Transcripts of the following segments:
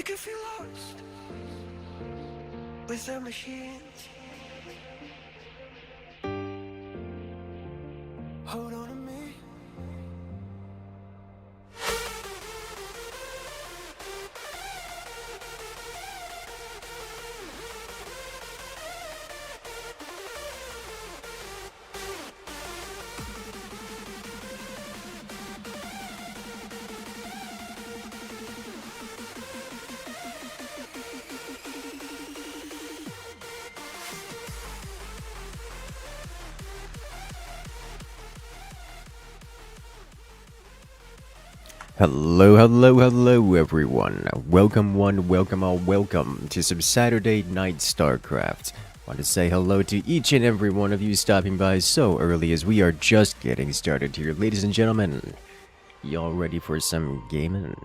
can feel lost with the machines. Hold on to me. Hello everyone. Welcome welcome all, welcome to some Saturday night StarCraft. Want to say hello to each and every one of you stopping by so early as we are just getting started here. Ladies and gentlemen, y'all ready for some gaming?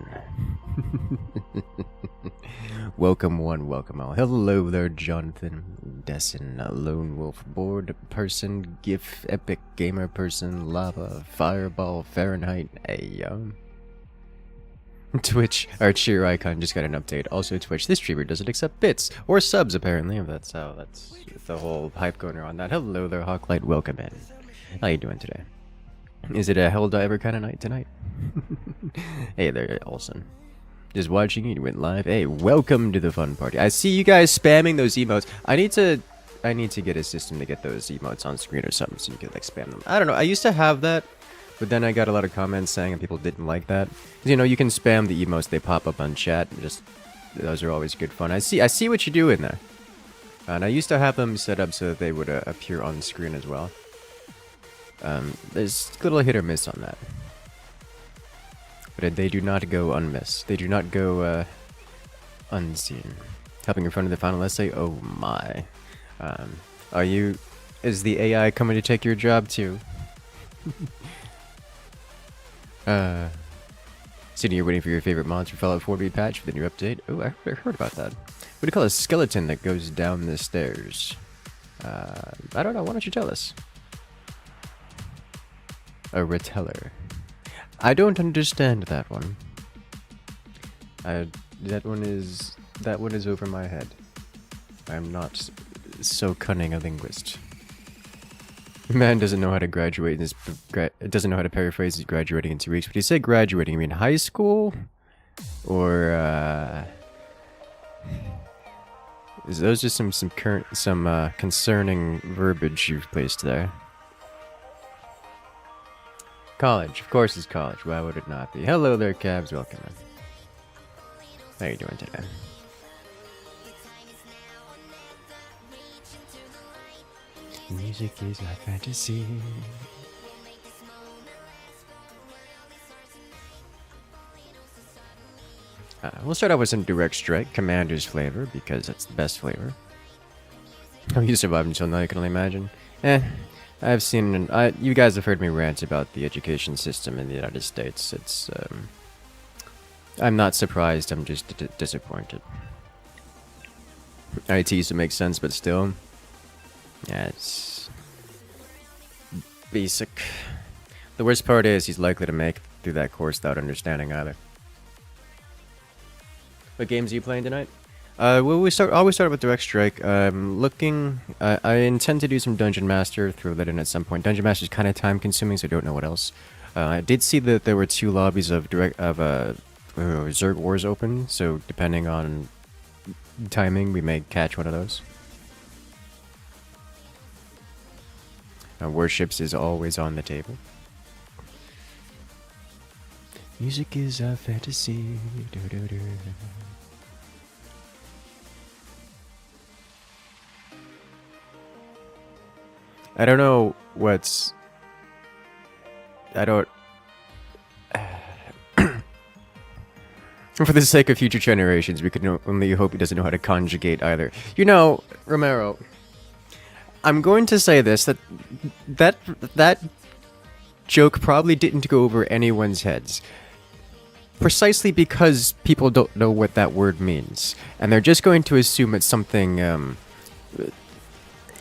Welcome one, welcome all. Hello there, Jonathan, Dessin, Lone Wolf, Board Person, GIF, Epic Gamer Person, Lava, Fireball, Fahrenheit, hey, Twitch, our cheer icon just got an update. Also Twitch, this streamer doesn't accept bits or subs apparently. That's the whole hype going on that. Hello there, Hawklight, welcome in. How you doing today? Is it a Helldiver kind of night tonight? Hey there, Olsen. Just watching you went live. Hey, welcome to the fun party. I see you guys spamming those emotes. I need to get a system to get those emotes on screen or something so you can like spam them. I don't know. I used to have that. But then I got a lot of comments saying people didn't like that. You know, you can spam the emotes, they pop up on chat. Just those are always good fun. I see what you do in there. And I used to have them set up so that they would appear on screen as well. There's a little hit or miss on that. But they do not go unmissed. They do not go unseen. Helping in front of the final essay? Oh my. Is the AI coming to take your job too? Sitting here waiting for your favorite monster Fallout 4 patch for the new update. Oh, I heard about that. What do you call a skeleton that goes down the stairs? I don't know. Why don't you tell us? A reteller. I don't understand that one. That one is over my head. I'm not so cunning a linguist. Man doesn't know how to graduate. Doesn't know how to paraphrase his graduating in 2 weeks. But you say graduating, you mean high school, or is those just some concerning verbiage you've placed there? College, of course, it's college. Why would it not be? Hello there, Cabs. Welcome in. How you doing today? Music is my fantasy. We'll start off with some Direct Strike, Commander's flavor, because that's the best flavor. How you survived until now, I can only imagine. I've seen, you guys have heard me rant about the education system in the United States. It's, I'm not surprised, I'm just disappointed. IT used to make sense, but still. Yeah, it's basic. The worst part is he's likely to make through that course without understanding either. What games are you playing tonight? Well, always start with Direct Strike. I intend to do some Dungeon Master, throw that in at some point. Dungeon Master is kind of time consuming, so I don't know what else. I did see that there were 2 lobbies of Zerg Wars open, so depending on timing, we may catch one of those. Worships is always on the table. Music is a fantasy. I don't know what's... I don't... For the sake of future generations, we could only hope he doesn't know how to conjugate either. You know, Romero... I'm going to say this, that joke probably didn't go over anyone's heads. Precisely because people don't know what that word means. And they're just going to assume it's something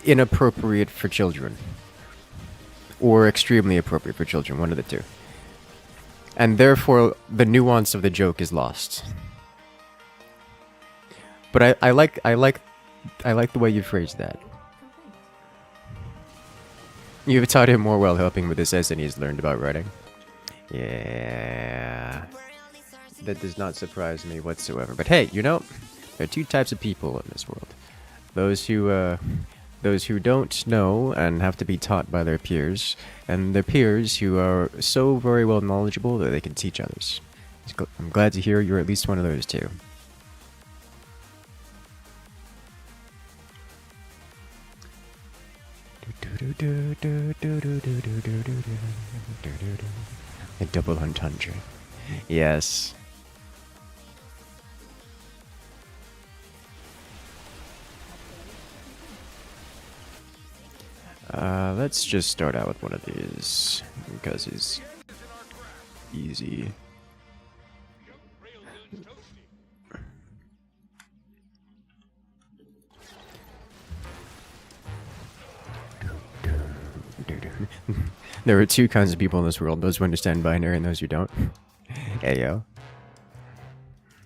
inappropriate for children. Or extremely appropriate for children, one of the two. And therefore, the nuance of the joke is lost. But I like the way you phrased that. You've taught him more while helping with his than he's learned about writing. Yeah. That does not surprise me whatsoever. But hey, you know, there are two types of people in this world. Those who don't know and have to be taught by their peers, and their peers who are so very well knowledgeable that they can teach others. I'm glad to hear you're at least one of those two. A double entendre. Yes. Let's just start out with one of these, because it's easy. There are two kinds of people in this world, those who understand binary and those who don't. Hey, yo.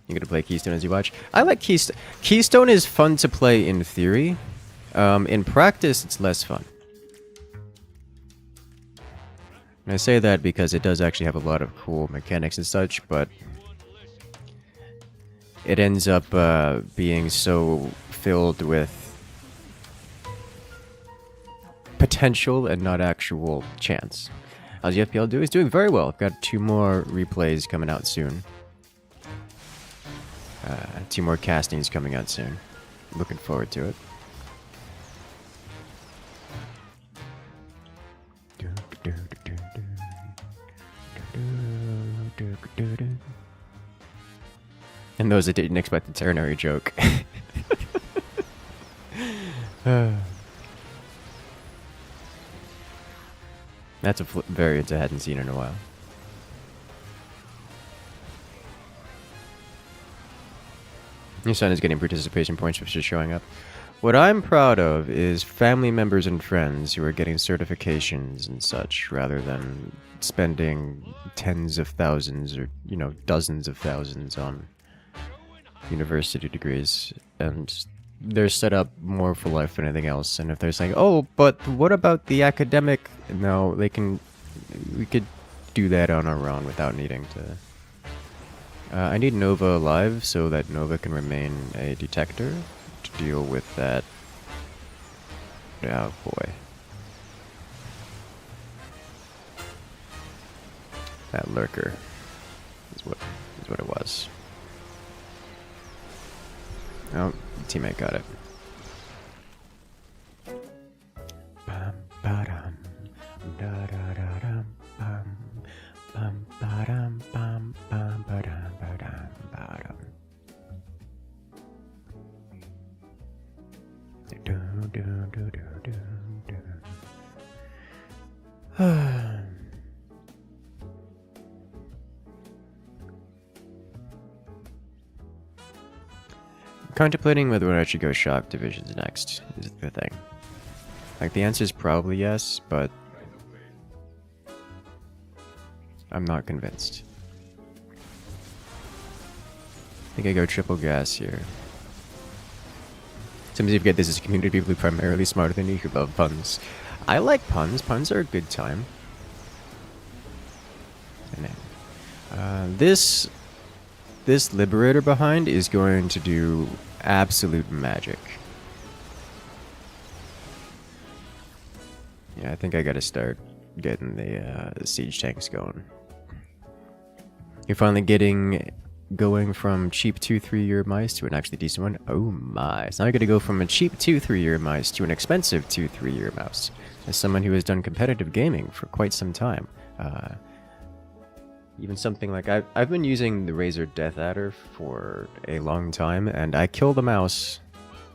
You gonna play Keystone as you watch? I like Keystone. Keystone is fun to play in theory. In practice, it's less fun. And I say that because it does actually have a lot of cool mechanics and such, but it ends up being so filled with potential and not actual chance. How's the FPL do? It's doing very well. I've got 2 more replays coming out soon. 2 more castings coming out soon. Looking forward to it. And those that didn't expect the ternary joke. That's a variant I hadn't seen in a while. Your son is getting participation points for just showing up. What I'm proud of is family members and friends who are getting certifications and such, rather than spending tens of thousands or, you know, dozens of thousands on university degrees. And they're set up more for life than anything else. And if they're saying, oh, but what about the academic? No, we could do that on our own without needing to. I need Nova alive so that Nova can remain a detector to deal with that. Oh boy. That lurker is what it was. Oh, teammate got it. Bum, ba-dum, da-da-da-dum, bum, bum, ba-dum, bum, bum, ba-dum, ba-dum, ba-dum. Do, do, do, do, do, do. Contemplating whether I should go shock divisions next is the thing. Like, the answer is probably yes, but I'm not convinced. I think I go triple gas here. Sometimes you forget this is a community of people who are primarily smarter than you who love puns. I like puns. Puns are a good time. And then, this Liberator behind is going to do absolute magic. Yeah, I think I gotta start getting the siege tanks going. You're finally going from cheap 2-3-year mice to an actually decent one. Oh my. So now I'm gonna go from a cheap 2-3-year mice to an expensive 2-3-year mouse. As someone who has done competitive gaming for quite some time. Even something like I've been using the Razer Death Adder for a long time, and I kill the mouse.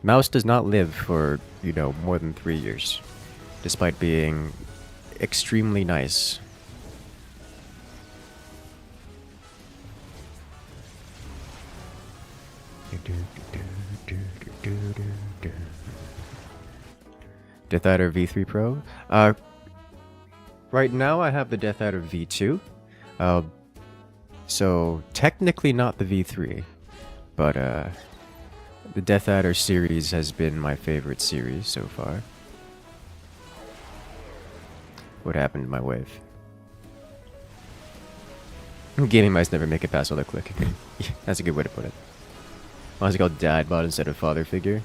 Mouse does not live for, you know, more than 3 years, despite being extremely nice. Death Adder V3 Pro. Right now I have the Death Adder V2. So technically not the V3, but The Death Adder series has been my favorite series so far. What happened to my wave? Gaming mice never make it past all the clicking. That's a good way to put it. Why is it called dad bod instead of father figure?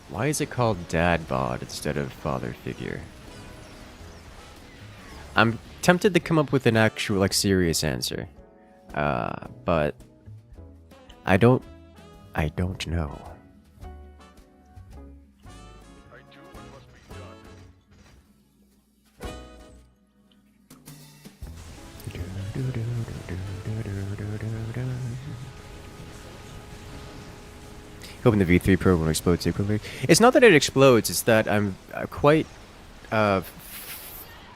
Why is it called dad bod instead of father figure? I'm tempted to come up with an actual, like, serious answer. But I don't know. Hoping the V3 Pro will explode too quickly. It's not that it explodes, it's that I'm quite, I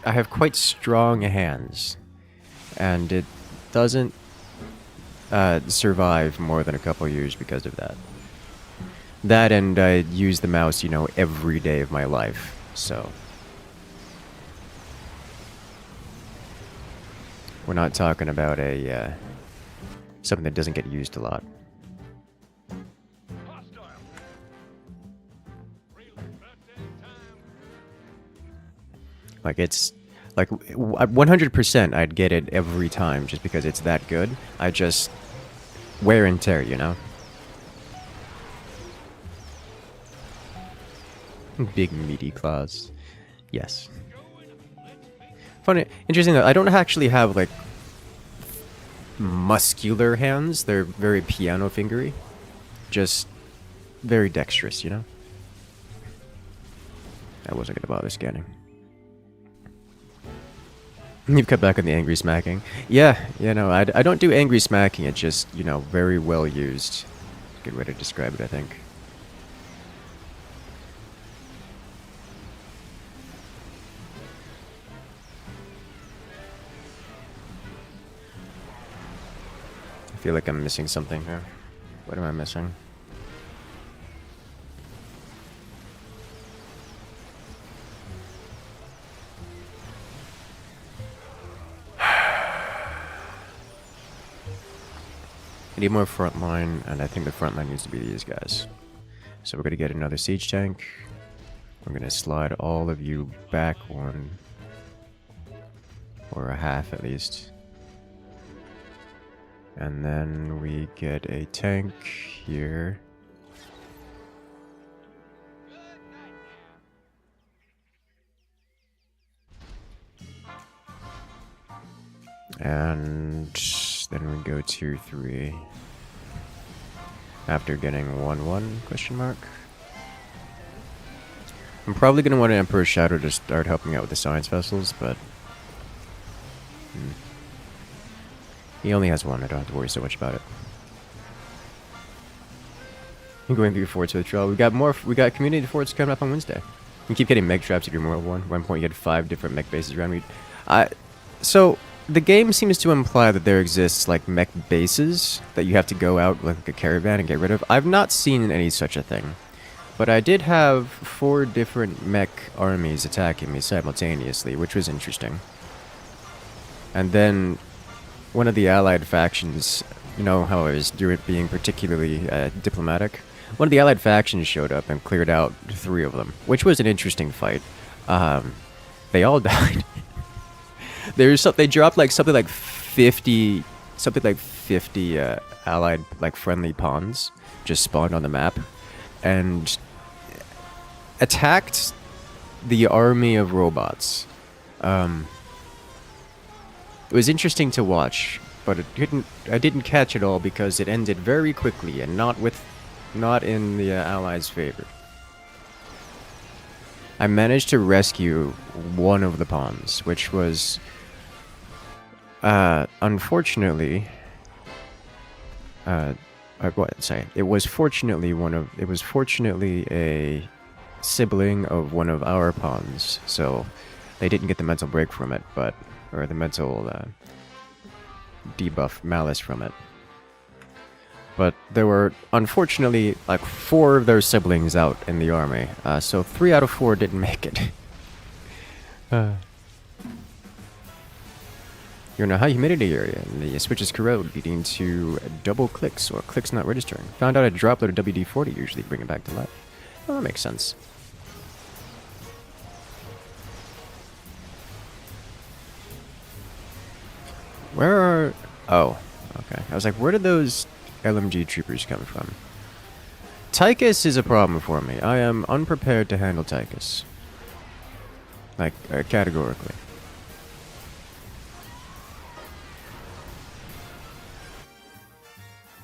have quite strong hands. And it doesn't survive more than a couple years because of that. That and I use the mouse, you know, every day of my life, so. We're not talking about a, something that doesn't get used a lot. Like, it's, like, 100% I'd get it every time just because it's that good. I just wear and tear, you know? Big meaty claws. Yes. Funny, interesting though, I don't actually have, like, muscular hands. They're very piano fingery. Just very dexterous, you know? I wasn't gonna bother scanning. You've cut back on the angry smacking. Yeah, you know, I don't do angry smacking, it's just, you know, very well used. Good way to describe it, I think. I feel like I'm missing something here. What am I missing? I need more front line, and I think the front line needs to be these guys. So we're gonna get another siege tank. We're gonna slide all of you back one. Or a half at least. And then we get a tank here. And then we go 2-3. After getting 1-1 question mark. I'm probably gonna want an Emperor's Shadow to start helping out with the science vessels, but he only has one, I don't have to worry so much about it. I'm going through forts with the trial. We got community forts coming up on Wednesday. You keep getting mech traps at your Rimworld one. At one point you had 5 different mech bases around me. So the game seems to imply that there exists like mech bases that you have to go out like a caravan and get rid of. I've not seen any such a thing. But I did have 4 different mech armies attacking me simultaneously, which was interesting. And then one of the allied factions, you know how I was being particularly diplomatic? One of the allied factions showed up and cleared out 3 of them, which was an interesting fight. They all died. They dropped like something like 50 allied like friendly pawns just spawned on the map and attacked the army of robots. It was interesting to watch, but I didn't catch it all because it ended very quickly and not in the Allies' favor. I managed to rescue one of the pawns, which was unfortunately it was fortunately a sibling of one of our pawns, so they didn't get the mental break from it, or the mental debuff malice from it. But there were, unfortunately, like 4 of their siblings out in the army, so 3 out of 4 didn't make it. You're in a high humidity area, and the switches corrode, leading to double clicks or clicks not registering. Found out a droplet of WD-40 usually bring it back to life. Oh, that makes sense. Where are... Oh, okay. I was like, where did those LMG troopers come from? Tychus is a problem for me. I am unprepared to handle Tychus. Like, categorically.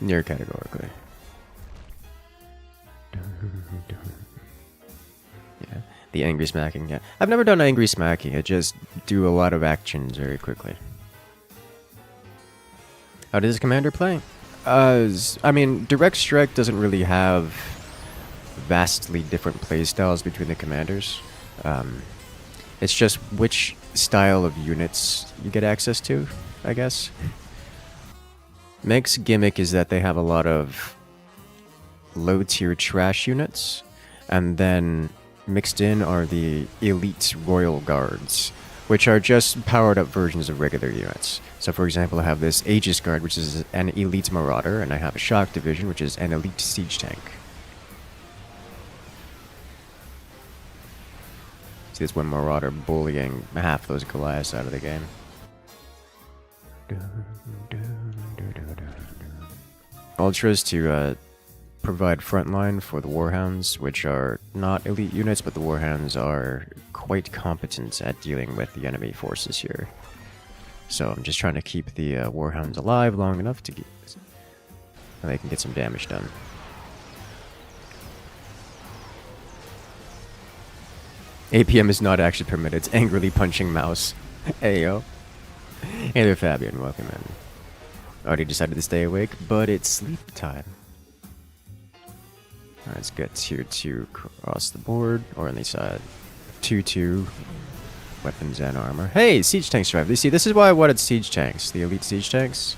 Near categorically. Yeah, the angry smacking, yeah. I've never done angry smacking, I just do a lot of actions very quickly. How does this commander play? I mean, Direct Strike doesn't really have vastly different playstyles between the commanders. It's just which style of units you get access to, I guess. Meg's gimmick is that they have a lot of low-tier trash units, and then mixed in are the elite royal guards, which are just powered-up versions of regular units. So, for example, I have this Aegis Guard, which is an elite marauder, and I have a Shock Division, which is an elite siege tank. See this one marauder bullying half those Goliaths out of the game. Ultras to provide frontline for the Warhounds, which are not elite units, but the Warhounds are quite competent at dealing with the enemy forces here. So I'm just trying to keep the Warhounds alive long enough to get, and they can get some damage done. APM is not actually permitted. It's angrily punching mouse. Ayo. Hey there, Fabian. Welcome in. Already decided to stay awake, but it's sleep time. Alright, let's get tier 2 across the board, or on the side. 2-2. Weapons and armor. Hey, siege tanks survived. You see, this is why I wanted siege tanks, the elite siege tanks.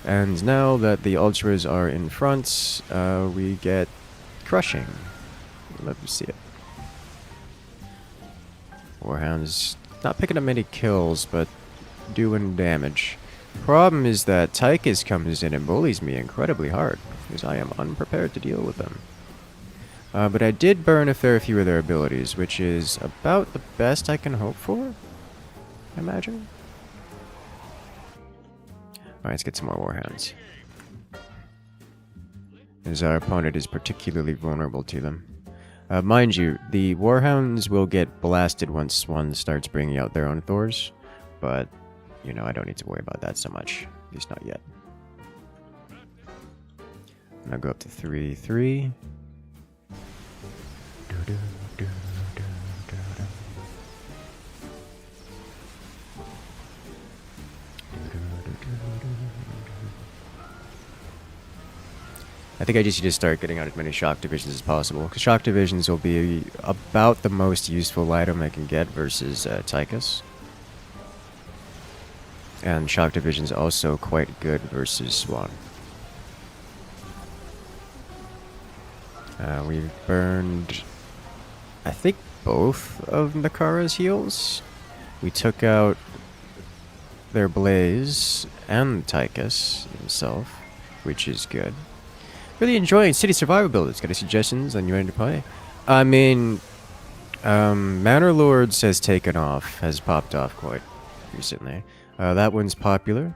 And now that the ultras are in front, we get crushing. Love to see it. Warhounds not picking up many kills, but doing damage. Problem is that Tychus comes in and bullies me incredibly hard, because I am unprepared to deal with them. But I did burn a fair few of their abilities, which is about the best I can hope for, I imagine. Alright, let's get some more Warhounds. As our opponent is particularly vulnerable to them. Mind you, the Warhounds will get blasted once one starts bringing out their own Thors, but, you know, I don't need to worry about that so much. At least not yet. And I'll go up to 3-3. I think I just need to start getting out as many shock divisions as possible, because shock divisions will be about the most useful item I can get versus Tychus. And shock division's also quite good versus Swan. We've burned, I think, both of Nakara's heals. We took out their Blaze and Tychus himself, which is good. Really enjoying City Survivor builds. Got any suggestions on you ready to play? I mean, Manor Lords has taken off, has popped off quite recently. That one's popular.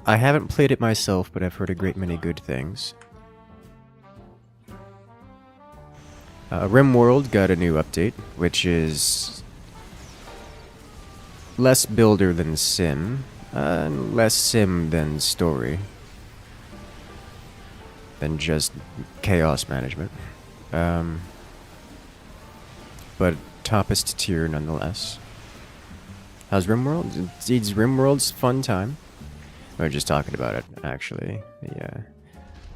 I haven't played it myself, but I've heard a great many good things. Rimworld got a new update, which is less builder than sim, and less sim than story. Than just chaos management. But toppest tier nonetheless. How's Rimworld? It's Rimworld's fun time. We were just talking about it, actually. Yeah.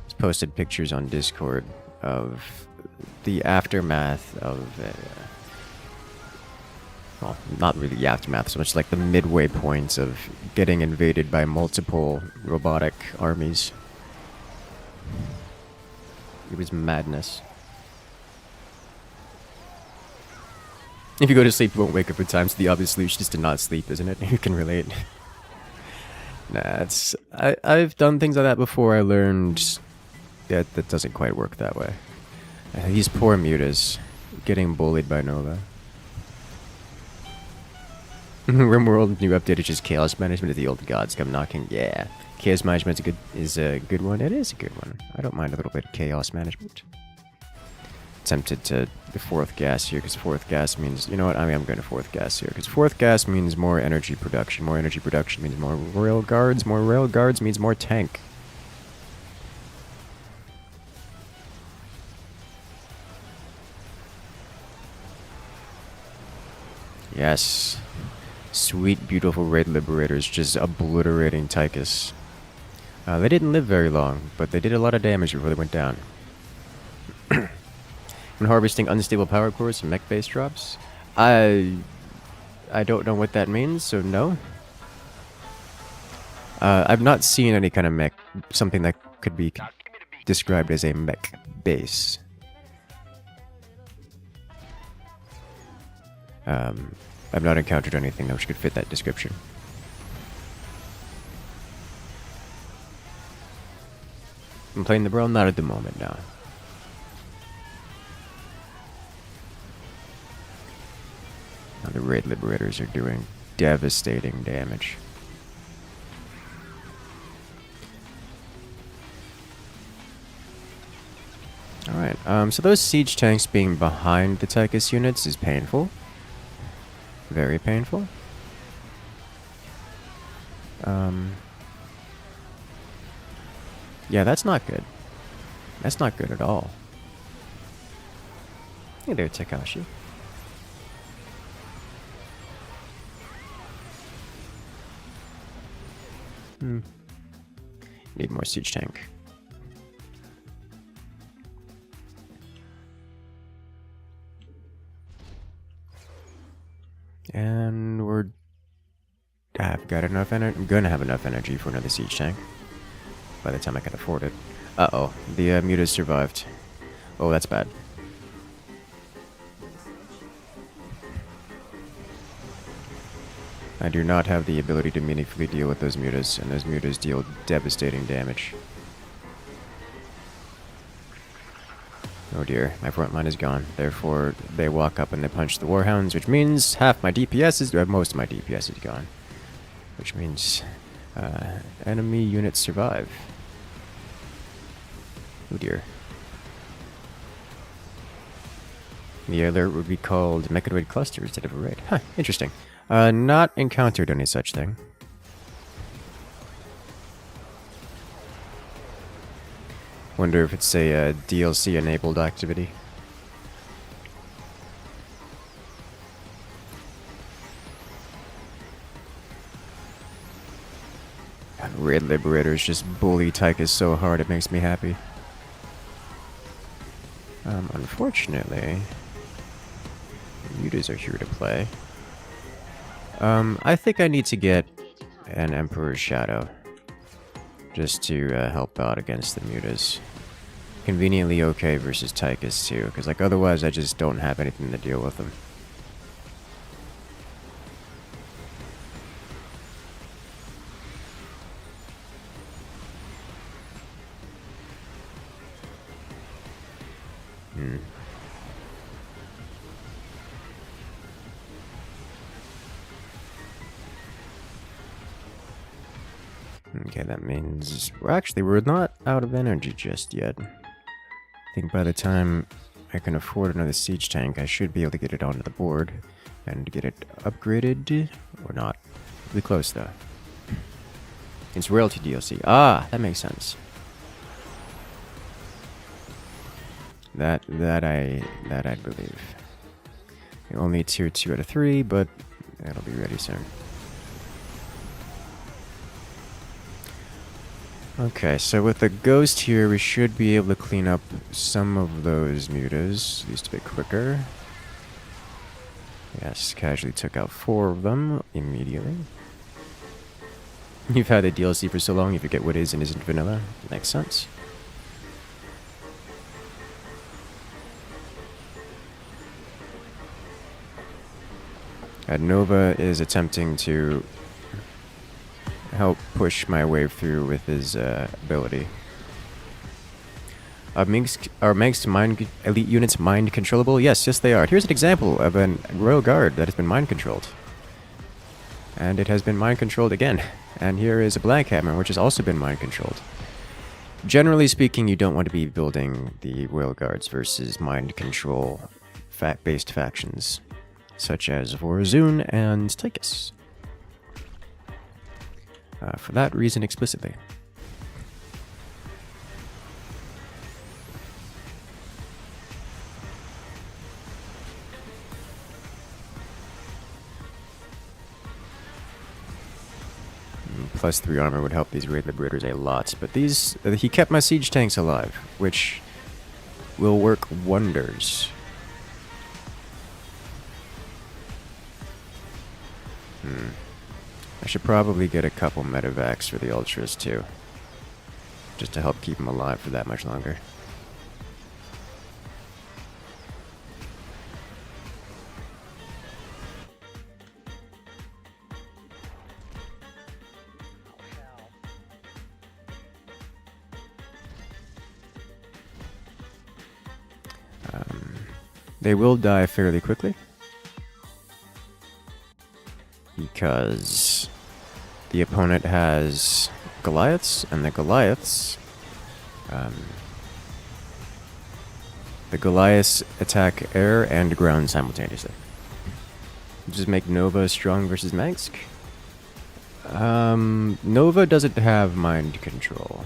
Just posted pictures on Discord of the aftermath of well, not really the aftermath so much, like the midway points of getting invaded by multiple robotic armies. It was madness. If you go to sleep, you won't wake up in time, so the obvious solution is to not sleep, isn't it? You can relate. Nah, I've done things like that before. I learned that doesn't quite work that way. These poor mutas getting bullied by Nova. Rimworld new update is just chaos management. If the old gods come knocking, yeah, chaos management is a good one. It is a good one. I don't mind a little bit of chaos management. Tempted to the fourth gas here because fourth gas means, you know what, I mean, I'm going to fourth gas here because fourth gas means more energy production. More energy production means more rail guards. More rail guards means more tank. Yes. Sweet, beautiful Raid Liberators just obliterating Tychus. They didn't live very long, but they did a lot of damage before they went down. When harvesting unstable power cores and mech base drops, I don't know what that means, so no. I've not seen any kind of mech, something that could be described as a mech base. I've not encountered anything which could fit that description. I'm playing the Brawl, not at the moment now. Now the Raid Liberators are doing devastating damage. Alright, so those siege tanks being behind the Tychus units is painful. Very painful. Yeah, that's not good. That's not good at all. Hey there, Takashi. Need more siege tank. And I've got enough energy. I'm gonna have enough energy for another siege tank by the time I can afford it. Uh-oh, the mutas survived. Oh, that's bad. I do not have the ability to meaningfully deal with those mutas, and those mutas deal devastating damage. Oh dear, my front line is gone. Therefore, they walk up and they punch the warhounds, which means half my DPS is, most of my DPS is gone. Which means, enemy units survive. Oh dear. The alert would be called Mechanoid Cluster instead of a raid. Huh, interesting. Not encountered any such thing. Wonder if it's a DLC-enabled activity. God, Raid Liberators just bully Tychus so hard it makes me happy. Unfortunately, mutas are here to play. I think I need to get an Emperor's Shadow. Just to help out against the mutas. Conveniently okay versus Tychus too, because like otherwise I just don't have anything to deal with them. Okay, that means we're not out of energy just yet. I think by the time I can afford another siege tank, I should be able to get it onto the board and get it upgraded, or not. Really close though. It's royalty DLC. Ah, that makes sense. That I believe. Only tier 2 out of 3, but it'll be ready soon. Okay, so with the ghost here, we should be able to clean up some of those mutas, at least a bit quicker. Yes, casually took out 4 of them immediately. You've had a DLC for so long, you forget what is and isn't vanilla. Makes sense. And Nova is attempting to help push my wave through with his ability. Are Mengsk elite units mind controllable? Yes, they are. Here's an example of a Royal Guard that has been mind controlled. And it has been mind controlled again. And here is a Black Hammer, which has also been mind controlled. Generally speaking, you don't want to be building the Royal Guards versus mind control based factions, such as Vorazun and Tychus. For that reason explicitly. +3 armor would help these Raid Liberators a lot, but he kept my siege tanks alive, which will work wonders. I should probably get a couple medevacs for the Ultras too, just to help keep them alive for that much longer. They will die fairly quickly, because the opponent has Goliaths, and the Goliaths attack air and ground simultaneously. Just make Nova strong versus Mengsk. Nova doesn't have mind control.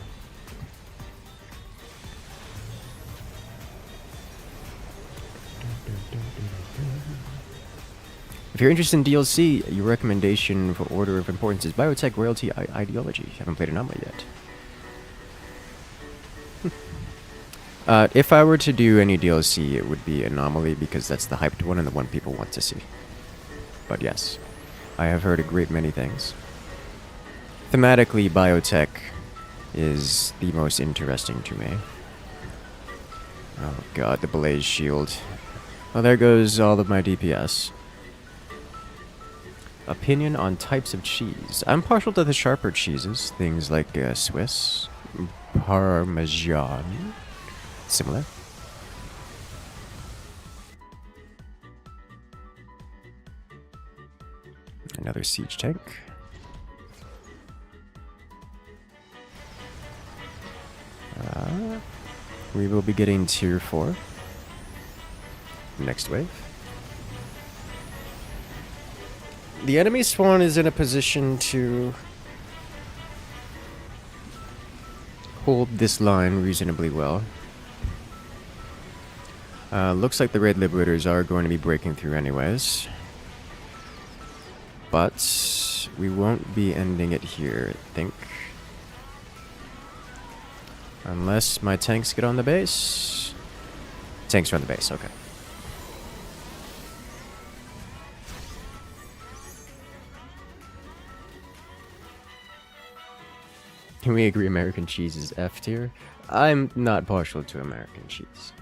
If you're interested in DLC, your recommendation for order of importance is Biotech Royalty Ideology. Haven't played Anomaly yet. If I were to do any DLC, it would be Anomaly, because that's the hyped one and the one people want to see. But yes, I have heard a great many things. Thematically, Biotech is the most interesting to me. Oh god, the Blaze Shield. Well, there goes all of my DPS. Opinion on types of cheese. I'm partial to the sharper cheeses, things like Swiss, Parmesan, similar. Another siege tank. We will be getting tier 4 next wave. The enemy spawn is in a position to hold this line reasonably well. Looks like the Raid Liberators are going to be breaking through anyways. But we won't be ending it here, I think. Unless my tanks get on the base. Tanks are on the base, okay. Can we agree American cheese is F tier? I'm not partial to American cheese.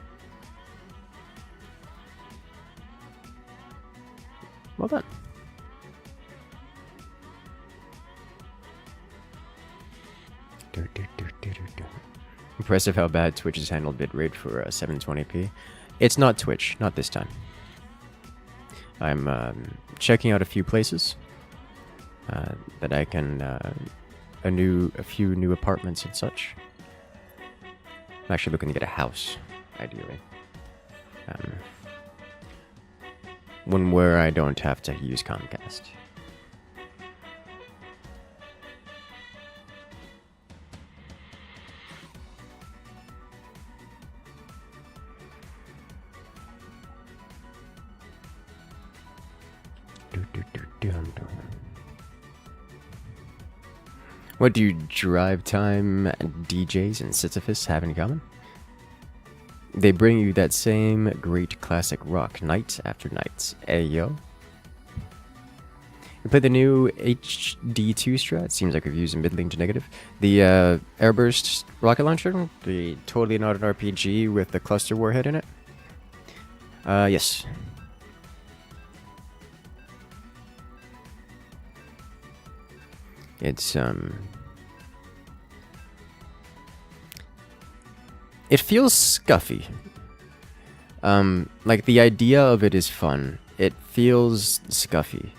Well done. Impressive how bad Twitch has handled bitrate for 720p. It's not Twitch, not this time. I'm checking out a few places that I can a few new apartments and such. I'm actually looking to get a house, ideally. One where I don't have to use Comcast. What do Drive Time, DJs, and Sisyphus have in common? They bring you that same great classic rock night after night. Ayo. We played the new HD2 strat. Seems like reviews are middling to negative. The Airburst rocket launcher. The totally not an RPG with the cluster warhead in it. Yes. It's it feels scuffy. Like the idea of it is fun. It feels scuffy,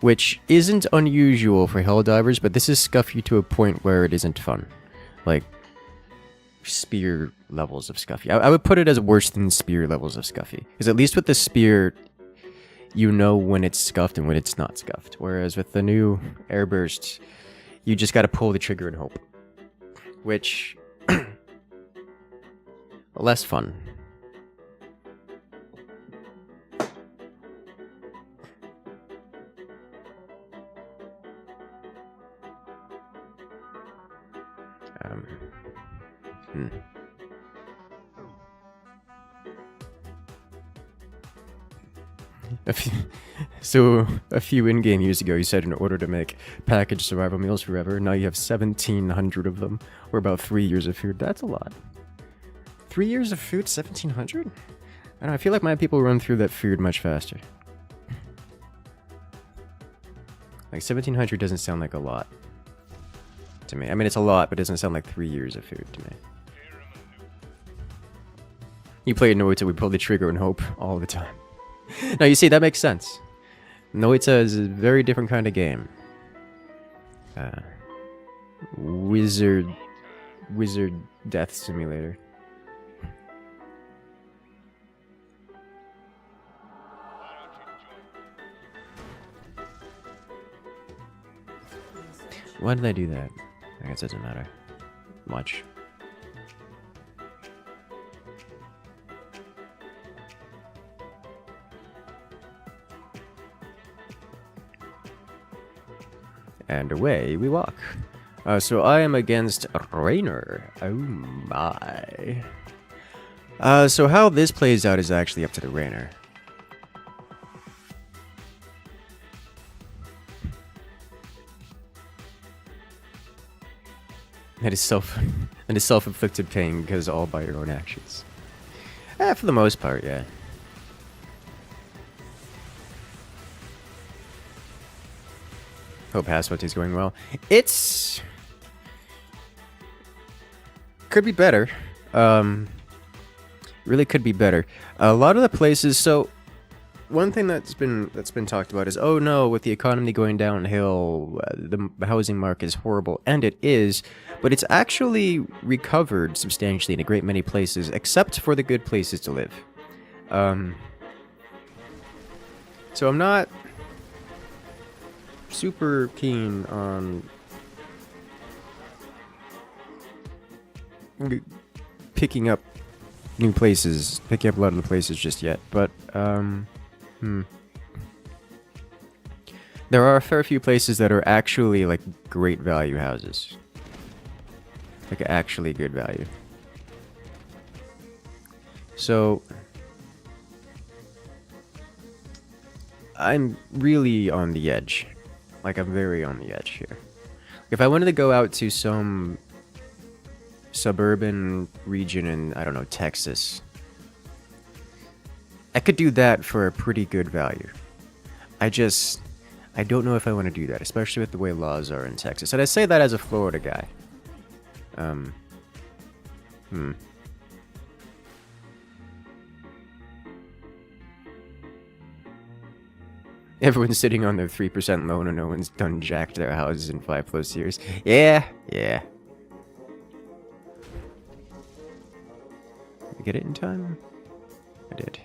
which isn't unusual for Helldivers, but this is scuffy to a point where it isn't fun. Like spear levels of scuffy. I would put it as worse than spear levels of scuffy, because at least with the spear, you know when it's scuffed and when it's not scuffed. Whereas with the new airburst, you just gotta pull the trigger and hope, which less fun. A few in-game years ago, you said in order to make packaged survival meals forever, now you have 1,700 of them, or about 3 years of food. That's a lot. 3 years of food, 1,700? I don't know, I feel like my people run through that food much faster. Like, 1,700 doesn't sound like a lot to me. I mean, it's a lot, but it doesn't sound like 3 years of food to me. You play Noita, we pull the trigger and hope all the time. Now, you see, that makes sense. Noita is a very different kind of game. Wizard death simulator. Why did I do that? I guess it doesn't matter much. And away we walk. So I am against Rainer. Oh my. So how this plays out is actually up to the Rainer. It is self-inflicted pain because all by your own actions. For the most part, yeah. Hope Haswat is going well. It's could be better. Really could be better. A lot of the places. So one thing that's been talked about is, oh no, with the economy going downhill, the housing market is horrible, and it is. But it's actually recovered substantially in a great many places, except for the good places to live. So I'm not super keen on picking up new places, picking up a lot of the places just yet, but there are a fair few places that are actually like great value houses, like actually good value. So I'm really on the edge. Like, I'm very on the edge here. If I wanted to go out to some suburban region in, I don't know, Texas, I could do that for a pretty good value. I don't know if I want to do that, especially with the way laws are in Texas. And I say that as a Florida guy. Everyone's sitting on their 3% loan and no one's done jack to their houses in 5+ years. Yeah. Did I get it in time? I did.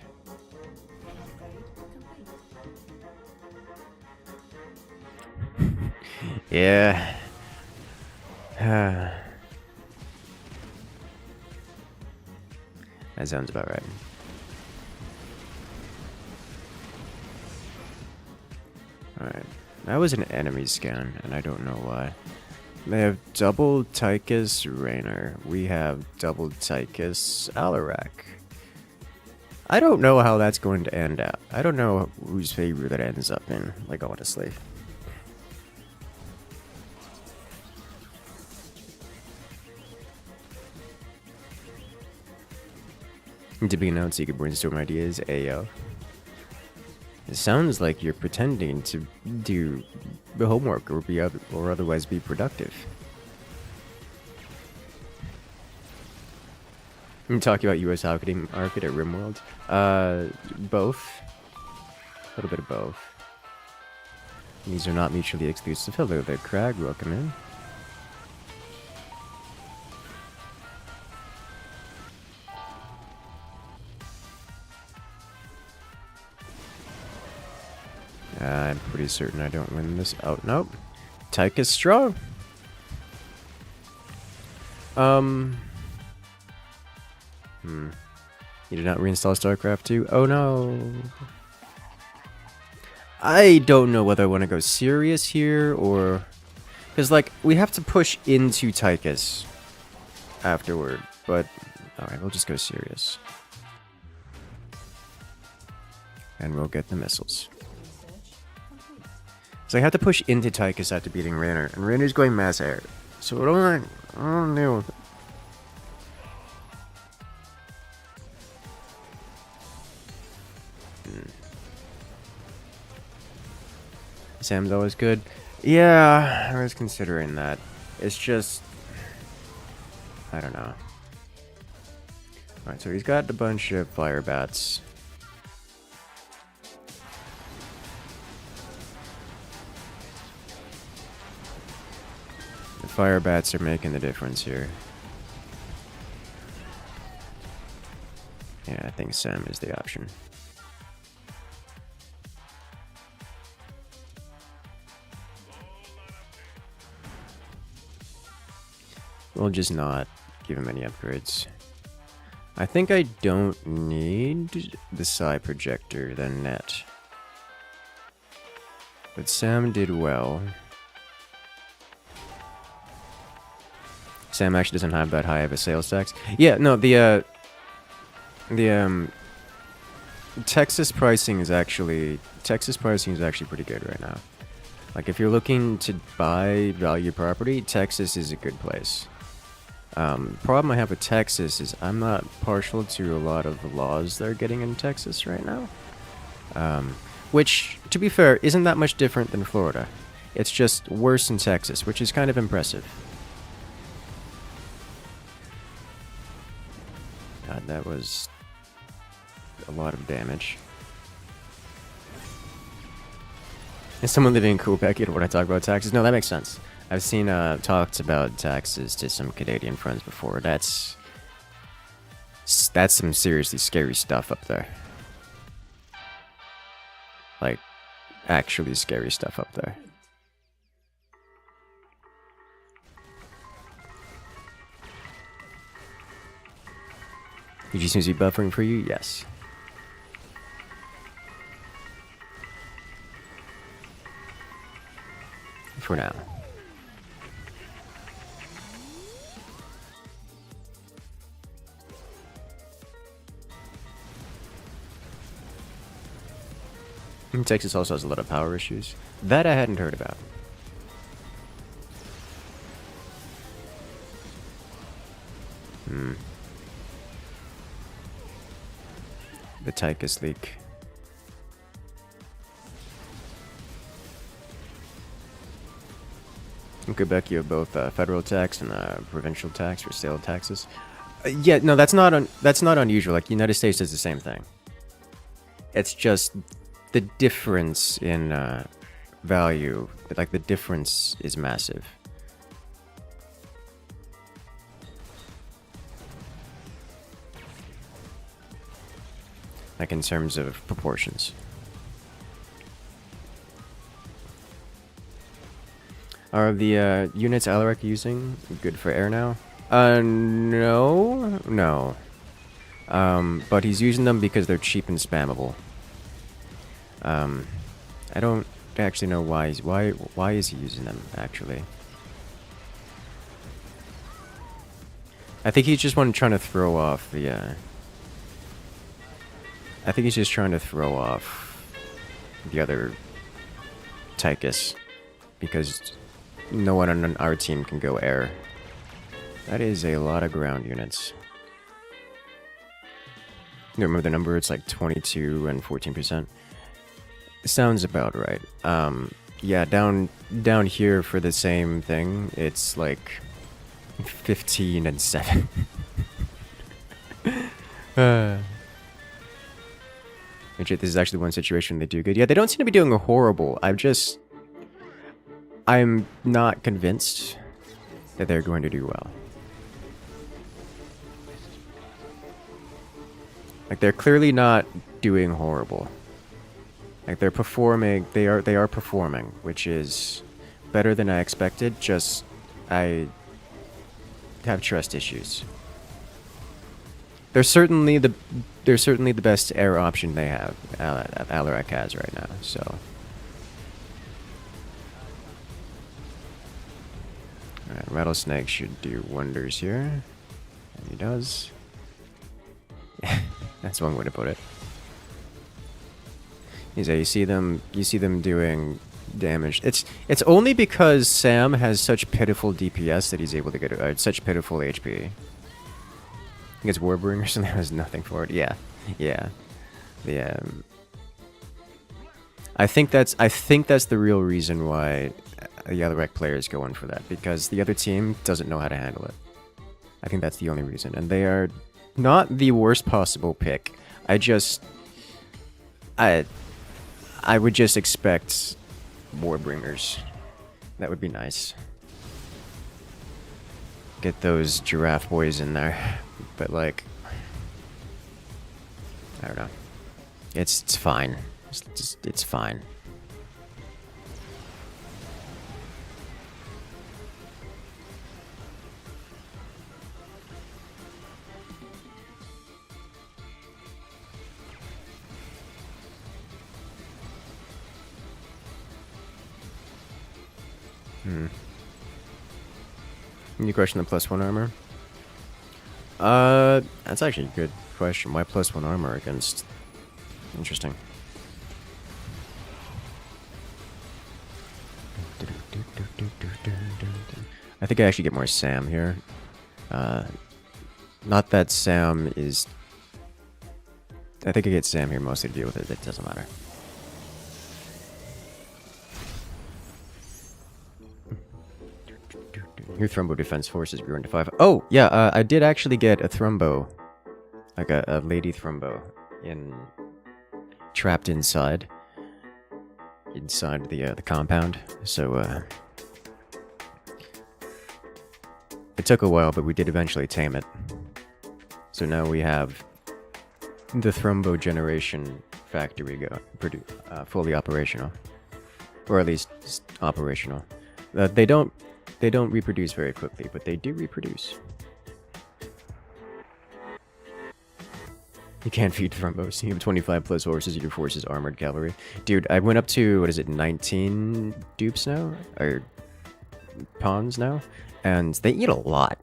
Yeah. That sounds about right. Alright, that was an enemy scan, and I don't know why. They have double Tychus Rainer. We have double Tychus Alarak. I don't know how that's going to end up. I don't know whose favor that ends up in, like, honestly. To be announced, you can brainstorm ideas. Ayo. It sounds like you're pretending to do the homework or or otherwise be productive. I'm talking about U.S. market at Rimworld. Both. A little bit of both. These are not mutually exclusive. Hello there, Crag. Welcome in. I'm pretty certain I don't win this. Oh, nope. Tyke is strong. You did not reinstall StarCraft II? Oh no. I don't know whether I want to go serious here or... Because, like, we have to push into Tychus afterward, but... Alright, we'll just go serious. And we'll get the missiles. So I have to push into Tychus after beating Raynor, and Raynor's going mass air. So what do I don't know. Sam's always good. Yeah, I was considering that. It's just... I don't know. Alright, so he's got a bunch of fire bats. The fire bats are making the difference here. Yeah, I think Sam is the option. We'll just not give him any upgrades. I think I don't need the Psi projector, the net. But Sam did well. Sam actually doesn't have that high of a sales tax. Yeah, no, the Texas pricing is actually pretty good right now. Like if you're looking to buy value property, Texas is a good place. Problem I have with Texas is I'm not partial to a lot of the laws they're getting in Texas right now. Which, to be fair, isn't that much different than Florida. It's just worse in Texas, which is kind of impressive. God, that was a lot of damage. Is someone living in Quebec when I talk about taxes? No, that makes sense. I've seen talks about taxes to some Canadian friends before. That's some seriously scary stuff up there. Like, actually scary stuff up there. UG seems to be buffering for you? Yes. For now. Texas also has a lot of power issues. That I hadn't heard about. The Tychus leak. In Quebec, you have both federal tax and provincial tax or sale taxes. Yeah, no, that's not unusual. Like, the United States does the same thing. It's just the difference in value. Like, the difference is massive. Like, in terms of proportions. Are the units Alaric using good for air now? No. But he's using them because they're cheap and spammable. I don't actually know why is he using them, actually. I think he's just trying to throw off the, I think he's just trying to throw off the other Tychus, because no one on our team can go air. That is a lot of ground units. You remember the number? It's like 22 and 14%. Sounds about right. Yeah, down here for the same thing, it's like 15 and 7. Which this is actually one situation they do good. Yeah, they don't seem to be doing horrible. I'm not convinced that they're going to do well. Like, they're clearly not doing horrible. Like, they're performing, they are performing, which is better than I expected, just I have trust issues. They're certainly the best air option they have, Alarak has right now, so. Alright, Rattlesnake should do wonders here. And he does. That's one way to put it. You see them doing damage. It's only because Sam has such pitiful DPS that he's able to get such pitiful HP. He gets Warbringers and there has nothing for it. Yeah, yeah. I think that's the real reason why the other rec players go in for that, because the other team doesn't know how to handle it. I think that's the only reason, and they are not the worst possible pick. I would just expect Warbringers. That would be nice. Get those giraffe boys in there. But like, I don't know. It's fine. It's fine. Any question on +1 armor? That's actually a good question. Why +1 armor against? Interesting. I think I actually get more Sam here. Not that Sam is. I think I get Sam here mostly to deal with it. It doesn't matter. Your Thrumbo defense forces grew into 5. Oh, yeah, I did actually get a Thrumbo. Like a lady Thrumbo. Trapped inside. Inside the compound. So, it took a while, but we did eventually tame it. So now we have the Thrumbo generation factory fully operational. Or at least operational. They don't reproduce very quickly, but they do reproduce. You can't feed Thrumbos. You have 25 plus horses, your force is armored cavalry. Dude, I went up to, what is it, 19 dupes now? Or pawns now? And they eat a lot.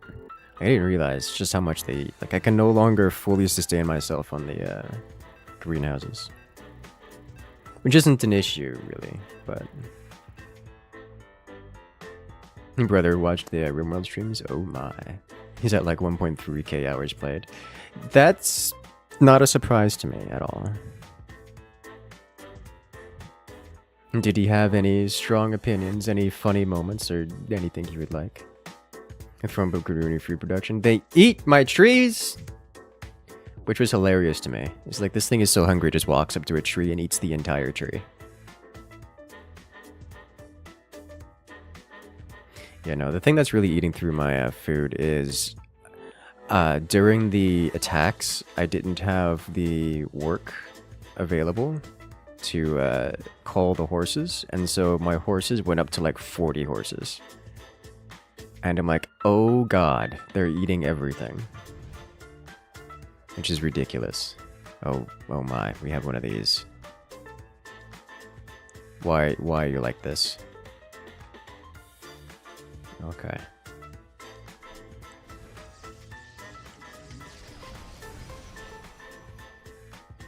I didn't realize just how much they eat. Like, I can no longer fully sustain myself on the greenhouses. Which isn't an issue, really, but... Brother watched the Rimworld streams? Oh my. He's at like 1.3k hours played. That's not a surprise to me at all. Did he have any strong opinions, any funny moments, or anything he would like? From Bukaruni free production. They eat my trees! Which was hilarious to me. It's like, this thing is so hungry, it just walks up to a tree and eats the entire tree. Yeah, no, the thing that's really eating through my food is during the attacks, I didn't have the work available to call the horses, and so my horses went up to like 40 horses. And I'm like, oh god, they're eating everything. Which is ridiculous. Oh my, we have one of these. Why are you like this? Okay.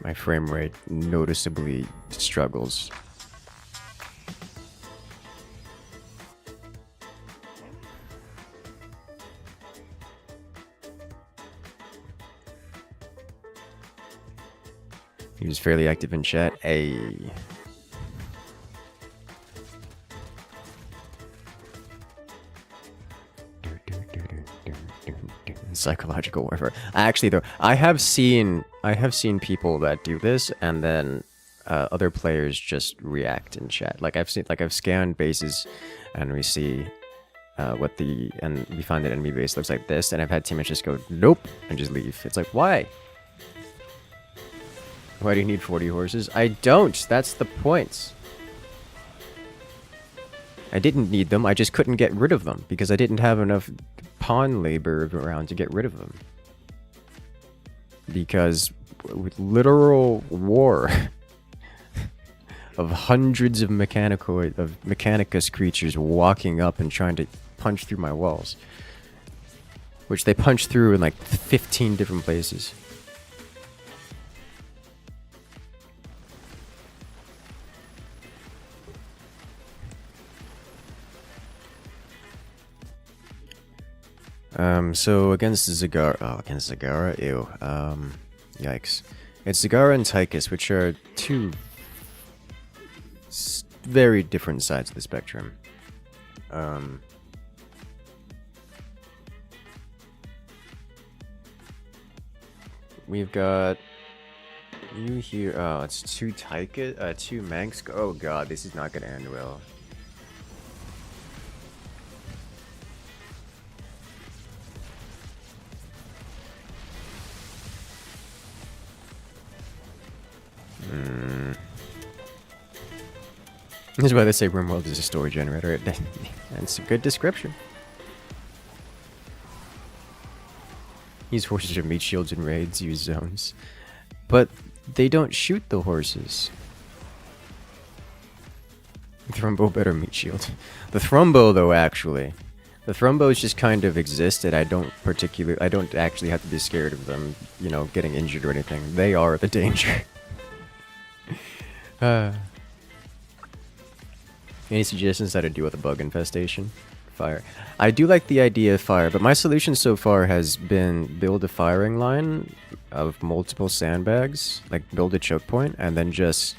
My frame rate noticeably struggles. He was fairly active in chat. Hey. psychological warfare. Actually, though, I have seen people that do this, and then other players just react in chat. Like I've scanned bases, and we see and we find that enemy base looks like this, and I've had teammates just go nope and just leave. It's like, why? Why do you need 40 horses? I don't. That's the point. I didn't need them. I just couldn't get rid of them because I didn't have enough pawn labor around to get rid of them. Because with literal war of hundreds of Mechanicus creatures walking up and trying to punch through my walls, which they punch through in like 15 different places. So against Zagara, ew, yikes. It's Zagara and Tychus, which are two very different sides of the spectrum. We've got you here. Oh, it's two Tychus, two Manx. Oh god, this is not gonna end well. This is why they say Rimworld is a story generator. That's a good description. Use horses or meat shields in raids, use zones. But they don't shoot the horses. Thrumbo better meat shield. The Thrumbo, though, actually. The Thrumbos just kind of exist, and I don't actually have to be scared of them, you know, getting injured or anything. They are the danger. Any suggestions how to deal with a bug infestation? Fire. I do like the idea of fire, but my solution so far has been build a firing line of multiple sandbags, like build a choke point, and then just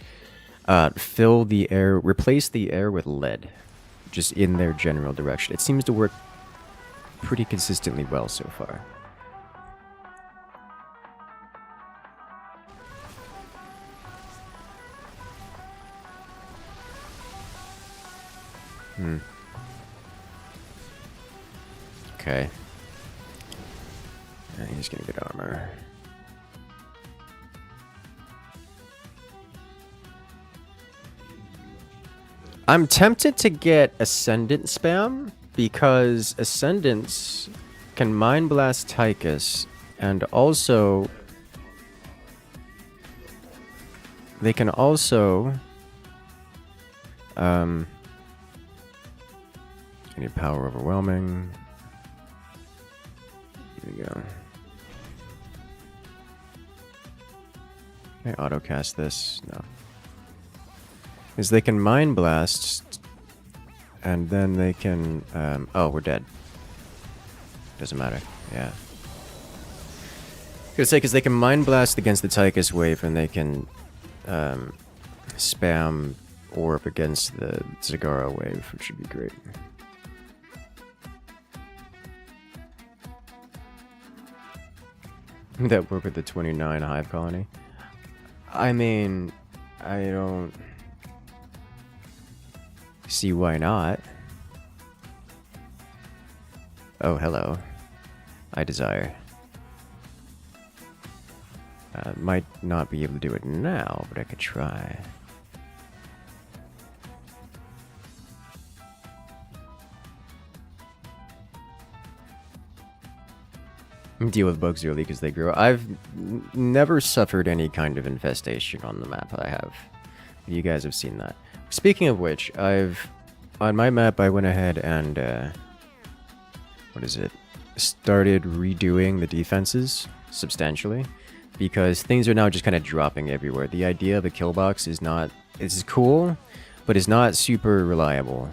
fill the air, replace the air with lead, just in their general direction. It seems to work pretty consistently well so far. Okay. He's gonna get armor. I'm tempted to get Ascendant spam because Ascendants can Mind Blast Tychus, and also they can also I need power overwhelming. Here we go. Can I auto-cast this? No. Because they can Mind Blast, and then they can... oh, we're dead. Doesn't matter. Yeah. I was gonna say, because they can Mind Blast against the Tychus wave, and they can spam Orb against the Zagara wave, which should be great. That work with the 29 hive colony? I mean, I don't see why not. Oh, hello. I desire. Might not be able to do it now, but I could try. Deal with bugs early because they grow. I've never suffered any kind of infestation on the map I have. You guys have seen that. Speaking of which, on my map I went ahead and started redoing the defenses substantially because things are now just kind of dropping everywhere. The idea of a kill box is cool, but is not super reliable.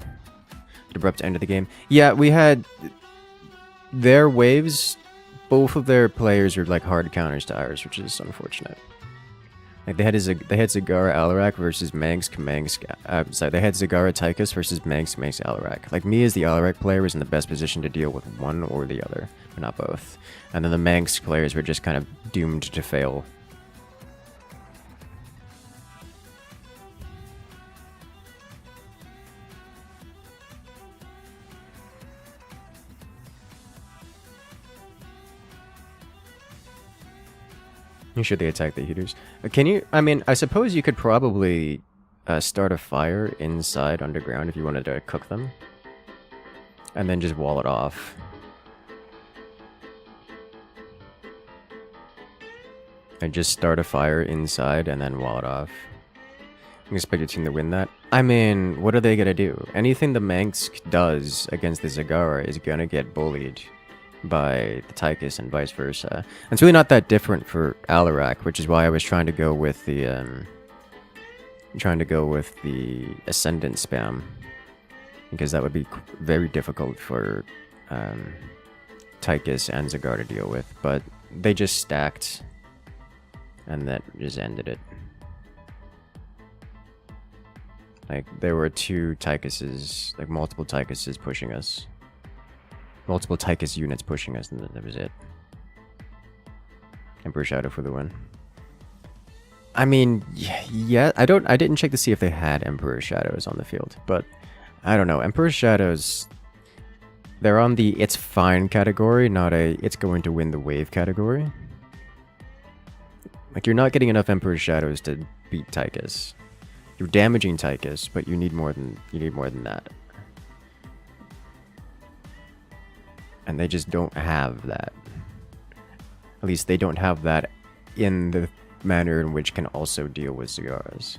The abrupt end of the game. Yeah, we had their waves. Both of their players are like hard counters to ours, which is unfortunate. Like they had Zagara Alarak versus sorry, they had Zagara Tychus versus Manx Alarak. Like me as the Alarak player was in the best position to deal with one or the other, but not both. And then the Manx players were just kind of doomed to fail. Should they attack the heaters? Can you? I mean, I suppose you could probably start a fire inside underground if you wanted to cook them, and then just wall it off. And just start a fire inside and then wall it off. I expect your team to win that. I mean, what are they gonna do? Anything the Manx does against the Zagara is gonna get bullied by the Tychus and vice versa. And it's really not that different for Alarak, which is why I was trying to go with the Ascendant spam, because that would be very difficult for Tychus and Zagar to deal with. But they just stacked, and that just ended it. Like there were two Tychuses, like multiple Tychuses pushing us. Multiple Tychus units pushing us, and that was it. Emperor Shadow for the win. I mean, yeah, I didn't check to see if they had Emperor Shadows on the field, but I don't know. Emperor Shadows, they're on the it's fine category, not a it's going to win the wave category. Like you're not getting enough Emperor Shadows to beat Tychus. You're damaging Tychus, but you need more than that. And they just don't have that. At least they don't have that in the manner in which can also deal with Zagaras.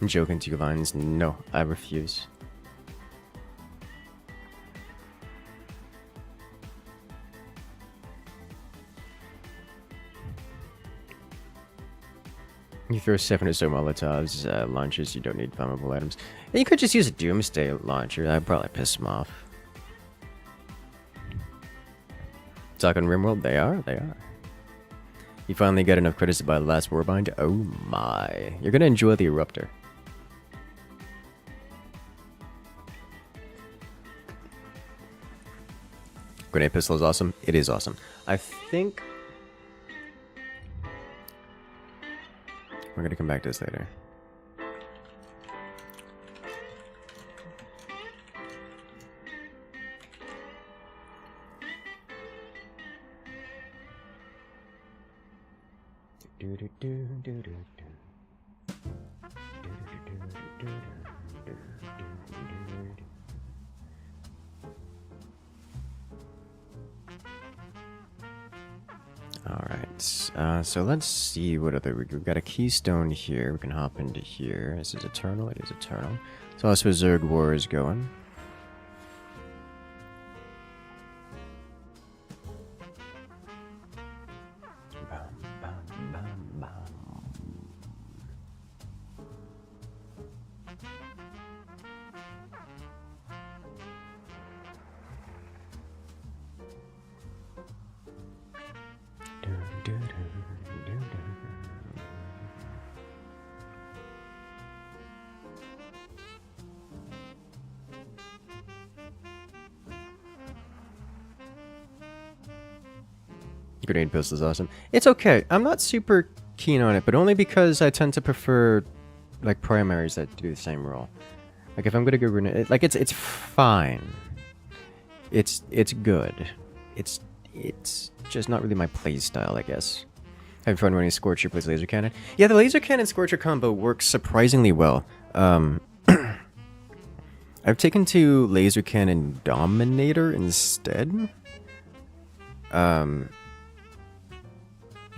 Joking 2 lines. No, I refuse. You throw 7 or so Molotovs, launchers, you don't need flammable items. And you could just use a Doomsday launcher, that'd probably piss them off. Talking Rimworld, they are. You finally got enough credits to buy the last Warbind? Oh my. You're gonna enjoy the Eruptor. Grenade pistol is awesome. It is awesome. I think we're gonna come back to this later. Alright, so let's see what other... We've got a keystone here. We can hop into here. This is Eternal. It is Eternal. So that's where Zerg War is going. Grenade pistol is awesome. It's okay. I'm not super keen on it, but only because I tend to prefer like primaries that do the same role. Like if I'm gonna go grenade, like it's fine. It's good. It's just not really my play style, I guess. Having fun running Scorcher plays laser cannon. Yeah, the laser cannon Scorcher combo works surprisingly well. I've taken to laser cannon Dominator instead.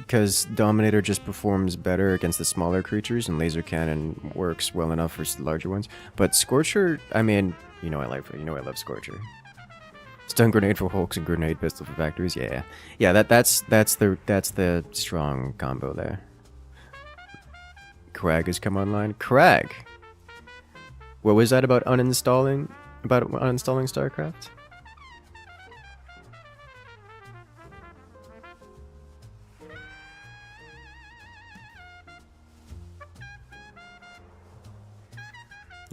because Dominator just performs better against the smaller creatures, and Laser Cannon works well enough for larger ones. But Scorcher, I mean, I love Scorcher. Stun Grenade for Hulks and Grenade Pistol for Factories, yeah. That's the strong combo there. Crag has come online. Crag! What was that about uninstalling StarCraft?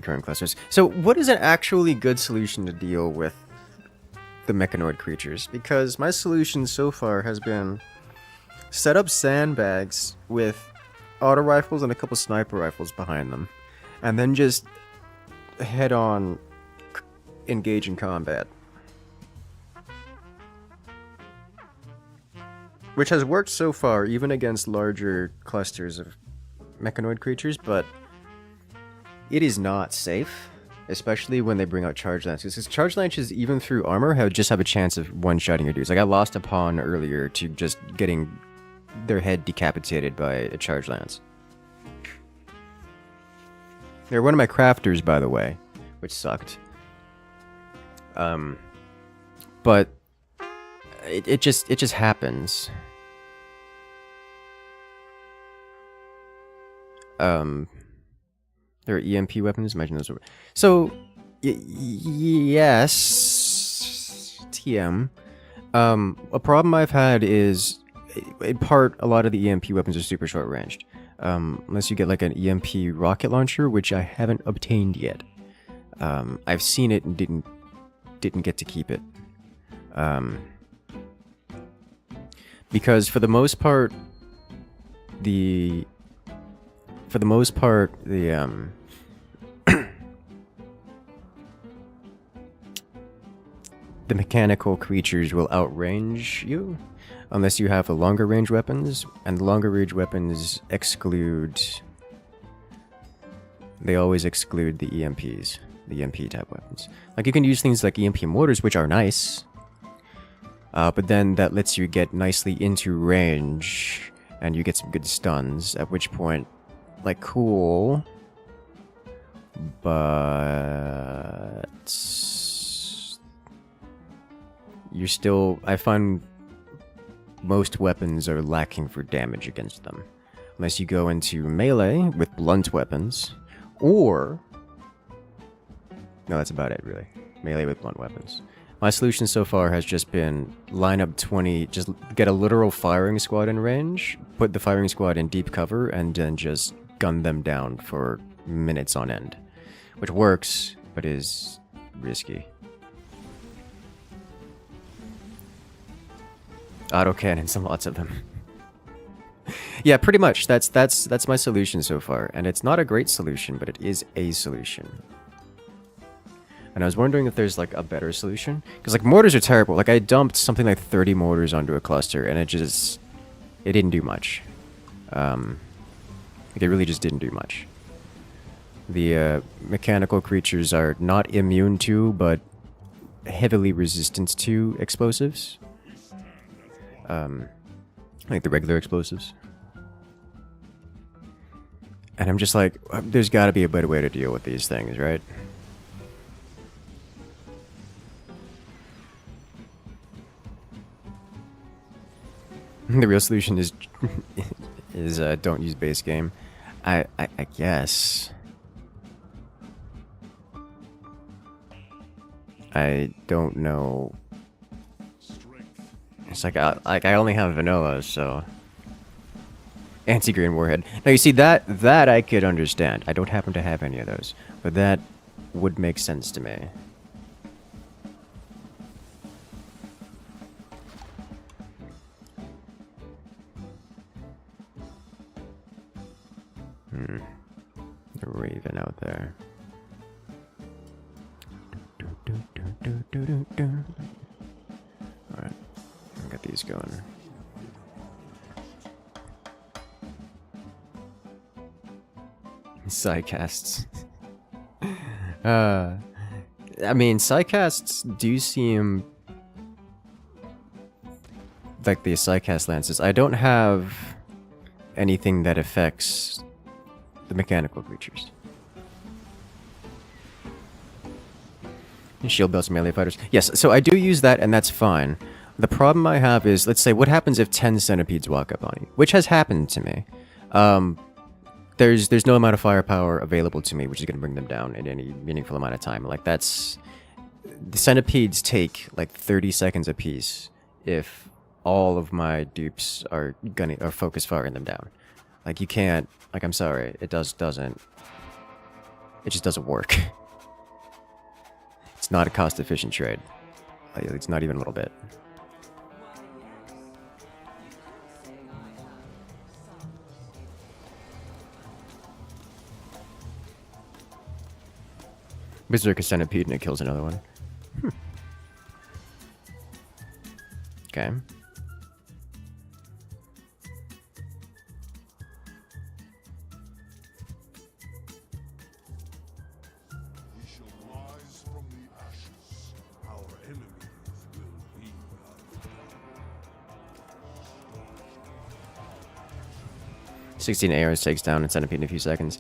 Current clusters. So what is an actually good solution to deal with the mechanoid creatures? Because my solution so far has been set up sandbags with auto rifles and a couple sniper rifles behind them, and then just head on engage in combat, which has worked so far even against larger clusters of mechanoid creatures, but it is not safe, especially when they bring out charge lances. Because charge lances, even through armor, have a chance of one-shotting your dudes. Like, I lost a pawn earlier to just getting their head decapitated by a charge lance. They're one of my crafters, by the way, which sucked. But it just happens. There are EMP weapons. Imagine those. So, yes, TM. A problem I've had is, in part, a lot of the EMP weapons are super short ranged. Unless you get like an EMP rocket launcher, which I haven't obtained yet. I've seen it and didn't get to keep it. Because for the most part, the the mechanical creatures will outrange you unless you have a longer range weapons, and the longer range weapons they always exclude the EMPs, the EMP type weapons. Like, you can use things like EMP mortars, which are nice, but then that lets you get nicely into range and you get some good stuns, at which point, like, cool, but you're still, I find most weapons are lacking for damage against them. Unless you go into melee with blunt weapons, or... no, that's about it, really. Melee with blunt weapons. My solution so far has just been line up 20, just get a literal firing squad in range, put the firing squad in deep cover, and then just gun them down for minutes on end. Which works, but is risky. Autocannons and lots of them. Yeah, pretty much. That's my solution so far, and it's not a great solution, but it is a solution. And I was wondering if there's like a better solution, because like mortars are terrible. Like, I dumped something like 30 mortars onto a cluster, and it didn't do much. Like, it really just didn't do much. The mechanical creatures are not immune to, but heavily resistant to explosives. Like the regular explosives. And I'm just like, there's gotta be a better way to deal with these things, right? The real solution is don't use base game. I guess. I don't know. It's like I only have vanilla, so anti-green warhead. Now you see that I could understand. I don't happen to have any of those, but that would make sense to me. The Raven out there. Alright, I'll get these going. Psycasts. I mean, psycasts do seem like the Psycast lances, I don't have anything that affects the mechanical creatures. Shield belts and melee fighters. Yes, so I do use that, and that's fine. The problem I have is, let's say, what happens if 10 centipedes walk up on you? Which has happened to me. There's no amount of firepower available to me, which is going to bring them down in any meaningful amount of time. Like, that's... The centipedes take, like, 30 seconds apiece if all of my dupes are focus firing them down. Like, you can't... Like, I'm sorry. It doesn't... It just doesn't work. It's not a cost-efficient trade. Like, it's not even a little bit. Berserker Centipede and it kills another one. Okay. We shall rise from the ashes. Our enemies will be undone. 16 ARs takes down a centipede in a few seconds.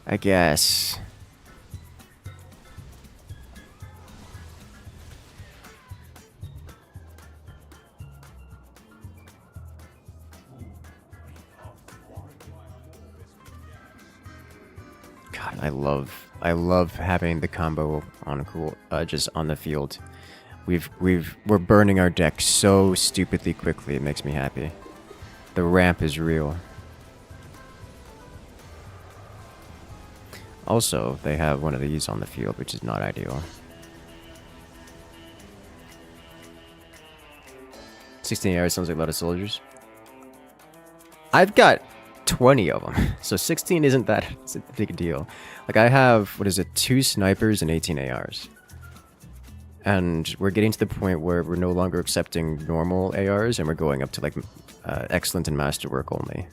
I guess. God, I love having the combo on just on the field. We're burning our deck so stupidly quickly. It makes me happy. The ramp is real. Also, they have one of these on the field, which is not ideal. 16 AR sounds like a lot of soldiers. I've got 20 of them, so 16 isn't that big a deal. Like, I have, what is it, 2 snipers and 18 ARs. And we're getting to the point where we're no longer accepting normal ARs, and we're going up to, like, excellent and masterwork only.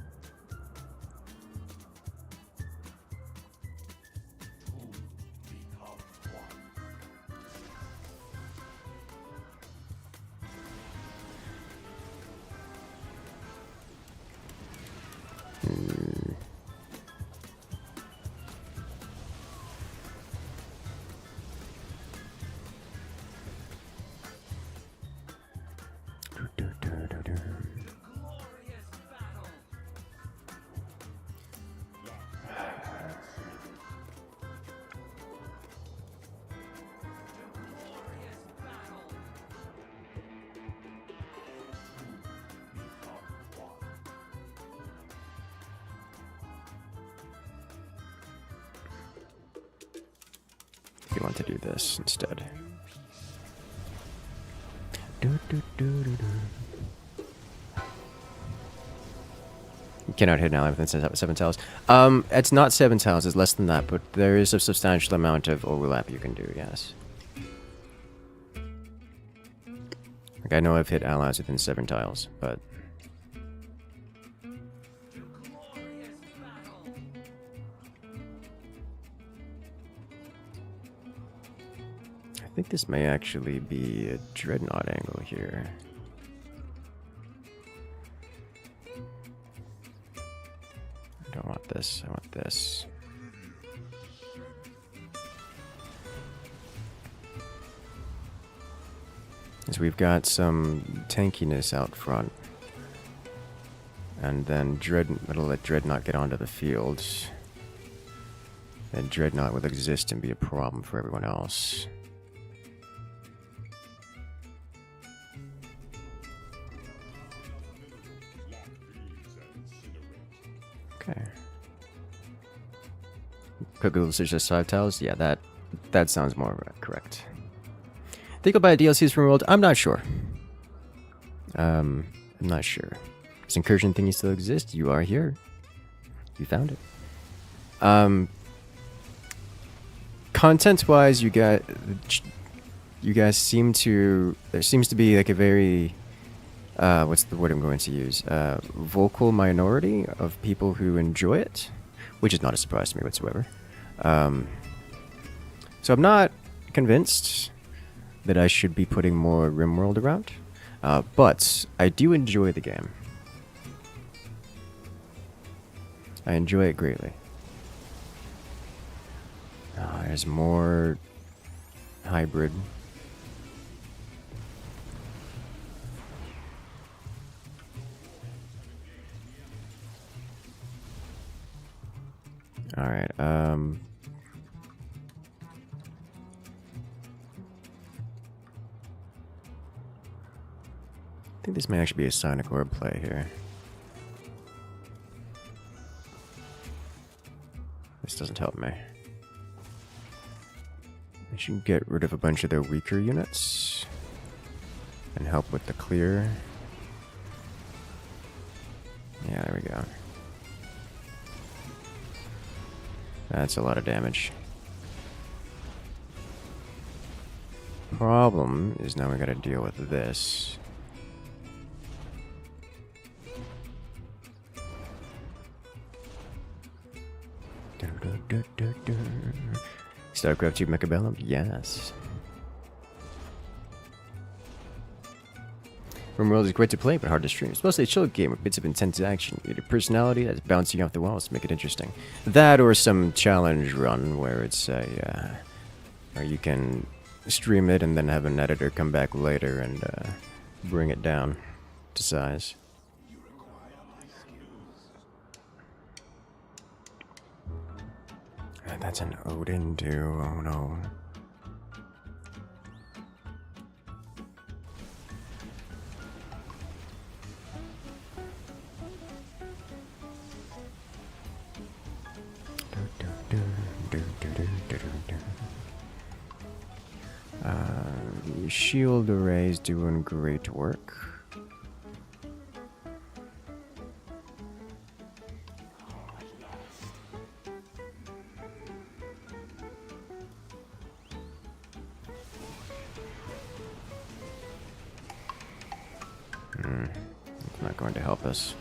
You want to do this instead. You cannot hit an ally within 7 tiles. It's not 7 tiles, it's less than that, but there is a substantial amount of overlap you can do, yes. Like, I know I've hit allies within 7 tiles, but... I think this may actually be a dreadnought angle here. I don't want this, I want this. As we've got some tankiness out front. And then it'll let Dreadnought get onto the field. And Dreadnought will exist and be a problem for everyone else. Okay. Quick Google search just 5 tiles? Yeah, that sounds more correct. Think I'll buy DLCs from Rimworld? I'm not sure. I'm not sure. Does Incursion thingy still exist? You are here. You found it. Content-wise, you guys seem to... There seems to be like a very... what's the word I'm going to use? Vocal minority of people who enjoy it, which is not a surprise to me whatsoever. So I'm not convinced, that I should be putting more Rimworld around. But I do enjoy the game. I enjoy it greatly. There's more hybrid. Alright, I think this may actually be a Sonic Orb play here. This doesn't help me. I should get rid of a bunch of their weaker units and help with the clear. Yeah, there we go. That's a lot of damage. Problem is now we gotta deal with this. StarCraft II Mechabellum? Yes. Rimworld is great to play, but hard to stream. It's mostly a chill game with bits of intense action. You need a personality that's bouncing off the walls to make it interesting. That or some challenge run where it's a, or you can stream it and then have an editor come back later and bring it down to size. That's an Odin too. Oh no. The shield array is doing great work. It's not going to help us.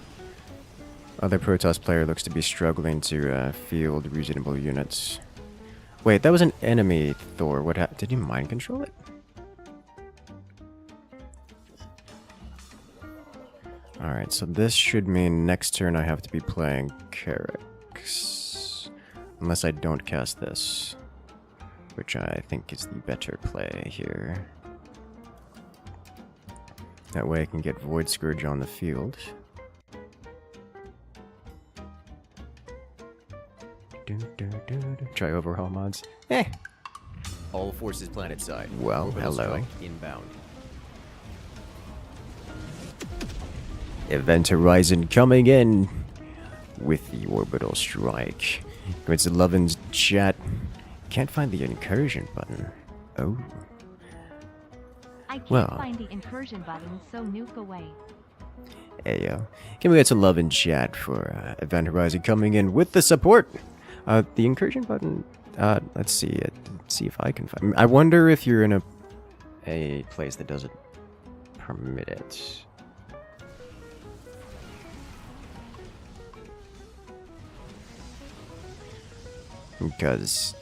Other Protoss player looks to be struggling to field reasonable units. Wait, that was an enemy Thor. What happened? Did you mind control it? Alright, so this should mean next turn I have to be playing Carrix. Unless I don't cast this. Which I think is the better play here. That way I can get Void Scourge on the field. Try overhaul mods. All forces planet side. Well, Orbital hello. strike inbound. Event Horizon coming in with the orbital strike. It's Lovin's chat. Can't find the incursion button. Oh. I can't Well. find the incursion button, so nuke away. Ayo. Can we get some love in chat for Event Horizon coming in with the support? The incursion button. Let's see it. See if I can find. I wonder if you're in a place that doesn't permit it. Because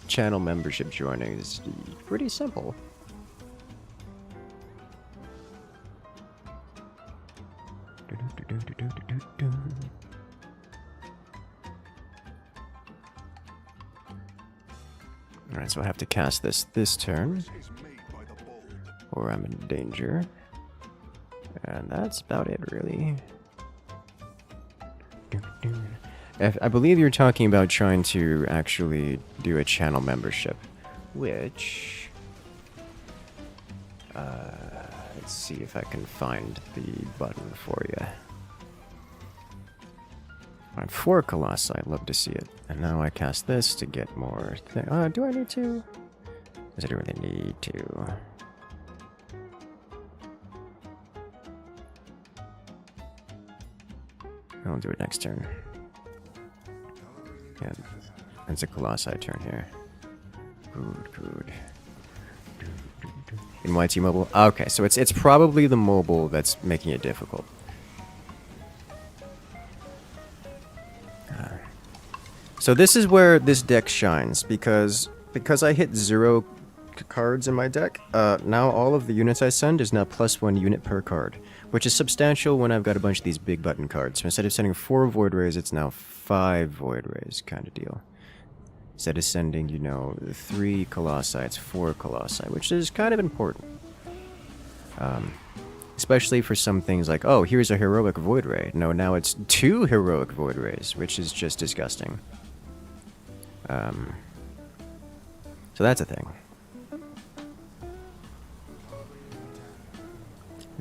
channel membership joining is pretty simple. Alright, so I have to cast this turn, is made by the bold. or I'm in danger. And that's about it, really. I believe you're talking about trying to actually do a channel membership, which... let's see if I can find the button for you. Alright, 4 Colossi, I'd love to see it. And now I cast this to get more... do I need to? Does I really need to? I'll do it next turn. Yeah, it's a Colossi turn here. Good. In YT mobile? Okay, so it's probably the mobile that's making it difficult. So this is where this deck shines, because I hit 0 cards in my deck, now all of the units I send is now +1 unit per card, which is substantial when I've got a bunch of these big button cards. So instead of sending 4 Void Rays, it's now 5 Void Rays kind of deal. Instead of sending, you know, 3 Colossi, it's 4 Colossi, which is kind of important. Especially for some things like, oh, here's a heroic Void Ray. No, now it's 2 heroic Void Rays, which is just disgusting. So that's a thing. I'm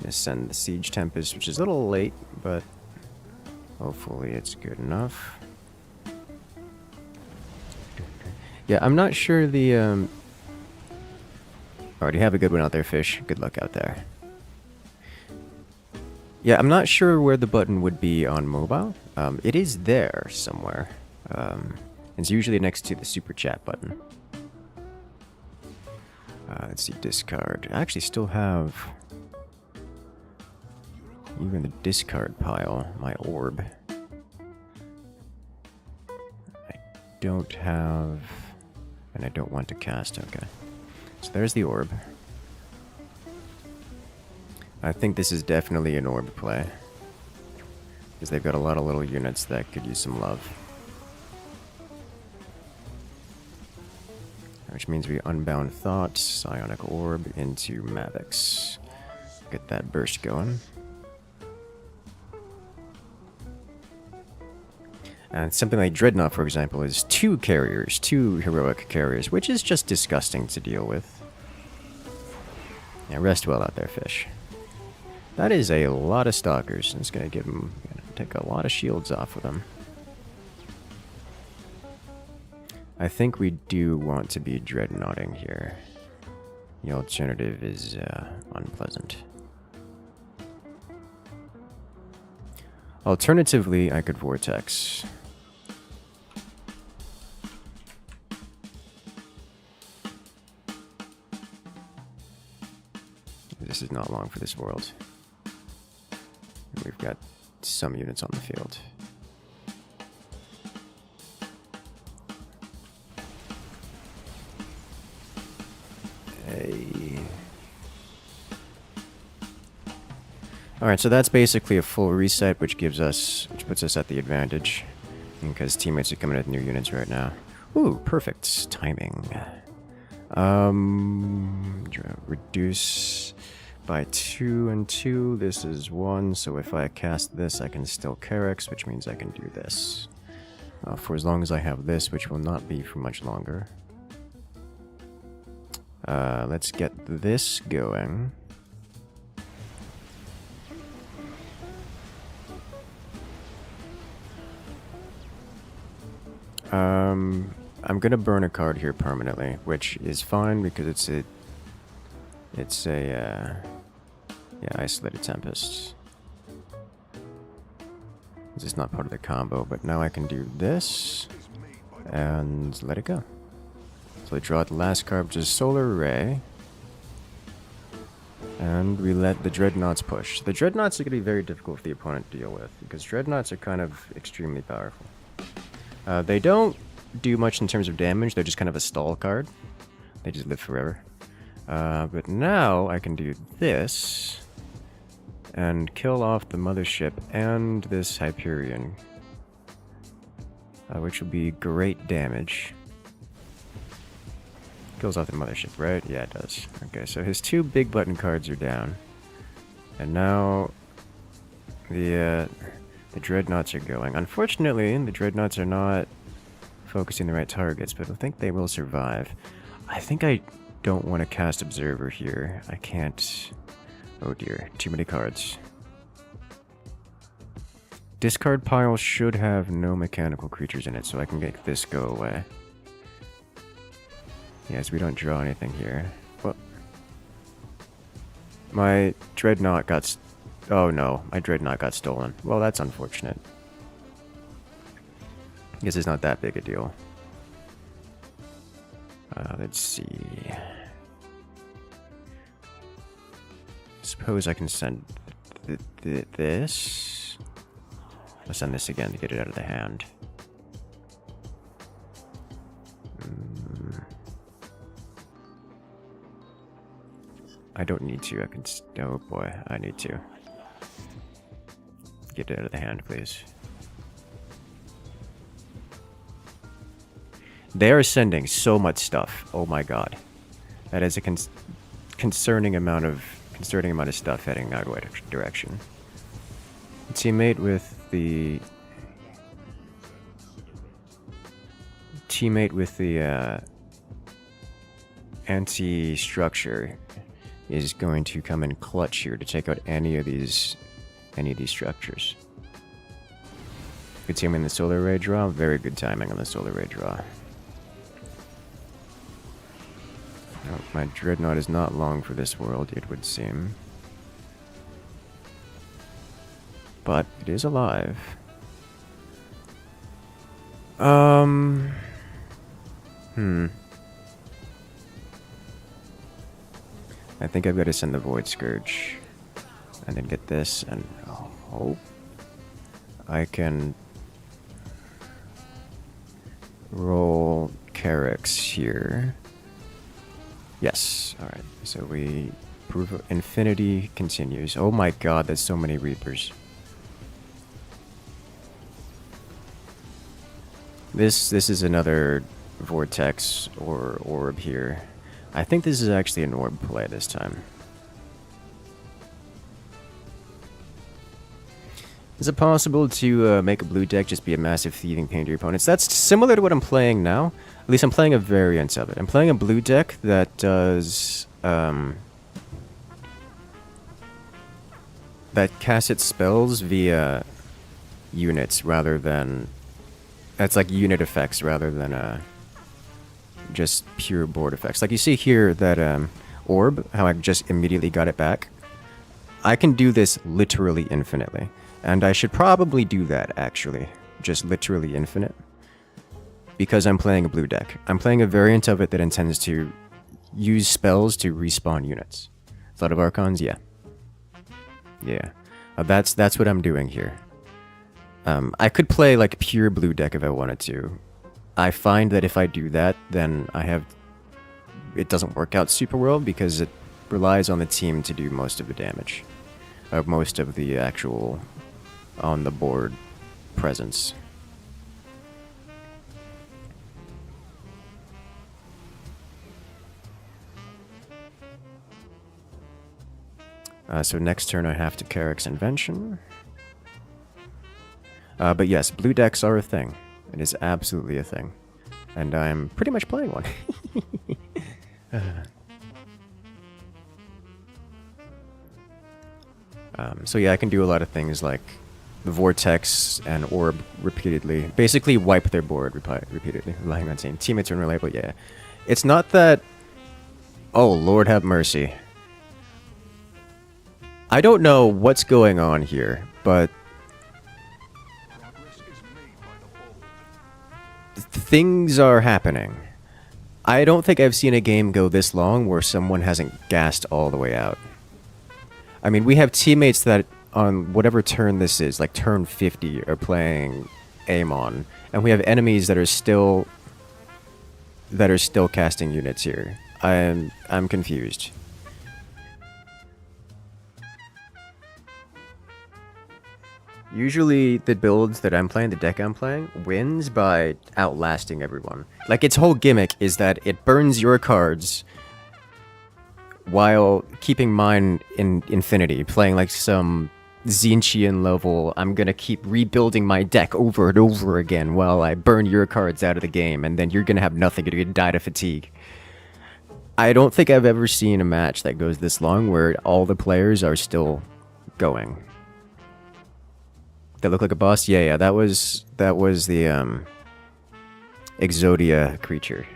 gonna send the Siege Tempest, which is a little late, but hopefully it's good enough. Yeah, I'm not sure the, Already have a good one out there, Fish. Good luck out there. Yeah, I'm not sure where the button would be on mobile. It is there somewhere. It's usually next to the Super Chat button. Let's see, discard. I actually still have... even the discard pile, my orb. I don't have... and I don't want to cast, okay. So there's the orb. I think this is definitely an orb play. Because they've got a lot of little units that could use some love. Which means we Unbound Thought, Psionic Orb into Mavics. Get that burst going. And something like Dreadnought, for example, is 2 carriers, 2 heroic carriers, which is just disgusting to deal with. Yeah, rest well out there, Fish. That is a lot of Stalkers, and it's gonna give them, take a lot of shields off of them. I think we do want to be Dreadnoughting here. The alternative is unpleasant. Alternatively, I could Vortex. This is not long for this world. We've got some units on the field. Alright, so that's basically a full reset, which puts us at the advantage. Because teammates are coming with new units right now. Ooh, perfect timing. Reduce by 2 and 2. This is 1, so if I cast this, I can still Carex, which means I can do this. For as long as I have this, which will not be for much longer. Let's get this going. I'm gonna burn a card here permanently, which is fine because it's a Isolated Tempest. This is not part of the combo, but now I can do this and let it go. So I draw the last card, which is Solar Ray. And we let the Dreadnoughts push. The Dreadnoughts are going to be very difficult for the opponent to deal with, because Dreadnoughts are kind of extremely powerful. They don't do much in terms of damage, they're just kind of a stall card. They just live forever. But now I can do this, and kill off the Mothership and this Hyperion. Which will be great damage. Kills off the Mothership, right? Yeah, it does. Okay, so his 2 big button cards are down. And now the Dreadnoughts are going. Unfortunately, the Dreadnoughts are not focusing the right targets, but I think they will survive. I think I don't want to cast Observer here. I can't... oh dear, too many cards. Discard pile should have no mechanical creatures in it, so I can make this go away. Yes, we don't draw anything here. Well, my Dreadnought got... oh no, my Dreadnought got stolen. Well, that's unfortunate. Guess it's not that big a deal. Let's see. Suppose I can send this. I'll send this again to get it out of the hand. I don't need to. I can. Oh boy, I need to. Get it out of the hand, please. They are sending so much stuff. Oh my god, that is a concerning amount of stuff heading in our direction. Teammate with the anti-structure is going to come in clutch here to take out any of these structures. Good timing on the solar ray draw. Very good timing on the solar ray draw. Oh, my dreadnought is not long for this world, it would seem. But it is alive. I think I've got to send the Void Scourge. And then get this, and hope I can roll Carrix here. Yes, alright. So we prove infinity continues. Oh my god, there's so many Reapers. This is another vortex or orb here. I think this is actually an orb play this time. Is it possible to make a blue deck just be a massive thieving pain to your opponents? That's similar to what I'm playing now. At least I'm playing a variant of it. I'm playing a blue deck that does that casts its spells via units rather than that's like unit effects rather than just pure board effects. Like you see here that orb, how I just immediately got it back. I can do this literally infinitely. And I should probably do that, actually. Just literally infinite. Because I'm playing a blue deck. I'm playing a variant of it that intends to use spells to respawn units. Flood of Archons? Yeah. Yeah. That's what I'm doing here. I could play like pure blue deck if I wanted to. I find that if I do that, then it doesn't work out super well because it relies on the team to do most of the damage. Most of the actual on the board presence. So next turn I have to Carrix Invention. But yes, blue decks are a thing. It is absolutely a thing. And I'm pretty much playing one. So yeah, I can do a lot of things like the Vortex and Orb repeatedly. Basically wipe their board repeatedly, relying on team. Teammates are unreliable, yeah. It's not that... Oh, Lord have mercy. I don't know what's going on here, but... things are happening. I don't think I've seen a game go this long where someone hasn't gassed all the way out. I mean, we have teammates that on whatever turn this is, like turn 50, are playing Amon, and we have enemies that are still casting units here. I'm confused. Usually the builds that I'm playing, the deck I'm playing, wins by outlasting everyone. Like, its whole gimmick is that it burns your cards while keeping mine in infinity, playing like some Zinchian level, I'm gonna keep rebuilding my deck over and over again while I burn your cards out of the game, and then you're gonna have nothing, you're gonna die to fatigue. I don't think I've ever seen a match that goes this long where all the players are still going. That look like a boss? Yeah, that was the Exodia creature,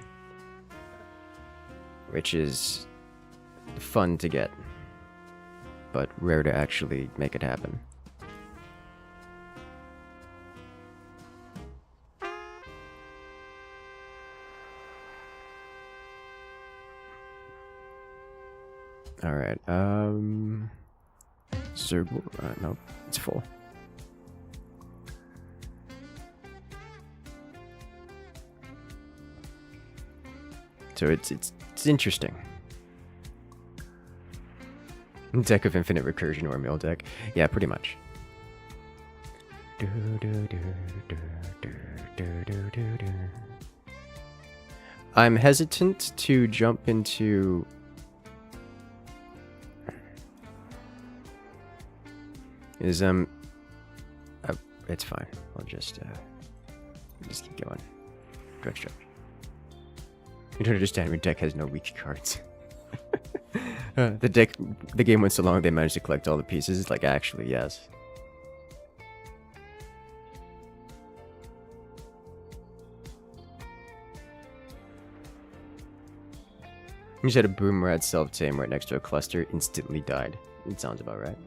which is fun to get, but rare to actually make it happen. Alright, Zergul, no, it's full. So it's interesting. Deck of infinite recursion or mill deck. Yeah, pretty much. I'm hesitant to jump into... it's fine. I'll just keep going. Stretch. You don't understand, your deck has no weak cards. The game went so long they managed to collect all the pieces. Like, actually, yes. You just had a Boomrad self-tame right next to a cluster, instantly died. It sounds about right.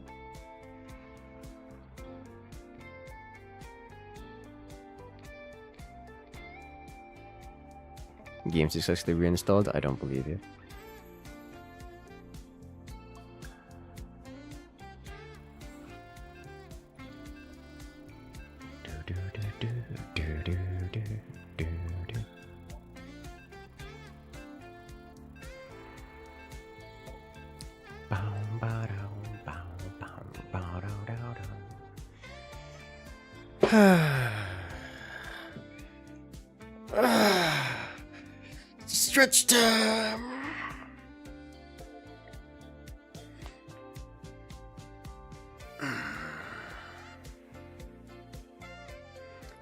Game successfully reinstalled? I don't believe you. Stretch time.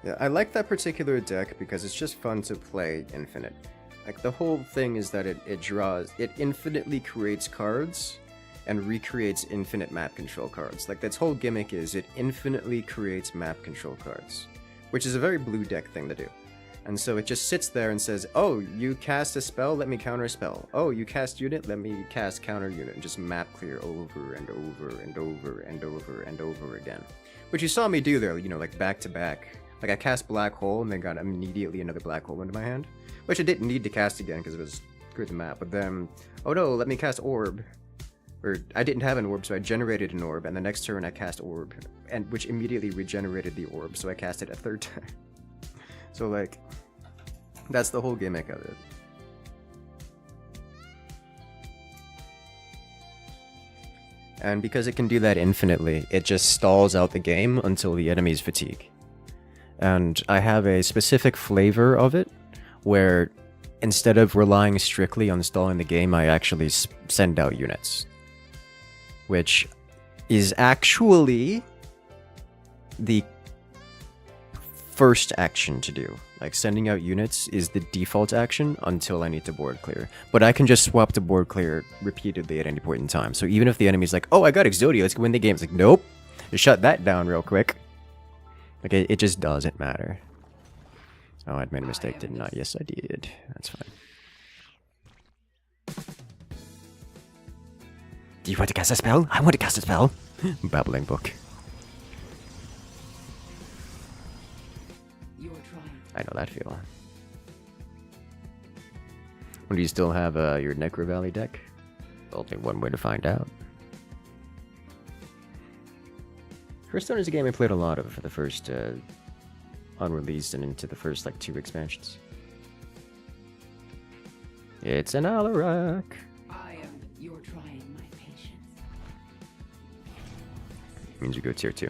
Yeah, I like that particular deck because it's just fun to play infinite. Like, the whole thing is that it infinitely creates cards and recreates infinite map control cards. Like, its whole gimmick is it infinitely creates map control cards, which is a very blue deck thing to do. And so it just sits there and says, oh, you cast a spell, let me counter a spell. Oh, you cast unit, let me cast counter unit. And just map clear over and over and over and over and over again. Which you saw me do there, you know, like back to back. Like, I cast Black Hole and then got immediately another Black Hole into my hand. Which I didn't need to cast again because it was screw the map. But then, oh no, let me cast Orb. Or, I didn't have an Orb, so I generated an Orb. And the next turn I cast Orb. And which immediately regenerated the Orb, so I cast it a third time. So, like, that's the whole gimmick of it. And because it can do that infinitely, it just stalls out the game until the enemies fatigue. And I have a specific flavor of it, where instead of relying strictly on stalling the game, I actually send out units. Which is actually the first action to do. Like, sending out units is the default action until I need to board clear. But I can just swap to board clear repeatedly at any point in time. So even if the enemy's like, oh, I got Exodia, let's win the game. It's like, nope. Just shut that down real quick. Like, it just doesn't matter. Oh, I'd made a mistake, didn't I? Yes, I did. That's fine. Do you want to cast a spell? I want to cast a spell. Babbling book. I know that feel. Do you still have your Necro Valley deck? Only one way to find out. Hearthstone is a game I played a lot of for the first unreleased and into the first like 2 expansions. It's an Alarak. You're trying my patience. Means you go tier 2.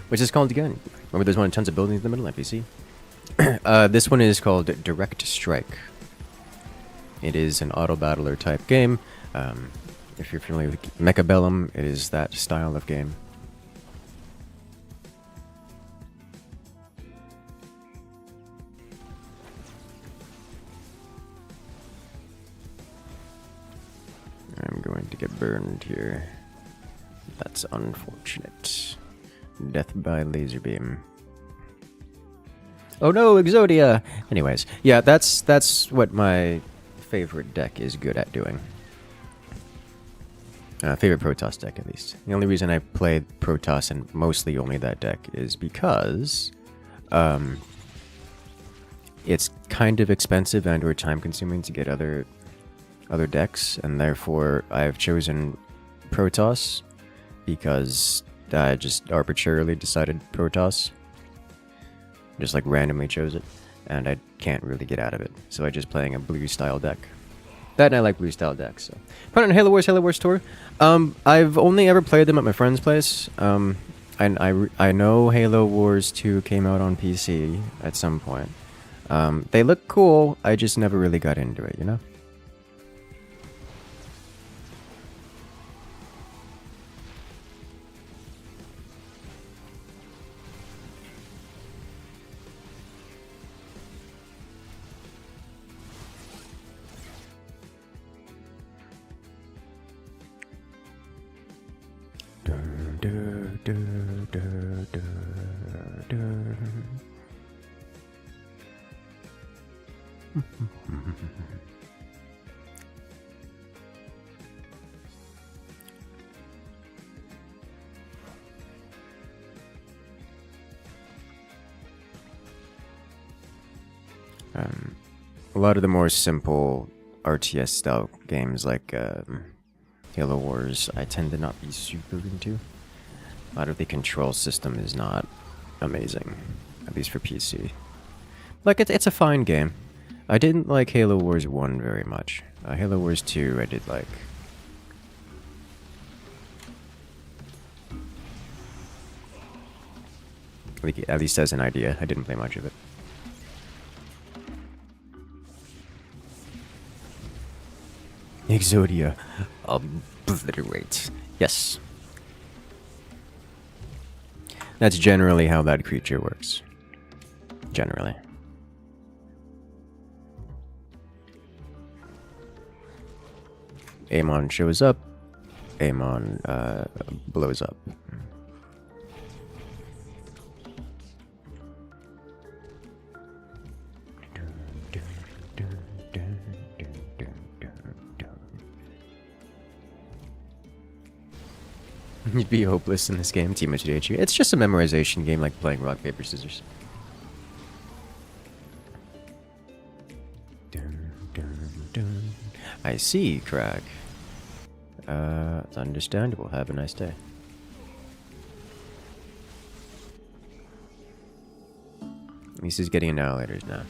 Which is called again? Remember there's one with tons of buildings in the middle, NPC? This one is called Direct Strike. It is an auto-battler type game. If you're familiar with Mechabellum, it is that style of game. I'm going to get burned here. That's unfortunate. Death by laser beam. Oh no, Exodia! Anyways, yeah, that's what my favorite deck is good at doing. Favorite Protoss deck, at least. The only reason I played Protoss and mostly only that deck is because it's kind of expensive and or time consuming to get other decks, and therefore I've chosen Protoss because I just arbitrarily decided Protoss. Just like randomly chose it, and I can't really get out of it. So I'm just playing a blue style deck. That and I like blue style decks. So, put on Halo Wars Tour. I've only ever played them at my friend's place. And I know Halo Wars 2 came out on PC at some point. They look cool. I just never really got into it, you know. A lot of the more simple RTS style games like Halo Wars, I tend to not be super into. A lot of the control system is not amazing, at least for PC. Like, it's a fine game. I didn't like Halo Wars 1 very much. Halo Wars 2 I did like. At least as an idea, I didn't play much of it. Exodia. Obliterate. Yes. That's generally how that creature works. Generally. Amon shows up. Amon blows up. You'd be hopeless in this game, Team HDHU. It's just a memorization game like playing rock, paper, scissors. I see, Crack. It's understandable. Have a nice day. At least he's getting annihilators now.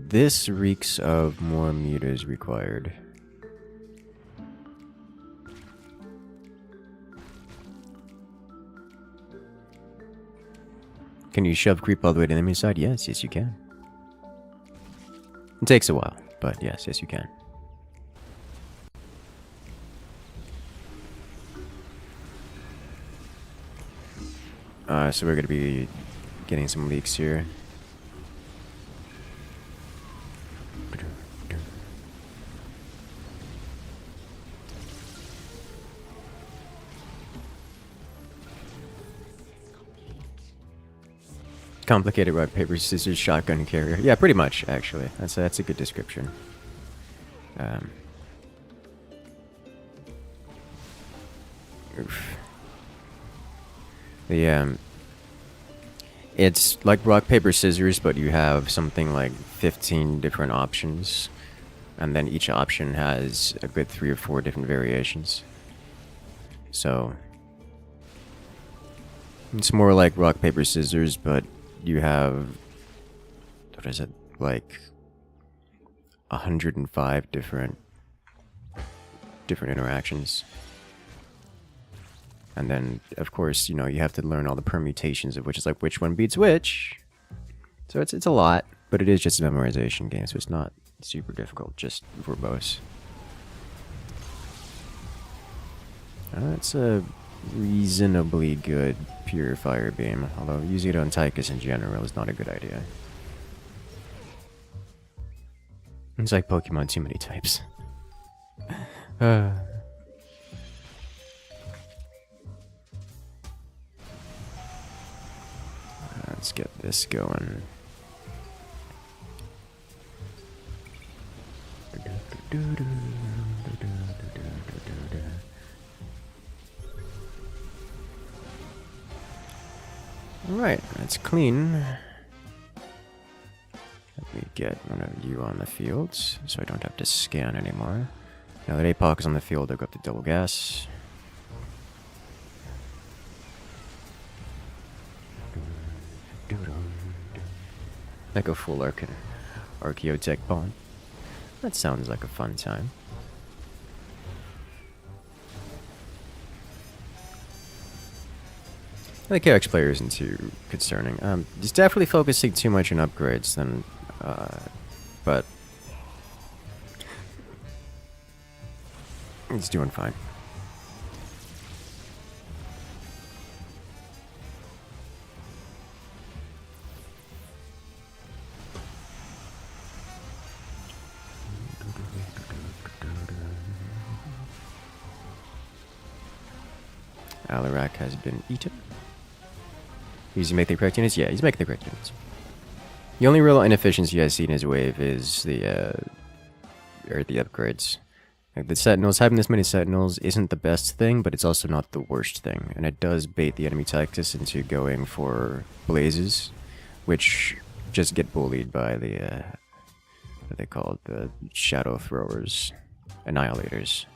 This reeks of more meters required. Can you shove creep all the way to the enemy side? Yes, yes you can. It takes a while, but yes, yes you can. So we're gonna be getting some leaks here. Complicated rock, paper, scissors, shotgun carrier. Yeah, pretty much, actually. That's a good description. Oof. It's like rock, paper, scissors, but you have something like 15 different options. And then each option has a good 3 or 4 different variations. So it's more like rock, paper, scissors, but you have, what is it, like 105 different interactions. And then, of course, you know, you have to learn all the permutations of which is like which one beats which. So it's a lot, but it is just a memorization game, so it's not super difficult, just verbose. It's a reasonably good purifier beam, although using it on Tychus in general is not a good idea. It's like Pokemon, too many types. Let's get this going. Alright, that's clean. Let me get one of you on the fields, so I don't have to scan anymore. Now that APOC is on the field, I'll go up to double gas. Like a full Archaeotech bond. That sounds like a fun time. The KX player isn't too concerning. He's definitely focusing too much on upgrades, then, but he's doing fine. Alarak has been eaten. He's making the correct units? Yeah, he's making the correct units. The only real inefficiency I see in his wave is the upgrades. Like the Sentinels, having this many Sentinels isn't the best thing, but it's also not the worst thing. And it does bait the enemy tactics into going for blazes, which just get bullied by the, what they call it, the Shadow Throwers, Annihilators,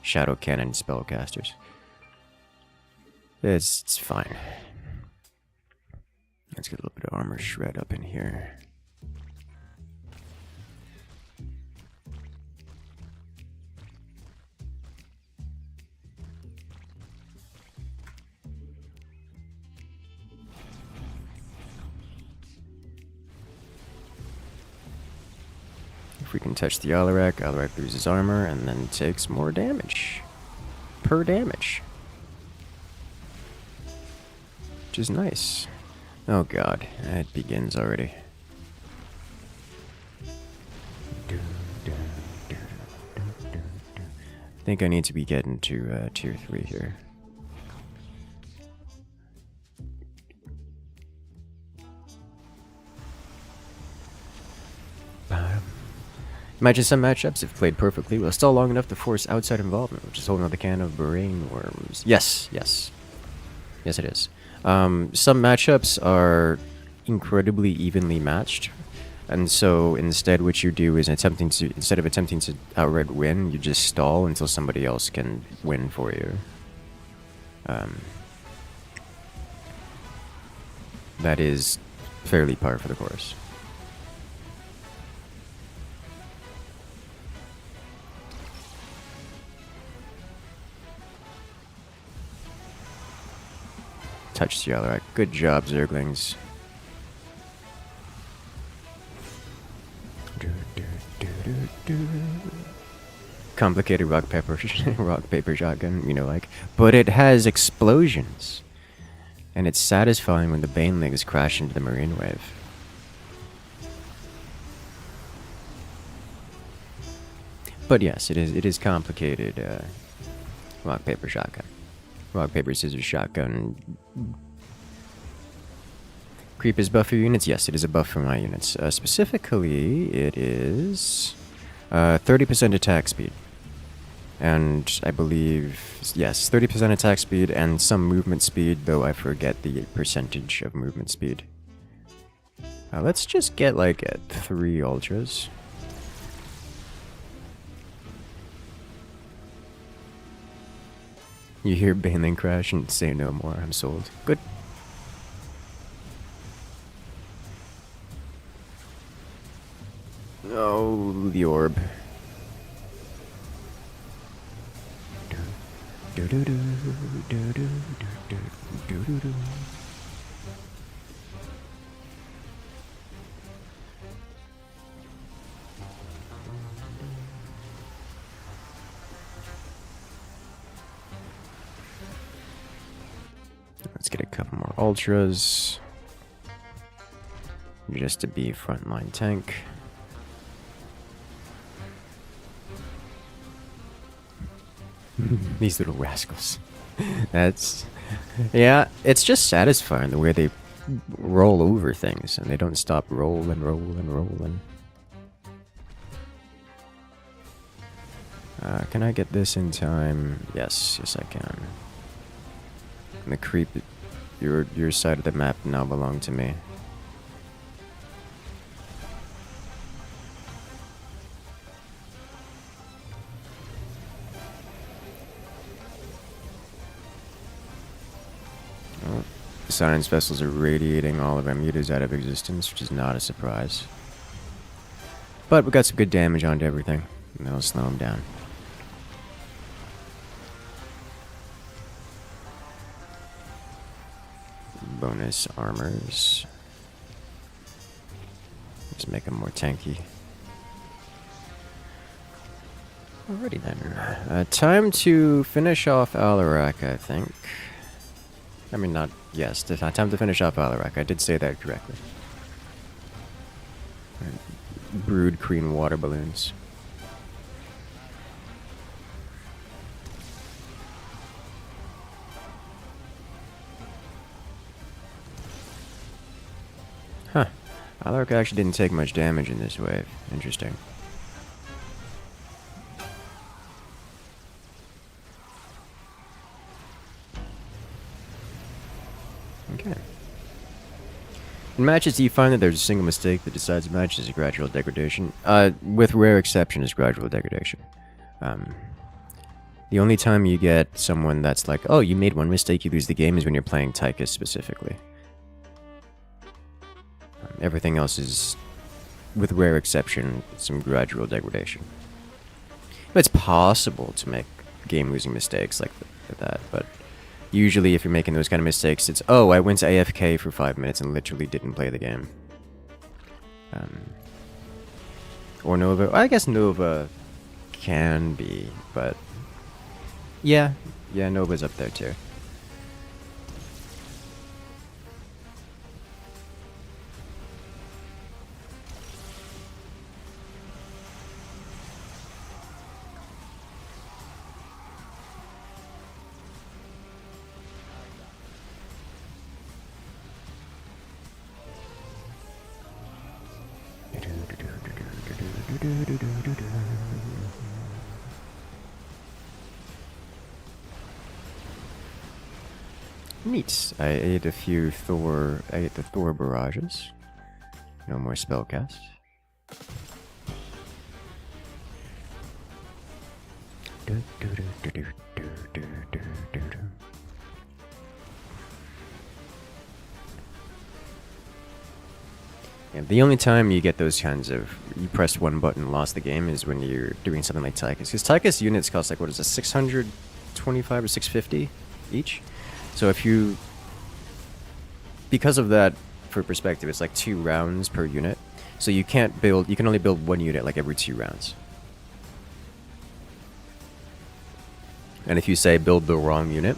Shadow Cannon Spellcasters. It's fine. Let's get a little bit of armor shred up in here. If we can touch the Alarak, Alarak loses armor and then takes more damage. Per damage. Which is nice. Oh god, it begins already. I think I need to be getting to tier 3 here. Imagine some matchups, if played perfectly, will stall long enough to force outside involvement, which is a whole nother can of brain worms. Yes, yes. Yes, it is. Some matchups are incredibly evenly matched, and so instead what you do is instead of attempting to outright win, you just stall until somebody else can win for you. That is fairly par for the course. Touch the Alarak. Good job, Zerglings. Complicated rock paper shotgun, you know, like, but it has explosions, and it's satisfying when the banelings crash into the marine wave. But yes, it is complicated. Rock paper shotgun. Rock, paper, scissors, shotgun. Creep is buff for your units? Yes, it is a buff for my units. Specifically, it is 30% attack speed. And I believe, yes, 30% attack speed and some movement speed, though I forget the percentage of movement speed. Let's just get like 3 ultras. You hear Baneling crash and say no more. I'm sold. Good. Oh, the orb. Let's get a couple more ultras. Just to be frontline tank. These little rascals. That's... yeah, it's just satisfying the way they roll over things, and they don't stop rolling. Can I get this in time? Yes, I can. And the creep, your side of the map now belong to me. Oh, the science vessels are radiating all of our mutas out of existence, which is not a surprise. But we got some good damage onto everything, and that'll slow them down. Bonus armors. Just make them more tanky. Alrighty then. Time to finish off Alarak, I think. I mean, not... Yes, time to finish off Alarak. I did say that correctly. Brood green water balloons. Huh. Alarak actually didn't take much damage in this wave. Interesting. Okay. In matches, do you find that there's a single mistake that decides a match is a gradual degradation? With rare exception is gradual degradation. The only time you get someone that's like, oh, you made one mistake, you lose the game, is when you're playing Tychus specifically. Everything else is, with rare exception, some gradual degradation. It's possible to make game-losing mistakes like that, but usually if you're making those kind of mistakes, it's, oh, I went to AFK for 5 minutes and literally didn't play the game. Or Nova. I guess Nova can be, but... Yeah, Nova's up there too. Neat. I ate the Thor barrages. No more spellcast. Yeah, the only time you get those kinds of you pressed one button and lost the game is when you're doing something like Tychus. Because Tychus units cost like, what is it, 625 or 650 each? So if you... Because of that, for perspective, it's like 2 rounds per unit. So you can't build... You can only build 1 unit like every 2 rounds. And if you say build the wrong unit,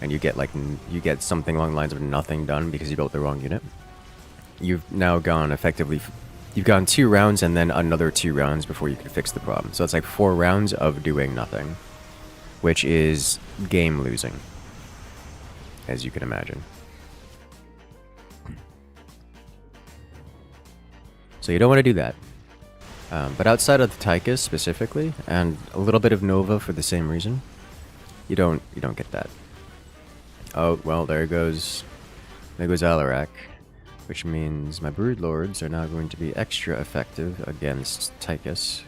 and you get like... You get something along the lines of nothing done because you built the wrong unit, you've now gone effectively... You've gone 2 rounds and then another 2 rounds before you can fix the problem. So it's like 4 rounds of doing nothing. Which is game losing. As you can imagine. So you don't want to do that. But outside of the Tychus specifically, and a little bit of Nova for the same reason, you don't get that. Oh, well, there goes Alarak. Which means my Brood Lords are now going to be extra effective against Tychus.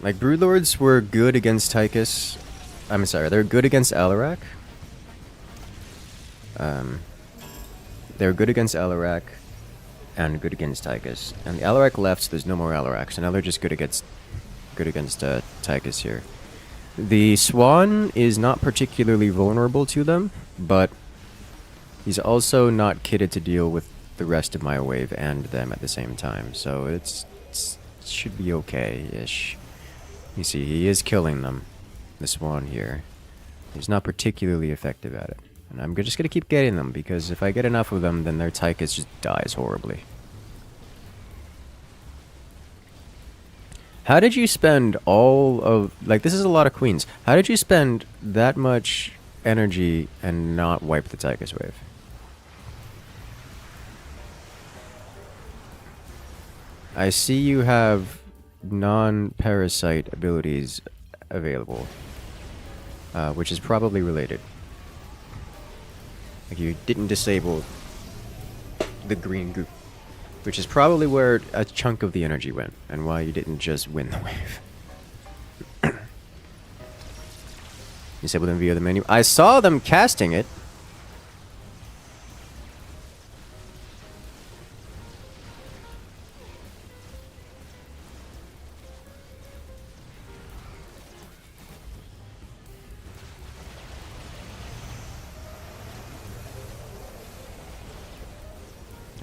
Like, Brood Lords were good against Tychus. I'm sorry, they're good against Alarak. They're good against Alarak and good against Tychus. And the Alarak left, so there's no more Alarak. So now they're just good against Tychus here. The Swan is not particularly vulnerable to them, but he's also not kitted to deal with the rest of my wave and them at the same time. So it should be okay-ish. You see, he is killing them, the Swan here. He's not particularly effective at it. And I'm just gonna keep getting them, because if I get enough of them, then their Tychus just dies horribly. How did you spend all of... Like, this is a lot of queens. How did you spend that much energy and not wipe the Tychus wave? I see you have non-parasite abilities available, which is probably related. Like, you didn't disable the green goop, which is probably where a chunk of the energy went, and why you didn't just win the wave. Disable them via the menu. I saw them casting it.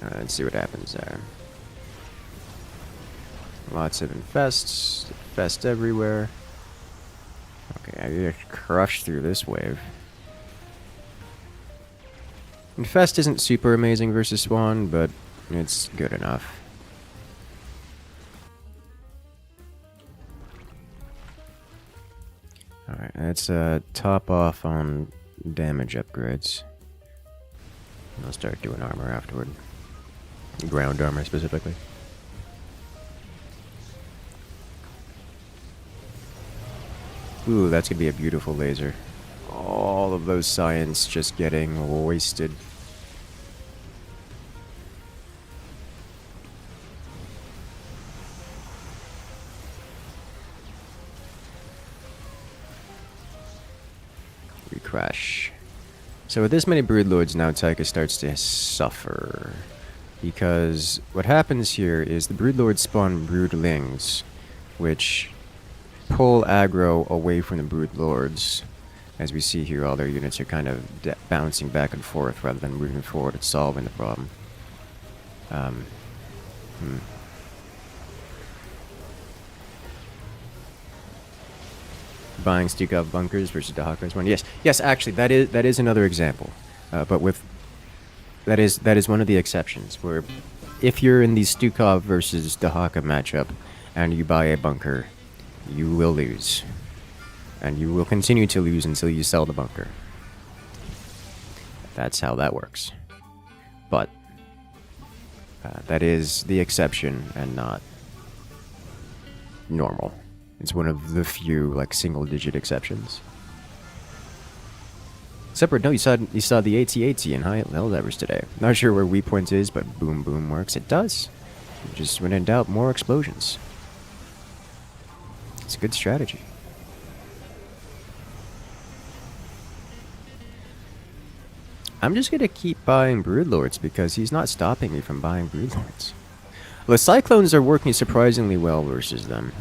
Alright, let's see what happens there. Lots of infests. Infest everywhere. Okay, I just crushed through this wave. Infest isn't super amazing versus Swan, but it's good enough. Alright, let's top off on damage upgrades. I'll start doing armor afterward. Ground armor specifically. Ooh, that's gonna be a beautiful laser. All of those science just getting wasted. We crash. So with this many Broodlords now, Tychus starts to suffer. Because what happens here is the Broodlords spawn Broodlings, which pull aggro away from the Broodlords. As we see here, all their units are kind of bouncing back and forth rather than moving forward and solving the problem. Buying Stukov bunkers versus Dahaka's one. Yes, actually, that is another example. But with that is one of the exceptions, where if you're in the Stukov versus Dahaka matchup and you buy a bunker, you will lose. And you will continue to lose until you sell the bunker. That's how that works. But that is the exception and not normal. It's one of the few, like, single-digit exceptions. Separate note, you saw the AT-AT in Helldivers today. Not sure where weak point is, but boom boom works. It does. Just when in doubt, more explosions. It's a good strategy. I'm just gonna keep buying Broodlords because he's not stopping me from buying Broodlords. The Cyclones are working surprisingly well versus them,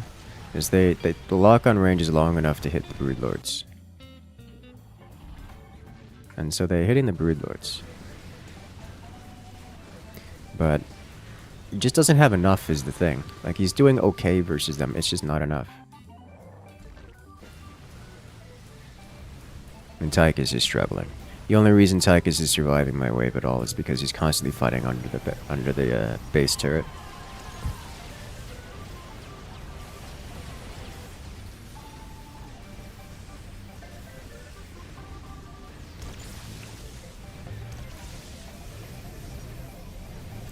as the lock-on range is long enough to hit the Broodlords. And so they're hitting the Broodlords. But he just doesn't have enough is the thing. Like, he's doing okay versus them, it's just not enough. And Tychus is struggling. The only reason Tychus is surviving my wave at all is because he's constantly fighting under the base turret.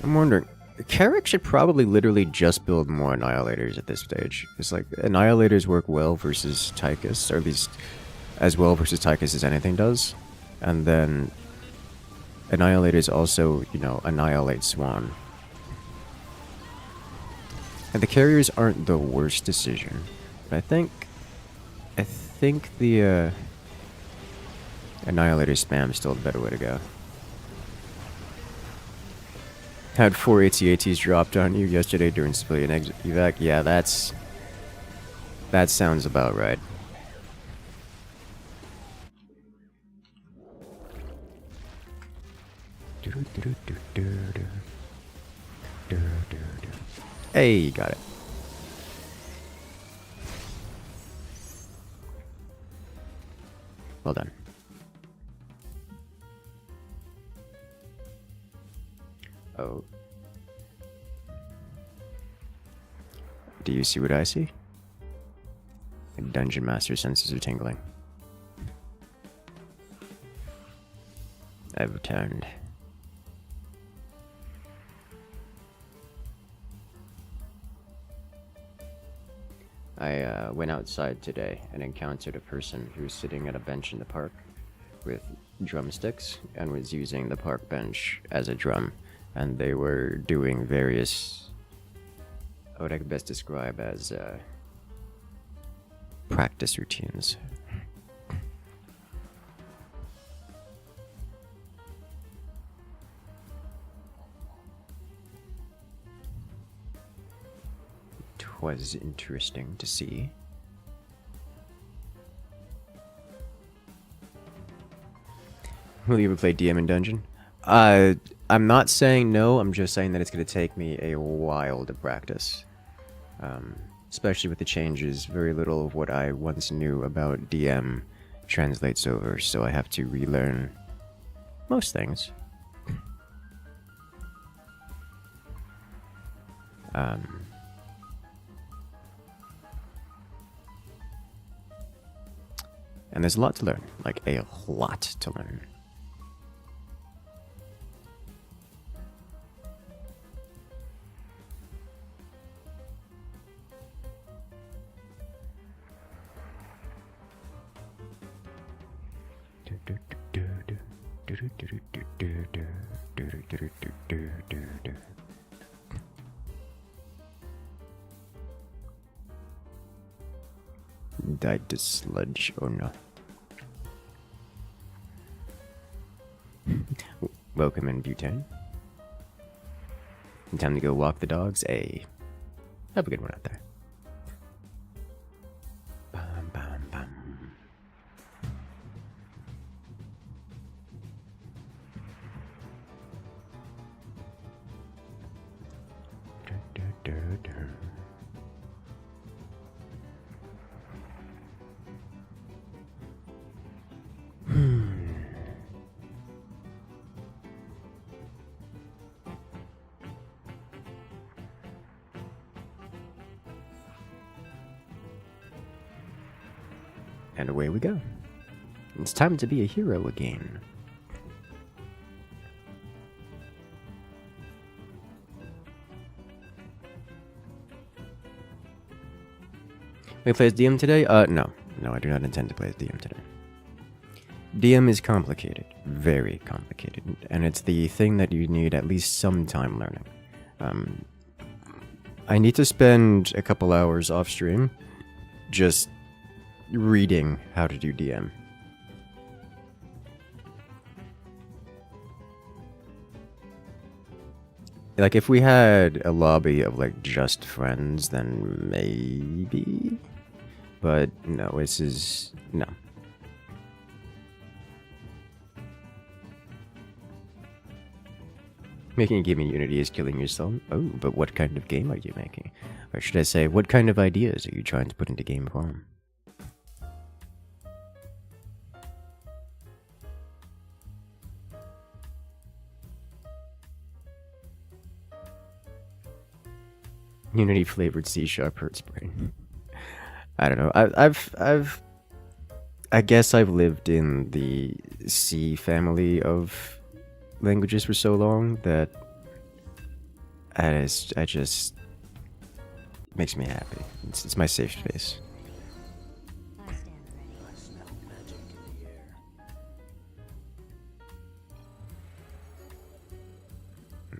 I'm wondering, Carrick should probably literally just build more Annihilators at this stage. It's like, Annihilators work well versus Tychus, or at least as well versus Tychus as anything does. And then Annihilators also, you know, annihilate Swan. And the carriers aren't the worst decision. But I think the Annihilator spam is still the better way to go. Had 4 AT-ATs dropped on you yesterday during civilian evac. Yeah, that sounds about right. Hey, got it. Well done. Oh. Do you see what I see? Dungeon Master senses are tingling. I've returned. I went outside today and encountered a person who was sitting at a bench in the park with drumsticks and was using the park bench as a drum, and they were doing various, what I could best describe as practice routines. It was interesting to see. Will you ever play DM in Dungeon? I'm not saying no, I'm just saying that it's going to take me a while to practice. Especially with the changes, very little of what I once knew about DM translates over, so I have to relearn most things. And there's a lot to learn, like a lot to learn. Died to sludge, oh no. Welcome in, Butane. Time to go walk the dogs. Hey, have a good one out there. Bum, bum, bum. And away we go. It's time to be a hero again. We play as DM today? No. No, I do not intend to play as DM today. DM is complicated. Very complicated. And it's the thing that you need at least some time learning. I need to spend a couple hours off stream just reading how to do DM. Like, if we had a lobby of, like, just friends, then maybe? But, no, this is... no. Making a game in Unity is killing yourself. Oh, but what kind of game are you making? Or should I say, what kind of ideas are you trying to put into game form? Unity flavored C# hurts brain. I don't know. I guess I've lived in the C family of languages for so long that I just makes me happy. It's my safe space.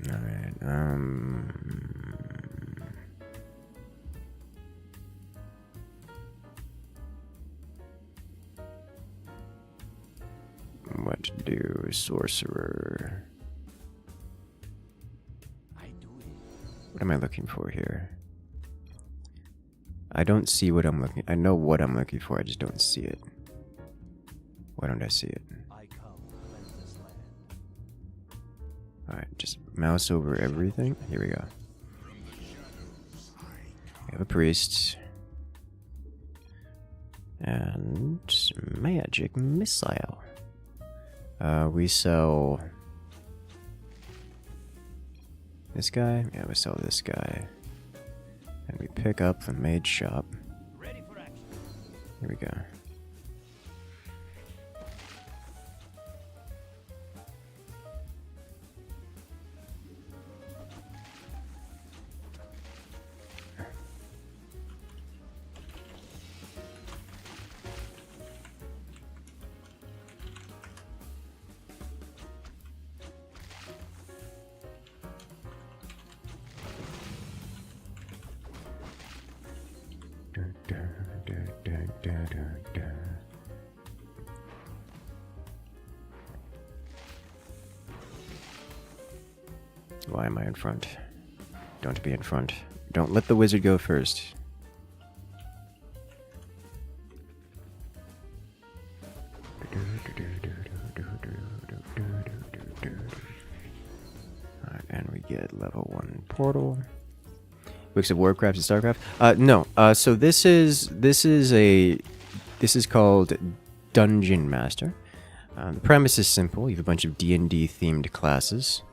Alright, what to do, sorcerer. What am I looking for here? I don't see what I'm looking. I know what I'm looking for. I just don't see it. Why don't I see it? All right, just mouse over everything. Here we go. We have a priest and magic missile. We sell this guy. Yeah, we sell this guy, and we pick up the maid shop. Here we go. Why am I in front? Don't be in front. Don't let the wizard go first. Alright, and we get level 1 portal. Wix of Warcraft and StarCraft? No. So this is called Dungeon Master. The premise is simple. You have a bunch of D&D themed classes,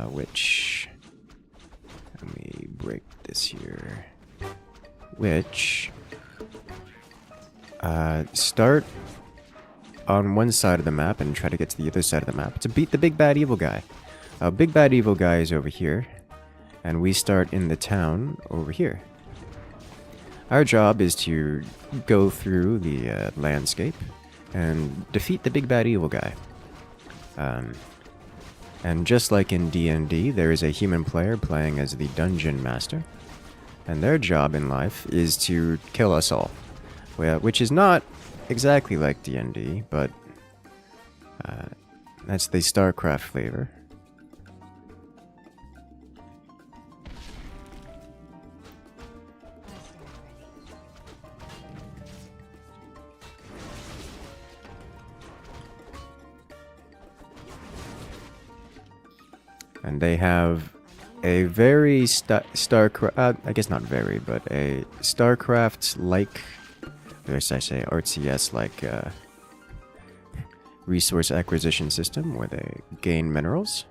which, let me break this here. Which start on one side of the map and try to get to the other side of the map to beat the big bad evil guy. Big bad evil guy is over here, and we start in the town over here. Our job is to go through the landscape and defeat the big bad evil guy. And just like in D&D, there is a human player playing as the Dungeon Master, and their job in life is to kill us all. Well, which is not exactly like D&D, but that's the StarCraft flavor. And they have a very StarCraft, I guess not very, but a StarCraft-like, or I say RTS-like resource acquisition system where they gain minerals.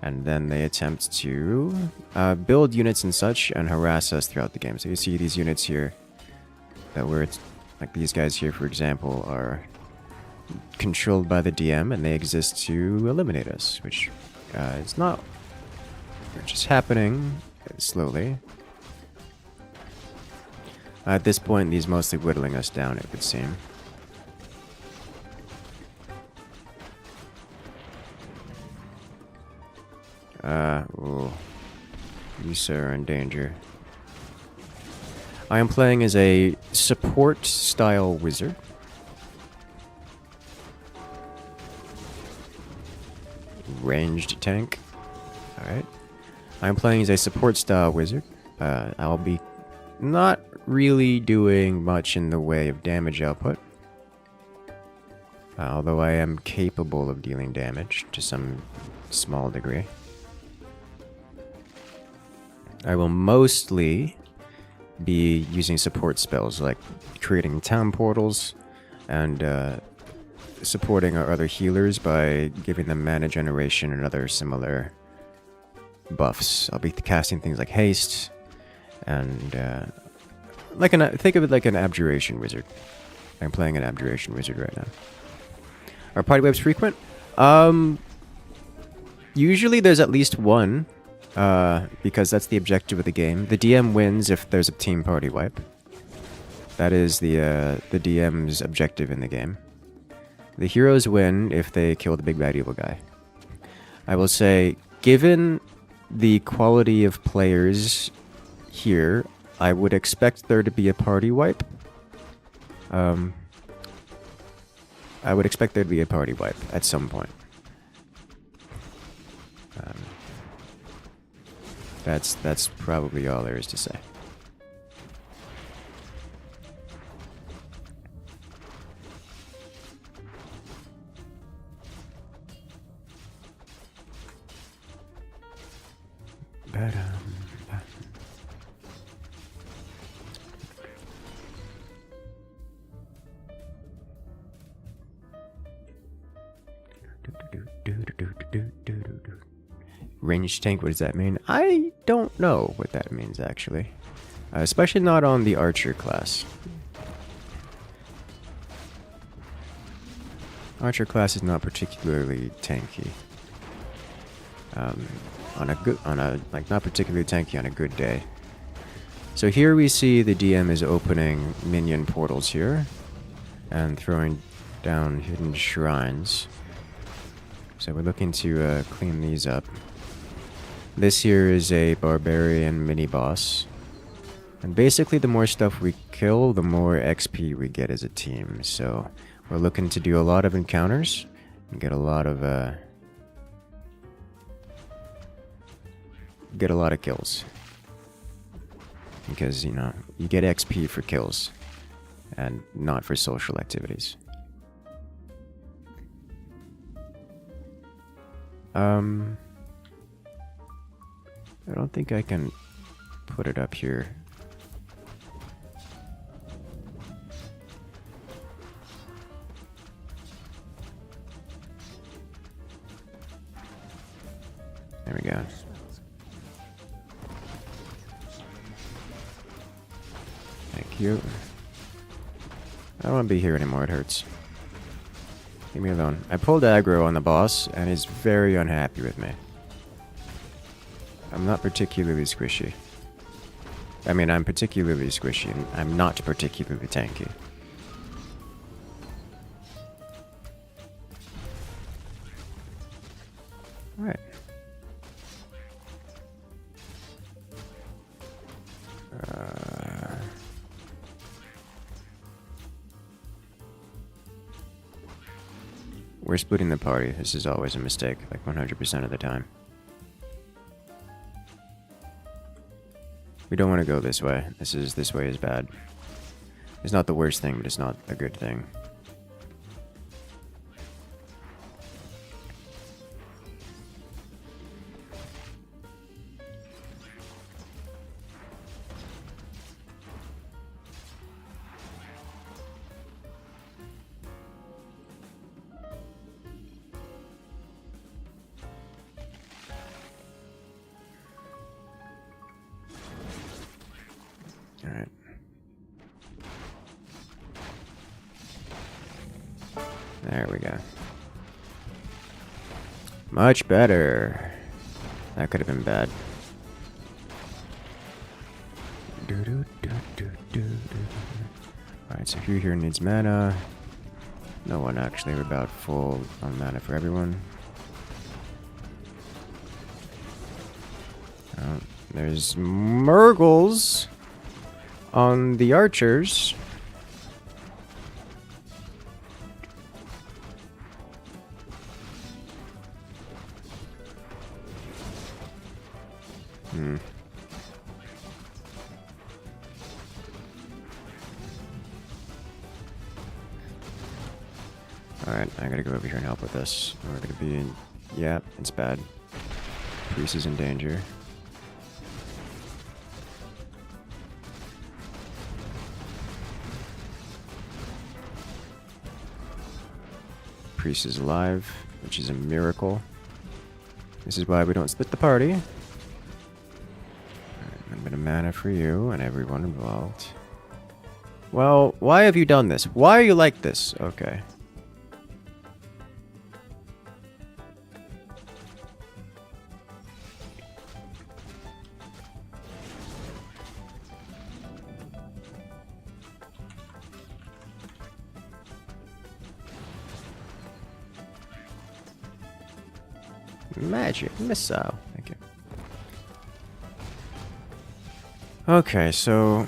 And then they attempt to build units and such and harass us throughout the game. So you see these units here, that where it's, like these guys here, for example, are controlled by the DM and they exist to eliminate us, which it's not just happening slowly. At this point, he's mostly whittling us down, it would seem. Oh. You, sir, are in danger. I am playing as a support-style wizard. Ranged tank. Alright. I'm playing as a support style wizard. I'll be not really doing much in the way of damage output. Although I am capable of dealing damage to some small degree. I will mostly be using support spells like creating town portals and supporting our other healers by giving them mana generation and other similar buffs. I'll be casting things like haste and think of it like an abjuration wizard. I'm playing an abjuration wizard right now. Are party wipes frequent? Usually there's at least one, because that's the objective of the game. The DM wins if there's a team party wipe. That is the DM's objective in the game. The heroes win if they kill the big bad evil guy. I will say, given the quality of players here, I would expect there to be a party wipe. I would expect there to be a party wipe at some point. That's probably all there is to say. Ranged tank, what does that mean? I don't know what that means, actually. Especially not on the archer class. Archer class is not particularly tanky. Not particularly tanky on a good day. So here we see the DM is opening minion portals here and throwing down hidden shrines. So we're looking to clean these up. This here is a barbarian mini boss. And basically the more stuff we kill, the more XP we get as a team. So we're looking to do a lot of encounters and get a lot of kills. Because, you know, you get XP for kills and not for social activities. I don't think I can put it up here. There we go. Thank you. I don't want to be here anymore, it hurts. Leave me alone. I pulled aggro on the boss, and he's very unhappy with me. I'm not particularly squishy. I mean, I'm particularly squishy, and I'm not particularly tanky. Alright. We're splitting the party. This is always a mistake, like 100% of the time. We don't want to go this way. This way is bad. It's not the worst thing, but it's not a good thing. Alright. There we go. Much better. That could have been bad. Alright, so who here needs mana? No one actually. We're about full on mana for everyone. Oh, there's Murgles on the archers. Alright, I gotta go over here and help with this. We're gonna be in... Yeah, it's bad. Priest is in danger. Priest is alive, which is a miracle. This is why we don't split the party. Right, a bit of mana for you and everyone involved. Well, why have you done this? Why are you like this? Okay. Magic missile. Thank you. Okay, so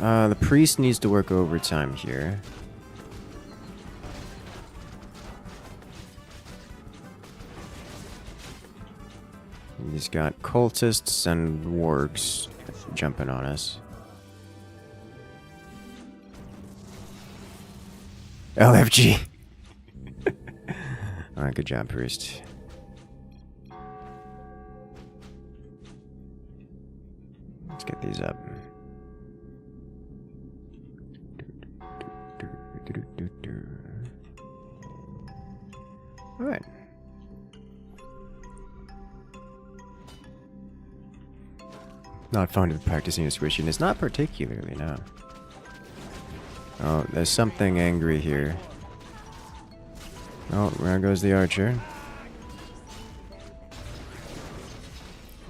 the priest needs to work overtime here. He's got cultists and wargs jumping on us. LFG. Alright, good job, priest. Let's get these up. Alright. Not fond of practicing a squishiness. Not particularly, no. Oh, there's something angry here. Oh, there goes the archer.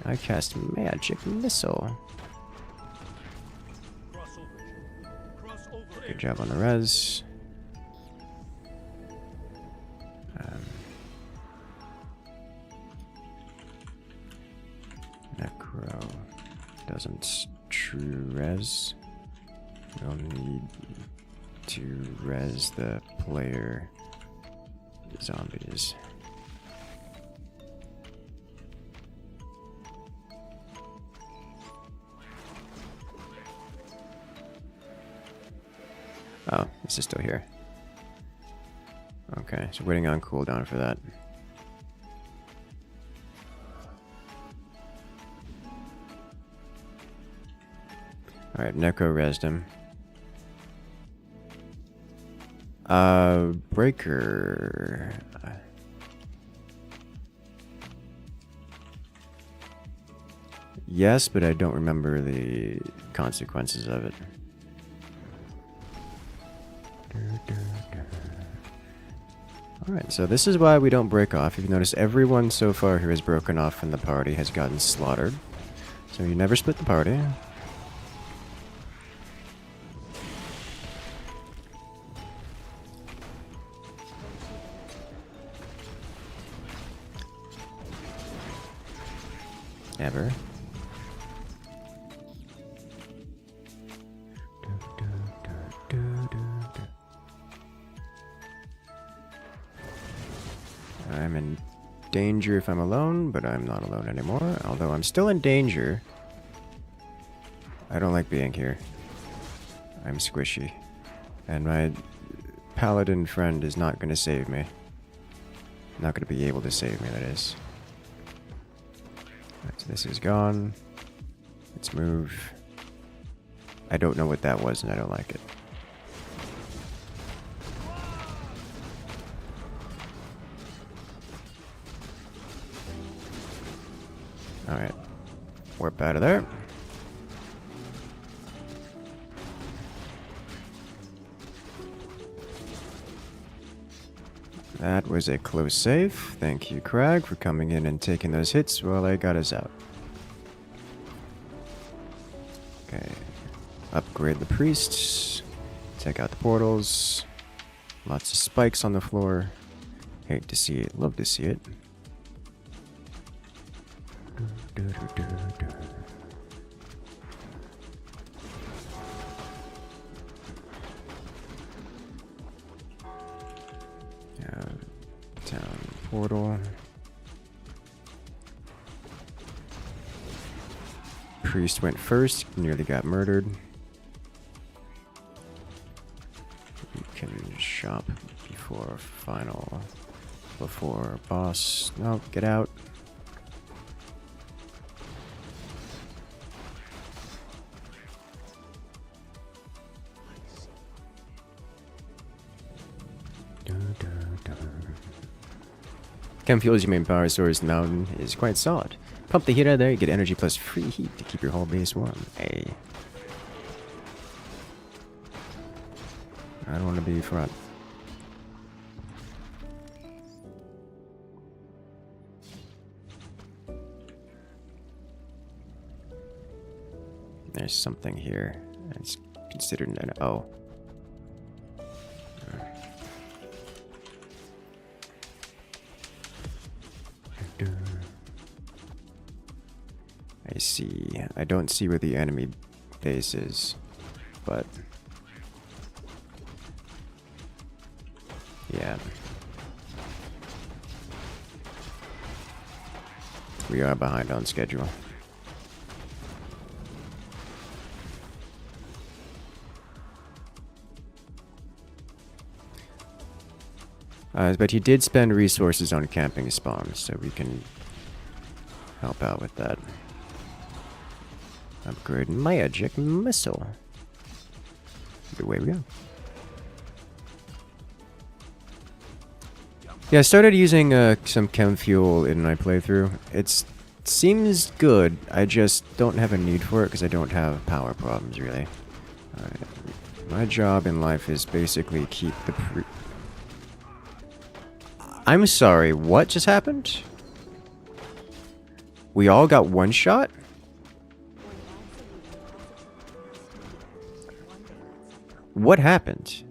I cast magic missile. Good job on the res. Necro doesn't true res. We'll need to res the player zombies. Oh, this is still here. Okay, so waiting on cooldown for that. Alright, Necro resed him. Breaker. Yes, but I don't remember the consequences of it. Alright, so this is why we don't break off. If you notice, everyone so far who has broken off from the party has gotten slaughtered. So you never split the party. Ever. I'm in danger if I'm alone, but I'm not alone anymore. Although I'm still in danger. I don't like being here. I'm squishy. And my paladin friend is not going to save me. Not going to be able to save me, that is. Right, so this is gone. Let's move. I don't know what that was and I don't like it. Alright. Warp out of there. That was a close save. Thank you, Crag, for coming in and taking those hits while I got us out. Okay. Upgrade the priests. Take out the portals. Lots of spikes on the floor. Hate to see it. Love to see it. Town portal. Priest went first, nearly got murdered. You can shop before before boss. No, get out. Chem fuel is your main power source. The mountain is quite solid. Pump the heat out of there, you get energy plus free heat to keep your whole base warm. Hey. I don't want to be front. There's something here. It's considered an O. I see. I don't see where the enemy base is, but yeah. We are behind on schedule. But he did spend resources on camping spawns, so we can help out with that. Upgrade magic missile. Away we go. Yeah, I started using some chem fuel in my playthrough. It seems good. I just don't have a need for it because I don't have power problems, really. My job in life is basically keep the I'm sorry, what just happened? We all got one shot? What happened?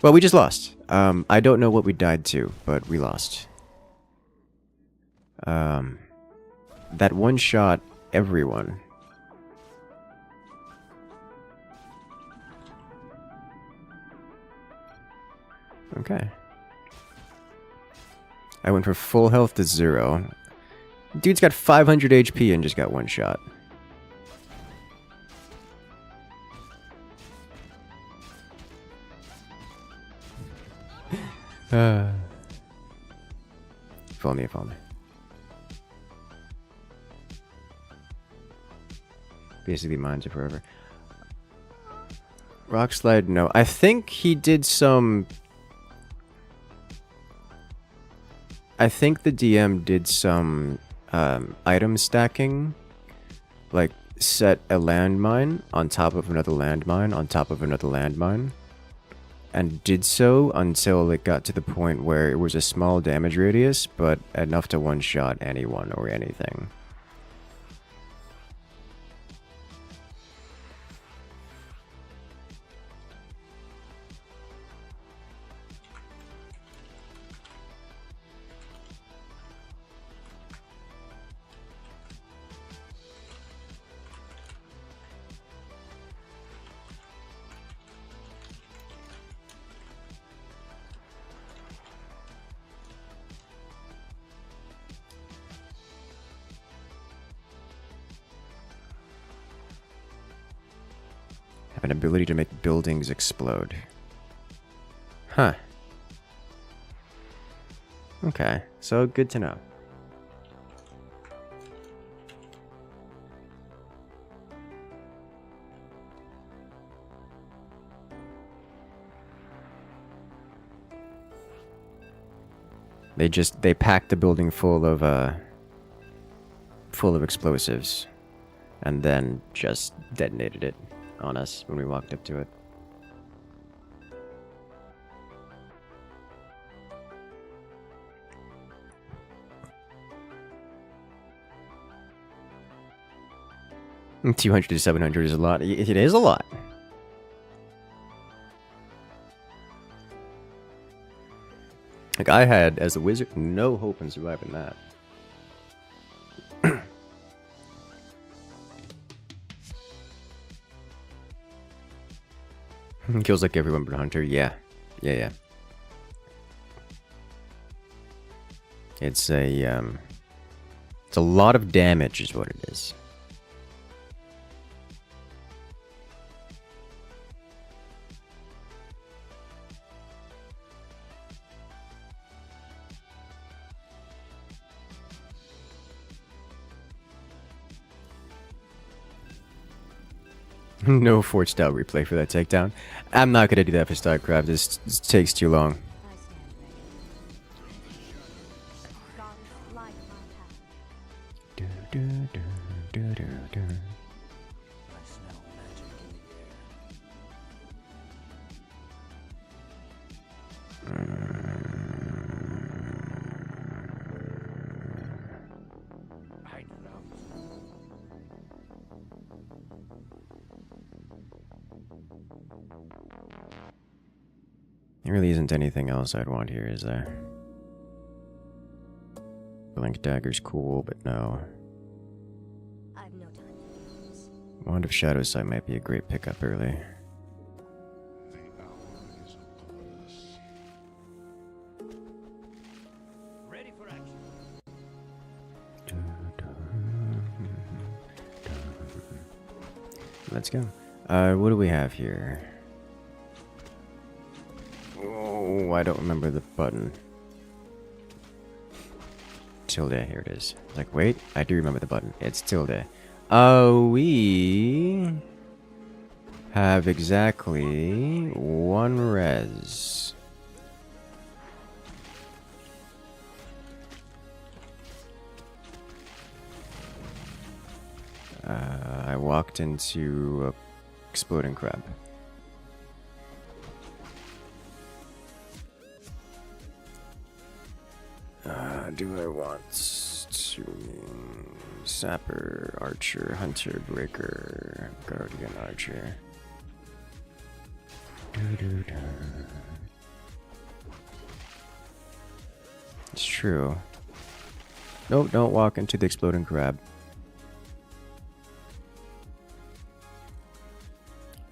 Well, we just lost. I don't know what we died to, but we lost. That one shot everyone. Okay. I went from full health to 0. Dude's got 500 HP and just got one shot. If only, if only. Basically, mines are forever. Rock slide, no. I think he did some... I think the DM did some item stacking. Like, set a landmine on top of another landmine on top of another landmine. And did so until it got to the point where it was a small damage radius, but enough to one-shot anyone or anything. Have an ability to make buildings explode. Huh. Okay, so good to know. They packed the building full of explosives and then just detonated it on us when we walked up to it. And 200 to 700 is a lot. It is a lot. Like, I had, as a wizard, no hope in surviving that. Kills like everyone but Hunter. Yeah. Yeah. It's a lot of damage is what it is. No forged out replay for that takedown. I'm not gonna do that for StarCraft. This takes too long. There really isn't anything else I'd want here, is there? Blank dagger's cool, but no. I've no time for this. Wand of Shadow Sight might be a great pickup early. The hour is upon us. Ready for action. Let's go. What do we have here? Oh, I don't remember the button. Tilde, here it is. Like, wait, I do remember the button. It's tilde. We have exactly 1 res. I walked into exploding crab. Do I want sapper, archer, hunter, breaker, guardian, archer? It's true. No, don't walk into the exploding crab.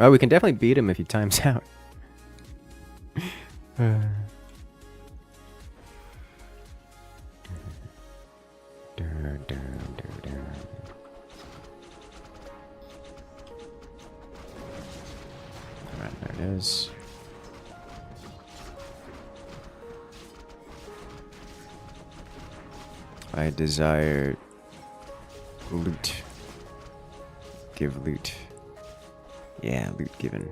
Oh, we can definitely beat him if he times out. Alright, there it is. I desire loot. Give loot. Yeah, loot given.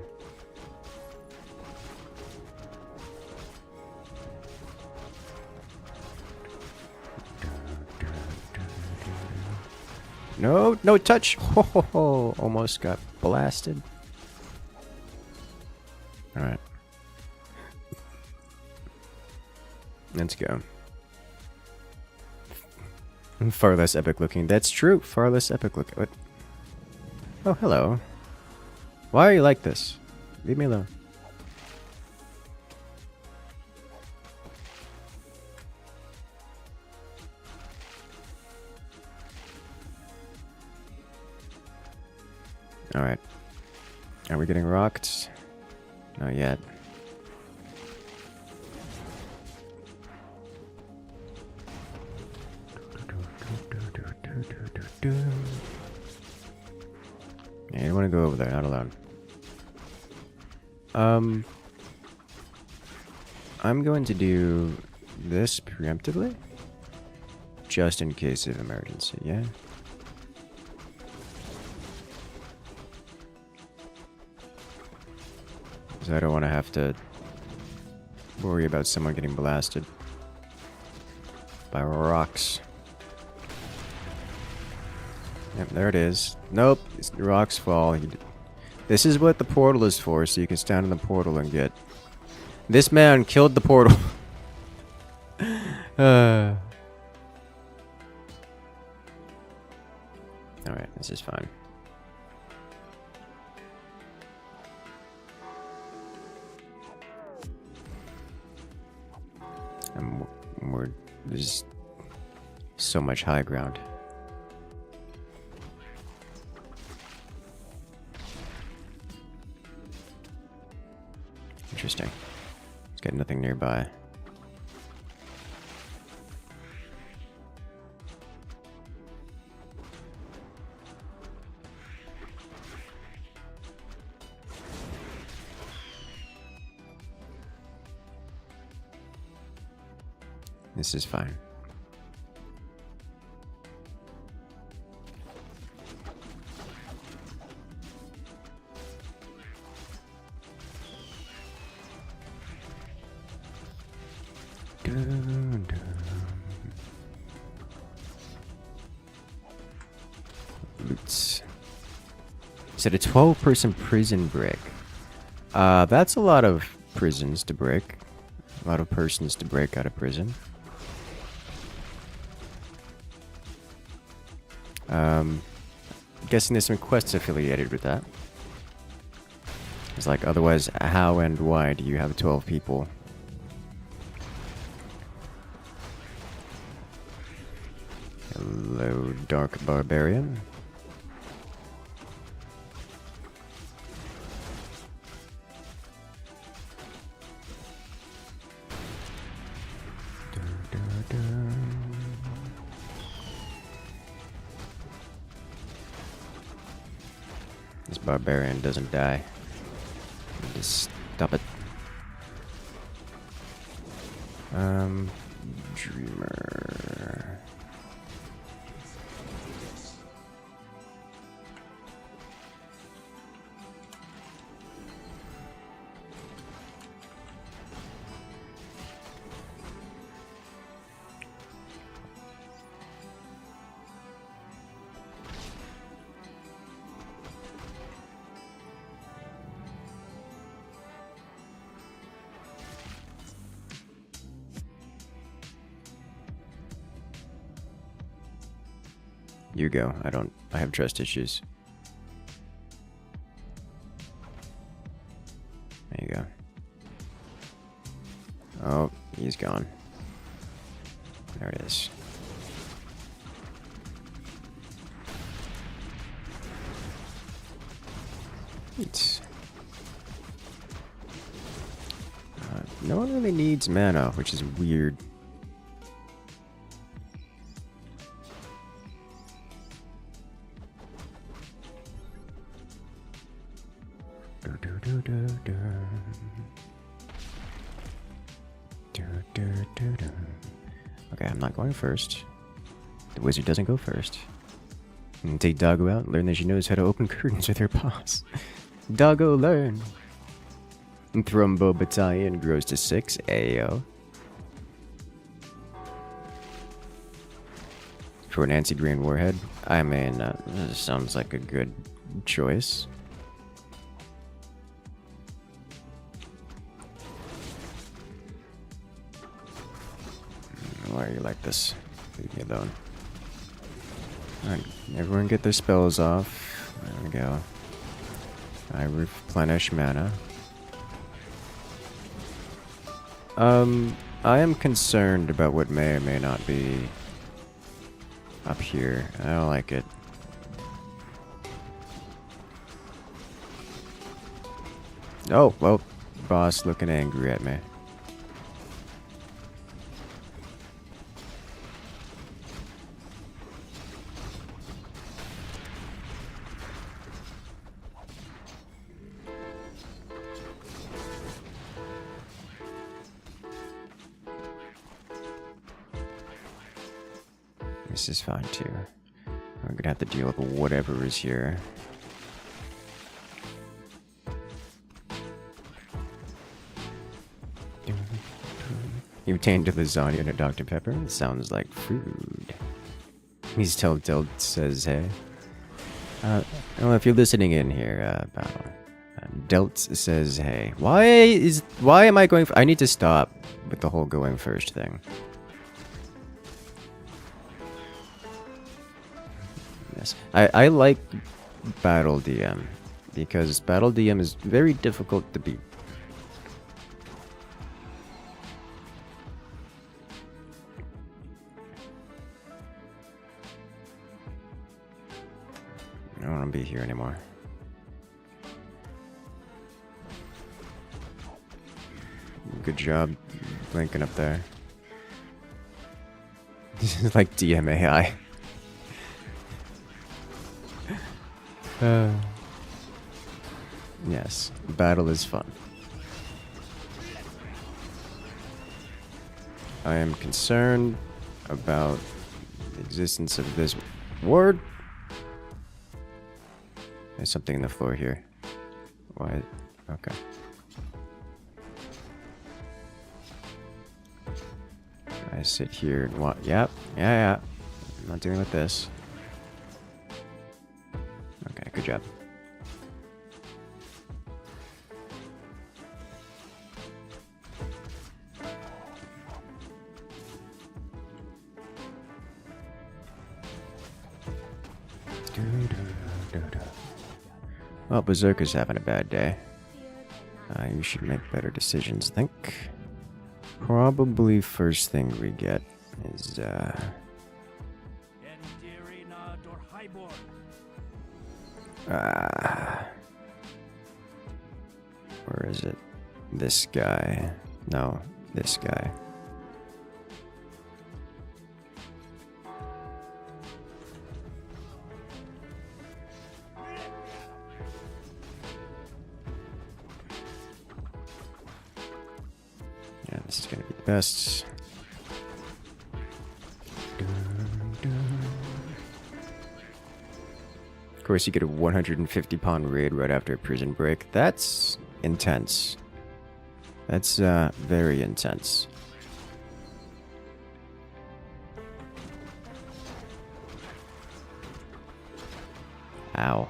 No, no touch. Ho ho ho! Almost got blasted. All right, let's go. Far less epic looking. That's true. Far less epic looking. What? Oh, hello. Why are you like this? Leave me alone. Alright. Are we getting rocked? Not yet. Yeah, you want to go over there, not allowed. I'm going to do this preemptively, just in case of emergency, yeah? Because I don't want to have to worry about someone getting blasted by rocks. Yep, there it is. Nope, the rocks fall. This is what the portal is for, so you can stand in the portal and get... This man killed the portal. Alright, this is fine. There's so much high ground. Interesting. It's got nothing nearby. This is fine. Loots. Is it a 12-person prison break? That's a lot of prisons to break. A lot of persons to break out of prison. Guessing there's some quests affiliated with that. It's like, otherwise, how and why do you have 12 people? Hello, Dark Barbarian. This barbarian doesn't die. Just stop it. Dreamer. You go. I have trust issues. There you go. Oh, he's gone. There it is. It's, no one really needs mana, which is weird. Okay, I'm not going first. The wizard doesn't go first. And take Doggo out and learn that she knows how to open curtains with her paws. Doggo, learn! And Thrumbo Battalion grows to 6. Ayo. For an anti-green warhead, I mean, this sounds like a good choice. Why are you like this? Leave me alone. Alright, everyone get their spells off. There we go. I replenish mana. I am concerned about what may or may not be up here. I don't like it. Oh, well, boss looking angry at me. This is fine too. We're gonna have to deal with whatever is here. You obtained a lasagna and a Dr. Pepper? Sounds like food. Please tell Delt says hey. Well, if you're listening in here, Delt says hey. Why am I going? I need to stop with the whole going first thing. Yes, I like Battle DM because Battle DM is very difficult to beat. I don't want to be here anymore. Good job blinking up there. This is like DMAI. Yes, battle is fun. I am concerned about the existence of this ward. There's something in the floor here. Why? Okay. I sit here and watch. Yep. Yeah. I'm not dealing with this. Okay, good job. Well, Berserker's having a bad day. You should make better decisions, I think. Probably first thing we get is, where is it? This guy. No, this guy. Yeah, this is gonna be the best. Of course, you get a 150-pound raid right after a prison break. That's intense. That's very intense. Ow.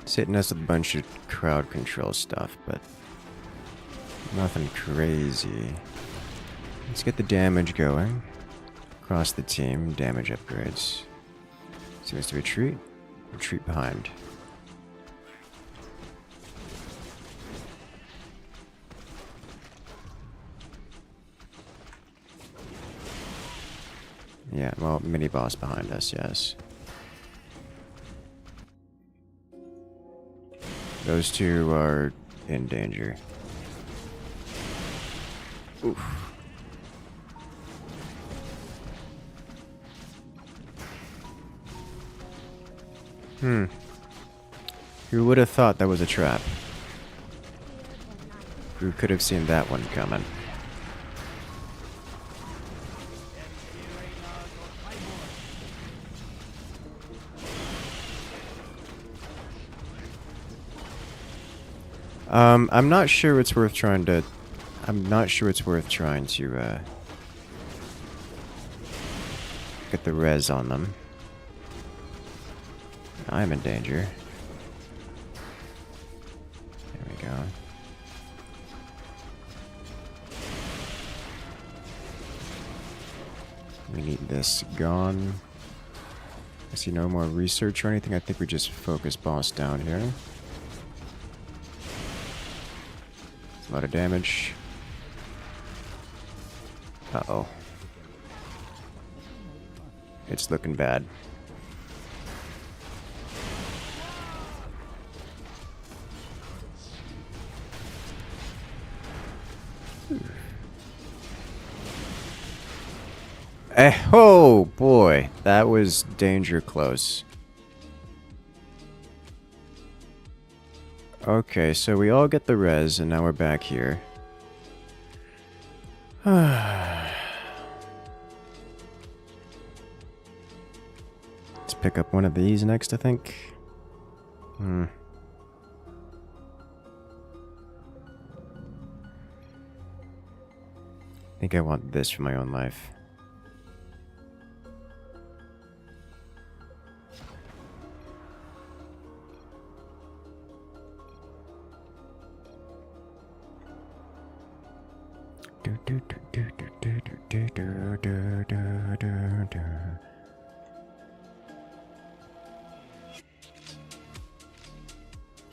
It's hitting us with a bunch of crowd control stuff, but nothing crazy. Let's get the damage going. Across the team, damage upgrades. Seems to retreat. Retreat behind. Yeah, well, mini boss behind us, yes. Those two are in danger. Oof. Who would have thought that was a trap? Who could have seen that one coming? I'm not sure it's worth trying to... get the res on them. I'm in danger. There we go. We need this gone. I see no more research or anything. I think we just focus boss down here. A lot of damage. Uh-oh. It's looking bad. Oh boy, that was danger close. Okay, so we all get the res, and now we're back here. Let's pick up one of these next, I think. I think I want this for my own life.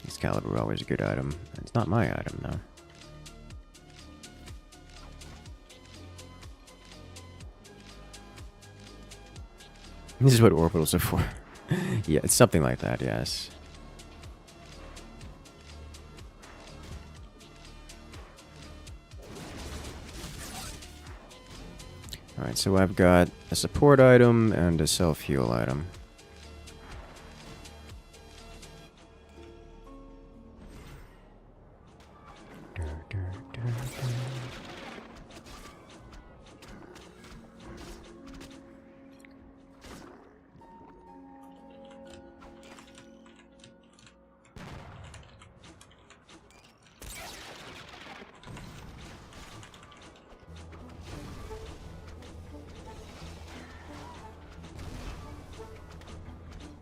Excalibur, always a good item. It's not my item, though. This is what orbitals are for. Yeah, it's something like that, yes. Alright, so I've got a support item and a self-heal item.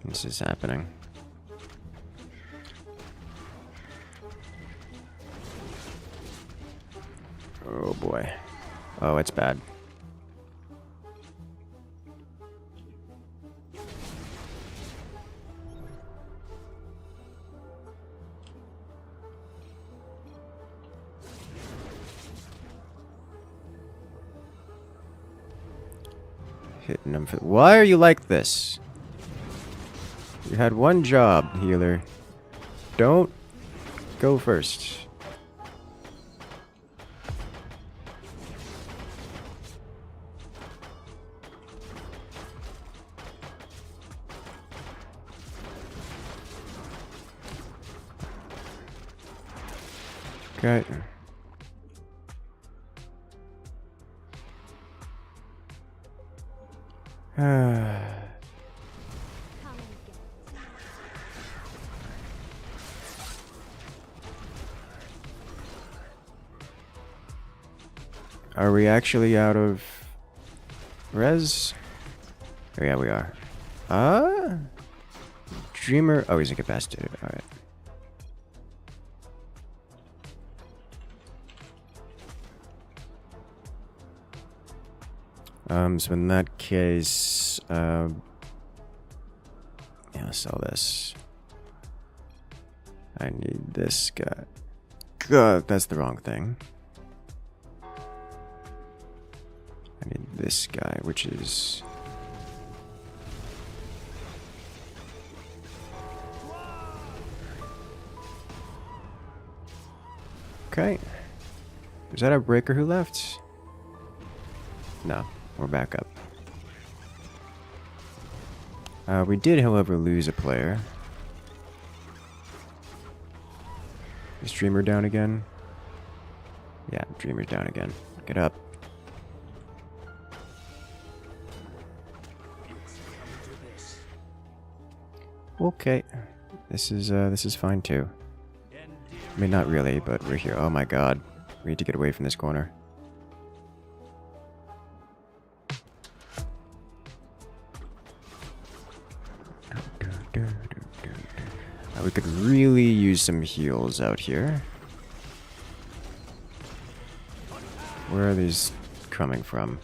This is happening. Oh boy. Oh, it's bad. Hitting them for... Why are you like this? You had one job, healer. Don't go first. Okay. Come and get it. Are we actually out of res? Oh, yeah, we are. Dreamer. Oh, he's incapacitated. Alright. So in that case, yeah, sell this. I need this guy. God, that's the wrong thing. I need this guy, which is... Okay. Is that our breaker who left? No, we're back up. We did, however, lose a player. Is Dreamer down again? Yeah, Dreamer's down again. Get up. Okay. This is fine too. I mean, not really, but we're here. Oh my god. We need to get away from this corner. We could really use some heals out here. Where are these coming from?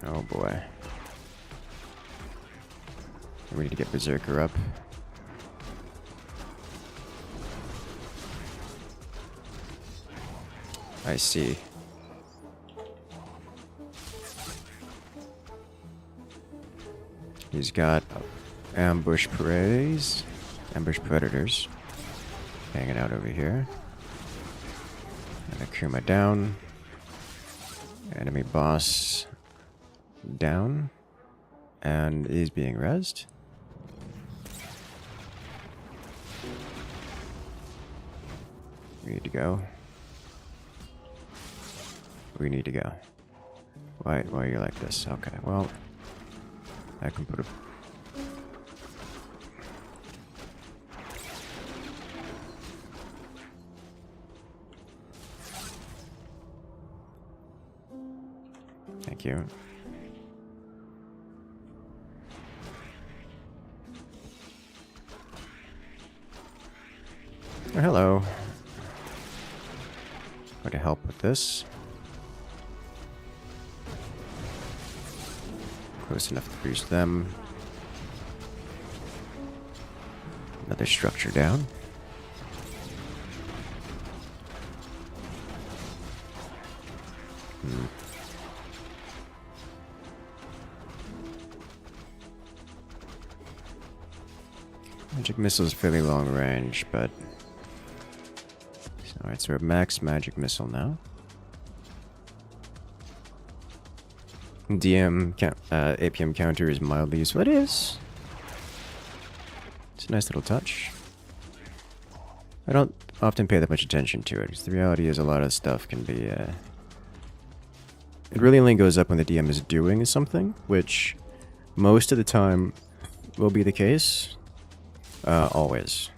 Oh boy. We need to get Berserker up. I see. He's got ambush predators hanging out over here. And Akuma down. Enemy boss down. And is being rezzed. We need to go. We need to go. Why are you like this? Okay, well, I can put a... Thank you. Oh, hello. Going to help with this. Close enough to boost them. Another structure down. Magic missile is fairly long range, but... Alright, so we're at max magic missile now. APM counter is mildly useful. It is. It's a nice little touch. I don't often pay that much attention to it, because the reality is a lot of stuff can be... It really only goes up when the DM is doing something, which most of the time will be the case. Always.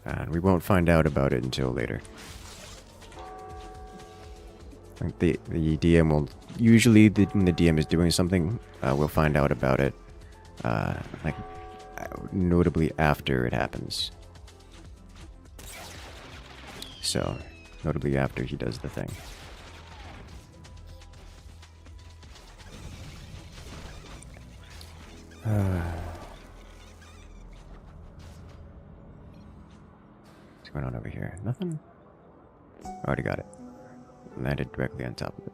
And we won't find out about it until later. Like the DM will usually when the DM is doing something, we'll find out about it, like notably after it happens. So, notably after he does the thing. What's going on over here? Nothing? Already got it. Landed directly on top of it.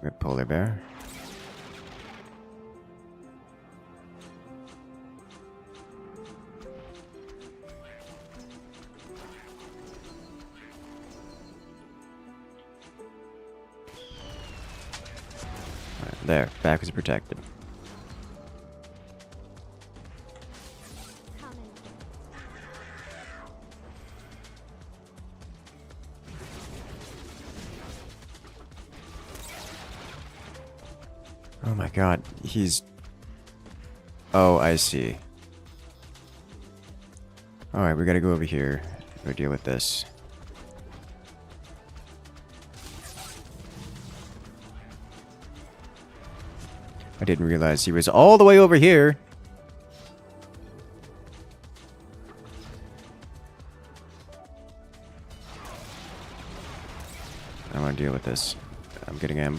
Rip polar bear. There, back is protected. Coming. Oh my god, he's... Oh, I see. Alright, we gotta go over here. Go deal with this. I didn't realize he was all the way over here. I want to deal with this. I'm getting him.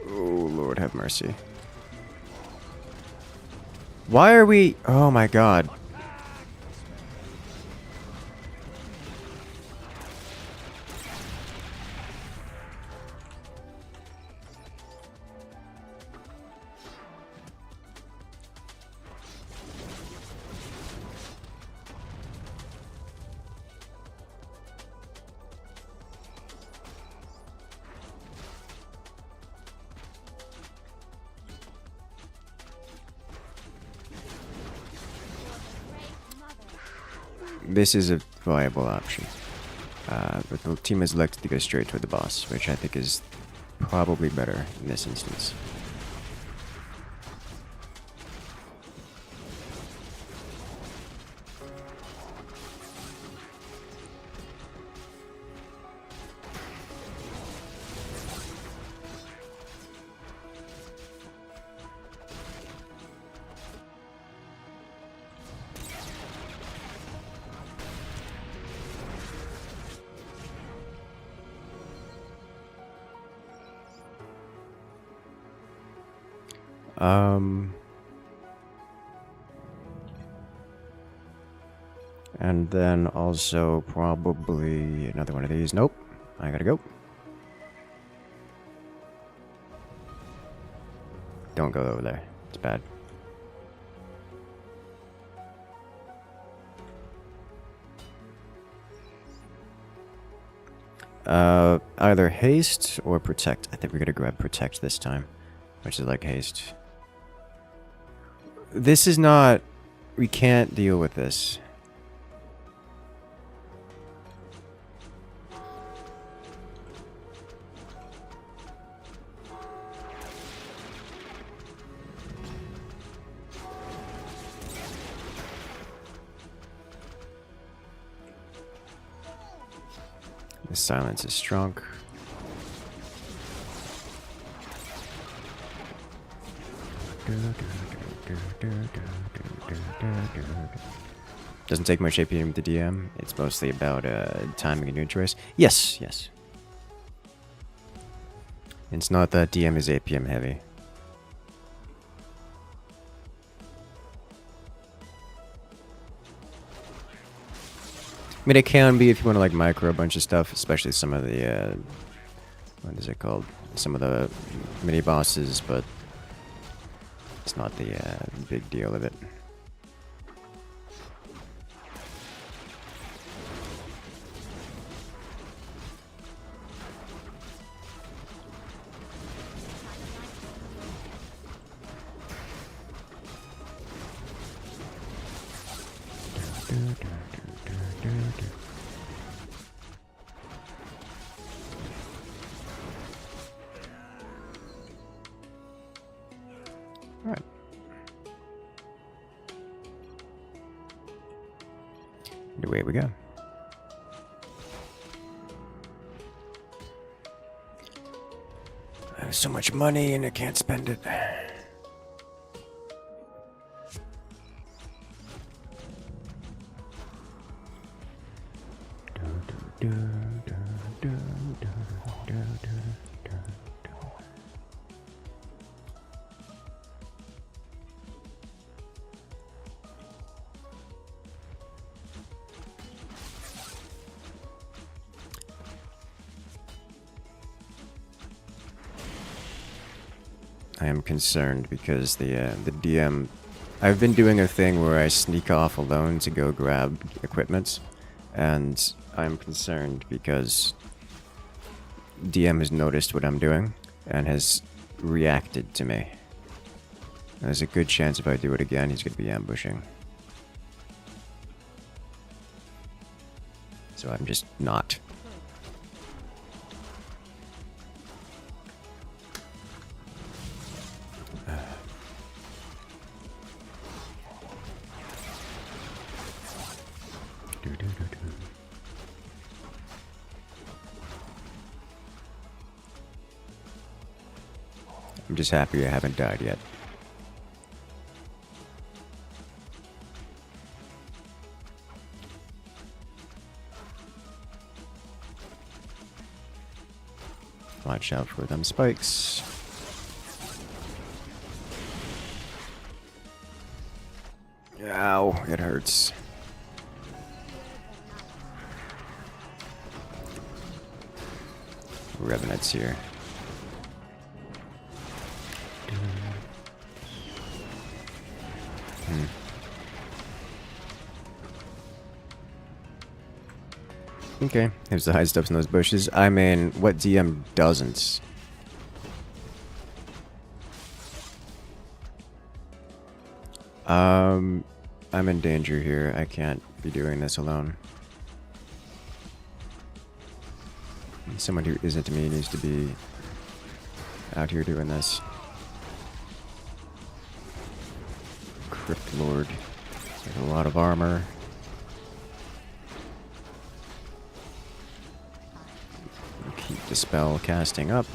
Oh, Lord have mercy. Why are we... Oh my god. This is a viable option. But the team has elected to go straight toward the boss, which I think is probably better in this instance. And then also probably another one of these. Nope. I gotta go. Don't go over there. It's bad. Either haste or protect. I think we're gonna grab protect this time, which is like haste. This is not... We can't deal with this. The silence is strong. Doesn't take much APM to DM. It's mostly about timing and your choice. Yes, yes. It's not that DM is APM heavy. I mean, it can be if you want to like micro a bunch of stuff, especially some of the what is it called? Some of the mini bosses, but it's not the big deal of it. Alright. And away we go. I have so much money and I can't spend it. I am concerned because the DM... I've been doing a thing where I sneak off alone to go grab equipment, and I'm concerned because DM has noticed what I'm doing and has reacted to me. There's a good chance if I do it again, he's going to be ambushing. So I'm just not. I'm just happy I haven't died yet. Watch out for them spikes. Ow, it hurts. Revenants here. Okay, here's the high stuff in those bushes. I mean, what DM doesn't? I'm in danger here. I can't be doing this alone. Someone who isn't me needs to be out here doing this. Crypt Lord with a lot of armor. Keep the spell casting up.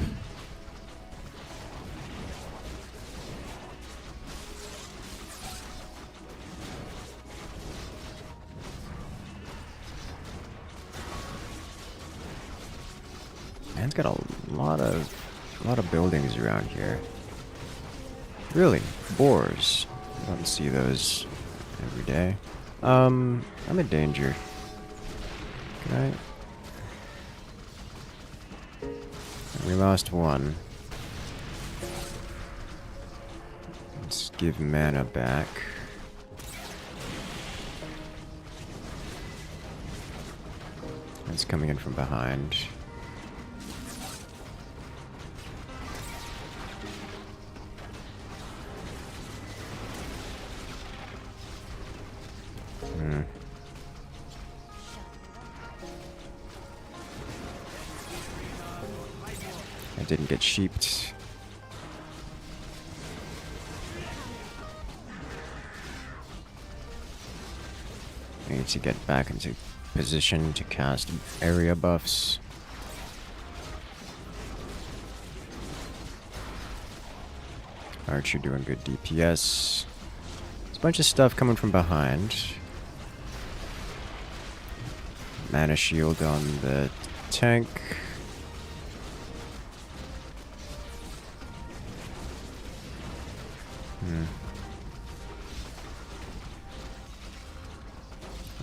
Man's got a lot of buildings around here. Really, boars. I don't see those every day. I'm in danger. Can I? We lost one. Let's give mana back. It's coming in from behind. I didn't get sheeped. I need to get back into position to cast area buffs. Archer doing good DPS. There's a bunch of stuff coming from behind. Mana shield on the tank.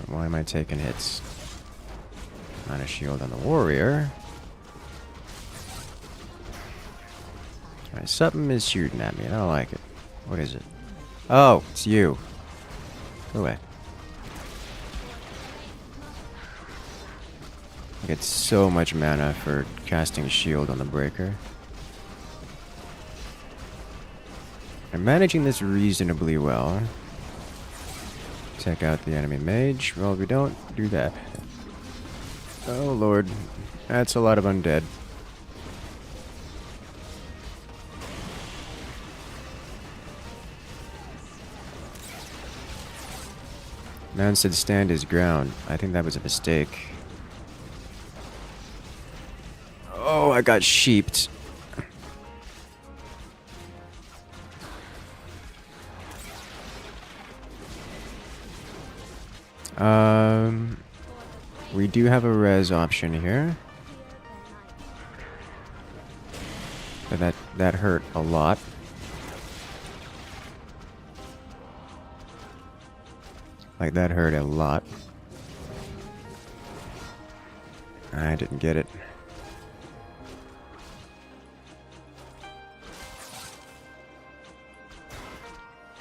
Why am I taking hits? Mana shield on the warrior. Alright, something is shooting at me. I don't like it. What is it? Oh, it's you. Go away. I get so much mana for casting shield on the breaker. I'm managing this reasonably well. Take out the enemy mage. Well, we don't do that. Oh lord. That's a lot of undead. Man said stand his ground. I think that was a mistake. Oh, I got sheeped. We do have a res option here. But that hurt a lot. Like, that hurt a lot. I didn't get it.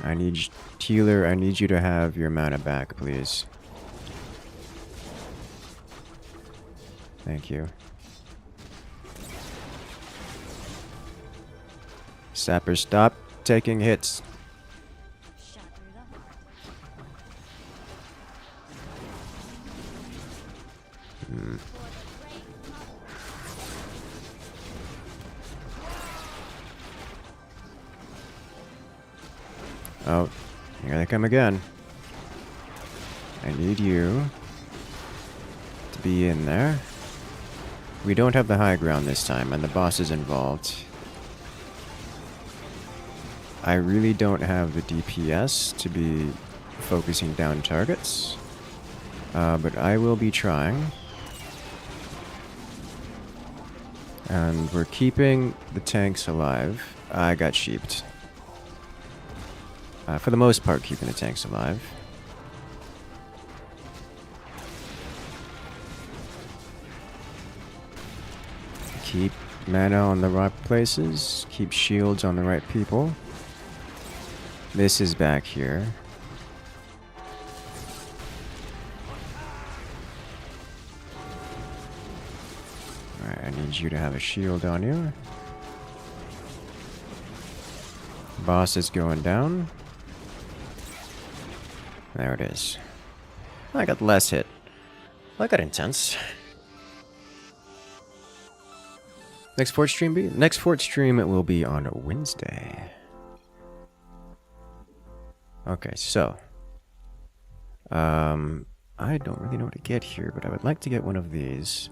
I need healer. I need you to have your mana back, please. Thank you. Sapper, stop taking hits. Shot through the heart. For the great Oh, here they come again. I need you to be in there. We don't have the high ground this time, and the boss is involved. I really don't have the DPS to be focusing down targets, but I will be trying. And we're keeping the tanks alive. I got sheeped. For the most part, keeping the tanks alive. Keep mana on the right places. Keep shields on the right people. This is back here. Alright, I need you to have a shield on you. Boss is going down. There it is. I got the last hit. That got intense. Next Fort stream it will be on Wednesday. Okay, so I don't really know what to get here, but I would like to get one of these.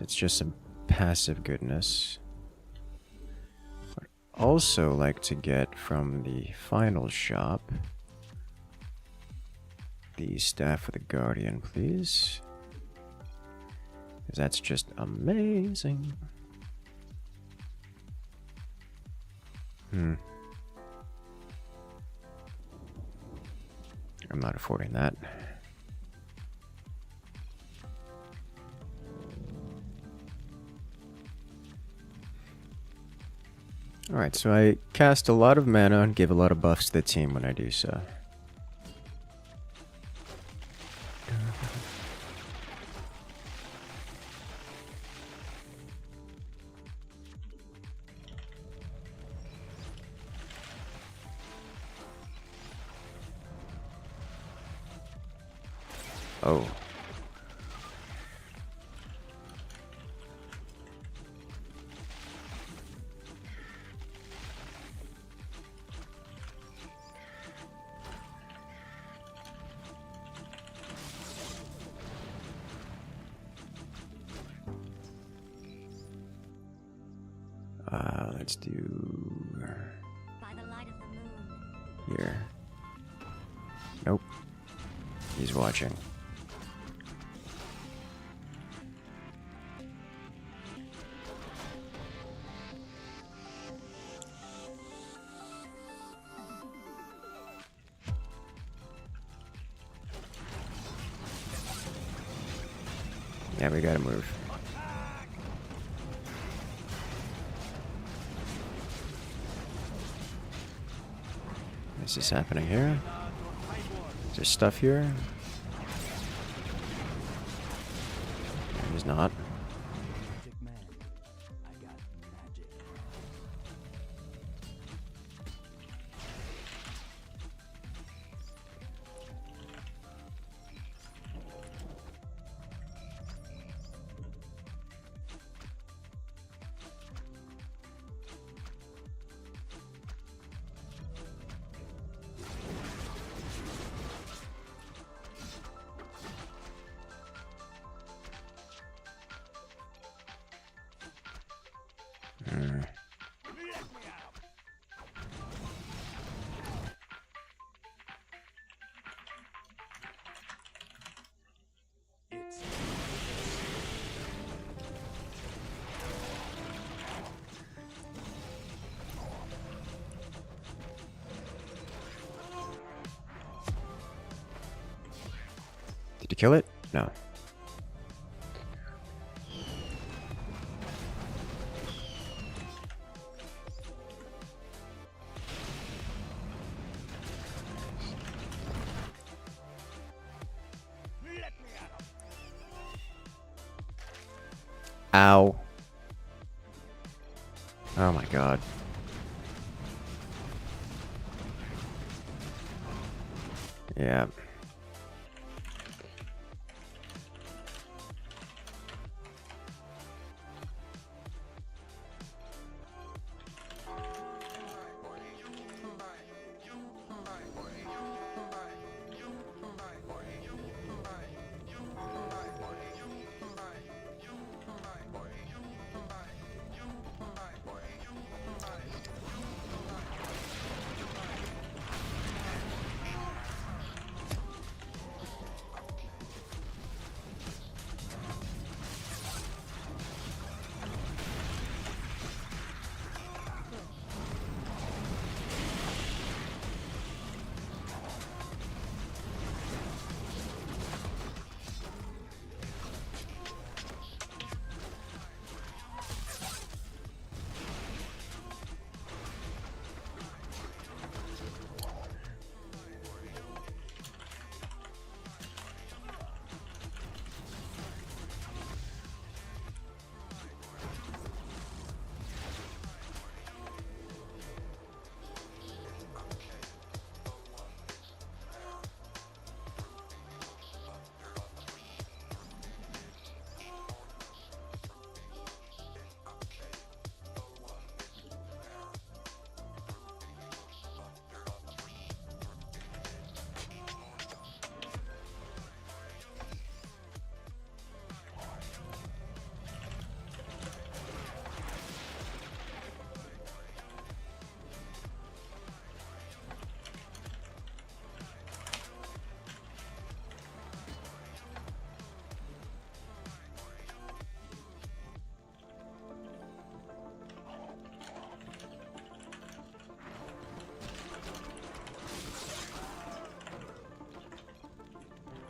It's just some passive goodness. I'd also like to get from the final shop the Staff of the Guardian, please. Because that's just amazing. I'm not affording that. Alright, so I cast a lot of mana and give a lot of buffs to the team when I do so. Oh. Let's do by the light of the moon. here. Nope. He's watching. Yeah, we gotta move. Is this happening here? Is there stuff here? There's not. Magic man. I got magic. Did you kill it? No. Ow. Oh my god. Yeah.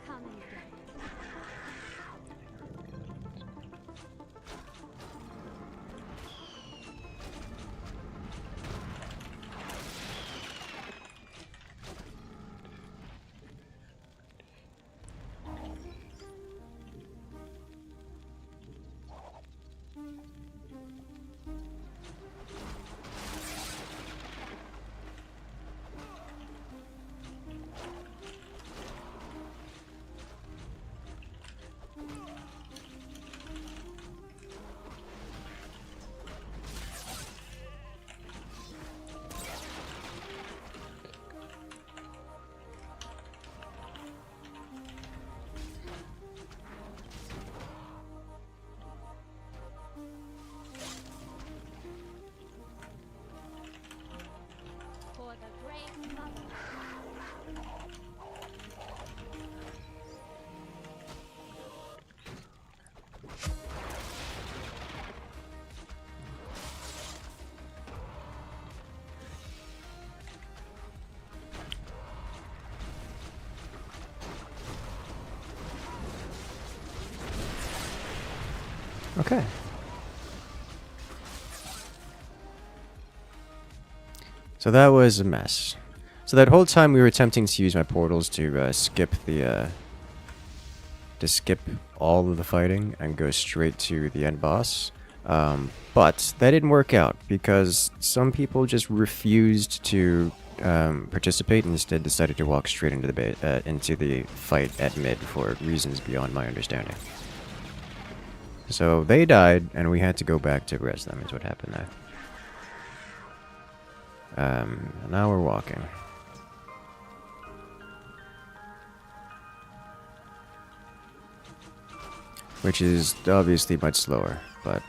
Come and get it. For the great mother. Okay. So that was a mess. So that whole time we were attempting to use my portals to skip all of the fighting and go straight to the end boss. But that didn't work out because some people just refused to participate and instead decided to walk straight into the fight at mid for reasons beyond my understanding. So they died, and we had to go back to res them, is what happened there. Now we're walking. Which is obviously much slower, but...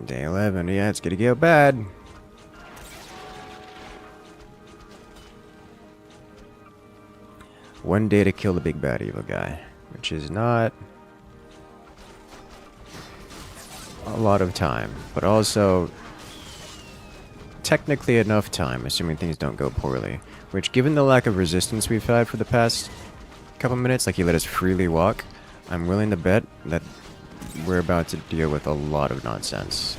Day 11, yeah, it's gonna get bad. One day to kill the big bad evil guy, which is not a lot of time, but also technically enough time, assuming things don't go poorly. Which, given the lack of resistance we've had for the past couple minutes, like he let us freely walk, I'm willing to bet that we're about to deal with a lot of nonsense.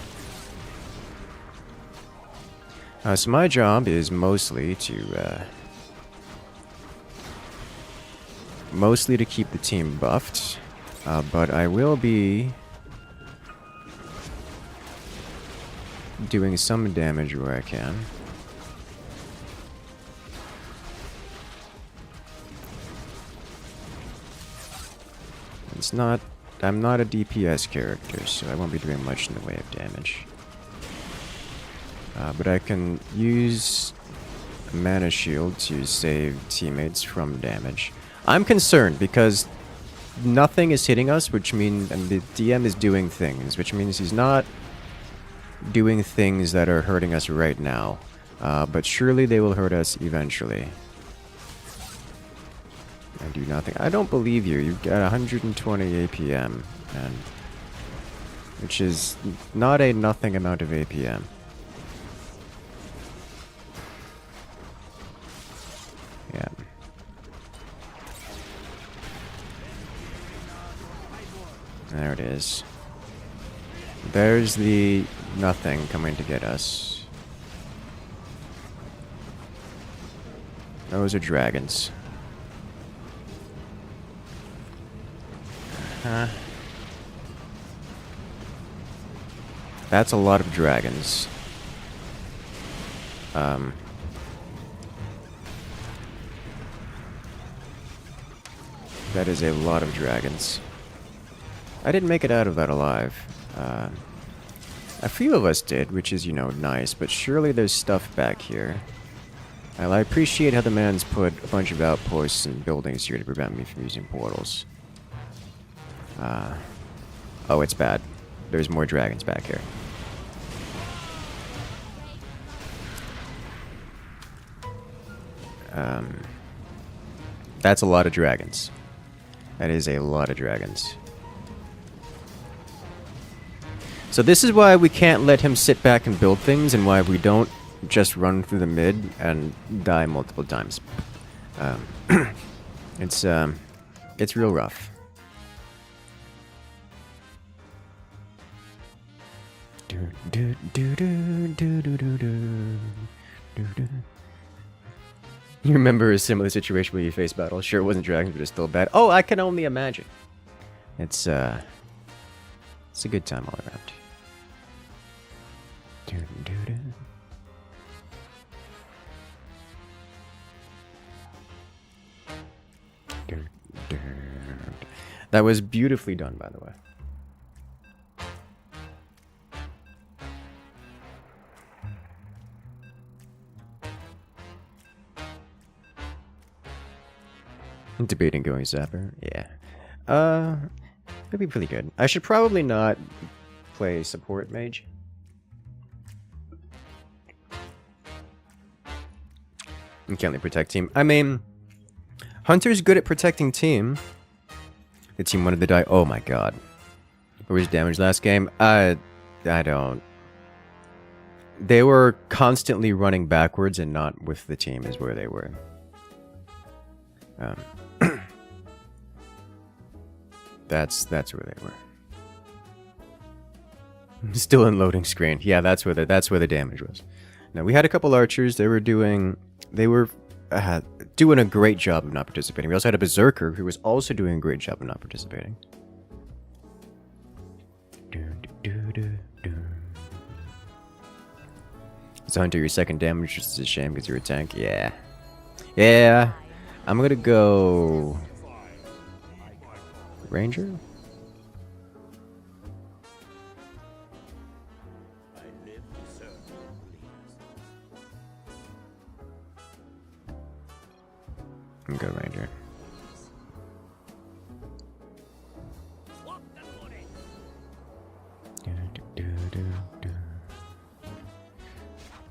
So my job is mostly to keep the team buffed, but I will be doing some damage where I can. It's not... I'm not a DPS character, so I won't be doing much in the way of damage. But I can use a mana shield to save teammates from damage. I'm concerned because nothing is hitting us, which means... and the DM is doing things, which means he's not doing things that are hurting us right now. But surely they will hurt us eventually. I do nothing. I don't believe you. You've got 120 APM, and which is not a nothing amount of APM. Yeah. There it is. There's the nothing coming to get us. Those are dragons. That's a lot of dragons. That is a lot of dragons. I didn't make it out of that alive. A few of us did, which is, you know, nice, but surely there's stuff back here. I appreciate how the man's put a bunch of outposts and buildings here to prevent me from using portals. Oh, it's bad. There's more dragons back here. That's a lot of dragons. That is a lot of dragons. So this is why we can't let him sit back and build things, and why we don't just run through the mid and die multiple times. It's real rough. You remember a similar situation where you face battle? Sure, it wasn't dragons, but it's still bad. Oh, I can only imagine. It's a good time all around. That was beautifully done, by the way. I'm debating going Zapper. Yeah. That'd be pretty good. I should probably not play support mage. You can't protect team. I mean, Hunter's good at protecting team. The team wanted to die. Oh my god. What was damage last game? I don't. They were constantly running backwards and not with the team is where they were. That's where they were. Still in loading screen. Yeah, that's where the damage was. Now we had a couple archers. They were doing a great job of not participating. We also had a berserker who was also doing a great job of not participating. So Hunter, your second damage is a shame because you're a tank. Yeah. Yeah. I'm gonna go Ranger? I'm gonna go Ranger.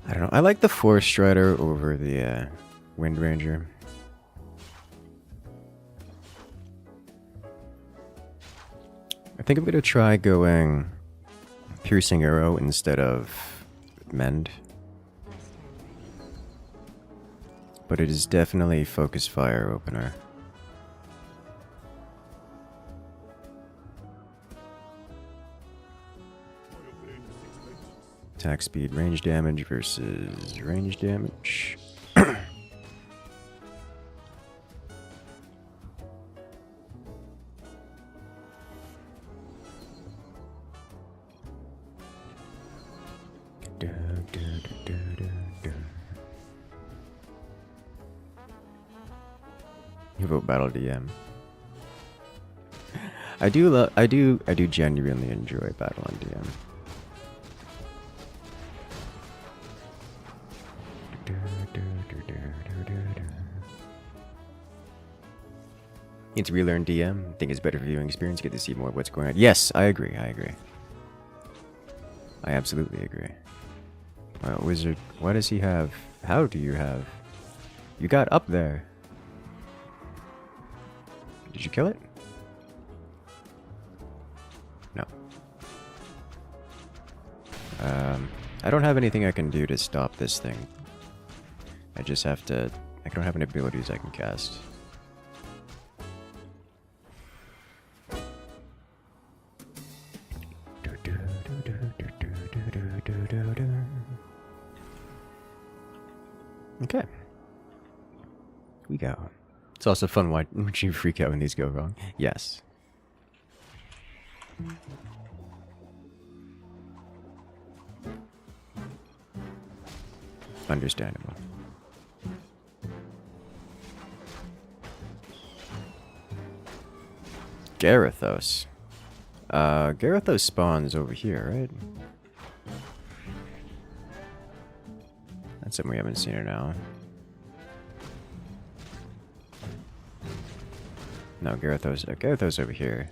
I don't know. I like the Forest Strider over the Wind Ranger. I think I'm gonna try going Piercing Arrow instead of Mend. But it is definitely Focus Fire Opener. attack speed, range damage versus range damage. You vote Battle DM. I do genuinely enjoy Battle on DM. Need to relearn DM. Think it's better for viewing experience. Get to see more of what's going on. Yes, I agree. I absolutely agree. Well, wizard, what does he have? How do you have? You got up there. Did you kill it? No. I don't have anything I can do to stop this thing. I just have to... I don't have any abilities I can cast. Okay. We go. It's also fun watching you freak out when these go wrong. Yes. Understandable. Garithos. Garithos spawns over here, right? That's something we haven't seen in now. No, Garithos over here.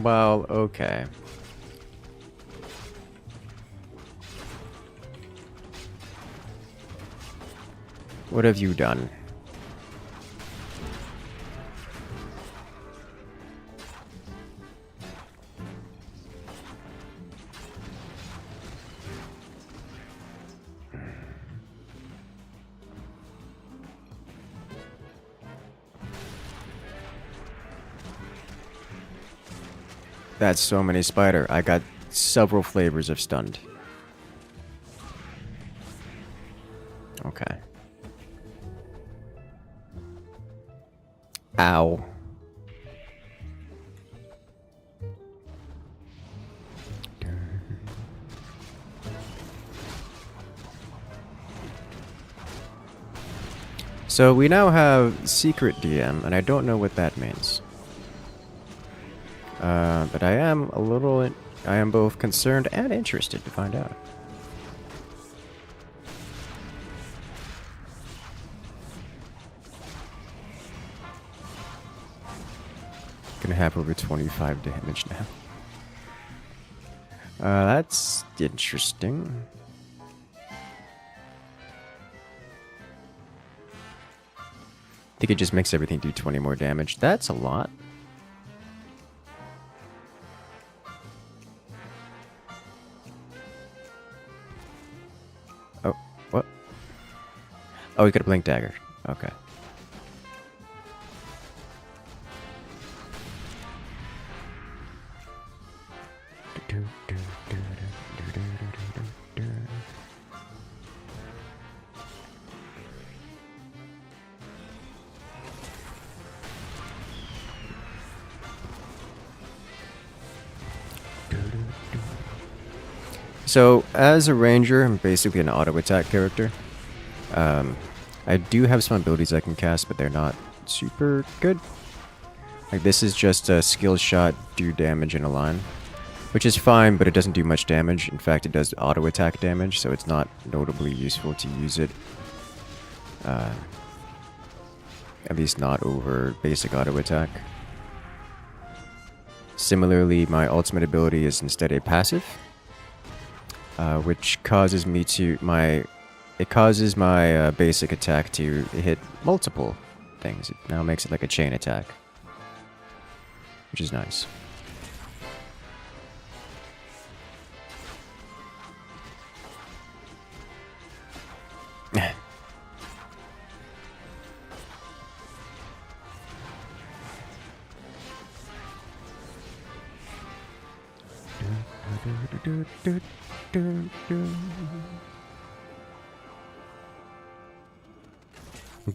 Well, okay. What have you done? That's so many spider. I got several flavors of stunned. Okay. Ow. So we now have secret DM, and I don't know what that means. But I am both concerned and interested to find out. Gonna have over 25 damage now. That's interesting. I think it just makes everything do 20 more damage. That's a lot. Oh, what? Oh, he got a blink dagger. Okay. So, as a ranger, I'm basically an auto-attack character. I do have some abilities I can cast, but they're not super good. Like, this is just a skill shot, do damage in a line. Which is fine, but it doesn't do much damage. In fact, it does auto-attack damage, so it's not notably useful to use it. At least not over basic auto-attack. Similarly, my ultimate ability is instead a passive. Which causes me to it causes my basic attack to hit multiple things. It now makes it like a chain attack, which is nice.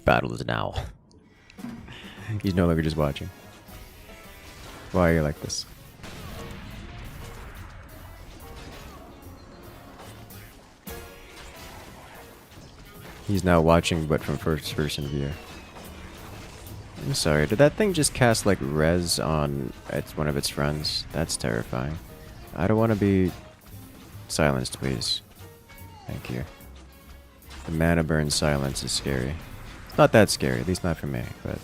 Battle is now. He's no longer just watching. Why are you like this? He's now watching, but from first-person view. I'm sorry, did that thing just cast like res on one of its friends? That's terrifying. I don't want to be silenced, please. Thank you. The mana burn silence is scary. Not that scary, at least not for me, but...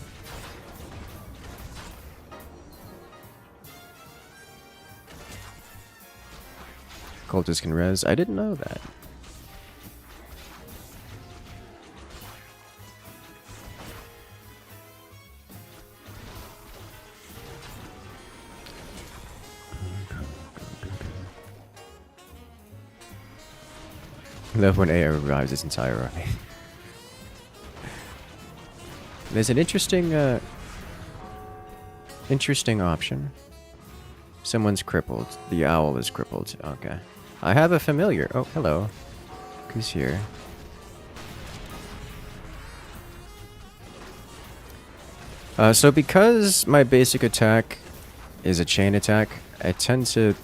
Cultist can res? I didn't know that. Love when AI revives its entire army. There's an interesting option. Someone's crippled. The owl is crippled. Okay. I have a familiar. Oh, hello. Who's here? So because my basic attack is a chain attack, I tend to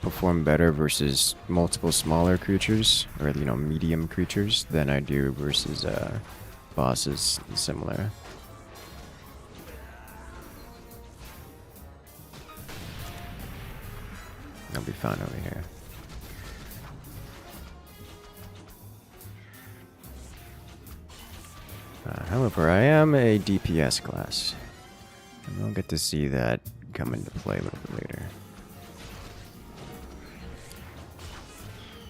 perform better versus multiple smaller creatures, or medium creatures, than I do versus bosses similar. I'll be fine over here. However, I am a DPS class, and we'll get to see that come into play a little bit later.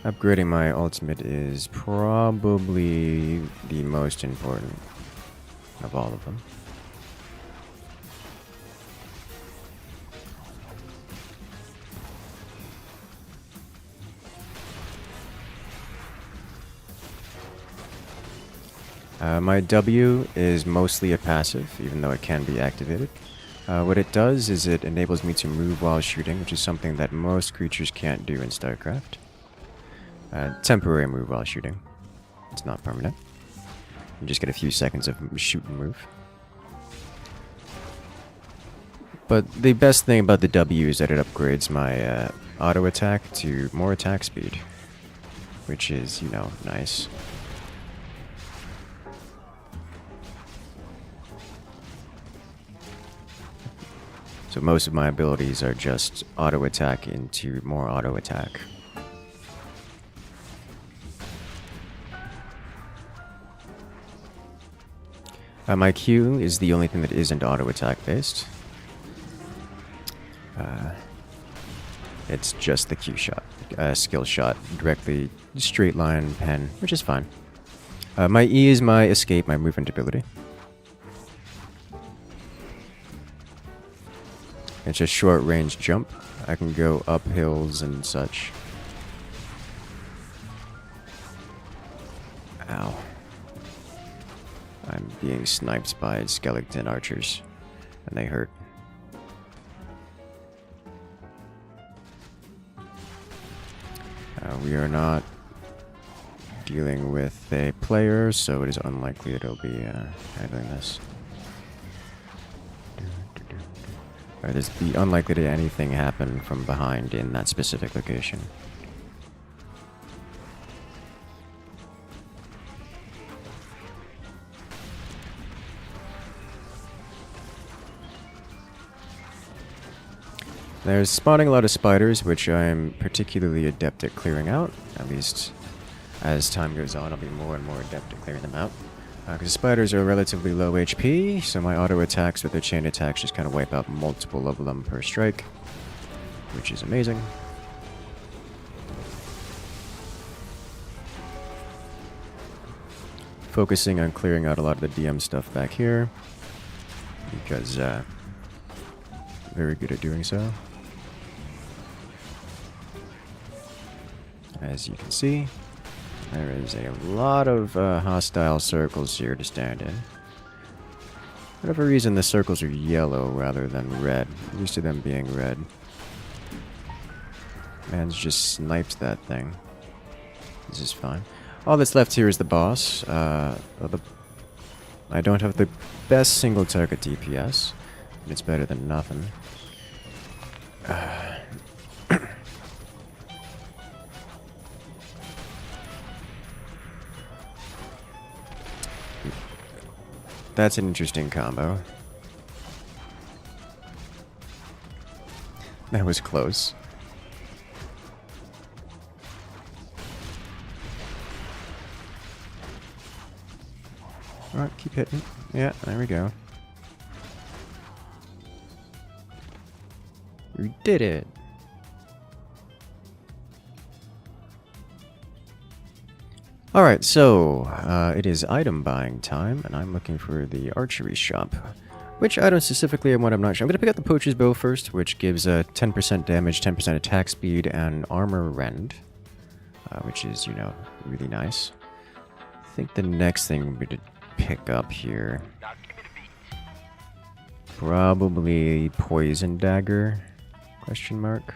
Upgrading my ultimate is probably the most important of all of them. My W is mostly a passive, even though it can be activated. What it does is it enables me to move while shooting, which is something that most creatures can't do in StarCraft. Temporary move while shooting. It's not permanent. You just get a few seconds of shoot and move. But the best thing about the W is that it upgrades my auto attack to more attack speed, which is, nice. So most of my abilities are just auto attack into more auto attack. My Q is the only thing that isn't auto attack based. It's just the Q shot, skill shot, directly straight line pen, which is fine. My E is my escape, my movement ability. It's a short range jump. I can go up hills and such. Ow. I'm being sniped by skeleton archers, and they hurt. We are not dealing with a player, so it is unlikely that he'll be handling this. There's be unlikely to anything happen from behind in that specific location. There's spawning a lot of spiders, which I'm particularly adept at clearing out. At least as time goes on, I'll be more and more adept at clearing them out. Because spiders are relatively low HP, so my auto attacks with their chain attacks just kind of wipe out multiple of them per strike, which is amazing. Focusing on clearing out a lot of the DM stuff back here, because very good at doing so. As you can see. There is a lot of hostile circles here to stand in. For whatever reason, the circles are yellow rather than red. I'm used to them being red. Man's just sniped that thing. This is fine. All that's left here is the boss. I don't have the best single target DPS, but it's better than nothing. That's an interesting combo. That was close. Alright, keep hitting. Yeah, there we go. We did it! Alright, so, it is item buying time, and I'm looking for the archery shop. Which item specifically and what I'm not sure. I'm going to pick up the poacher's bow first, which gives 10% damage, 10% attack speed, and armor rend. Which is, you know, really nice. I think the next thing we did pick up here. Probably poison dagger? Question mark.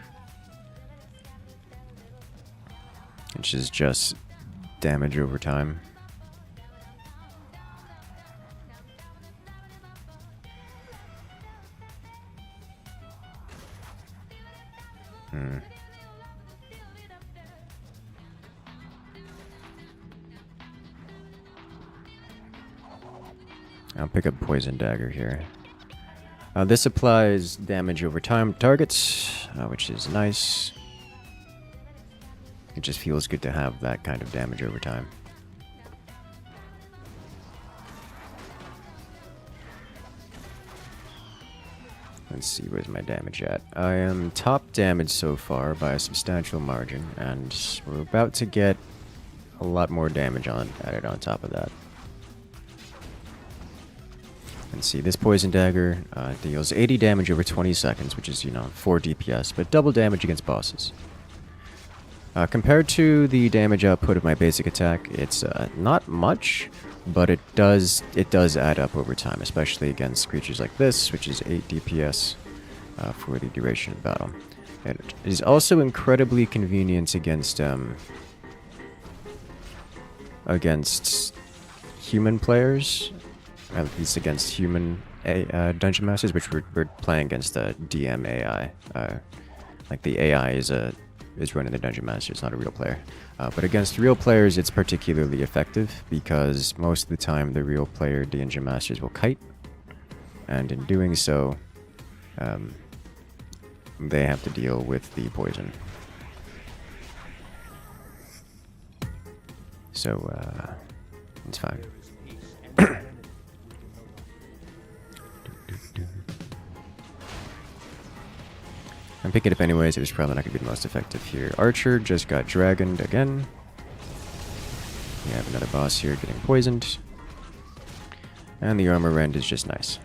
Which is just damage over time. I'll pick up Poison Dagger here. This applies damage over time to targets, which is nice. It just feels good to have that kind of damage over time. Let's see, where's my damage at? I am top damage so far by a substantial margin, and we're about to get a lot more damage added on top of that. Let's see, this Poison Dagger deals 80 damage over 20 seconds, which is, you know, 4 DPS, but double damage against bosses. Compared to the damage output of my basic attack, it's not much, but it does add up over time, especially against creatures like this, which is 8 DPS for the duration of battle. It is also incredibly convenient against human players, at least against human dungeon masters, which we're playing against the DM AI. Like the AI is running the dungeon master, it's not a real player. But against real players, it's particularly effective because most of the time the real player dungeon masters will kite, and in doing so, they have to deal with the poison. So, it's fine. I'm picking it up anyways, it was probably not going to be the most effective here. Archer just got dragoned again. We have another boss here getting poisoned. And the armor rend is just nice.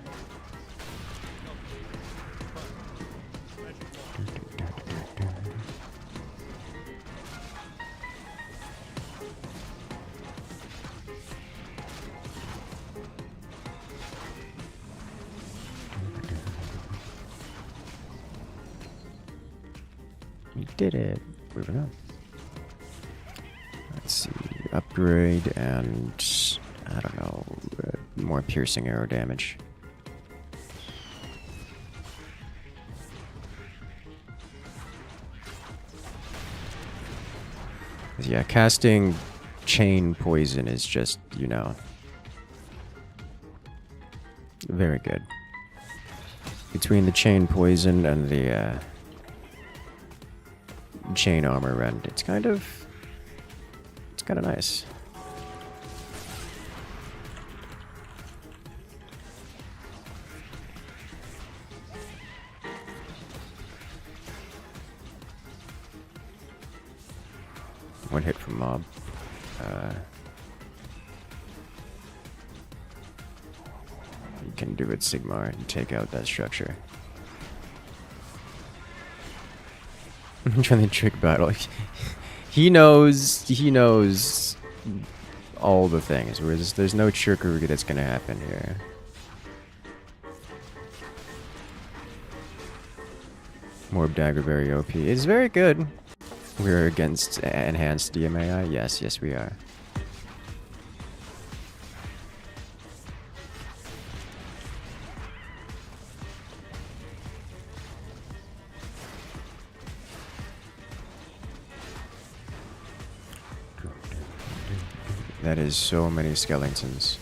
We did it. Moving on. Let's see. Upgrade and, I don't know, more piercing arrow damage. Yeah, casting chain poison is just, you know, very good. Between the chain poison and the chain armor rend, it's kind of nice. One hit from mob. You can do it, Sigmar, and take out that structure. I'm trying to trick battle. He knows all the things. There's no trickery that's gonna happen here. Morb Dagger very OP. It's very good. We're against enhanced DMAI? Yes, yes we are. That is so many skeletons.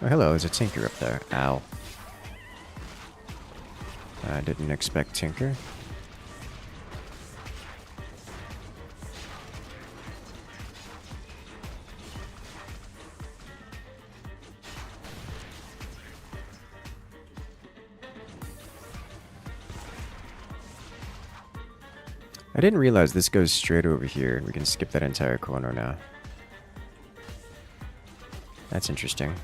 Oh, hello, there's a Tinker up there. Ow. I didn't expect Tinker. I didn't realize this goes straight over here, and we can skip that entire corner now. That's interesting.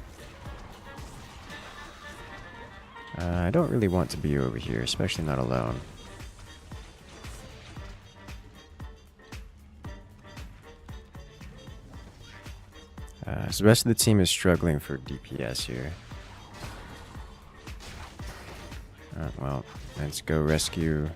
I don't really want to be over here, especially not alone. So the rest of the team is struggling for DPS here. Well, let's go rescue.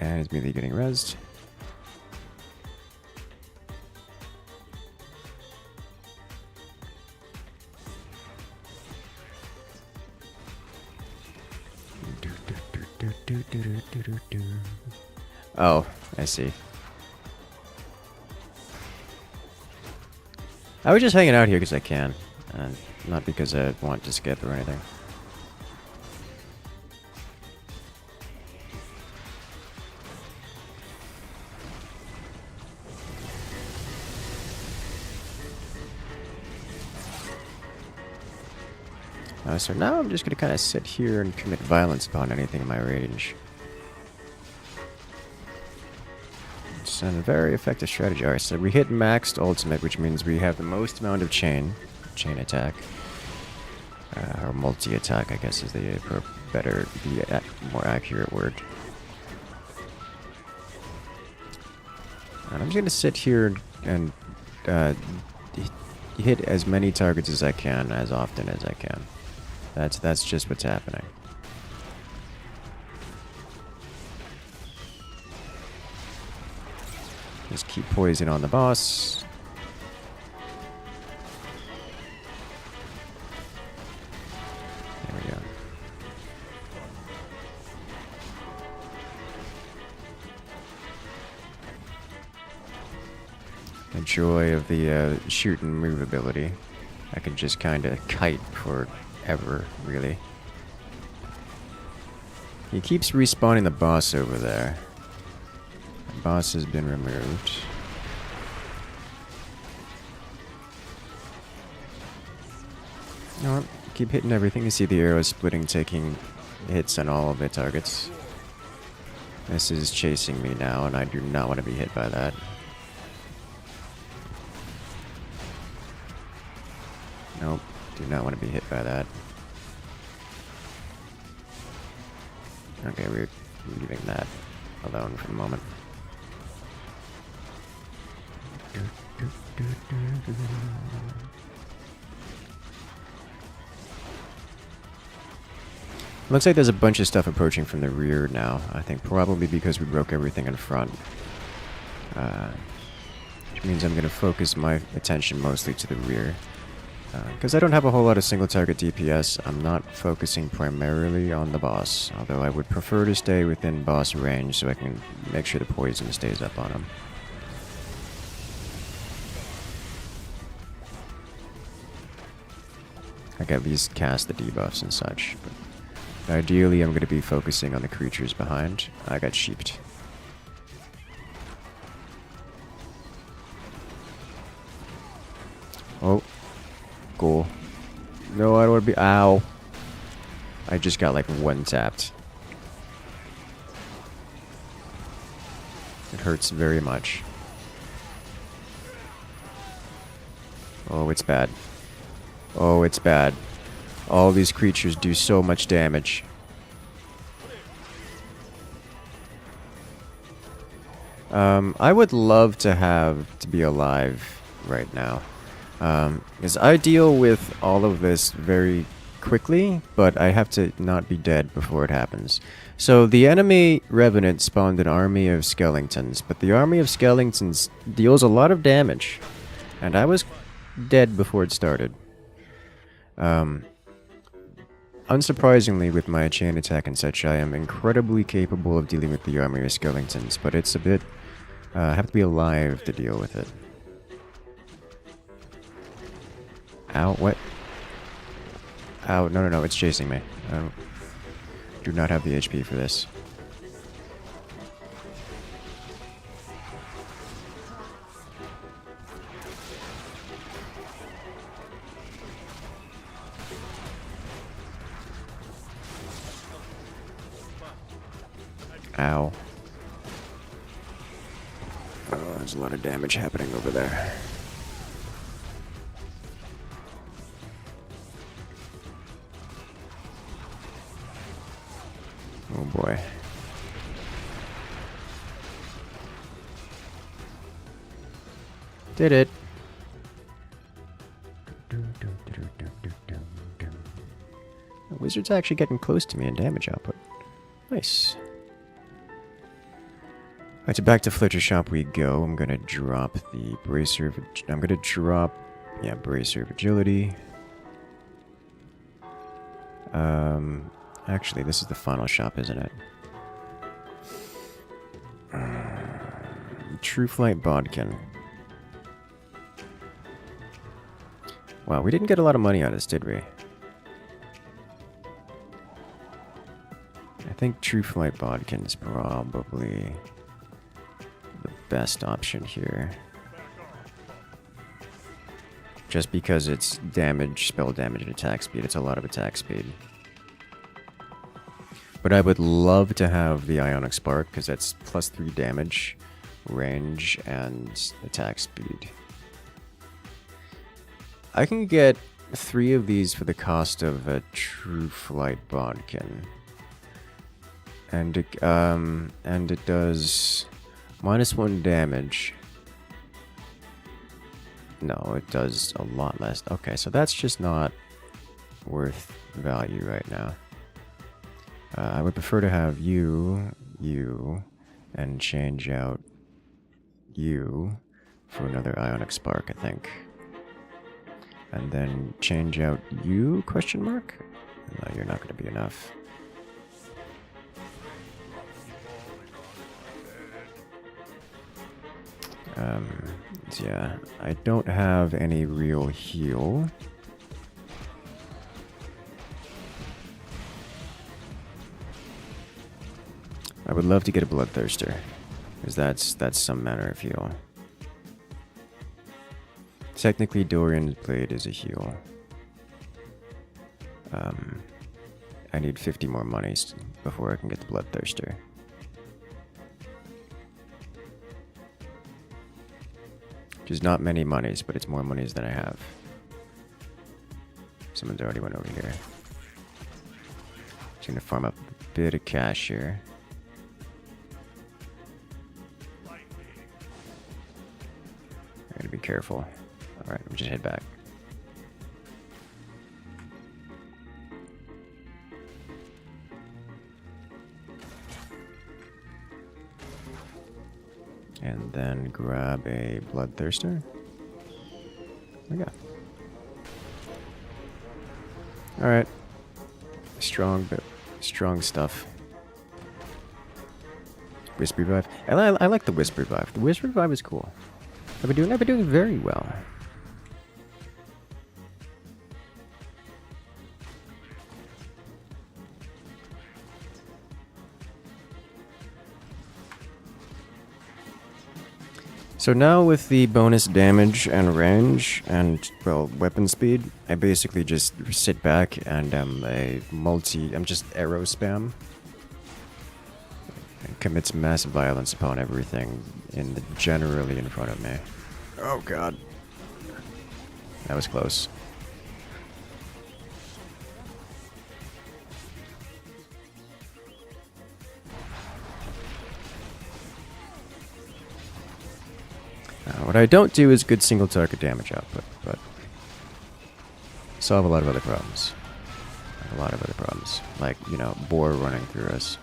And he's immediately getting rezzed. Oh, I see. I was just hanging out here because I can, and not because I want to skip or anything. So now I'm just going to kind of sit here and commit violence upon anything in my range. It's a very effective strategy. Alright, so we hit maxed ultimate, which means we have the most amount of chain attack. Or multi-attack, I guess is the more accurate word. And I'm just going to sit here and hit as many targets as I can, as often as I can. That's just what's happening. Just keep poison on the boss. There we go. The joy of the shoot and move ability. I can just kind of kite forever, really. He keeps respawning the boss over there. The boss has been removed. No, keep hitting everything. You see the arrows splitting, taking hits on all of the targets. This is chasing me now, and I do not want to be hit by that. Nope, do not want to be hit by that. Okay, we're leaving that alone for the moment. Looks like there's a bunch of stuff approaching from the rear now. I think probably because we broke everything in front. Which means I'm going to focus my attention mostly to the rear. Because I don't have a whole lot of single target DPS, I'm not focusing primarily on the boss. Although I would prefer to stay within boss range so I can make sure the poison stays up on him. I can at least cast the debuffs and such. But ideally, I'm going to be focusing on the creatures behind. I got sheeped. Oh. Cool. No, I don't want to be... Ow. I just got like one tapped. hurts very much. Oh, it's bad. Oh, it's bad. All these creatures do so much damage. I would love to be alive right now. Because I deal with all of this very quickly, but I have to not be dead before it happens. So the enemy Revenant spawned an army of skeletons, but the army of skeletons deals a lot of damage. And I was dead before it started. Unsurprisingly, with my chain attack and such, I am incredibly capable of dealing with the army of skeletons, but it's a bit... I have to be alive to deal with it. Ow, what? Ow, no, it's chasing me. I do not have the HP for this. Ow. Oh, there's a lot of damage happening over there. Oh boy. Did it. The wizard's actually getting close to me in damage output. Nice. Alright, so back to Fletcher's shop we go. I'm gonna drop the bracer of... I'm gonna drop... yeah, bracer of agility. Actually, this is the final shop, isn't it? True Flight Bodkin. Wow, we didn't get a lot of money on this, did we? I think True Flight Bodkin is probably the best option here. Just because it's damage, spell damage, and attack speed. It's a lot of attack speed. But I would love to have the Ionic Spark, because that's +3 damage, range, and attack speed. I can get 3 of these for the cost of a True Flight Bodkin. And it does -1 damage. No, it does a lot less. Okay, so that's just not worth value right now. I would prefer to have you, and change out you for another Ionic Spark, I think. And then change out you, question mark? No, you're not going to be enough. So yeah, I don't have any real heal. I would love to get a Bloodthirster, because that's some manner of heal. Technically, Dorian's Blade is a heal. I need 50 more monies before I can get the Bloodthirster. Which is not many monies, but it's more monies than I have. Someone's already went over here. Just gonna farm up a bit of cash here. I gotta be careful. Alright, we'll just head back. And then grab a Bloodthirster. There we go. Alright. Strong stuff. Wisp Revive. I like the Wisp Revive. The Wisp Revive is cool. I've been doing very well. So now with the bonus damage and range and, well, weapon speed, I basically just sit back and I'm just arrow spam. and commits massive violence upon everything generally in front of me. Oh god. That was close. What I don't do is good single target damage output, but solve a lot of other problems. A lot of other problems, like, you know, boar running through us.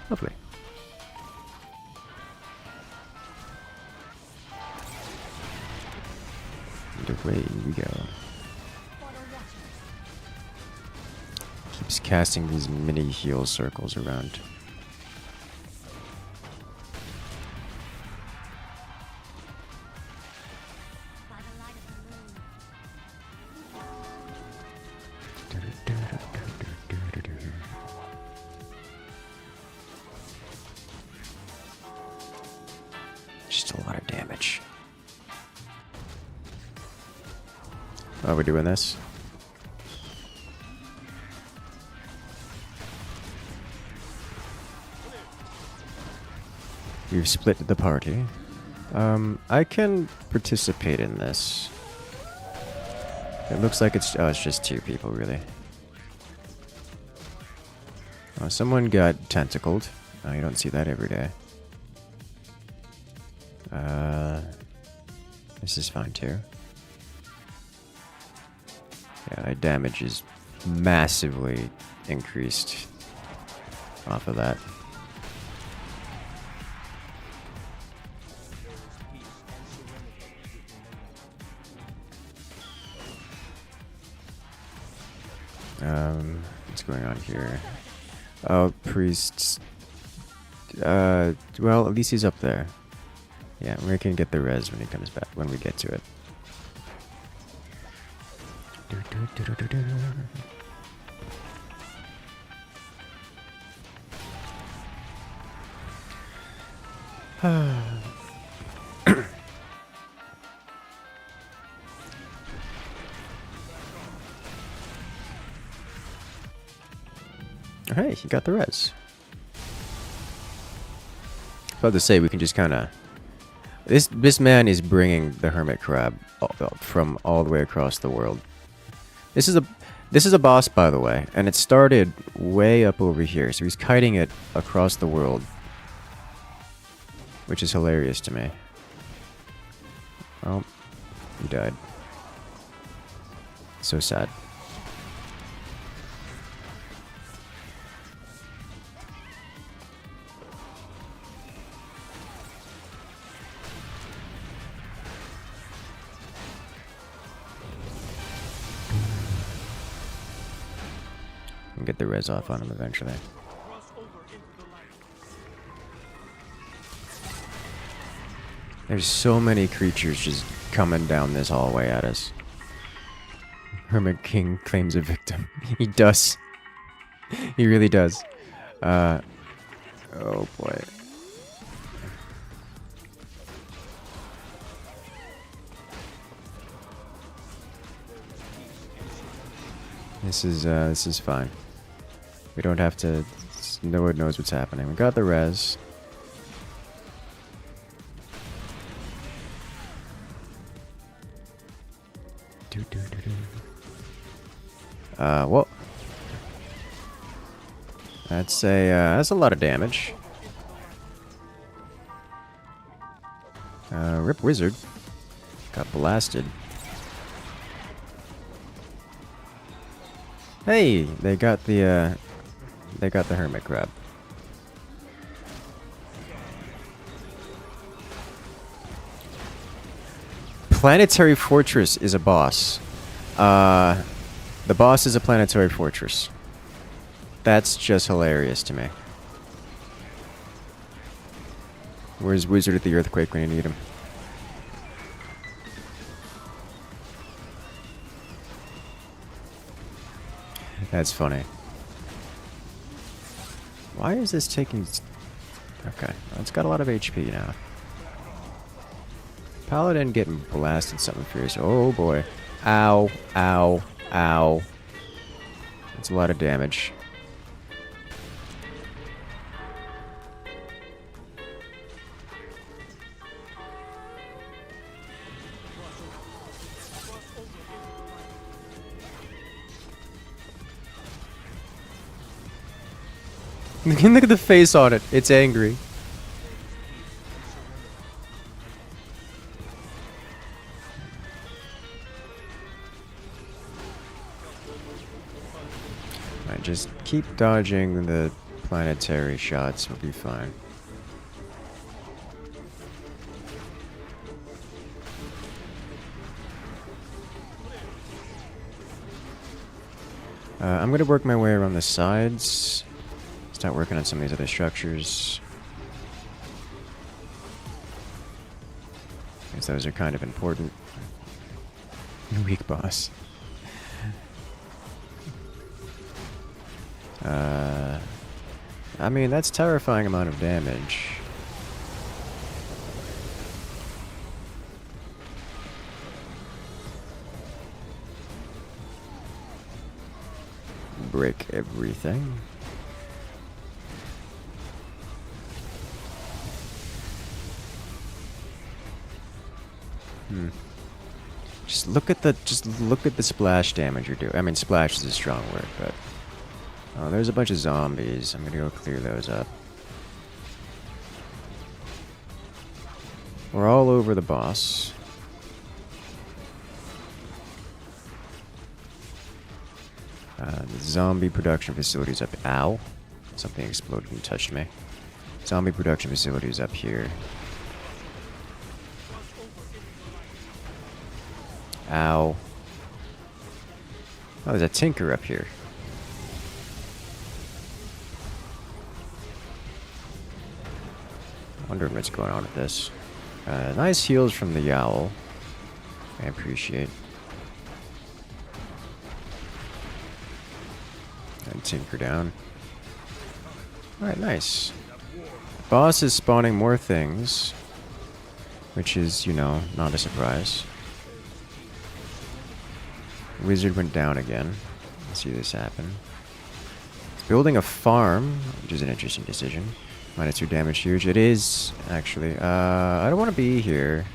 Lovely. And away we go. Keeps casting these mini heal circles around. By the light of the moon. Just a lot of damage. Oh, we're doing this? We've split the party. I can participate in this. It looks like it's just 2 people, really. Someone got tentacled. You don't see that every day. This is fine too. Yeah, my damage is massively increased off of that. What's going on here? Oh, priests. Well, at least he's up there. Yeah, we can get the res when he comes back, when we get to it. Hey, he got the res. About to say, we can just kind of... This man is bringing the hermit crab from all the way across the world. This is a boss, by the way, and it started way up over here, so he's kiting it across the world, which is hilarious to me. Oh, he died. So sad. Get the res off on him eventually. There's so many creatures just coming down this hallway at us. Hermit King claims a victim. He does. He really does. Oh boy. This is fine. We don't have to... No one knows what's happening. We got the res. Well... that's a lot of damage. Rip Wizard. Got blasted. Hey! They got the hermit crab. Planetary Fortress is a boss. The boss is a planetary fortress. That's just hilarious to me. Where's Wizard of the Earthquake when you need him? That's funny. Why is this taking... Okay, well, it's got a lot of HP now. Paladin getting blasted something fierce. Oh boy. Ow, ow, ow. It's a lot of damage. Look at the face on it. It's angry. Alright, just keep dodging the planetary shots. We'll be fine. I'm gonna work my way around the sides. Start working on some of these other structures. Because those are kind of important. Weak boss. I mean, that's terrifying amount of damage. Break everything. Just look at the splash damage you're doing. I mean, splash is a strong word, but oh, there's a bunch of zombies. I'm gonna go clear those up. We're all over the boss. The zombie production facility's up. Ow! Something exploded and touched me. Zombie production facility's up here. Ow. Oh, there's a tinker up here. Wondering what's going on with this. Nice heals from the Yowl. I appreciate. And tinker down. Alright, nice. Boss is spawning more things. Which is, you know, not a surprise. Wizard went down again. Let's see this happen. It's building a farm, which is an interesting decision. -2 damage, huge. It is, actually. I don't want to be here.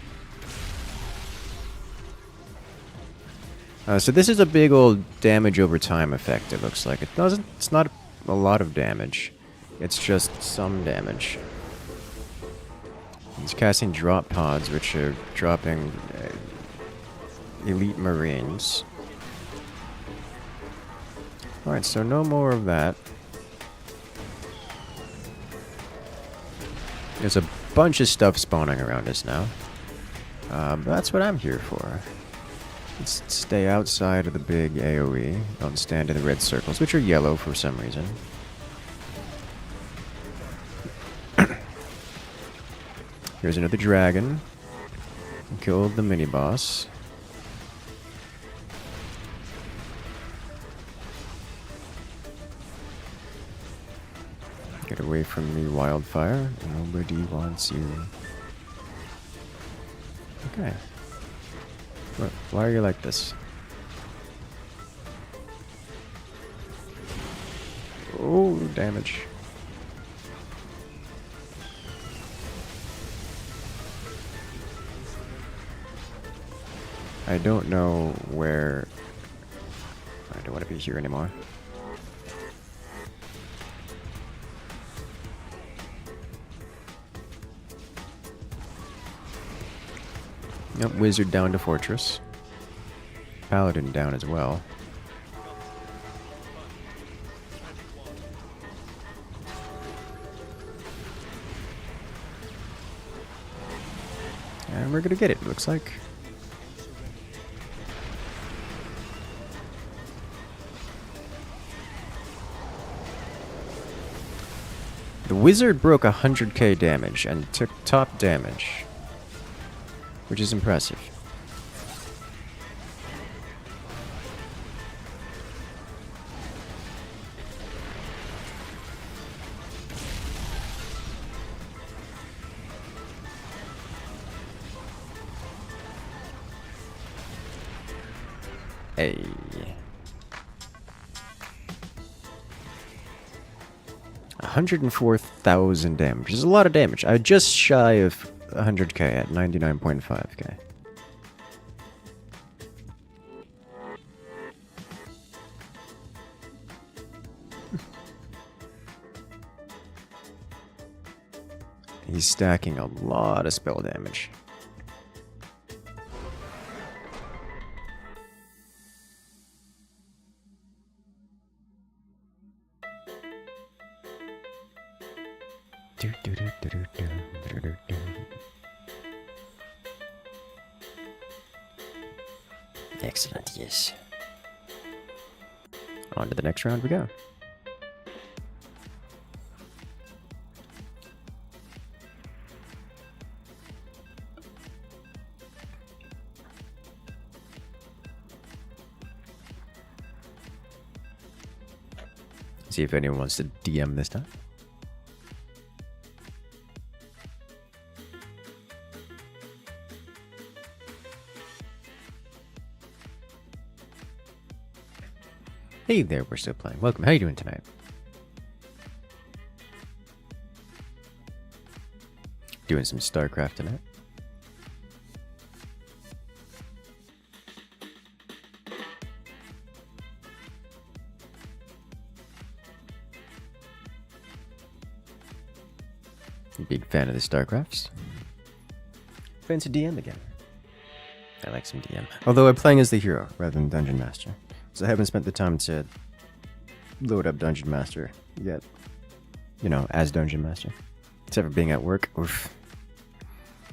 So this is a big old damage over time effect, it looks like. It's not a lot of damage. It's just some damage. It's casting drop pods, which are dropping elite marines. Alright, so no more of that. There's a bunch of stuff spawning around us now. But that's what I'm here for. Let's stay outside of the big AoE. Don't stand in the red circles, which are yellow for some reason. Here's another dragon. Killed the mini-boss. Get away from me, wildfire. Nobody wants you. Okay. Why are you like this? Oh, damage. I don't know where... I don't want to be here anymore. Yep, wizard down to fortress. Paladin down as well. And we're gonna get it, looks like. The wizard broke 100k damage and took top damage, which is impressive. Hey. 104,000 damage. Which is a lot of damage. I'm just shy of 100k at 99.5k. He's stacking a lot of spell damage. Excellent, yes. On to the next round we go. See if anyone wants to DM this time. Hey there, we're still playing. Welcome. How you doing tonight? Doing some StarCraft tonight. Big fan of the StarCrafts. Fancy DM again. I like some DM. Although I'm playing as the hero rather than Dungeon Master. So I haven't spent the time to load up Dungeon Master yet. You know, as Dungeon Master. Except for being at work. Oof.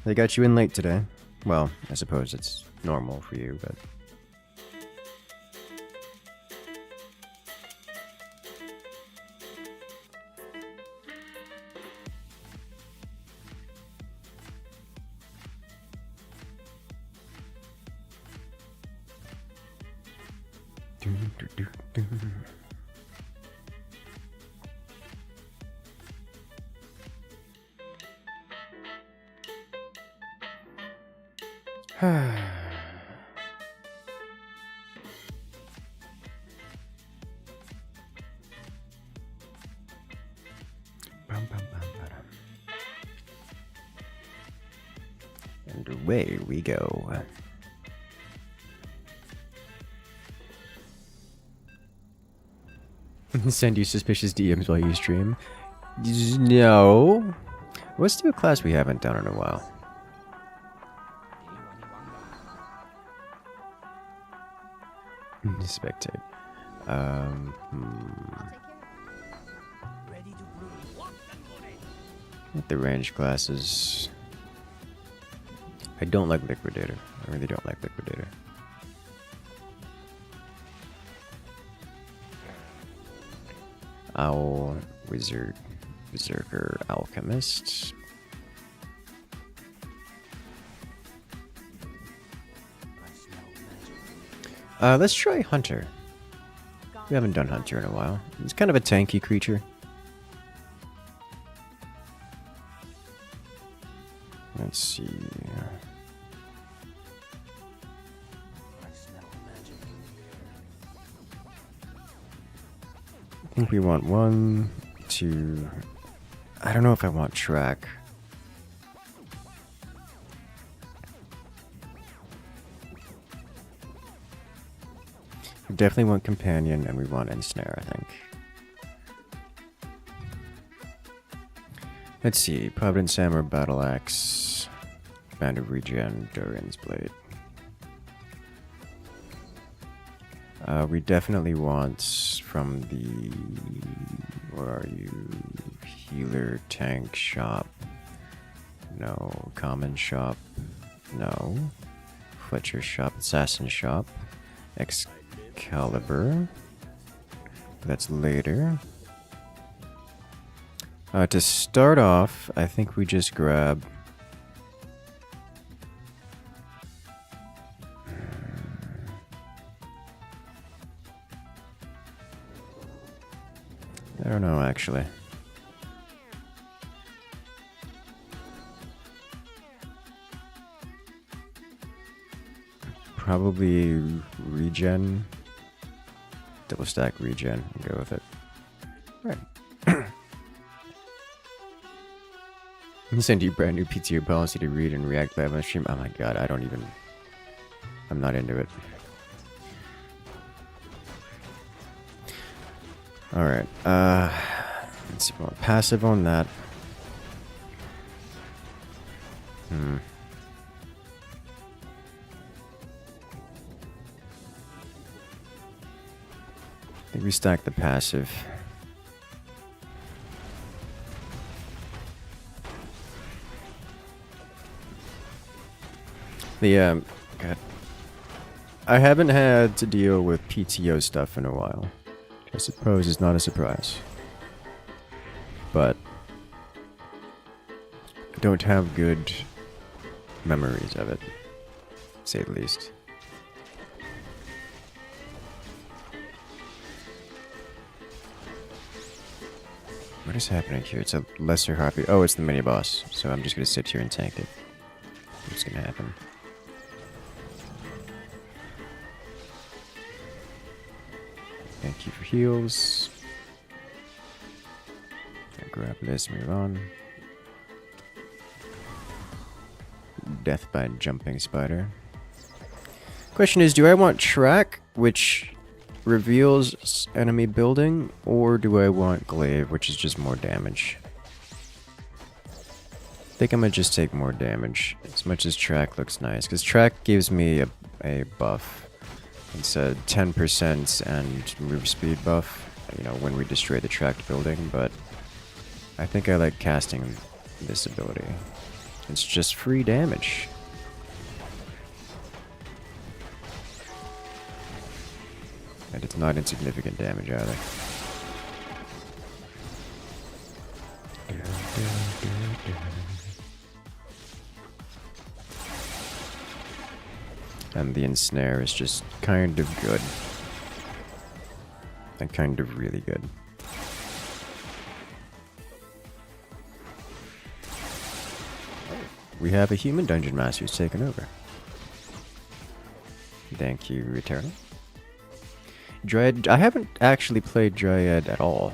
They got you in late today. Well, I suppose it's normal for you, but... And away we go. Send you suspicious DMs while you stream? No. Let's do a class we haven't done in a while. Spectate. The range classes. I don't like Liquidator. I really don't like Liquidator. Owl, Wizard, Berserker, Alchemist. Let's try Hunter. We haven't done Hunter in a while. It's kind of a tanky creature. Let's see. I think we want 1, 2... I don't know if I want track. We definitely want companion and we want ensnare, I think. Let's see. Providence Hammer, Battle Axe, Band of Regen, Durin's Blade. We definitely want from the... Where are you? Healer, Tank Shop. No. Common Shop. No. Fletcher Shop, Assassin Shop. Excalibur. That's later. To start off, I think we just grab... I don't know, actually. Probably regen. Double stack regen and go with it. Right. Send you brand new PTO policy to read and react live on stream. Oh my god, I'm not into it. Alright, let's see if I want passive on that. I think we stack the passive. God. I haven't had to deal with PTO stuff in a while. I suppose is not a surprise. But I don't have good memories of it, to say the least. What is happening here? It's a lesser harpy. Oh, it's the mini boss. So I'm just gonna sit here and tank it. What's gonna happen? Thank you for heals. I'll grab this, move on. Death by jumping spider. Question is, do I want track, which reveals enemy building, or do I want glaive, which is just more damage? I think I'm gonna just take more damage, as much as track looks nice, because track gives me a buff. It's a 10% and move speed buff, you know, when we destroy the tracked building, but I think I like casting this ability. It's just free damage. And it's not insignificant damage either. And the ensnare is just kind of good. And kind of really good. We have a human dungeon master who's taken over. Thank you, Eternal. Dryad, I haven't actually played Dryad at all.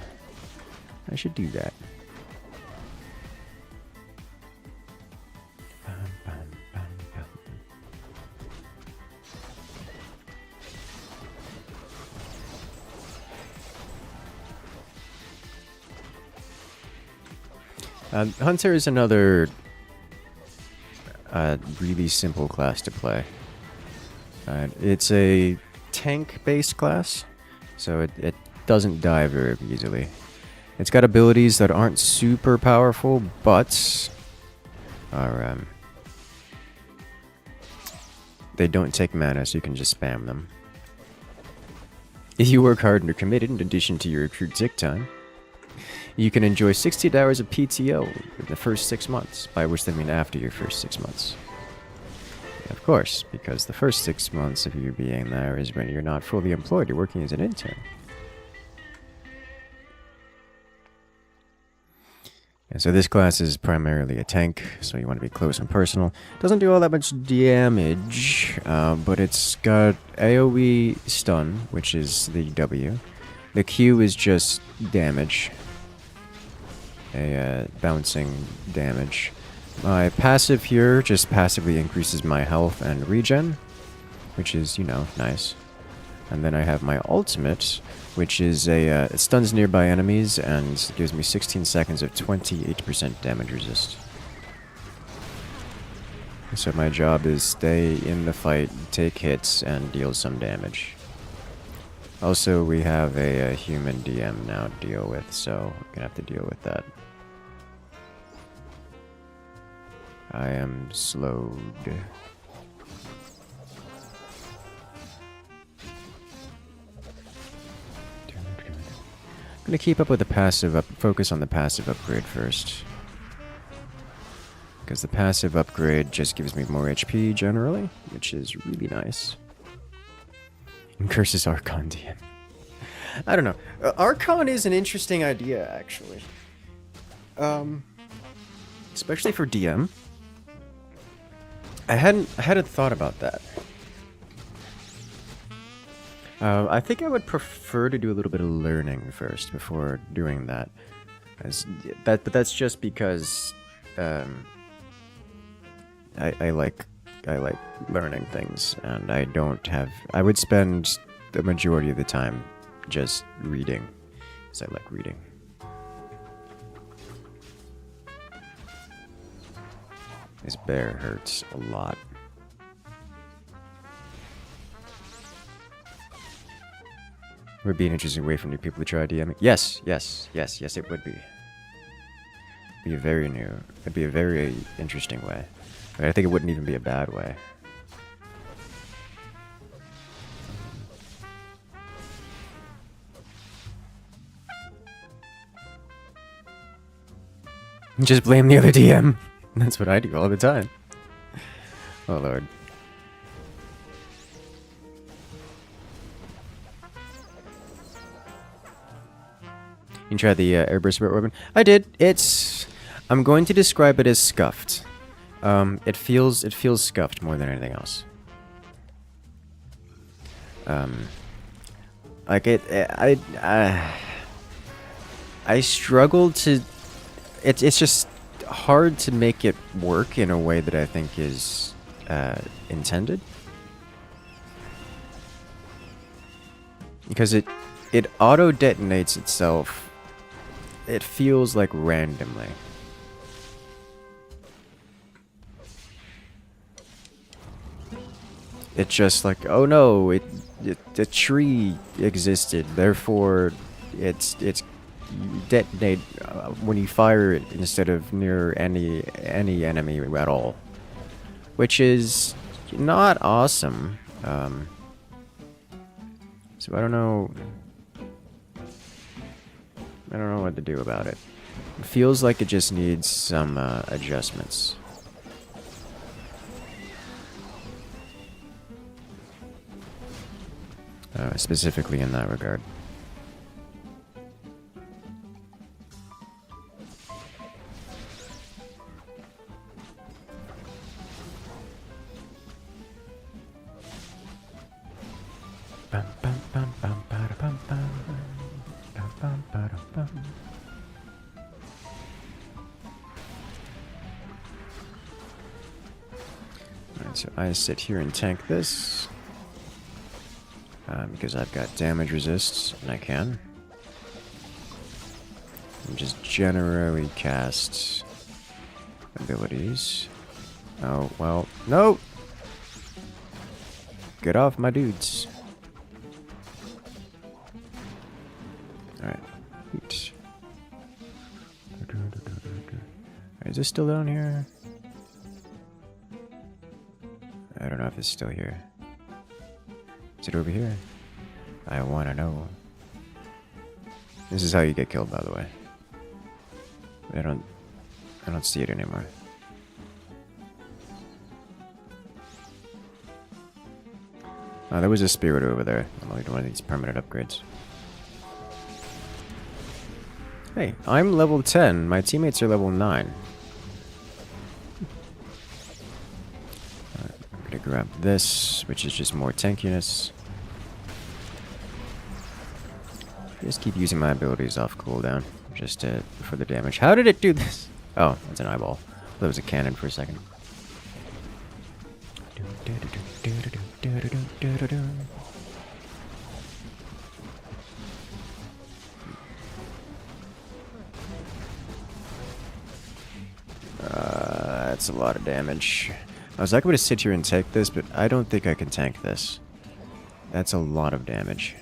I should do that. Hunter is another really simple class to play. It's a tank-based class, so it doesn't die very easily. It's got abilities that aren't super powerful, but are they don't take mana, so you can just spam them. If you work hard and are committed, in addition to your accrued sick time, you can enjoy 60 hours of PTO in the first 6 months, by which they mean after your first 6 months. Of course, because the first 6 months of you being there is when you're not fully employed, you're working as an intern. And so this class is primarily a tank, so you want to be close and personal. Doesn't do all that much damage, but it's got AoE stun, which is the W. The Q is just damage. Bouncing damage. My passive here just passively increases my health and regen, which is, you know, nice. And then I have my ultimate, which is it stuns nearby enemies and gives me 16 seconds of 28% damage resist. So my job is stay in the fight, take hits, and deal some damage. Also, we have a human DM now to deal with, so I'm gonna have to deal with that. I am slowed. I'm gonna keep up with the passive focus on the passive upgrade first. Because the passive upgrade just gives me more HP generally, which is really nice. Incursus Archon DM. I don't know. Archon is an interesting idea, actually. Especially for DM. I hadn't thought about that. I think I would prefer to do a little bit of learning first before doing that. But that's just because I like learning things, and I don't have. I would spend the majority of the time just reading, because I like reading. This bear hurts a lot. Would be an interesting way for new people to try DMing. Yes, it would be. Be a very new. It'd be a very interesting way. But I think it wouldn't even be a bad way. Just blame the other DM. That's what I do all the time. Oh lord. You tried the airburst weapon? I did. I'm going to describe it as scuffed. It feels scuffed more than anything else. Like I struggle to. It's just hard to make it work in a way that I think is intended, because it auto detonates itself. It feels like randomly. It's just like, oh no, the tree existed, therefore it's detonate when you fire it instead of near any enemy at all, which is not awesome. So I don't know what to do about it. It feels like it just needs some adjustments. Specifically in that regard. Alright, so I sit here and tank this. Because I've got damage resists, and I can. And just generally cast abilities. Oh, well, no! Get off my dudes. Alright. Is this still down here? I don't know if it's still here. Is it over here? I want to know. This is how you get killed, by the way. I don't see it anymore. Oh, there was a spirit over there. I'm only doing one of these permanent upgrades. Hey, I'm level 10. My teammates are level 9. I'm gonna grab this, which is just more tankiness. Just keep using my abilities off cooldown, just for the damage. How did it do this? Oh, it's an eyeball. That was a cannon for a second. That's a lot of damage. I was like, I'm gonna sit here and take this, but I don't think I can tank this. That's a lot of damage.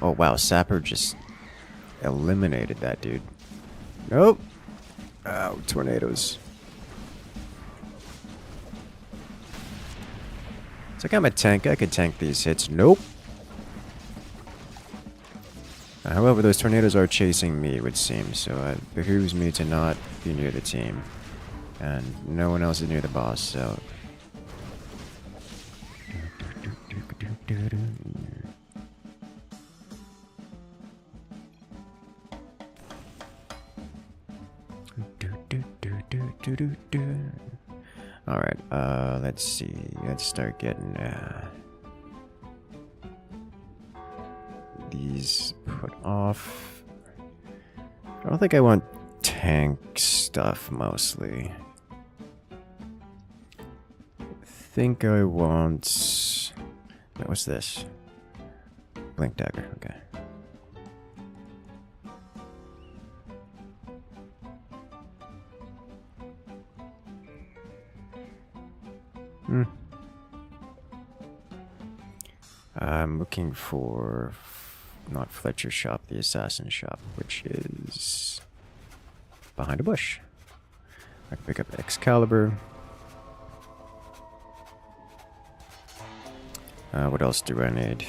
Oh wow, Sapper just eliminated that dude. Nope. Ow, tornadoes. It's like I'm a tank. I could tank these hits. Nope. However, those tornadoes are chasing me, it would seem, so it behooves me to not be near the team. And no one else is near the boss, so... Alright, let's see. Let's start getting these put off. I don't think I want tanks stuff mostly. I think I want... Wait, what's this? Blink dagger, okay. I'm looking for not Fletcher's shop, the assassin shop, which is behind a bush. I can pick up Excalibur. What else do I need?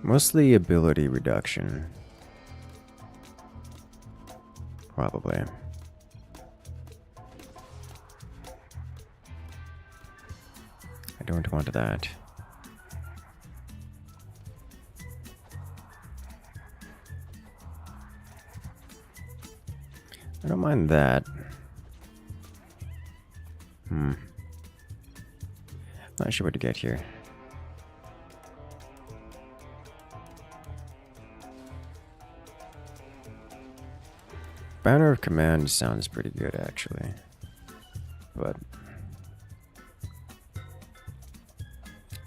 Mostly ability reduction. Probably. I don't want that. I don't mind that. Not sure what to get here. Banner of Command sounds pretty good, actually. But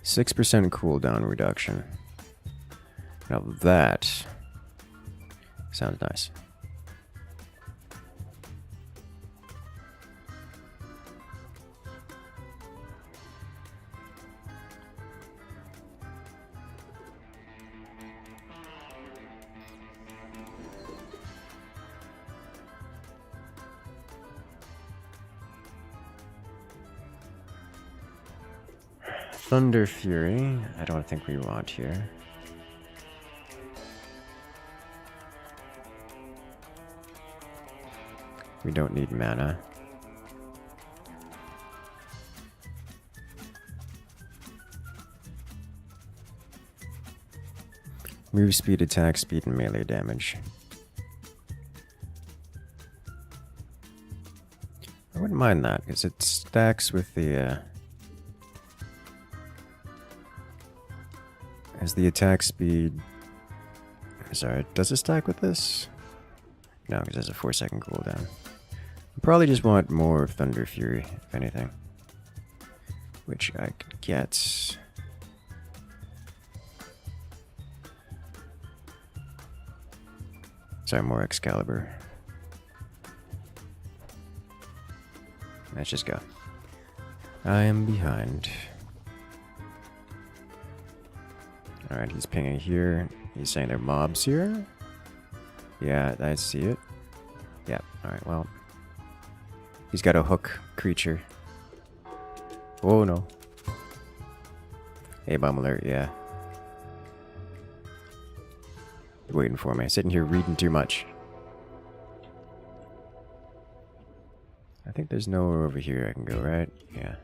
6% cooldown reduction. Now that sounds nice. Thunder Fury, I don't think we want here. We don't need mana. Move speed, attack speed, and melee damage. I wouldn't mind that, because it stacks with the, as the attack speed... Sorry, does it stack with this? No, because it has a 4-second cooldown. I probably just want more of Thunder Fury, if anything. Which I could get... Sorry, more Excalibur. Let's just go. I am behind. Alright, he's pinging here. He's saying there are mobs here. Yeah, I see it. Yeah, alright, well. He's got a hook creature. Oh no. A-bomb alert, yeah. Waiting for me. Sitting here reading too much. I think there's nowhere over here I can go, right? Yeah.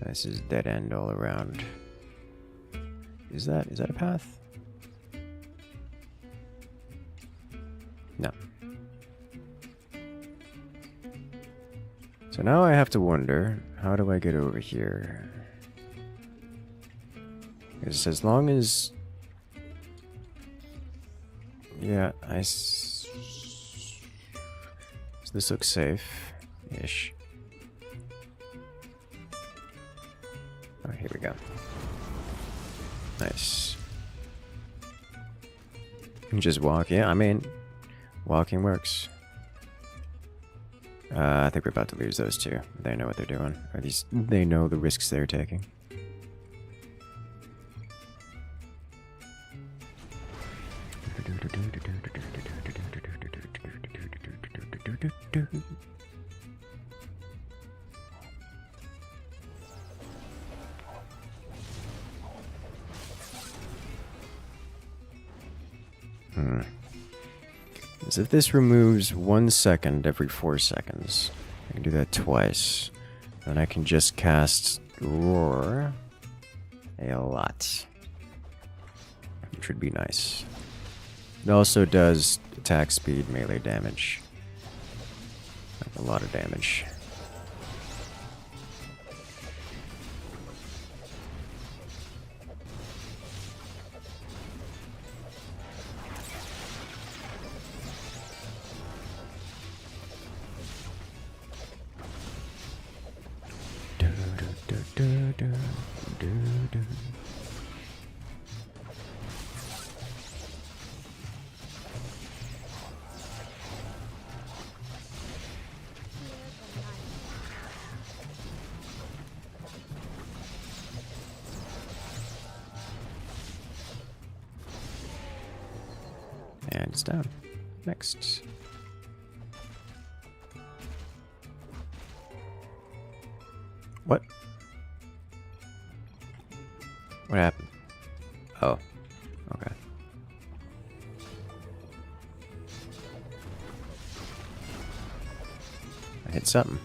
This is dead end all around. Is that a path? No. So now I have to wonder, how do I get over here? Because as long as... Yeah, so this looks safe-ish. Oh, here we go. Nice. You can just walk. Yeah, I mean, walking works. I think we're about to lose those two. They know what they're doing. Or at least they know the risks they're taking. So if this removes 1 second every 4 seconds, I can do that twice. Then I can just cast Roar a lot, which would be nice. It also does attack speed, melee damage. Like a lot of damage. And it's down. Next. What? What happened? Oh. Okay. I hit something.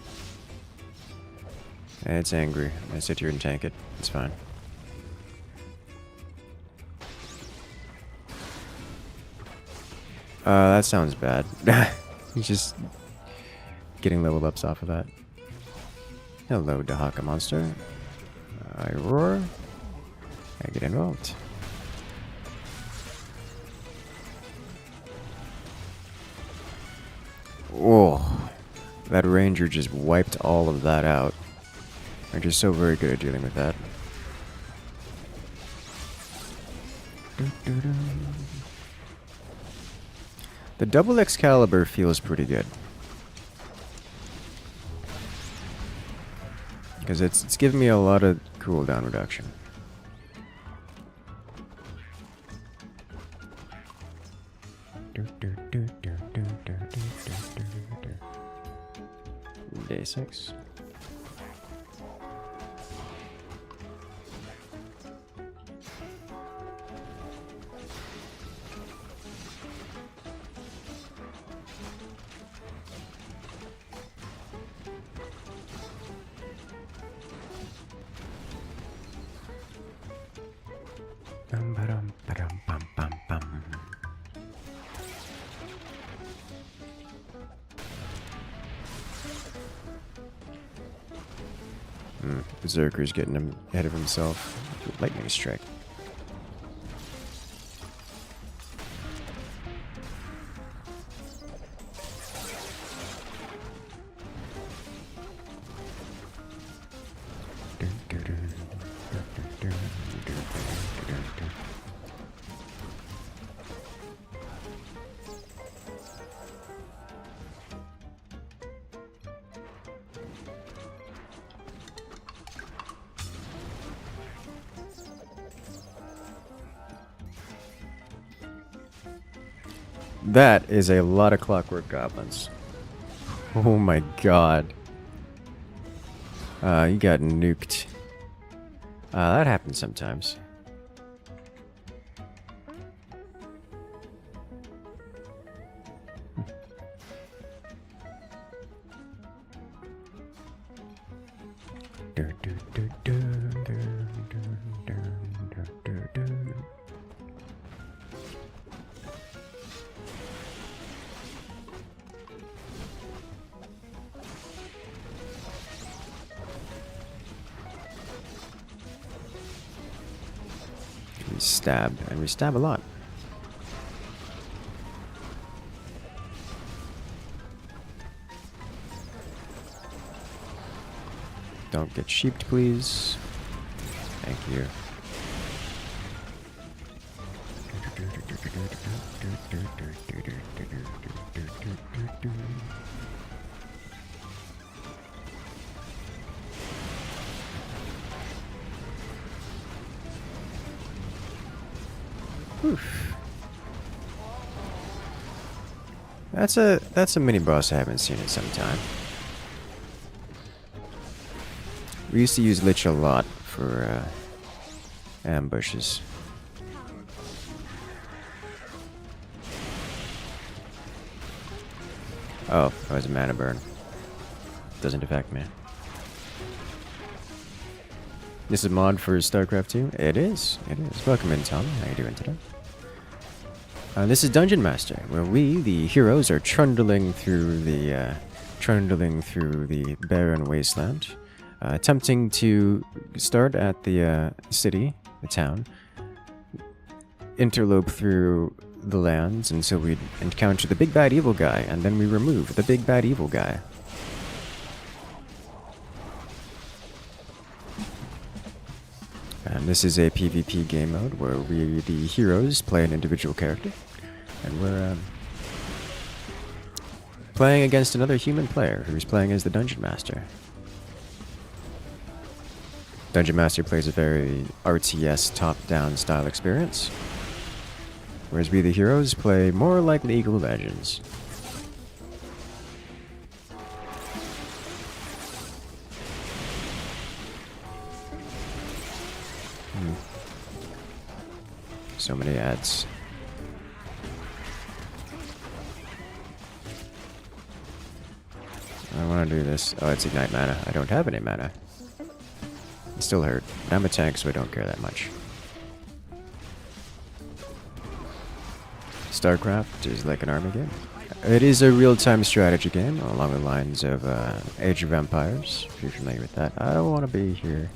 It's angry. I'm gonna sit here and tank it. It's fine. That sounds bad. He's just getting level ups off of that. Hello, Dahaka monster. I roar. I get involved. Oh, that ranger just wiped all of that out. They're just so very good at dealing with that. The double Excalibur feels pretty good. Because it's giving me a lot of cooldown reduction. Day 6. Berserker's getting him ahead of himself. Lightning strike. That is a lot of clockwork goblins. Oh my god. You got nuked. That happens sometimes. We stab, and we stab a lot. Don't get sheeped, please. Thank you. Oof. That's a mini boss I haven't seen in some time. We used to use Lich a lot for ambushes. Oh, that was a mana burn. Doesn't affect me. This is a mod for StarCraft II? It is. It is. Welcome in, Tom. How you doing today? This is Dungeon Master, where we, the heroes, are trundling through the barren wasteland, attempting to start at the city, the town, interlope through the lands until we encounter the big bad evil guy, and then we remove the big bad evil guy. And this is a PvP game mode where we, the heroes, play an individual character. And we're playing against another human player who's playing as the Dungeon Master. Dungeon Master plays a very RTS top-down style experience, whereas we, the heroes, play more like League of Legends. So many ads. I want to do this. Oh, it's Ignite mana. I don't have any mana. It still hurt. I'm a tank, so I don't care that much. StarCraft is like an army game. It is a real-time strategy game along the lines of Age of Empires, if you're familiar with that. I don't want to be here.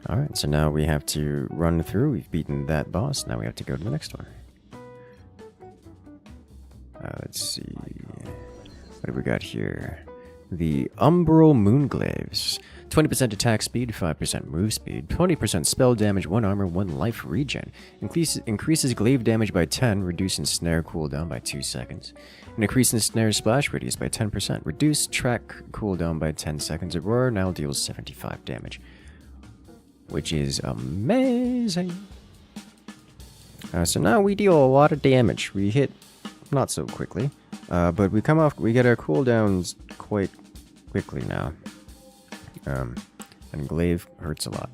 Alright, so now we have to run through. We've beaten that boss. Now we have to go to the next one. Let's see. What do we got here? The Umbral Moonglaves. 20% attack speed, 5% move speed, 20% spell damage, 1 armor, 1 life regen. Increases glaive damage by 10, reduce ensnare cooldown by 2 seconds. And increase ensnare splash radius by 10%. Reduce track cooldown by 10 seconds. Aurora now deals 75 damage. Which is amazing. So now we deal a lot of damage. We hit not so quickly, but we get our cooldowns quite quickly now. And glaive hurts a lot.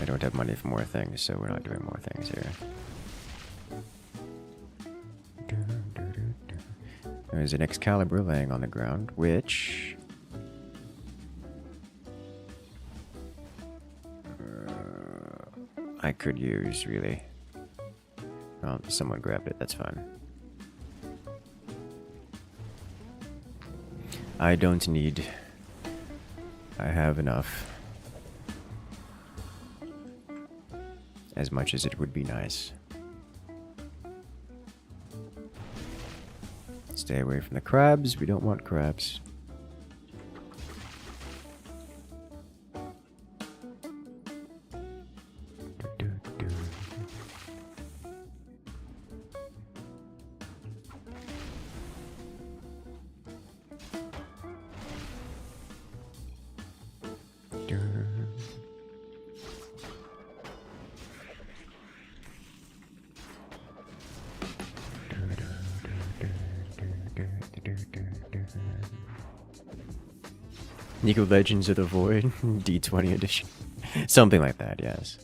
I don't have money for more things, so we're not doing more things here. There's an Excalibur laying on the ground, which... I could use, really. Oh, someone grabbed it, that's fine. I don't need... I have enough. As much as it would be nice. Stay away from the crabs. We don't want crabs. League of Legends of the Void, D20 edition. Something like that, yes.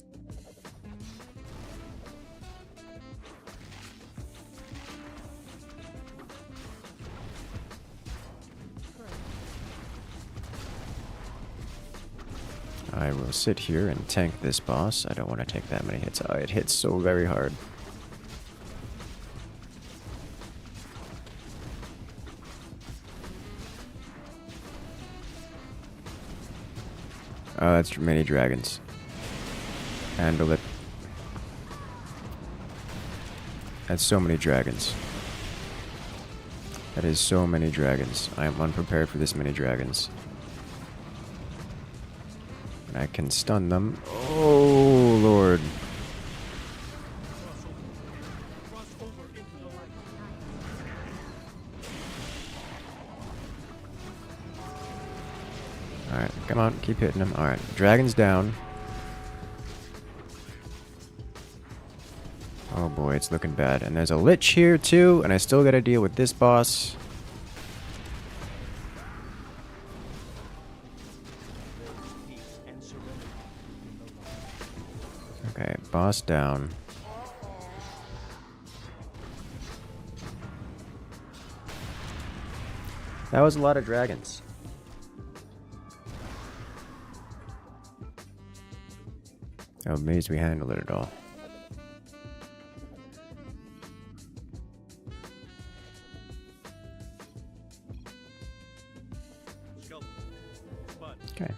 I will sit here and tank this boss. I don't want to take that many hits. Oh, it hits so very hard. Oh, that's many dragons. Handle it. That's so many dragons. That is so many dragons. I am unprepared for this many dragons. And I can stun them. Oh, Lord. Alright, come on, keep hitting them. Alright, dragon's down. Oh boy, it's looking bad. And there's a lich here too, and I still gotta deal with this boss. Okay, boss down. That was a lot of dragons. amazed we handled it at all. Okay.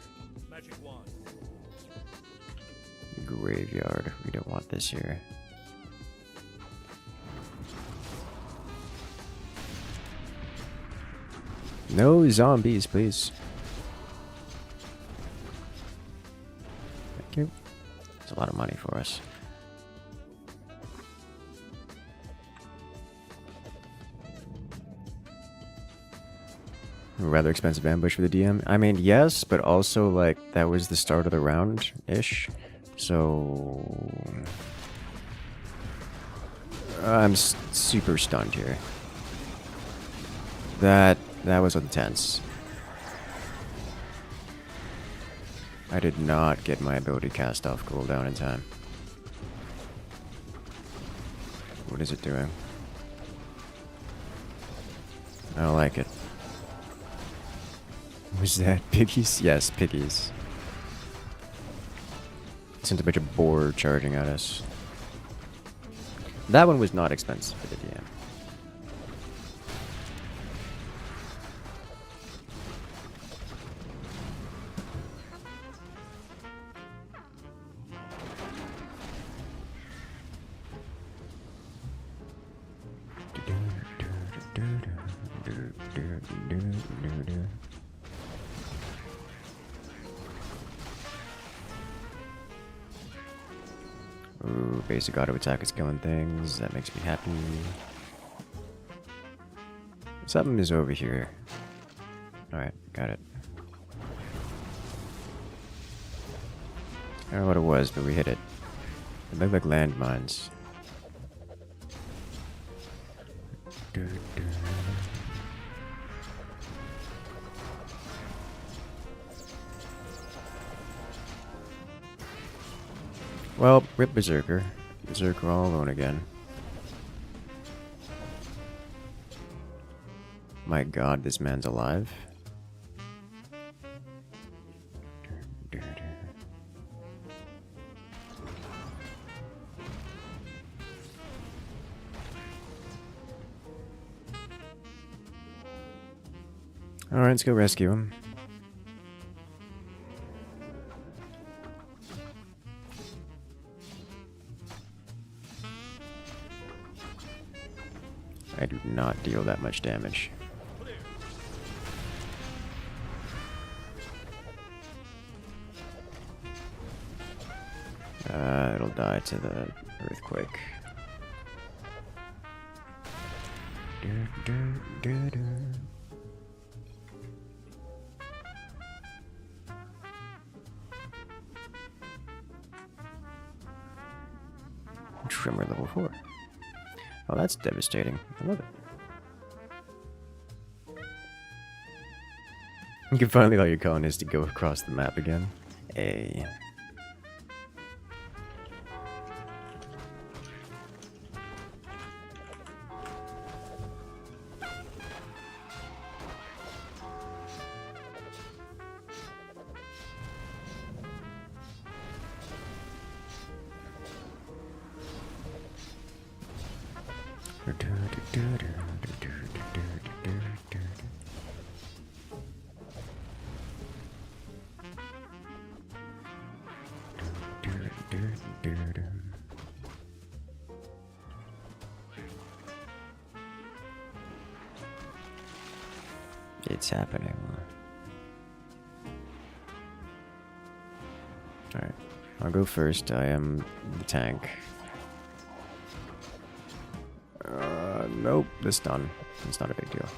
Graveyard. We don't want this here. No zombies, please. Thank you. That's a lot of money for us. Rather expensive ambush for the DM. I mean, yes, but also, like, that was the start of the round-ish. So... I'm super stunned here. That was intense. I did not get my ability cast off cooldown in time. What is it doing? I don't like it. Was that piggies? Yes, piggies. Sent a bunch of boar charging at us. That one was not expensive for the DM. Ooh, basic auto attack is killing things. That makes me happy. Something is over here. Alright, got it. I don't know what it was, but we hit it. It looked like landmines. Well, rip Berserker. Berserker all alone again. My god, this man's alive. Alright, let's go rescue him. I do not deal that much damage. It'll die to the earthquake. Trimmer level 4. Oh, that's devastating. I love it. You can finally allow your colonists to go across the map again. Hey. It's happening. Alright, I'll go first. I am the tank. Nope, the stun. It's not a big deal.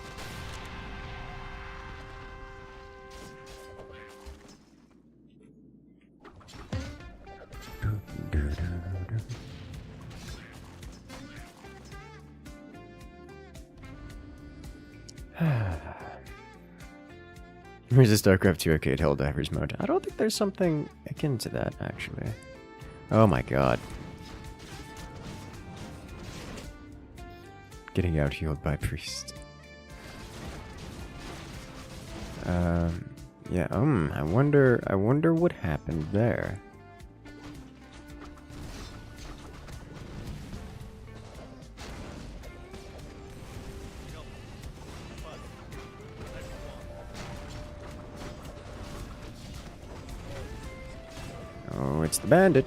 Here's a StarCraft II arcade Helldivers mode. I don't think there's something akin to that, actually. Oh my god. Getting out healed by priest. Yeah, I wonder what happened there. Bandit.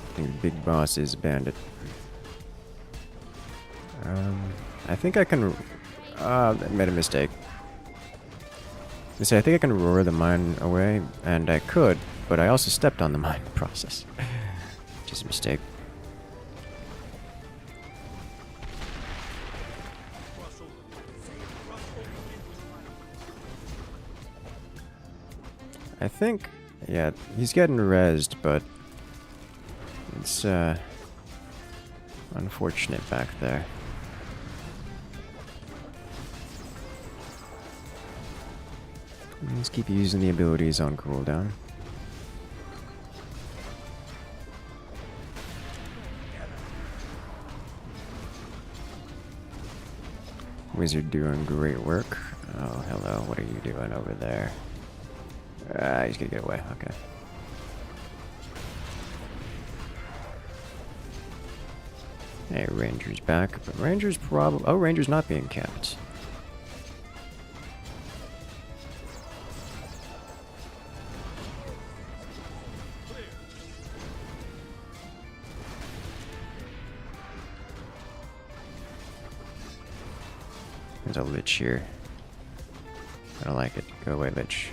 I think the big boss is Bandit. I think I can... I made a mistake. I think I can roar the mine away, and I could, but I also stepped on the mine in the process. Just a mistake. I think, yeah, he's getting rezzed, but it's unfortunate back there. Let's keep using the abilities on cooldown. Wizard doing great work. Oh, hello. What are you doing over there? He's gonna get away. Okay. Hey, Ranger's back. But Ranger's probably... Oh, Ranger's not being kept. There's a Lich here. I don't like it. Go away, Lich.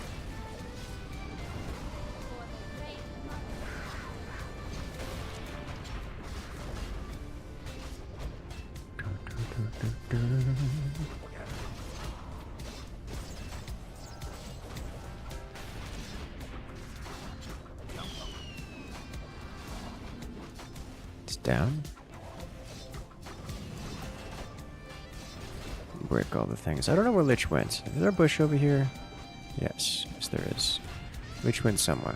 It's down. Break all the things. I don't know where Lich went. Is there a bush over here? Yes. Yes, there is. Lich went somewhere.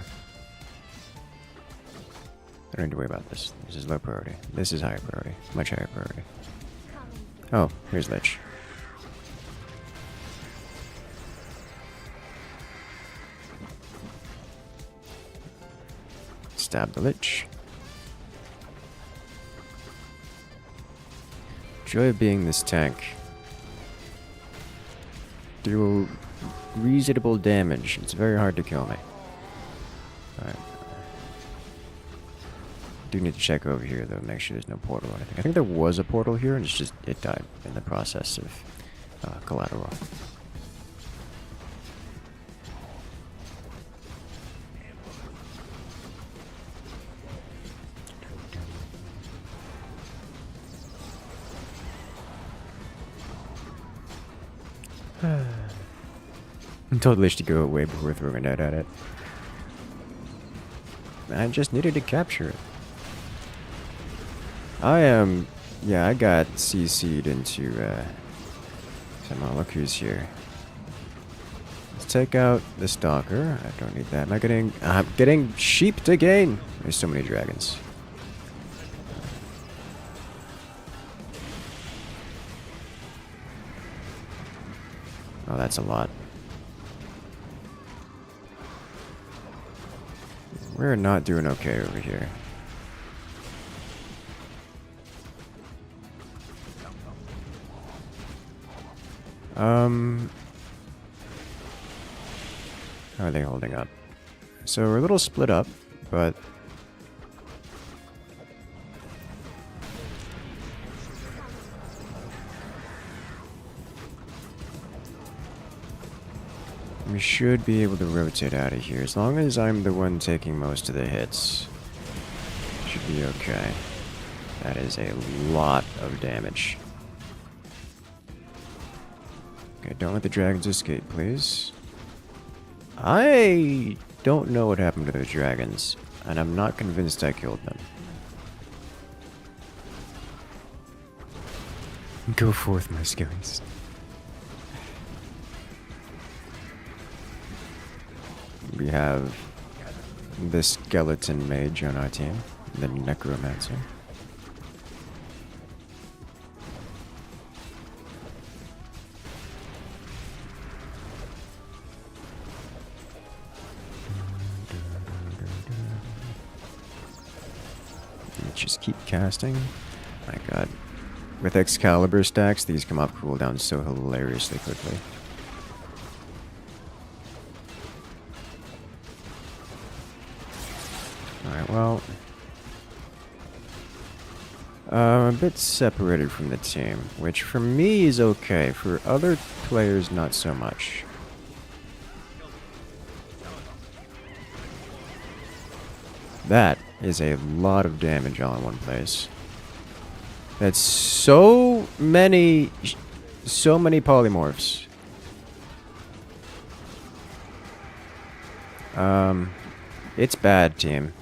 I don't need to worry about this. This is low priority. This is higher priority. Much higher priority. Oh, here's Lich. Stab the Lich. Joy of being this tank. Do reasonable damage. It's very hard to kill me. Alright. Do need to check over here though, make sure there's no portal or anything. I think there was a portal here and it's just it died in the process of collateral. I told Lich to go away before throwing a net at it. I just needed to capture it. Yeah, I got CC'd into, look who's here. Let's take out the Stalker. I don't need that. I'm getting sheep again. There's so many dragons. Oh, that's a lot. We're not doing okay over here. How are they holding up? So we're a little split up, but we should be able to rotate out of here. As long as I'm the one taking most of the hits, should be okay. That is a lot of damage. Okay, don't let the dragons escape, please. I don't know what happened to those dragons, and I'm not convinced I killed them. Go forth, my skillies. We have the skeleton mage on our team, the necromancer. Just keep casting. My god. With Excalibur stacks, these come off cooldown so hilariously quickly. Alright, well. I'm a bit separated from the team, which for me is okay. For other players, not so much. That is a lot of damage all in one place. That's so many polymorphs. It's bad, team.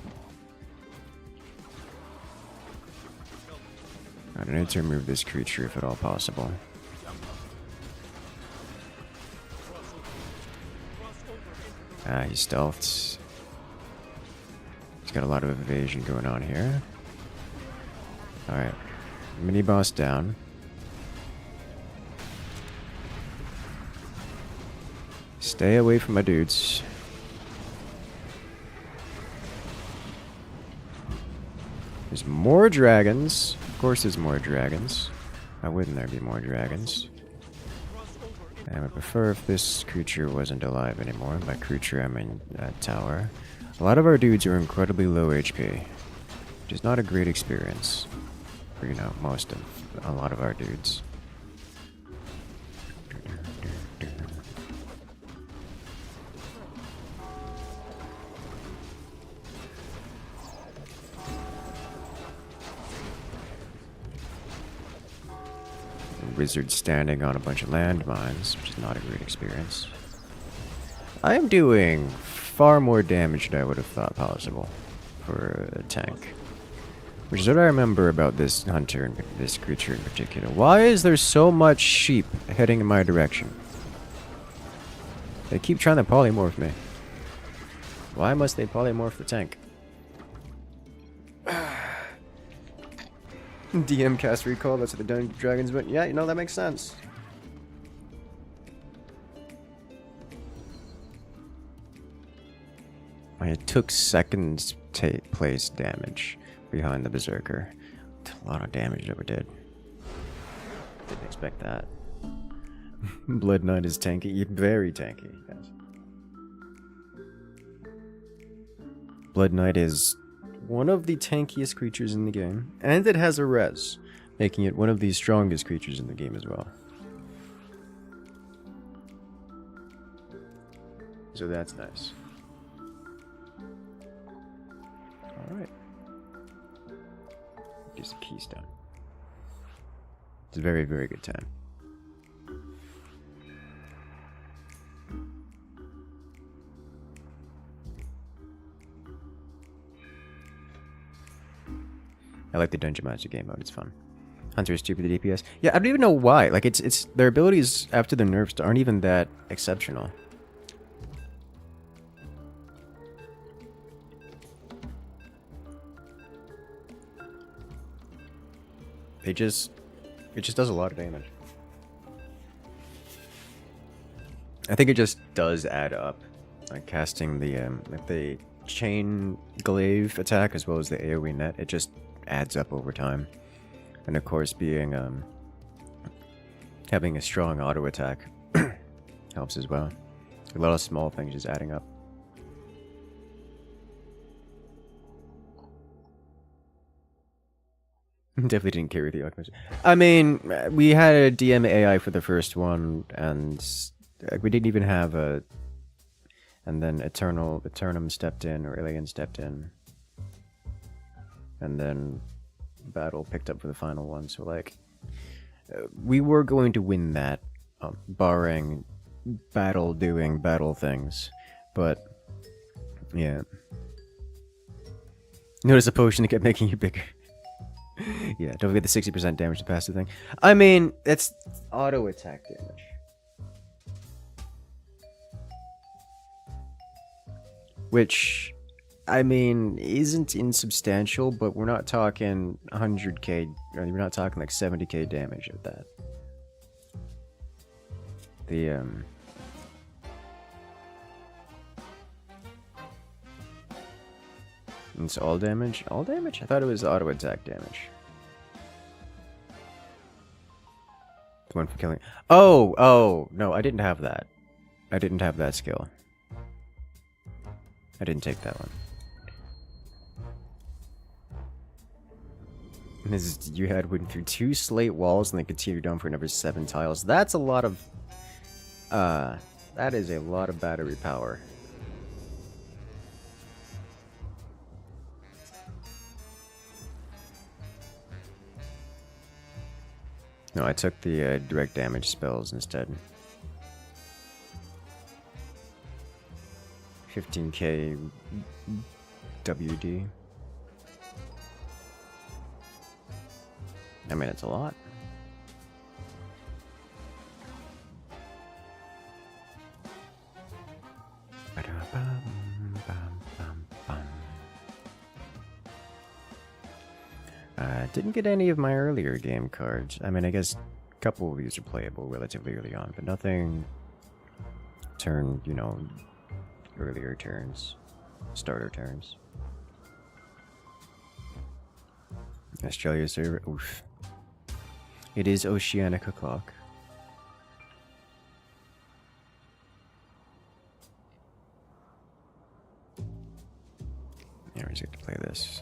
I need to remove this creature if at all possible. Ah, he stealths. He's got a lot of evasion going on here. Alright. Mini boss down. Stay away from my dudes. There's more dragons. Of course there's more dragons. Why wouldn't there be more dragons? I would prefer if this creature wasn't alive anymore. By creature, I mean tower. A lot of our dudes are incredibly low HP, which is not a great experience for, you know, a lot of our dudes. Wizard standing on a bunch of landmines, which is not a great experience. I am doing far more damage than I would have thought possible for a tank. Which is what I remember about this hunter and this creature in particular. Why is there so much sheep heading in my direction? They keep trying to polymorph me. Why must they polymorph the tank? DM cast recall, that's what the Dungeons Dragons went. Yeah, you know, that makes sense. I took seconds place damage behind the Berserker. A lot of damage that we did. Didn't expect that. Blood Knight is tanky. Very tanky, yes. Blood Knight is one of the tankiest creatures in the game, and it has a res, making it one of the strongest creatures in the game as well. So that's nice. Alright. Just a keystone. It's a very, very good time. I like the Dungeon Master game mode, it's fun. Hunter is stupid at DPS. Yeah, I don't even know why. Like, it's their abilities after the nerfs aren't even that exceptional. It just does a lot of damage. I think it just does add up. Like casting the chain glaive attack as well as the AoE net, it just adds up over time. And of course being having a strong auto attack helps as well. A lot of small things just adding up. Definitely didn't carry the Alchemist. I mean, we had a DM AI for the first one, and we didn't even have a... And then Eternum stepped in, or Alien stepped in. And then Battle picked up for the final one, so like... we were going to win that, barring Battle doing Battle things. But, yeah. Notice a potion that kept making you bigger. Yeah, don't forget the 60% damage to pass the thing. I mean, it's auto attack damage. Which, I mean, isn't insubstantial, but we're not talking 100k, we're not talking like 70k damage at that. The, It's all damage? All damage? I thought it was auto attack damage. The one for killing. Oh, no, I didn't have that. I didn't have that skill. I didn't take that one. You had went through 2 slate walls and then continued on for another 7 tiles. That's a lot of... that is a lot of battery power. No, I took the direct damage spells instead. 15k WD. I mean, it's a lot. Didn't get any of my earlier game cards. I mean, I guess a couple of these are playable relatively early on, but nothing turn, you know, earlier turns, starter turns. Australia server, oof. It is Oceanic o'clock. Yeah, we're just going to play this.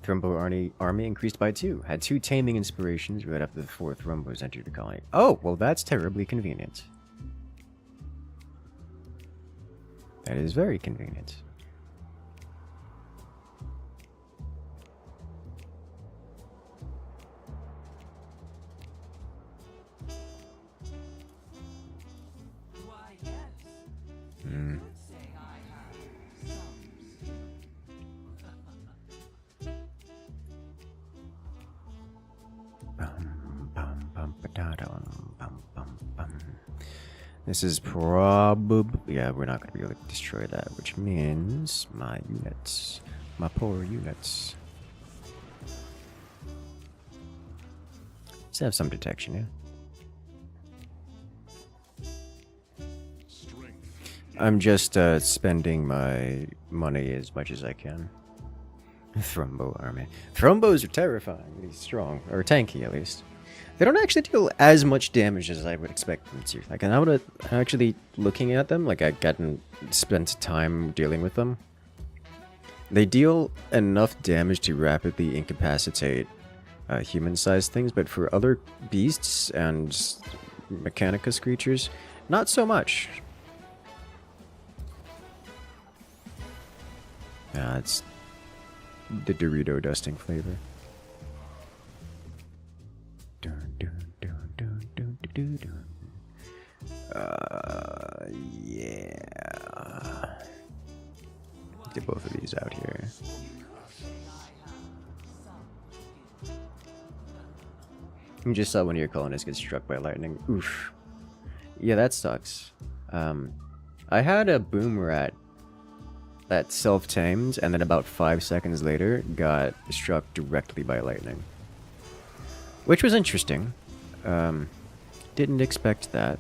Thrumbo army increased by 2. Had 2 taming inspirations right after the 4 Thrumbos entered the colony. Oh, well that's terribly convenient. That is very convenient. This is probably... Yeah, we're not going to be able to destroy that, which means my units. My poor units. Let's have some detection, yeah? I'm just spending my money as much as I can. Thrumbo army. Thrumbos are terrifying. He's strong. Or tanky, at least. They don't actually deal as much damage as I would expect them to. Like, and I would actually looking at them, like I hadn't spent time dealing with them. They deal enough damage to rapidly incapacitate human-sized things, but for other beasts and Mechanicus creatures, not so much. It's the Dorito dusting flavor. Yeah. Get both of these out here. You just saw one of your colonists get struck by lightning. Oof. Yeah, that sucks. I had a boom rat that self-tamed, and then about 5 seconds later got struck directly by lightning. Which was interesting. Didn't expect that.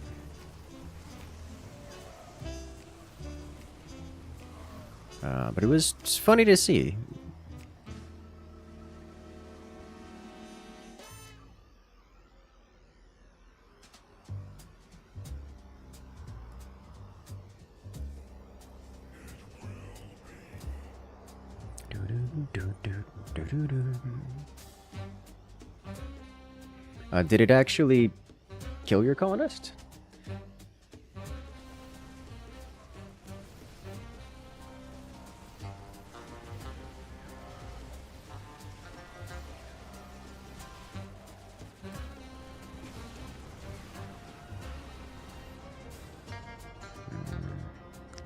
But it was funny to see. Did it actually kill your colonist?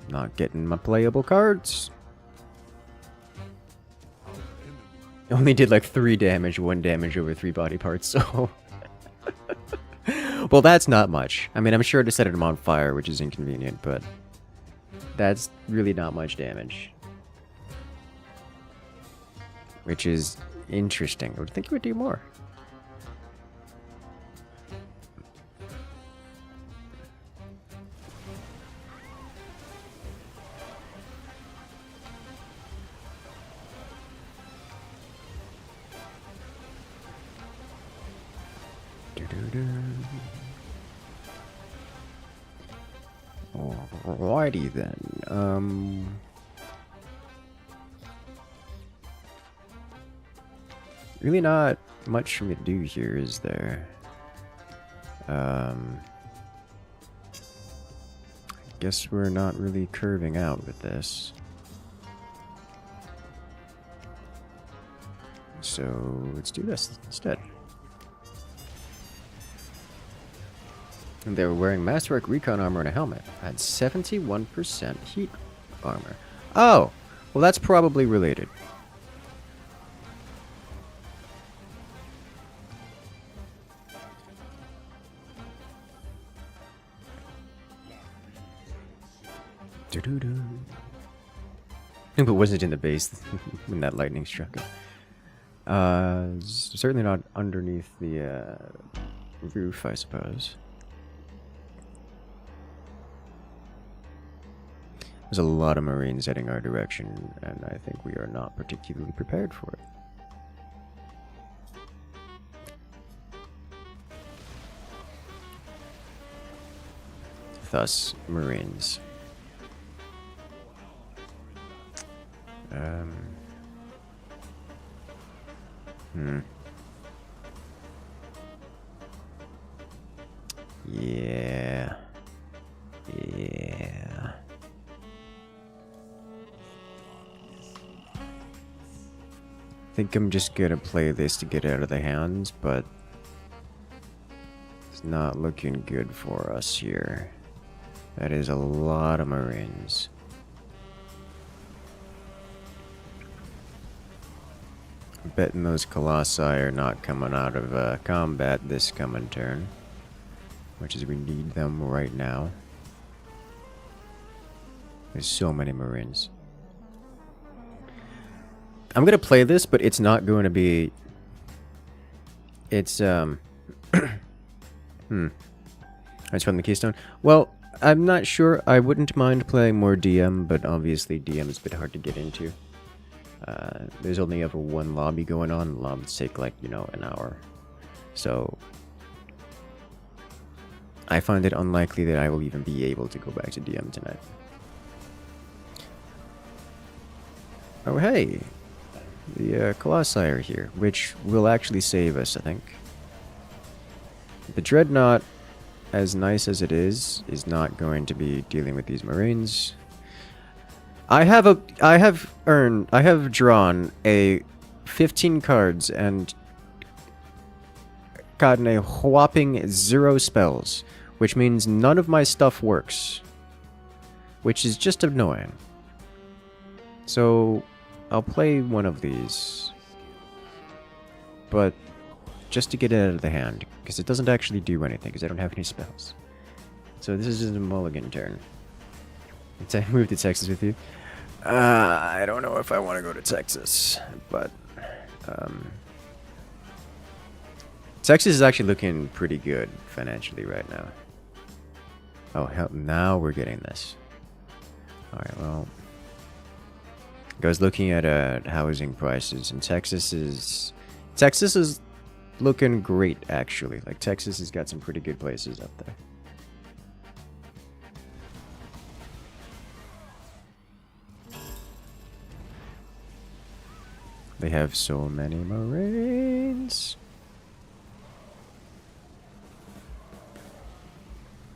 Not getting my playable cards. Only did like 3 damage, 1 damage over 3 body parts, so... Well, that's not much. I mean, I'm sure to set him on fire, which is inconvenient, but... That's really not much damage. Which is interesting. I would think it would do more. Alrighty then. Really not much for me to do here, is there? Guess we're not really curving out with this. So let's do this instead. And they were wearing Masterwork Recon armor and a helmet. I had 71% heat armor. Oh! Well, that's probably related. Doo-doo-doo. But wasn't in the base when that lightning struck him. Certainly not underneath the roof, I suppose. There's a lot of Marines heading our direction, and I think we are not particularly prepared for it. Thus, Marines. Yeah. Yeah. I think I'm just gonna play this to get out of the hands, but it's not looking good for us here. That is a lot of Marines. I'm betting those Colossi are not coming out of combat this coming turn. Which is we need them right now. There's so many Marines. I'm gonna play this, but it's not going to be... It's, I just found the keystone. Well, I'm not sure. I wouldn't mind playing more DM, but obviously DM is a bit hard to get into. There's only ever one lobby going on. Lobbies take, like, you know, an hour. So... I find it unlikely that I will even be able to go back to DM tonight. Oh, hey! The Colossi are here, which will actually save us, I think. The Dreadnought, as nice as it is not going to be dealing with these Marines. I have drawn a 15 cards and gotten a whopping 0 spells, which means none of my stuff works, which is just annoying. So I'll play one of these, but just to get it out of the hand, because it doesn't actually do anything, because I don't have any spells. So this is just a mulligan turn. I move to Texas with you. I don't know if I want to go to Texas, but Texas is actually looking pretty good financially right now. Oh, hell, now we're getting this. Alright, well... I was looking at housing prices, and Texas is looking great, actually. Like, Texas has got some pretty good places up there. They have so many Marines.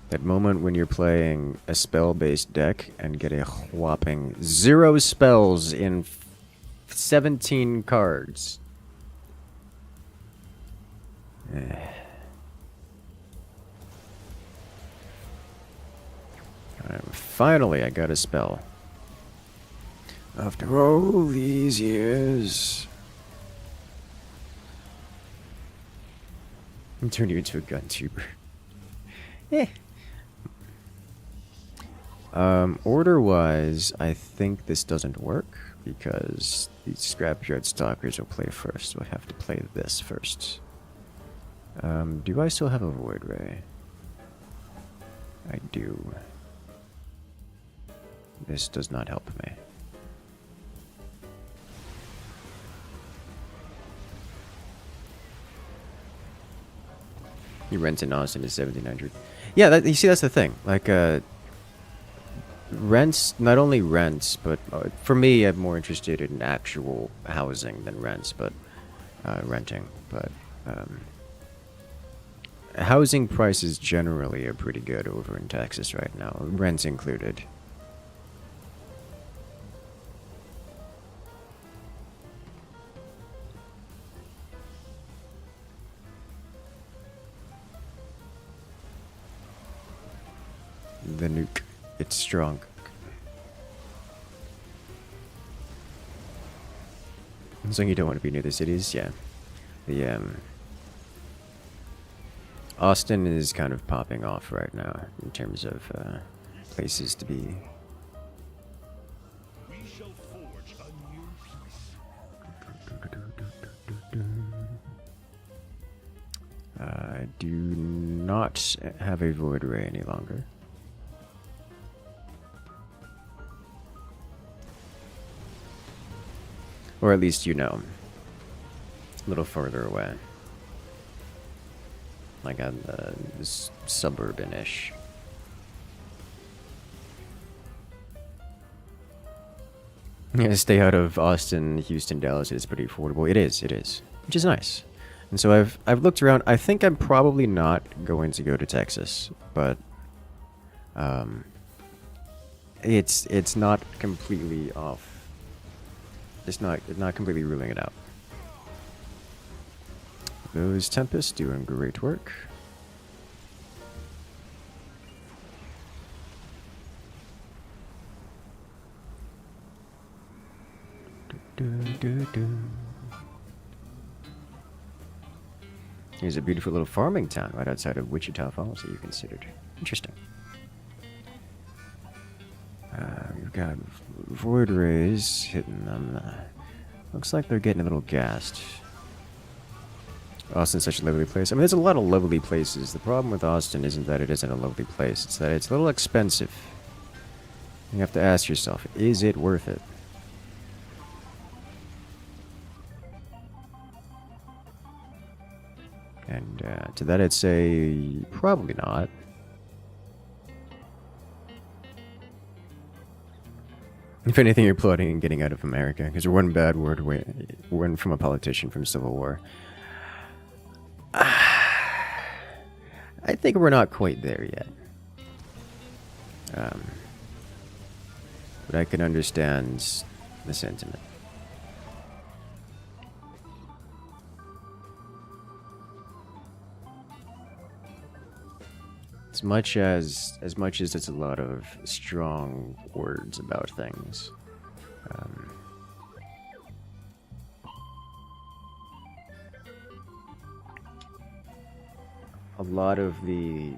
That moment when you're playing a spell-based deck and get a whopping 0 spells in 17 cards. Alright, finally I got a spell. After all these years. I'm turning you into a gun tuber. Eh. Order-wise, I think this doesn't work, because the Scrapyard Stalkers will play first, so I have to play this first. Do I still have a Void Ray? I do. This does not help me. You rent in Austin is 1,700. Yeah, you see, that's the thing. Like, rents, not only rents, but for me, I'm more interested in actual housing than rents. But renting, but housing prices generally are pretty good over in Texas right now, rents included. The nuke, it's strong. So you don't want to be near the cities, yeah. The Austin is kind of popping off right now in terms of places to be. We shall forge a new peace. I do not have a void ray any longer. Or at least you know. A little further away. Like on the suburban-ish. Yeah, stay out of Austin, Houston, Dallas. It's pretty affordable. It is, which is nice. And so I've looked around. I think I'm probably not going to go to Texas, but it's not completely off. It's not completely ruling it out. Those Tempests doing great work. Here's a beautiful little farming town right outside of Wichita Falls that you considered. Interesting. We've got void rays hitting them. Looks like they're getting a little gassed. Austin's such a lovely place. I mean, there's a lot of lovely places. The problem with Austin isn't that it isn't a lovely place. It's that it's a little expensive. You have to ask yourself, is it worth it? And to that I'd say, probably not. If anything, you're plotting and getting out of America, because you're one bad word away from a politician from Civil War. I think we're not quite there yet. But I can understand the sentiment. As much as it's a lot of strong words about things. A lot of the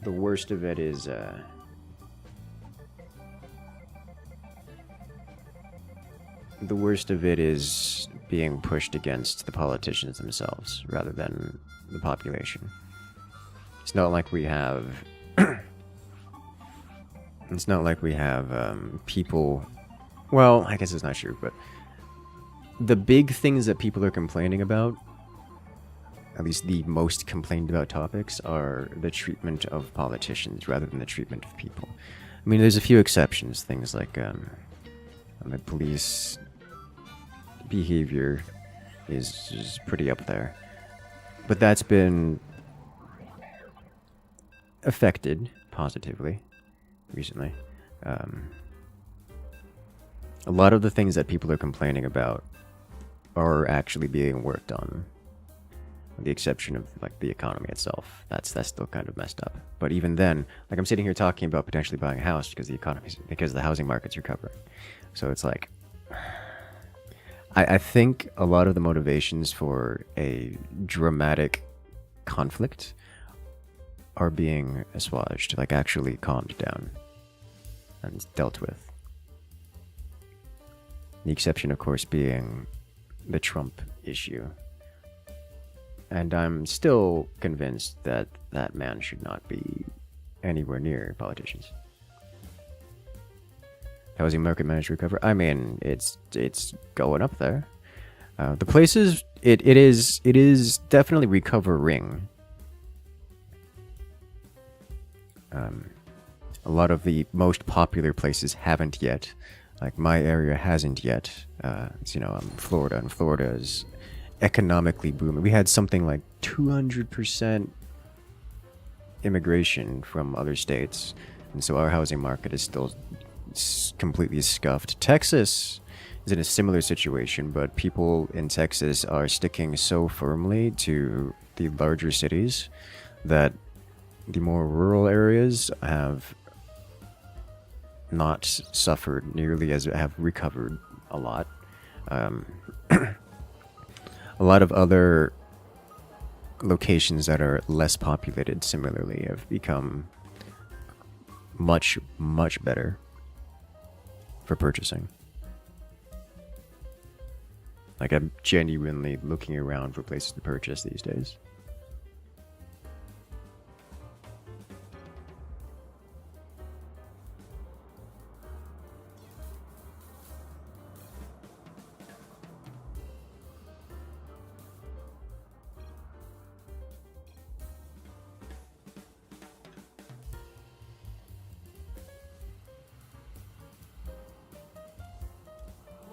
worst of it is being pushed against the politicians themselves rather than the population. It's not like we have people. Well, I guess it's not true, but the big things that people are complaining about, at least the most complained about topics, are the treatment of politicians rather than the treatment of people. I mean, there's a few exceptions, things like the police behavior is pretty up there, but that's been affected positively recently. A lot of the things that people are complaining about are actually being worked on, with the exception of like the economy itself. That's still kind of messed up. But even then, like I'm sitting here talking about potentially buying a house because the housing market's recovering. So it's like, I think a lot of the motivations for a dramatic conflict are being assuaged, like actually calmed down and dealt with. The exception, of course, being the Trump issue. And I'm still convinced that that man should not be anywhere near politicians. Housing market managed to recover. I mean, it's going up there. The places it is definitely recovering. A lot of the most popular places haven't yet. Like, my area hasn't yet. You know, I'm Florida, and Florida is economically booming. We had something like 200% immigration from other states, and so our housing market is still completely scuffed. Texas is in a similar situation, but people in Texas are sticking so firmly to the larger cities that the more rural areas have not suffered nearly as have recovered a lot. A lot of other locations that are less populated similarly have become much, much better for purchasing. Like, I'm genuinely looking around for places to purchase these days.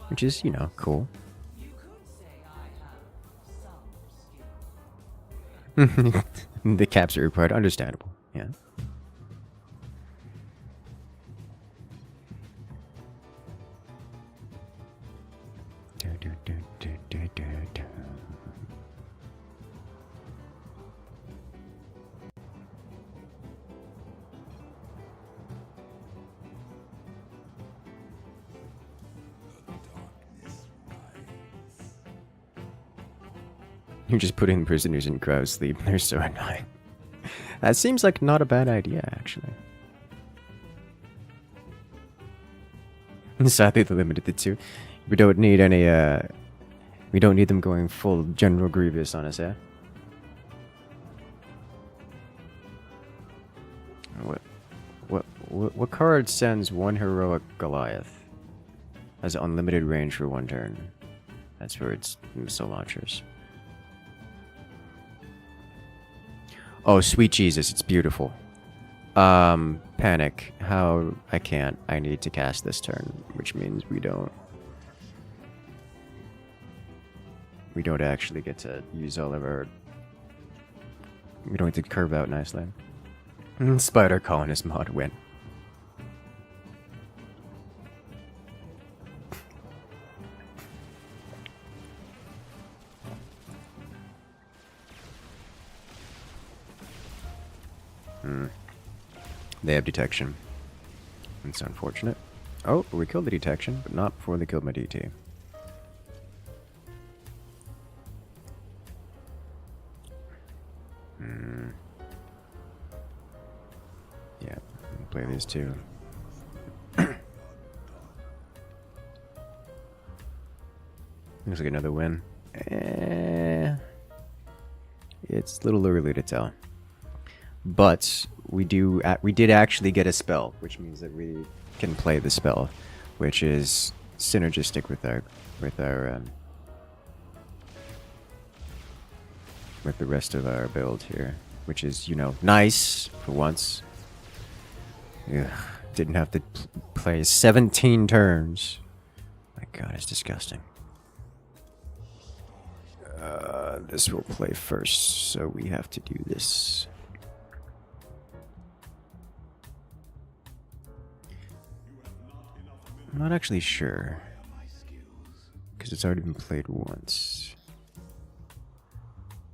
Which is, you know, cool. The caps are required. Understandable. Yeah. You're just putting prisoners in cryo sleep. They're so annoying. That seems like not a bad idea, actually. Sadly, they're limited to 2. We don't need any, we don't need them going full General Grievous on us, eh? What card sends 1 heroic Goliath? Has unlimited range for 1 turn. That's for its missile launchers. Oh, sweet Jesus, it's beautiful. Panic. How? I can't. I need to cast this turn, which means we don't actually get to use all of our... We don't get to curve out nicely. Spider Colonist mod win. They have detection. It's unfortunate. Oh, we killed the detection, but not before they killed my DT. Yeah, we'll play these two. Looks like another win. It's a little early to tell. But we did actually get a spell, which means that we can play the spell, which is synergistic with the rest of our build here, which is, you know, nice for once. Ugh, didn't have to play 17 turns. My God, it's disgusting. This will play first, so we have to do this. I'm not actually sure, because it's already been played once.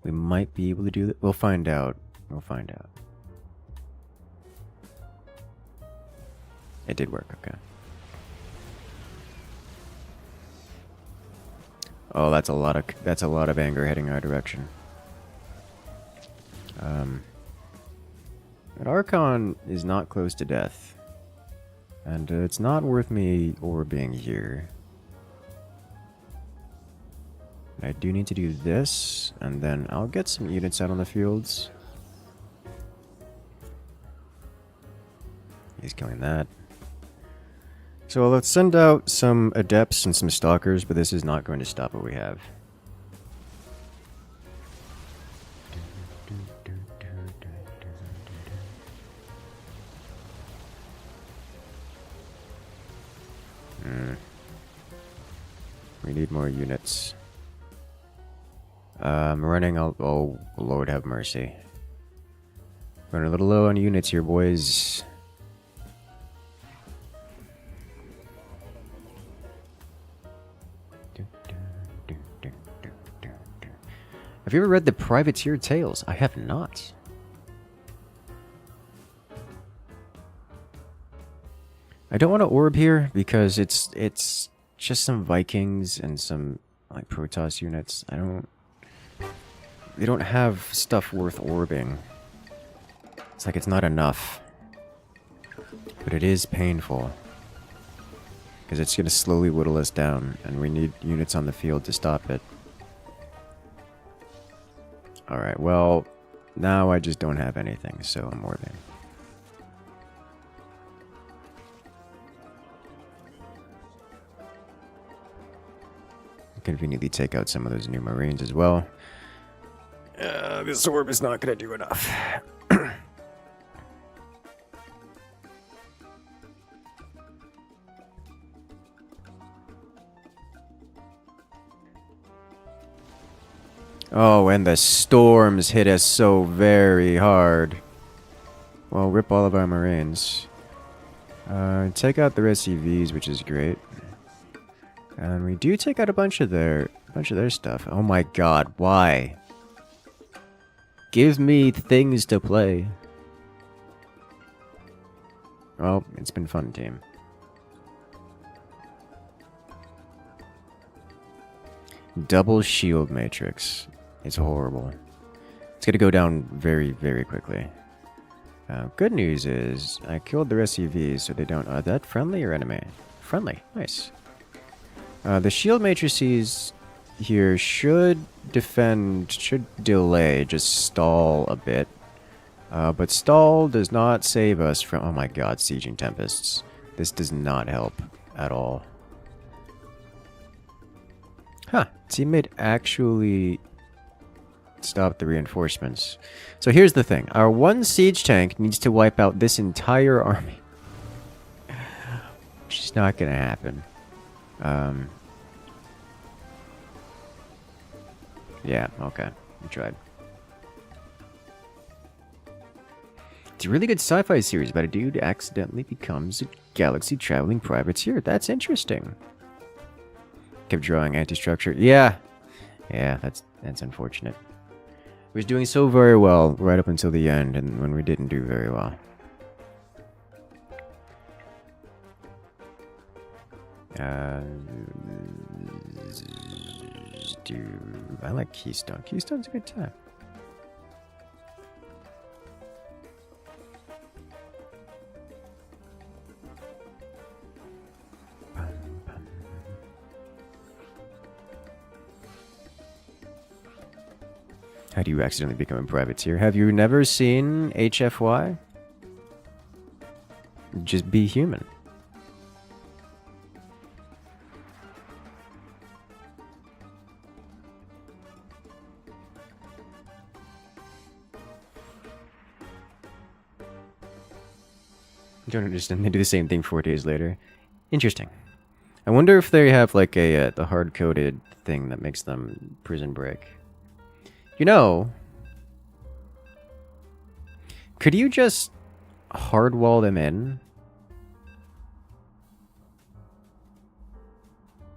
We might be able to do that. We'll find out. We'll find out. It did work, okay. Oh, that's a lot of anger heading our direction. But Archon is not close to death. And it's not worth me orbiting here. I do need to do this, and then I'll get some units out on the fields. He's killing that. So let's send out some adepts and some stalkers, but this is not going to stop what we have. We need more units. I'm running out. Oh, Lord have mercy. Running a little low on units here, boys. Have you ever read the Privateer Tales? I have not. I don't want to orb here because it's just some Vikings and some like Protoss units. They don't have stuff worth orbing. It's like it's not enough. But it is painful. Because it's going to slowly whittle us down and we need units on the field to stop it. Alright, well, now I just don't have anything, so I'm orbing. Conveniently take out some of those new Marines as well. This orb is not going to do enough. Oh, and the storms hit us so very hard. Well, rip all of our Marines. Take out the SCVs, which is great. And we do take out a bunch of their stuff. Oh my god, why? Give me things to play. Well, it's been fun, team. Double shield matrix. It's horrible. It's gonna go down very, very quickly. Good news is, I killed the SCVs so they don't... Are that friendly or enemy? Friendly. Nice. The shield matrices here should defend, should delay, just stall a bit. But stall does not save us from... Oh my god, sieging tempests. This does not help at all. Huh, teammate actually stopped the reinforcements. So here's the thing. Our one siege tank needs to wipe out this entire army. Which is not going to happen. Yeah, okay. We tried. It's a really good sci-fi series about a dude who accidentally becomes a galaxy-traveling privateer. That's interesting. Kept drawing anti-structure. Yeah. Yeah, that's unfortunate. We was doing so very well right up until the end, and when we didn't do very well. I like Keystone. Keystone's a good time. How do you accidentally become a privateer? Have you never seen HFY? Just be human. I don't understand. They do the same thing 4 days later. Interesting. I wonder if they have like a the hard-coded thing that makes them prison break. You know, could you just hardwall them in?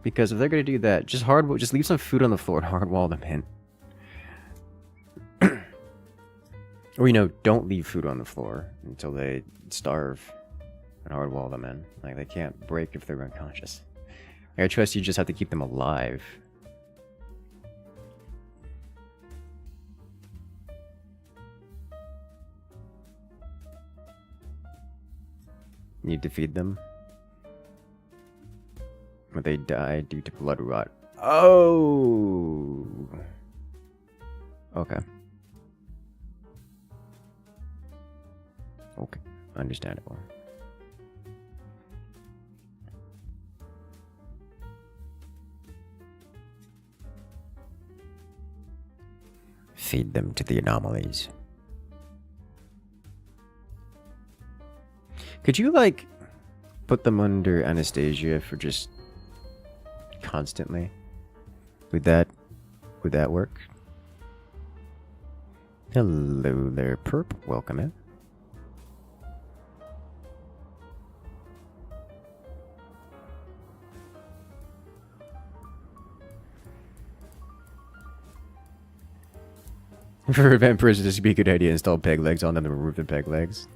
Because if they're gonna do that, just leave some food on the floor and hardwall them in. Or, you know, don't leave food on the floor until they starve and hardwall them in. Like, they can't break if they're unconscious. I trust you just have to keep them alive. Need to feed them. But they die due to blood rot. Oh! Okay. Okay. Understandable. Feed them to the anomalies. Could you, like, put them under anesthesia for just constantly? Would that work? Hello there, perp. Welcome in. For vampires, this would be a good idea. Install peg legs on them and remove the peg legs.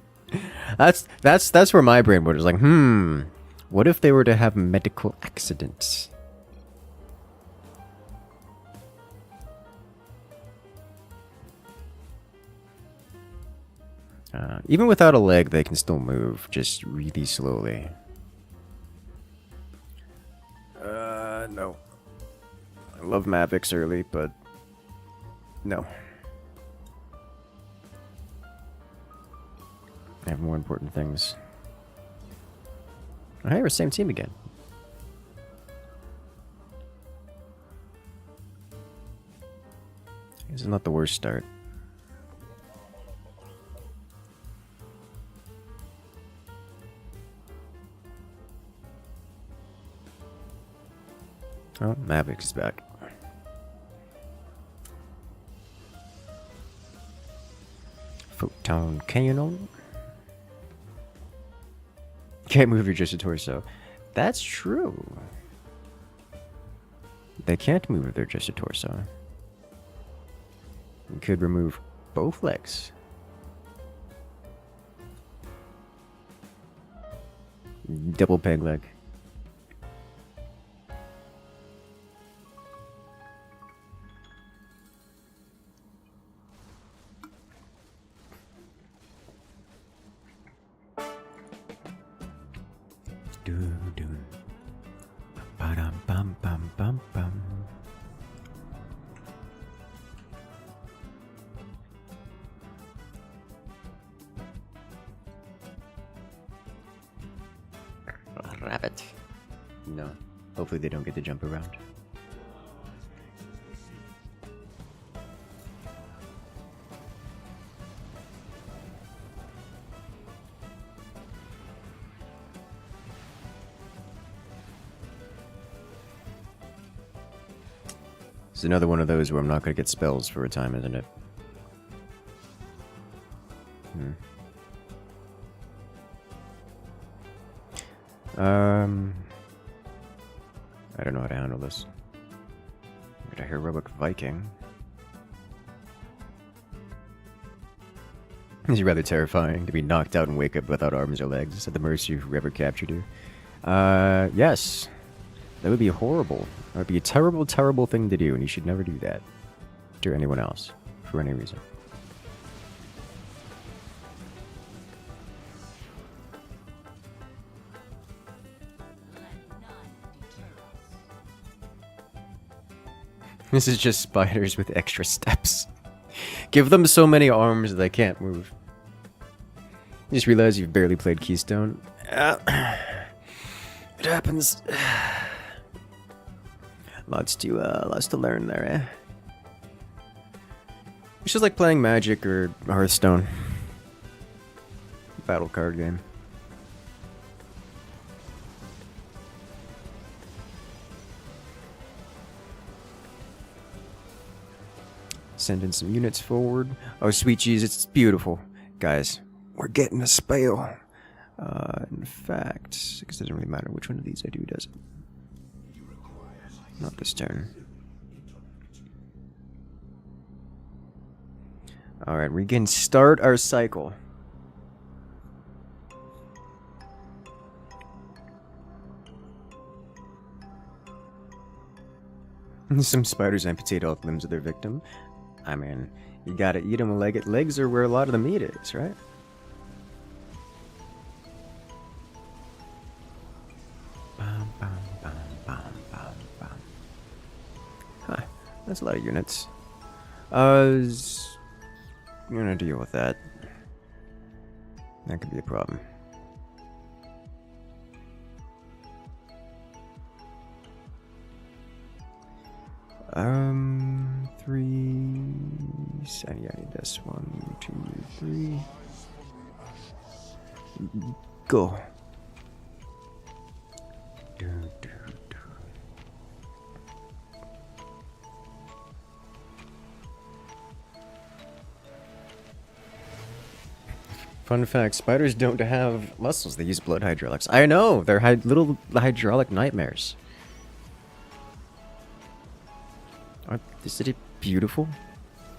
That's where my brain was like, what if they were to have medical accidents? Even without a leg, they can still move, just really slowly. No. I love Mavics early, but no. I have more important things. Oh, hey, we're same team again. This is not the worst start. Oh, Mavic is back. Photon cannon. Can't move your just a torso. That's true. They can't move their just a torso. You could remove both legs. Double peg leg. Rabbit. No. Hopefully they don't get to jump around. It's another one of those where I'm not going to get spells for a time, isn't it? I don't know how to handle this. Got a heroic Viking. It's rather terrifying to be knocked out and wake up without arms or legs at the mercy of whoever captured you. Yes. That would be horrible. That would be a terrible, terrible thing to do, and you should never do that to anyone else, for any reason. This is just spiders with extra steps. Give them so many arms they can't move. You just realize you've barely played Keystone. It happens. Lots to learn there, eh? It's just like playing Magic or Hearthstone. Battle card game. Sending some units forward. Oh, sweet Jesus, it's beautiful. Guys, we're getting a spell. In fact, because it doesn't really matter which one of these I do, does it? Not this turn. Alright, we can start our cycle. Some spiders amputate all limbs of their victim. I mean, you gotta eat them with legs are where a lot of the meat is, right? Huh, that's a lot of units. I'm gonna deal with that. That could be a problem. Three. So yeah, I need this. 1, 2, 3. Go. Fun fact, spiders don't have muscles, they use blood hydraulics. I know, they're little hydraulic nightmares. Isn't it beautiful?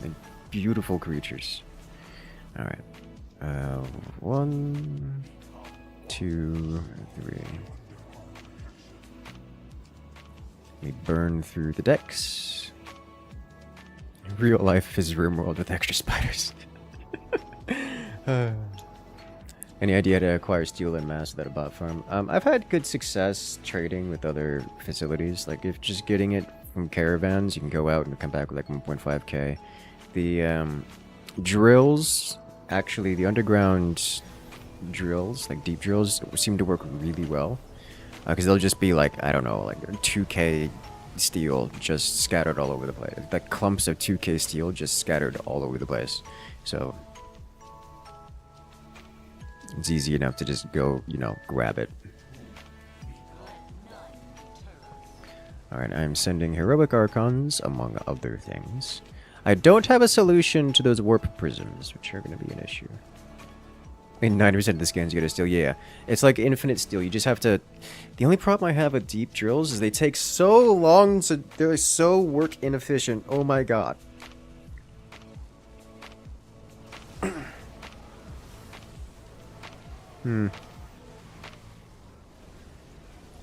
Like, beautiful creatures. Alright. 1, 2, 3. We burn through the decks. Real life is Rimworld with extra spiders. Any idea how to acquire steel and mass without a bot farm? I've had good success trading with other facilities. Like, if just getting it from caravans, you can go out and come back with like 1.5k. The drills, actually, the underground drills, like deep drills, seem to work really well. Because they'll just be like, I don't know, like 2k steel just scattered all over the place. Like clumps of 2k steel just scattered all over the place. So it's easy enough to just go, you know, grab it. Alright, I'm sending heroic archons, among other things. I don't have a solution to those warp prisms, which are going to be an issue. I mean, 90% of the scans you get a steel, yeah. It's like infinite steel, you just have to... The only problem I have with deep drills is they take so long to... They're so work inefficient, oh my god.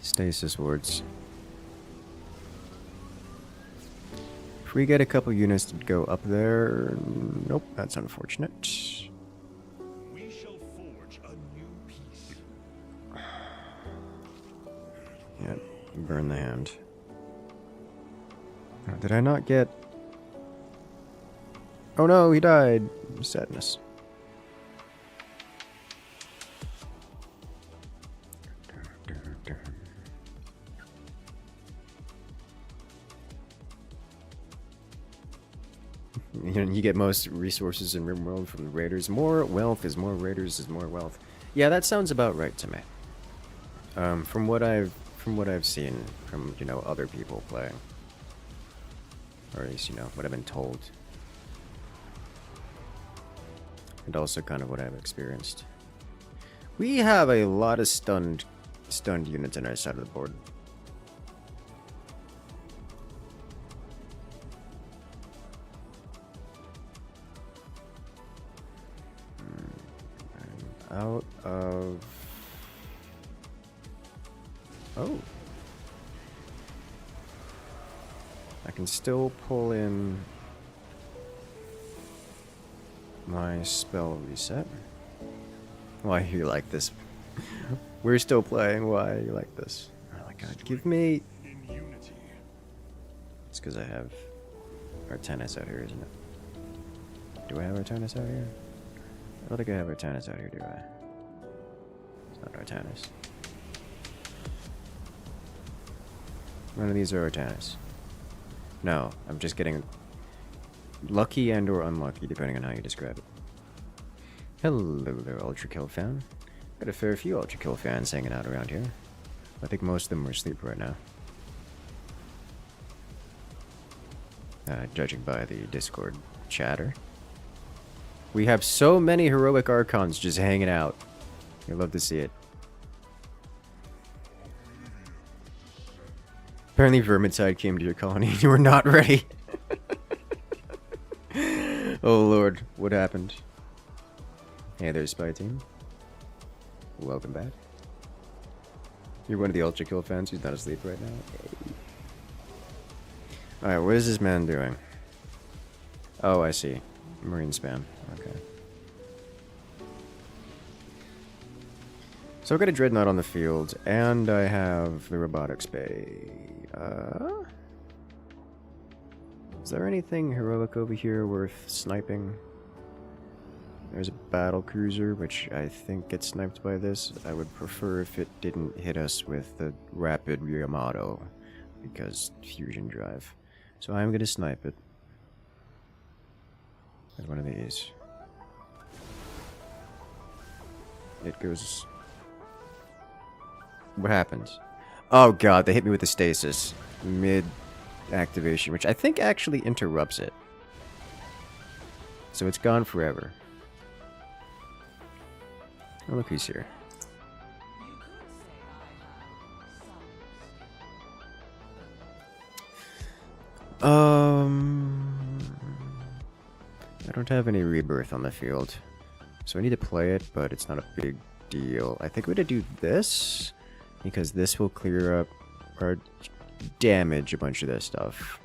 Stasis wards. If we get a couple units to go up there... Nope, that's unfortunate. We shall forge a new peace. Yeah, burn the hand. Oh, did I not get... Oh no, he died. Sadness. You get most resources in Rimworld from the raiders. More wealth is more raiders is more wealth. Yeah, that sounds about right to me. From what I've seen from, you know, other people playing, or at least, you know, what I've been told, and also kind of what I've experienced. We have a lot of stunned units on our side of the board. Out of... Oh. I can still pull in my spell reset. Why you like this? We're still playing. Why you like this? Oh my god, give me... In unity. It's because I have Artanis out here, isn't it? Do I have Artanis out here? I don't think I have Artanis out here, do I? It's not Artanis. None of these are Artanis. No, I'm just getting lucky and or unlucky, depending on how you describe it. Hello there, Ultra Kill fan. Got a fair few Ultra Kill fans hanging out around here. I think most of them are asleep right now. Judging by the Discord chatter. We have so many heroic archons just hanging out. You'll love to see it. Apparently Vermintide came to your colony and you were not ready. Oh lord, what happened? Hey there, Spy Team. Welcome back. You're one of the Ultra Kill fans who's not asleep right now. Alright, what is this man doing? Oh, I see. Marine spam. Okay. So I've got a Dreadnought on the field, and I have the Robotics Bay. Is there anything heroic over here worth sniping? There's a battle cruiser, which I think gets sniped by this. I would prefer if it didn't hit us with the rapid Yamato, because fusion drive. So I'm gonna snipe it. With one of these. It goes... What happens? Oh god, they hit me with the stasis. Mid-activation, which I think actually interrupts it. So it's gone forever. Oh, look who's here. I don't have any rebirth on the field, so I need to play it, but it's not a big deal. I think we're gonna do this, because this will clear up or damage a bunch of this stuff.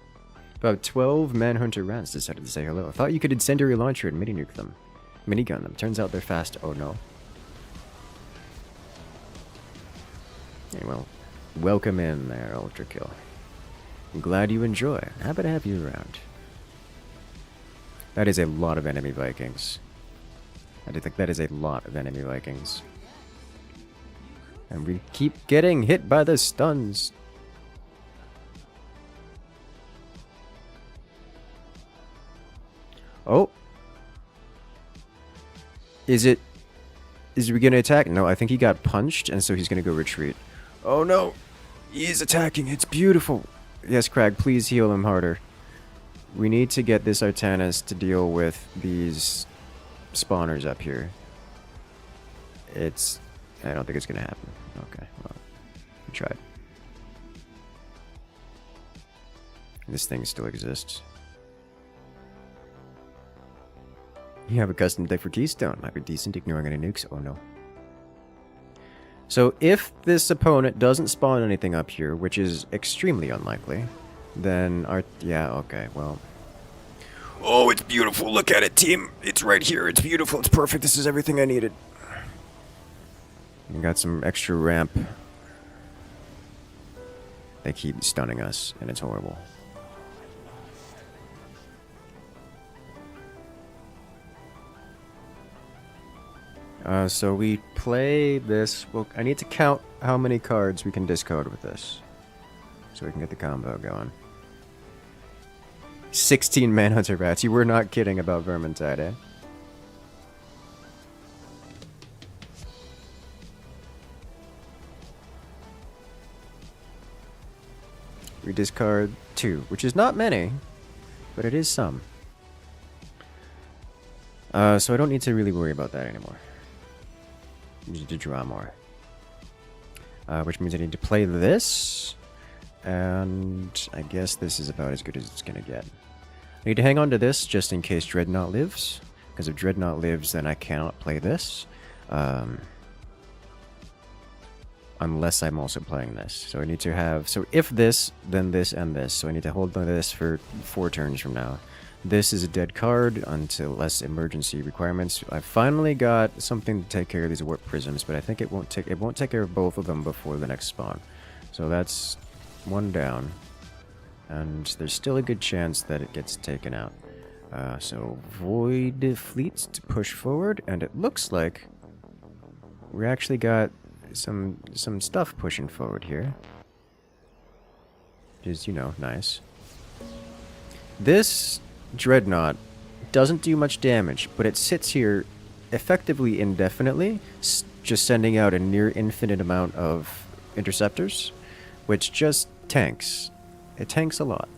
About 12 Manhunter Rats decided to say hello. I thought you could incendiary launcher and mini-nuke them. Minigun them. Turns out they're fast. Oh no. Hey, well, welcome in there, Ultra Kill. I'm glad you enjoy. Happy to have you around. That is a lot of enemy Vikings. I do think that is a lot of enemy Vikings. And we keep getting hit by the stuns. Oh. Is we gonna attack? No, I think he got punched, and so he's gonna go retreat. Oh no! He's attacking, it's beautiful! Yes, Crag, please heal him harder. We need to get this Artanis to deal with these spawners up here. I don't think it's gonna happen. Okay, well, we tried. This thing still exists. You have a custom deck for Keystone. Might be decent ignoring any nukes. Oh no. So if this opponent doesn't spawn anything up here, which is extremely unlikely, then yeah, okay, well. Oh, it's beautiful. Look at it, team. It's right here. It's beautiful. It's perfect. This is everything I needed. We got some extra ramp. They keep stunning us, and it's horrible. So we play this. Well, I need to count how many cards we can discard with this, so we can get the combo going. 16 Manhunter Rats. You were not kidding about Vermintide, eh? We discard 2, which is not many, but it is some. So I don't need to really worry about that anymore. I need to draw more. Which means I need to play this, and I guess this is about as good as it's gonna get. I need to hang on to this just in case Dreadnought lives, because if Dreadnought lives, then I cannot play this. Unless I'm also playing this. So I need to have... So if this, then this and this. So I need to hold on to this for 4 turns from now. This is a dead card until less emergency requirements. I finally got something to take care of these warp prisms, but I think it won't take care of both of them before the next spawn. So that's 1 down. And there's still a good chance that it gets taken out. So Void Fleets to push forward, and it looks like we actually got some stuff pushing forward here. Which is, you know, nice. This Dreadnought doesn't do much damage, but it sits here effectively indefinitely, just sending out a near infinite amount of interceptors, which just tanks. It tanks a lot.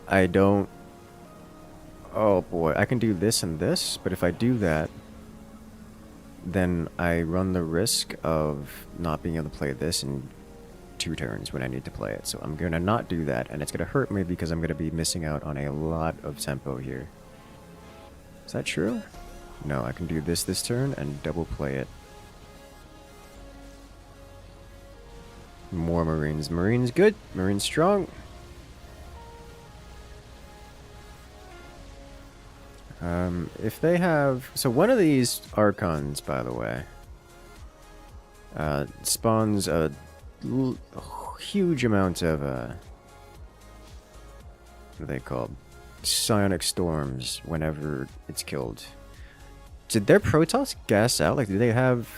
I don't... Oh boy, I can do this and this, but if I do that, then I run the risk of not being able to play this in 2 turns when I need to play it. So I'm going to not do that, and it's going to hurt me because I'm going to be missing out on a lot of tempo here. Is that true? No, I can do this turn and double play it. More Marines. Marines good. Marines strong. If they have... So one of these Archons, by the way, spawns a huge amount of, what are they called? Psionic storms whenever it's killed. Did their Protoss gas out? Like, do they have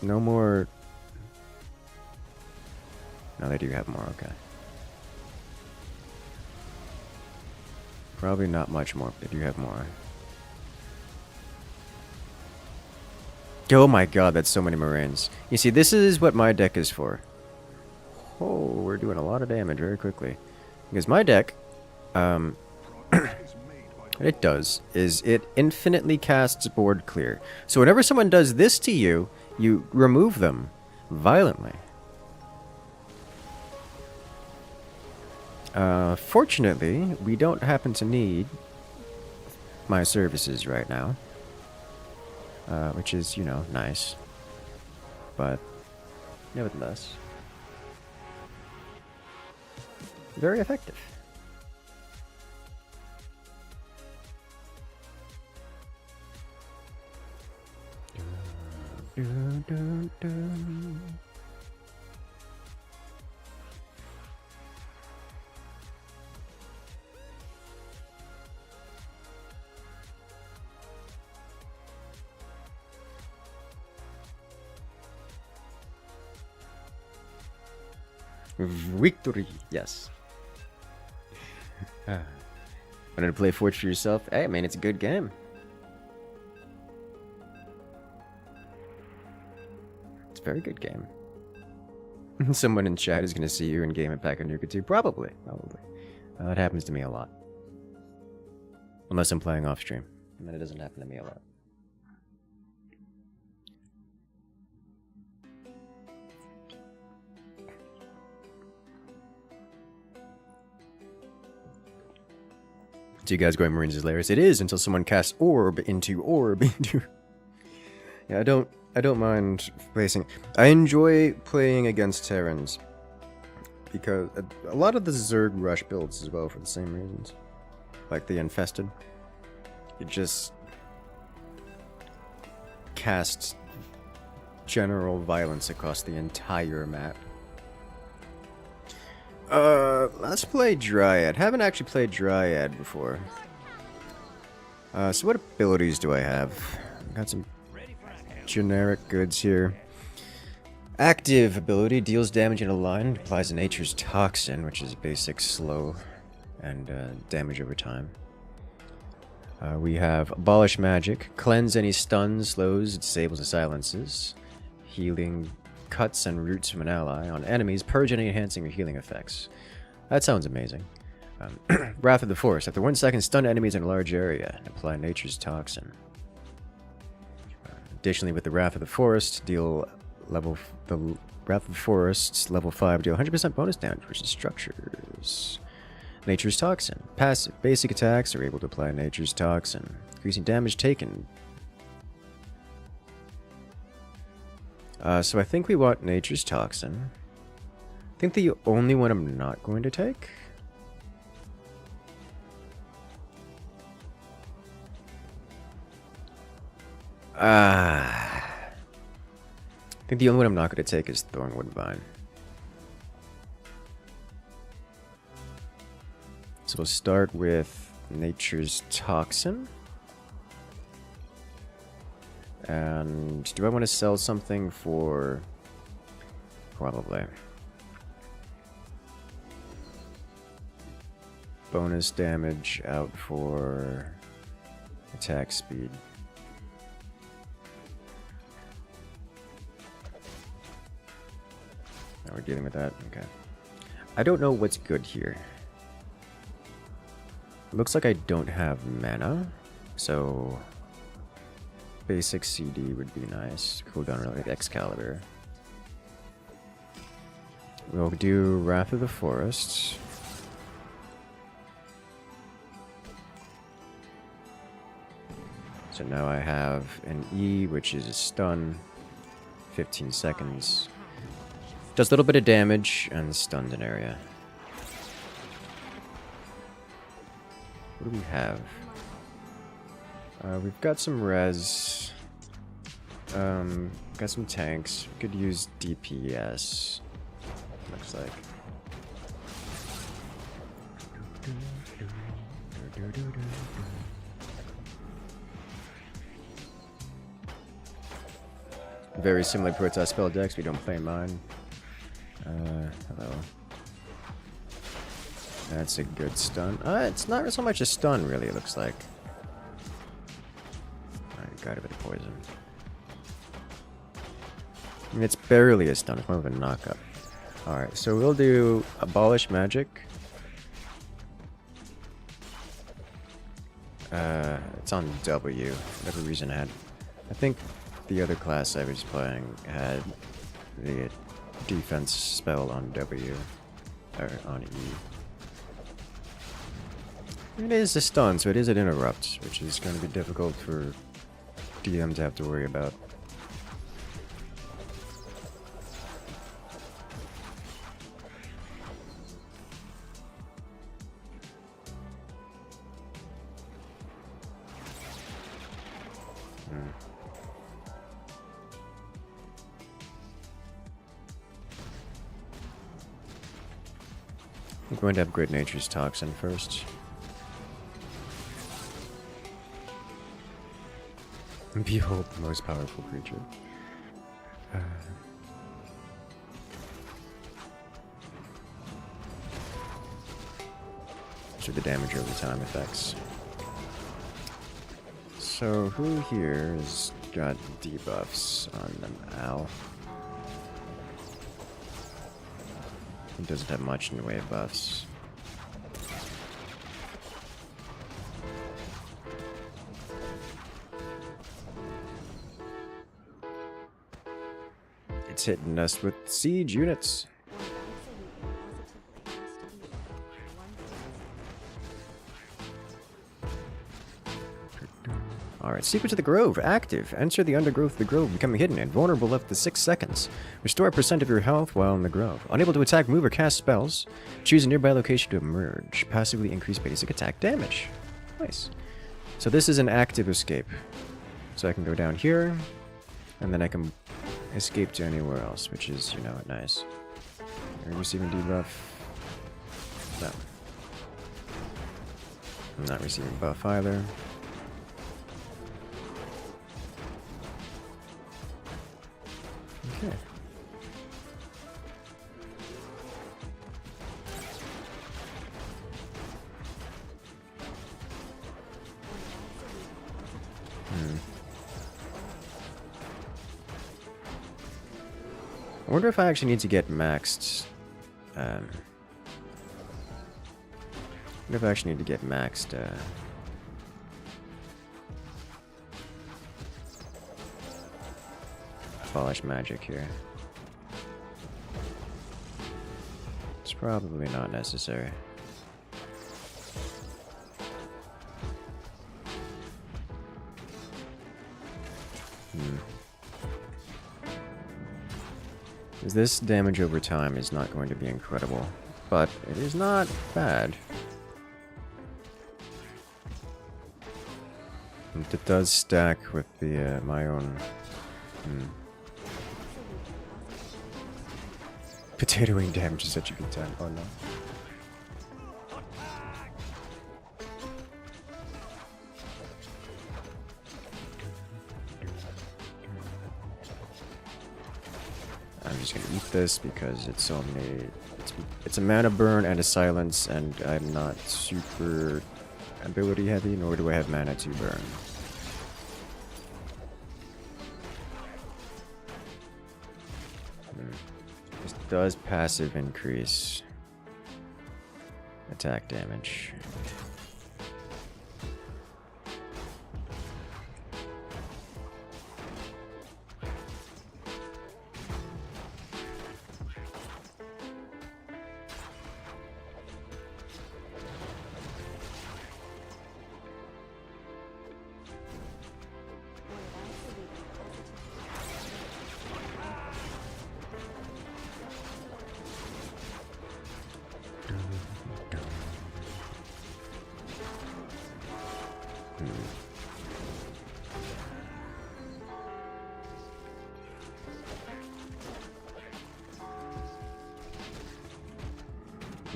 no more... No, they do have more, okay. Probably not much more, but they do have more. Oh my god, that's so many Marines. You see, this is what my deck is for. Oh, we're doing a lot of damage very quickly. Because my deck What it does is it infinitely casts board clear. So whenever someone does this to you, you remove them violently. Fortunately, we don't happen to need my services right now. Which is, you know, nice. But, nevertheless, very effective. Victory, yes. Wanted to play Forge for yourself? Hey, man, it's a good game. It's a very good game. Someone in chat is going to see you in game and pack a nuke or two. Probably. It happens to me a lot. Unless I'm playing off stream. And then it doesn't happen to me a lot. So you guys going Marines is Laris? It is until someone casts orb into orb into. Yeah, I don't mind placing. I enjoy playing against Terrans because a lot of the Zerg rush builds as well for the same reasons, like the Infested. It just casts general violence across the entire map. Let's play Dryad. Haven't actually played Dryad before. So what abilities do I have? Got some generic goods here. Active ability deals damage in a line, applies Nature's Toxin, which is basic slow and damage over time. We have Abolish Magic, cleanse any stuns, slows, disables, and silences. Healing cuts and roots from an ally on enemies, purge any enhancing or healing effects. That sounds amazing. Wrath of the Forest. After 1 second, stun enemies in a large area and apply Nature's Toxin. Additionally, with the Wrath of the Forest, deal level Wrath of the Forest level 5 deal 100% bonus damage versus structures. Nature's Toxin. Passive. Basic attacks are able to apply Nature's Toxin, increasing damage taken. So I think we want Nature's Toxin. I think the only one I'm not going to take. I think the only one I'm not going to take is Thornwood Vine. So we'll start with Nature's Toxin. And do I want to sell something for... Probably. Bonus damage out for attack speed. Now we're dealing with that. Okay. I don't know what's good here. Looks like I don't have mana, so basic CD would be nice. Cooldown really Excalibur. We'll do Wrath of the Forest. So now I have an E, which is a stun, 15 seconds. Does a little bit of damage and stunned an area. What do we have? We've got some res. Got some tanks. We could use DPS. Looks like. Very similar Protoss spell decks. We don't play mine. Hello. That's a good stun. It's not so much a stun, really, it looks like. Alright, got a bit of poison. I mean, it's barely a stun, it's more of a knock-up. Alright, so we'll do Abolish Magic. It's on W. Whatever reason I had. I think the other class I was playing had the defense spell on W. Or on E. It is a stun, so it is an interrupt, which is going to be difficult for DM to have to worry about. I'm going to upgrade Nature's Toxin first. Behold the most powerful creature. These are the damage over time effects. So who here has got debuffs on them? Ow. It doesn't have much in the way of buffs. It's hitting us with siege units. Alright, Secrets of the Grove, active. Enter the undergrowth of the grove, becoming hidden and vulnerable up to 6 seconds. Restore a percent of your health while in the grove. Unable to attack, move, or cast spells. Choose a nearby location to emerge. Passively increase basic attack damage. Nice. So this is an active escape. So I can go down here, and then I can escape to anywhere else, which is, you know, nice. Are you receiving debuff? No. I'm not receiving buff either. Okay. I wonder if I actually need to get maxed. I wonder if I actually need to get maxed. Abolish magic here. It's probably not necessary. This damage over time is not going to be incredible, but it is not bad. And it does stack with the my own. Potatoing damage is such a good time. Oh no. I'm just gonna eat this because it's only it's a mana burn and a silence, and I'm not super ability heavy, nor do I have mana to burn. This does passive increase attack damage.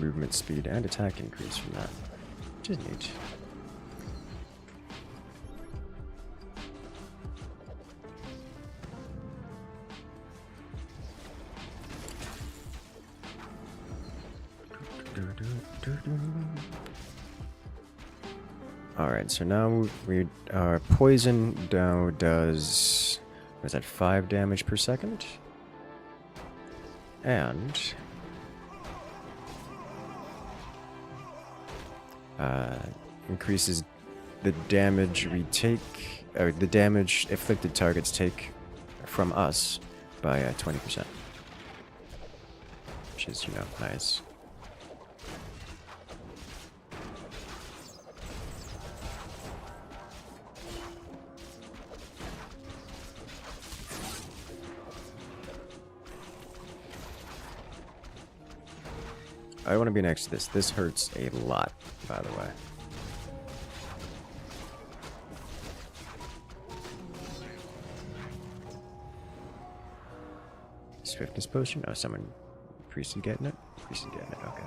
Movement speed and attack increase from that, which is neat. Alright, so now our poison now does, what is that, 5 damage per second? And increases the damage we take, or the damage afflicted targets take from us by 20%. Which is, you know, nice. I want to be next to this. This hurts a lot, by the way. Swiftness potion? Oh, someone... Priest is getting it? Priest is getting it, okay.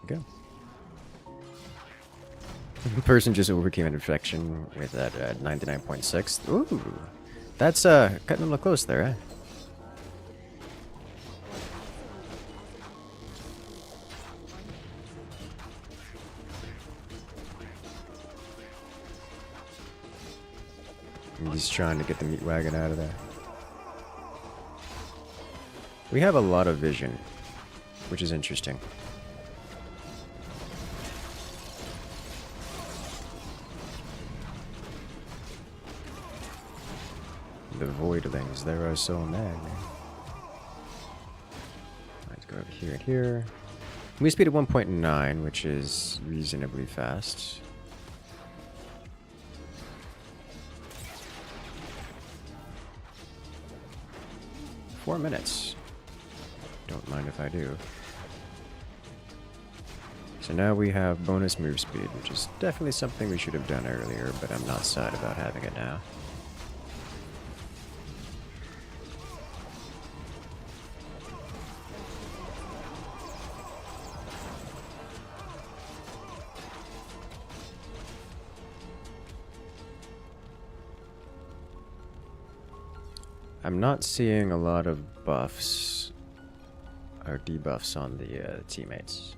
Go. Person just overcame an infection with that 99.6. Ooh! That's cutting a little close there, eh? He's trying to get the meat wagon out of there. We have a lot of vision, which is interesting. The voidlings, there are so many. Let's go over here and here. We speed at 1.9, which is reasonably fast. Four minutes. Don't mind if I do. So now we have bonus move speed, which is definitely something we should have done earlier, but I'm not sad about having it now. I'm not seeing a lot of buffs or debuffs on the teammates.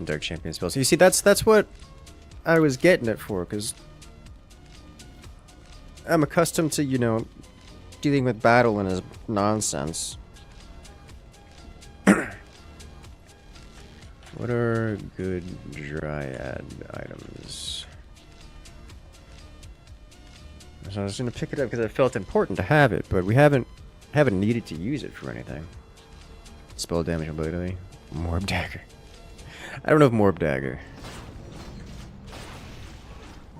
Dark Champion spells. You see, that's what I was getting it for, because I'm accustomed to, you know, dealing with battle and his nonsense. What are good Dryad items? So I was going to pick it up because I felt important to have it, but we haven't needed to use it for anything. Spell damage ability. Morb Dagger. I don't know if Morb Dagger.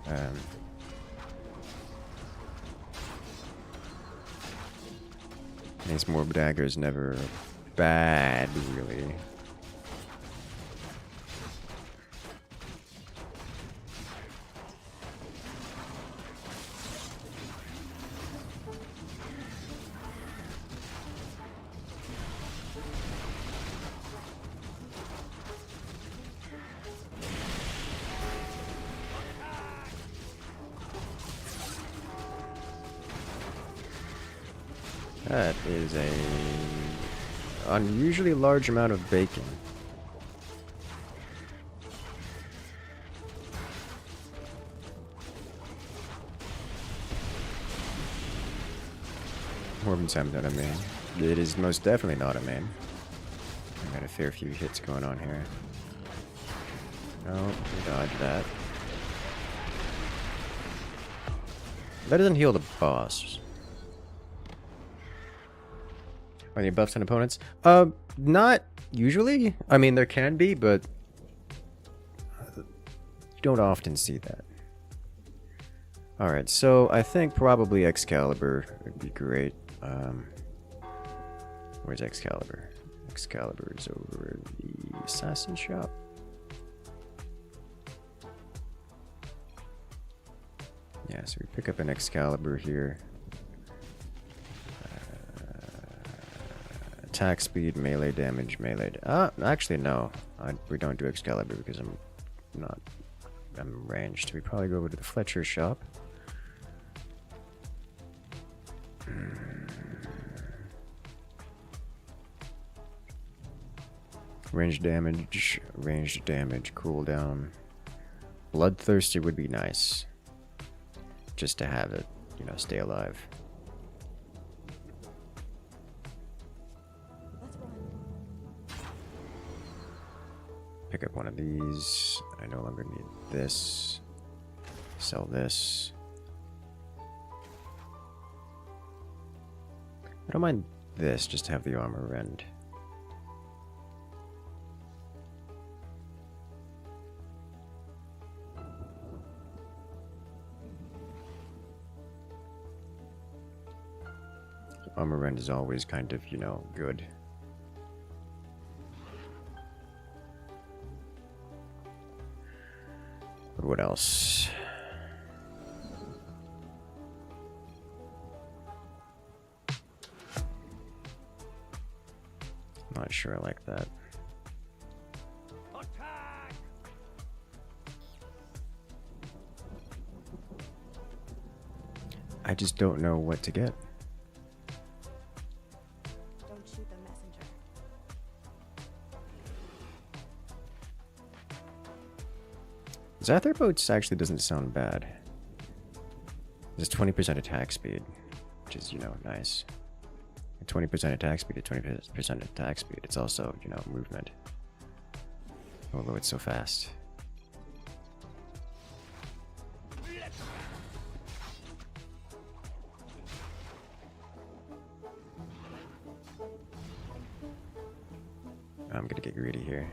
I think Morb Dagger is never bad, really. That is a unusually large amount of bacon. Morbin's not a main. It is most definitely not a main. I got a fair few hits going on here. No, we dodge that. That doesn't heal the boss. Are there buffs on opponents? Not usually. I mean, there can be, but you don't often see that. Alright, so I think probably Excalibur would be great. Where's Excalibur? Excalibur is over the assassin shop. Yeah, so we pick up an Excalibur here. Attack speed, melee damage, melee. Actually no, we don't do Excalibur because I'm ranged. We probably go over to the Fletcher shop. Range damage, cooldown. Bloodthirsty would be nice. Just to have it, you know, stay alive. Pick up one of these. I no longer need this. Sell this. I don't mind this, just to have the armor rend. Armor rend is always kind of, you know, good. But what else? Not sure I like that. I just don't know what to get. Don't shoot the messenger. Zather boats actually doesn't sound bad. There's 20% attack speed, which is, you know, nice. 20% attack speed to 20% attack speed. It's also, you know, movement. Although it's so fast. I'm gonna get greedy here.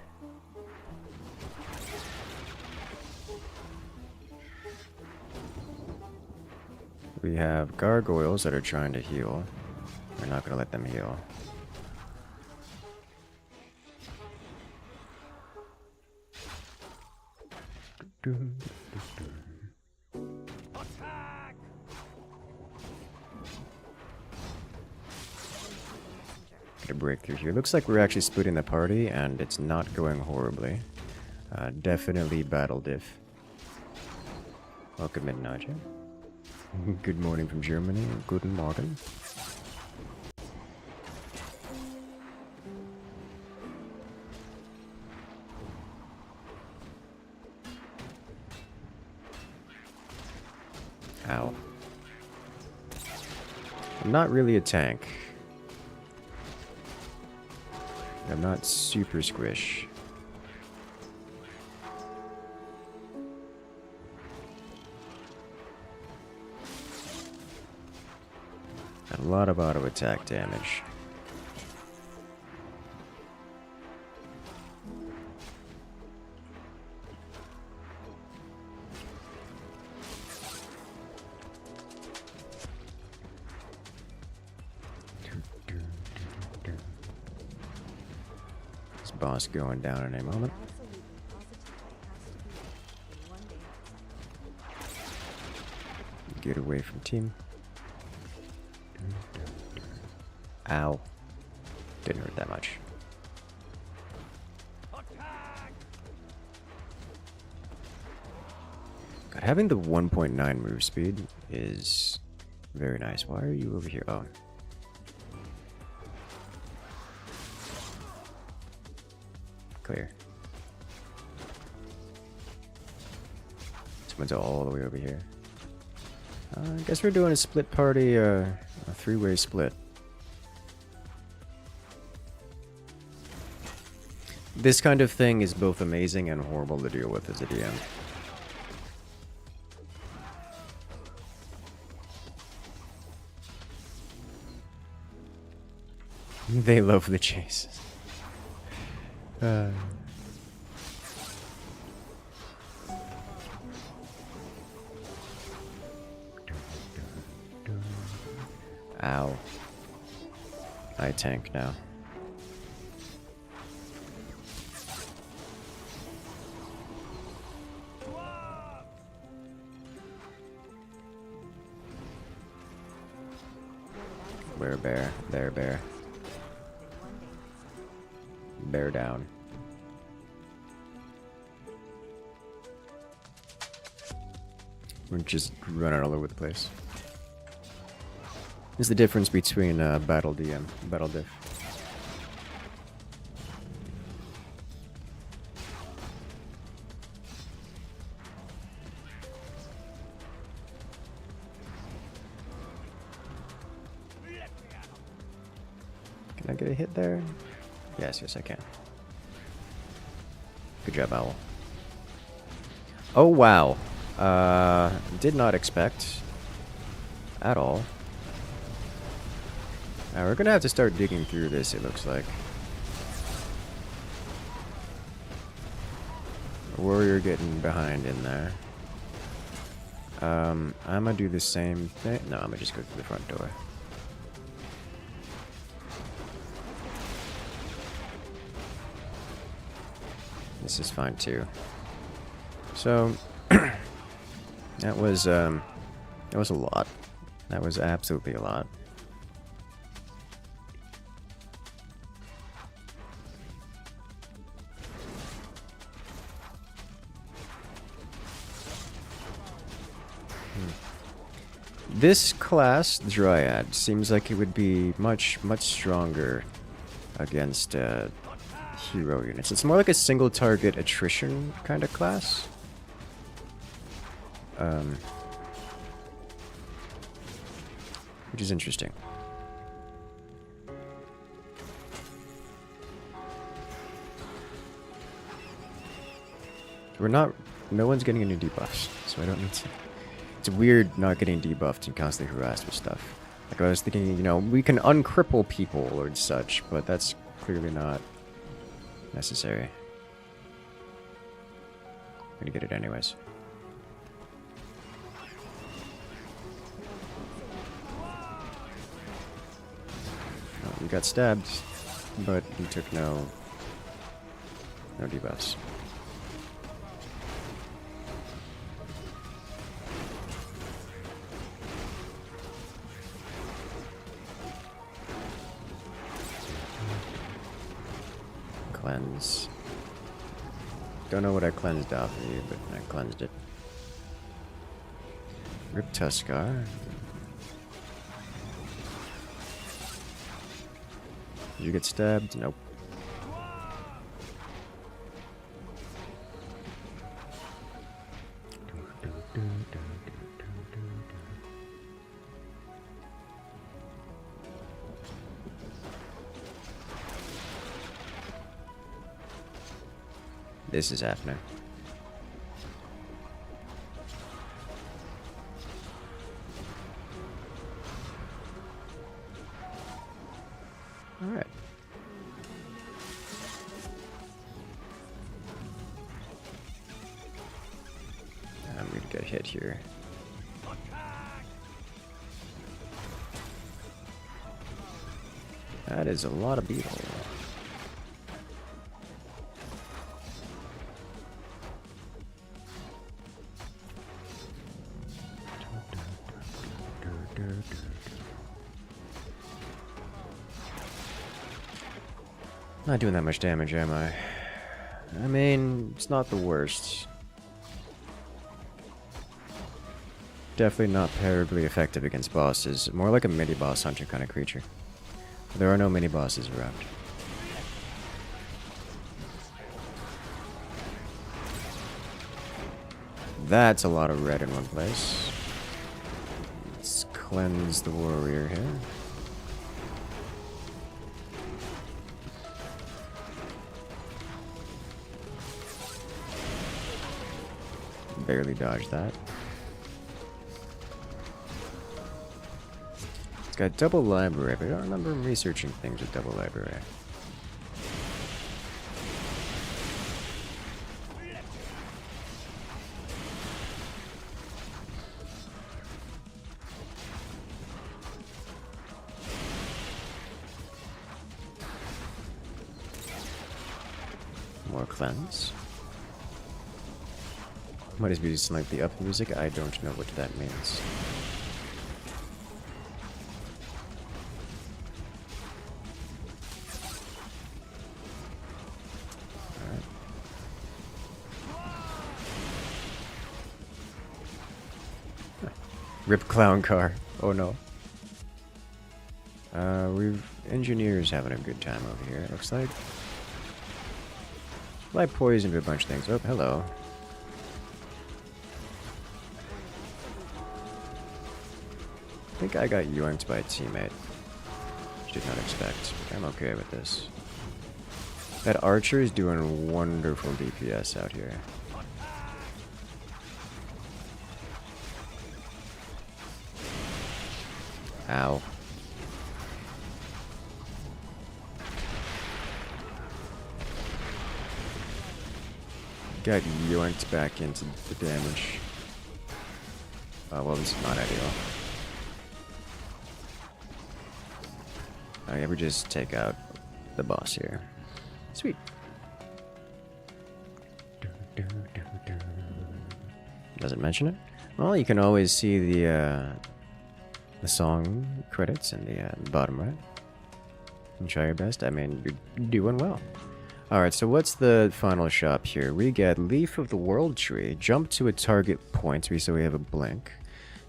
We have gargoyles that are trying to heal. We're not gonna let them heal. Get a breakthrough here. Looks like we're actually splitting the party, and it's not going horribly. Definitely battle diff. Welcome in, Naja. Good morning from Germany. Guten Morgen. Ow. I'm not really a tank. I'm not super squish. A lot of auto attack damage. This boss going down in a moment. Get away from team. Ow. Didn't hurt that much. God, having the 1.9 move speed is very nice. Why are you over here? Oh. Clear. Someone's all the way over here. I guess we're doing a split party, a three-way split. This kind of thing is both amazing and horrible to deal with as a DM. They love the chase. Ow. I tank now. Where bear? There bear. Bear down. We're just running all over the place. This is the difference between battle DM, battle diff. Can I get a hit there? Yes, I can. Good job, Owl. Oh, wow. Did not expect at all. Now we're gonna have to start digging through this, it looks like. Warrior getting behind in there. I'm gonna do the same thing. No, I'm gonna just go through the front door. This is fine too. So that was a lot. That was absolutely a lot. This class, Dryad, seems like it would be much stronger against hero units. It's more like a single target attrition kind of class. Which is interesting. No one's getting any debuffs, so I don't need to. It's weird not getting debuffed and constantly harassed with stuff. Like I was thinking, you know, we can uncripple people or such, but that's clearly not necessary. I'm gonna get it anyways. Oh, you got stabbed, but you took no debuffs. Cleanse. Don't know what I cleansed off of you, but I cleansed it. Rip Tuskar. Did you get stabbed? Nope. This is happening. All right. I'm gonna get hit here. That is a lot of beetle. Not doing that much damage, am I? I mean, it's not the worst. Definitely not terribly effective against bosses. More like a mini-boss hunter kind of creature. There are no mini-bosses around. That's a lot of red in one place. Let's cleanse the warrior here. Barely dodged that. It's got double library, but I don't remember researching things with double library. More cleanse. What is music like the up music? I don't know what that means. Alright. Rip clown car. Oh no. We've engineers having a good time over here, it looks like. Well, I poisoned a bunch of things. Oh, hello. I think I got yoinked by a teammate. did not expect. But I'm okay with this. That archer is doing wonderful DPS out here. Ow. Got yoinked back into the damage. Well, this is not ideal. Oh yeah, we just take out the boss here. Sweet. Doesn't mention it? Well, you can always see the song credits in the bottom right. And try your best. I mean, you're doing well. Alright, so what's the final shop here? We get Leaf of the World Tree, jump to a target point, so we have a blink.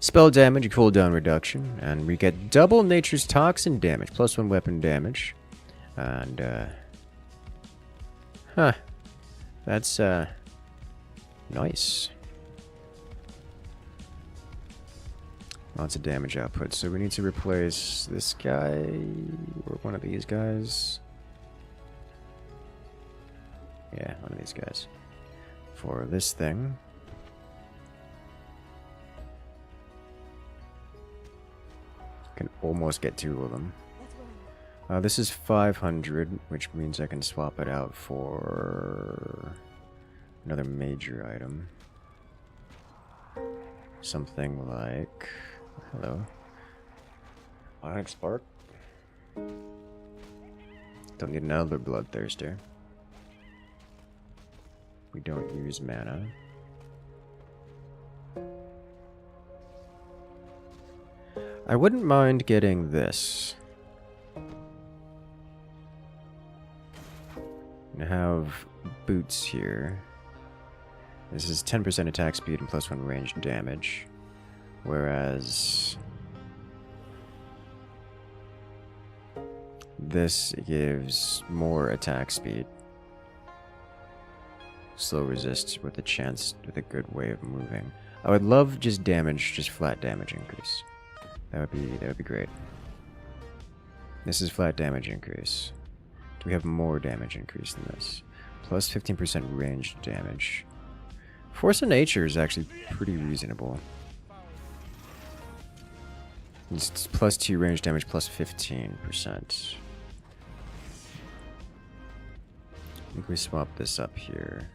Spell damage, cooldown reduction, and we get double Nature's Toxin damage, +1 weapon damage. And, huh. That's, nice. Lots of damage output, so we need to replace this guy, or one of these guys. Yeah, one of these guys. For this thing. Can almost get 2 of them. This is 500, which means I can swap it out for another major item. Something like... Hello. Ionic Spark. Don't need another Bloodthirster. We don't use mana. I wouldn't mind getting this. I have boots here. This is 10% attack speed and +1 ranged damage. Whereas this gives more attack speed. Slow resist with a chance, with a good way of moving. I would love just damage, just flat damage increase. That would be great. This is flat damage increase. Do we have more damage increase than this? Plus 15% ranged damage. Force of Nature is actually pretty reasonable. It's +2 range damage, plus 15%. I think we swap this up here.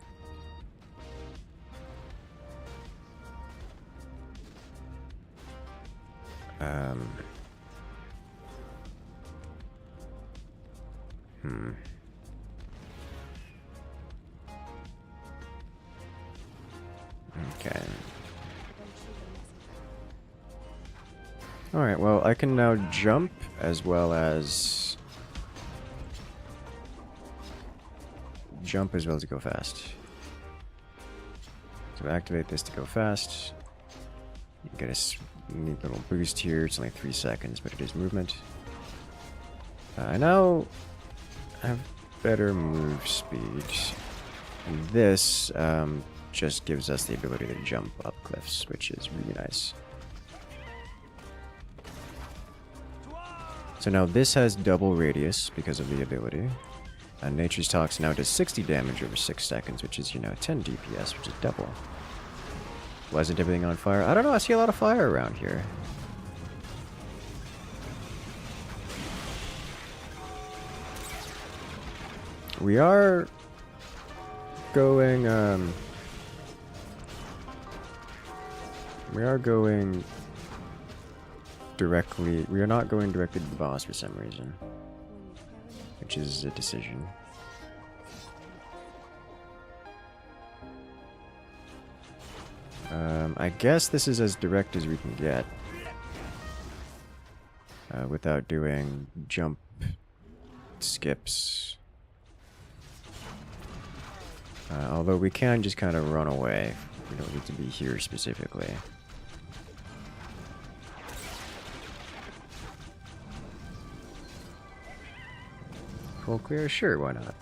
Okay. Alright, well, I can now jump as well as go fast. So activate this to go fast. You get a neat little boost here. It's only 3 seconds, but it is movement. I now have better move speed. And this just gives us the ability to jump up cliffs, which is really nice. So now this has double radius because of the ability. And Nature's Toxin now does 60 damage over 6 seconds, which is, 10 DPS, which is double. Wasn't everything on fire? I don't know, I see a lot of fire around here. We are going, we are not going directly to the boss for some reason. Which is a decision. I guess this is as direct as we can get. Without doing jump skips. Although we can just kind of run away. We don't need to be here specifically. Full clear? Sure, why not?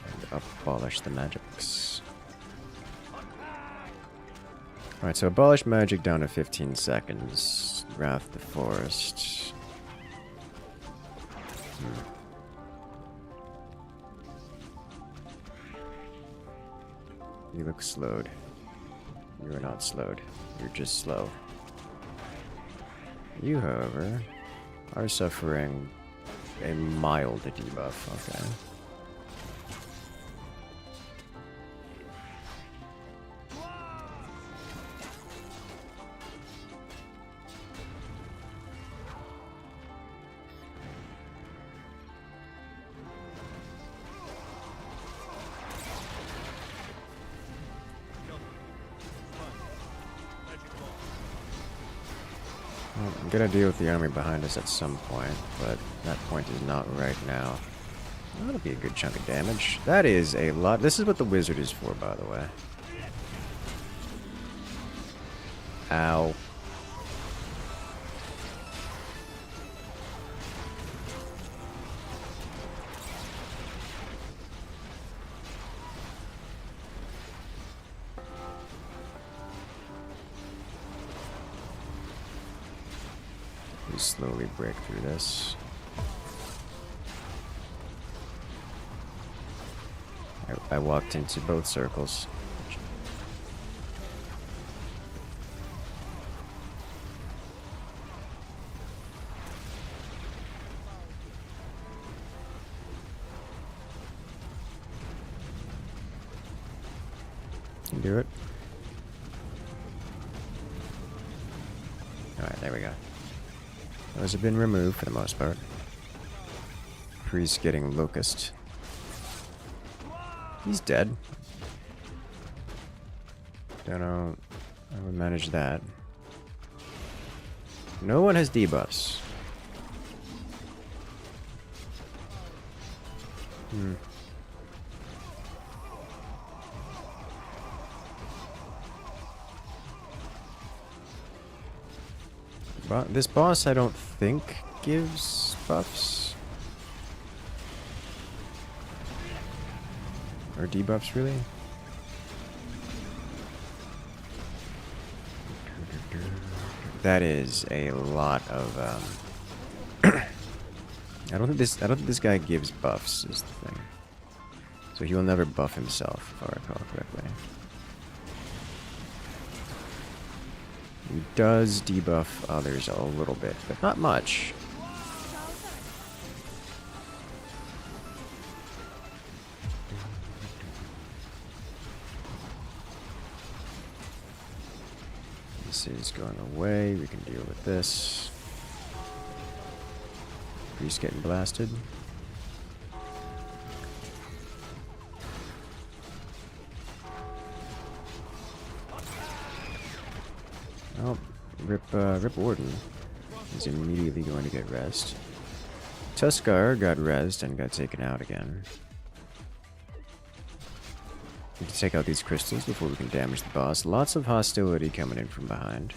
And abolish the magics. Alright, so abolish magic down to 15 seconds. Wrath the Forest. You look slowed. You are not slowed. You're just slow. You, however, are suffering a mild debuff. Okay. Well, I'm gonna deal with the army behind us at some point, but that point is not right now. That'll be a good chunk of damage. That is a lot. This is what the wizard is for, by the way. Ow. We slowly break through this. I walked into both circles. Can do it. Alright, there we go. Those have been removed for the most part. Priest getting locust. He's dead. Don't know how we manage that. No one has debuffs. This boss, I don't think, gives buffs. Or debuffs, really? That is a lot of, I don't think this guy gives buffs, is the thing. So he will never buff himself, if I recall correctly. He does debuff others a little bit, but not much. This is going away. We can deal with this. Priest getting blasted. Oh, Rip Warden is immediately going to get rezzed. Tuskar got rezzed and got taken out again. Need to take out these crystals before we can damage the boss. Lots of hostility coming in from behind.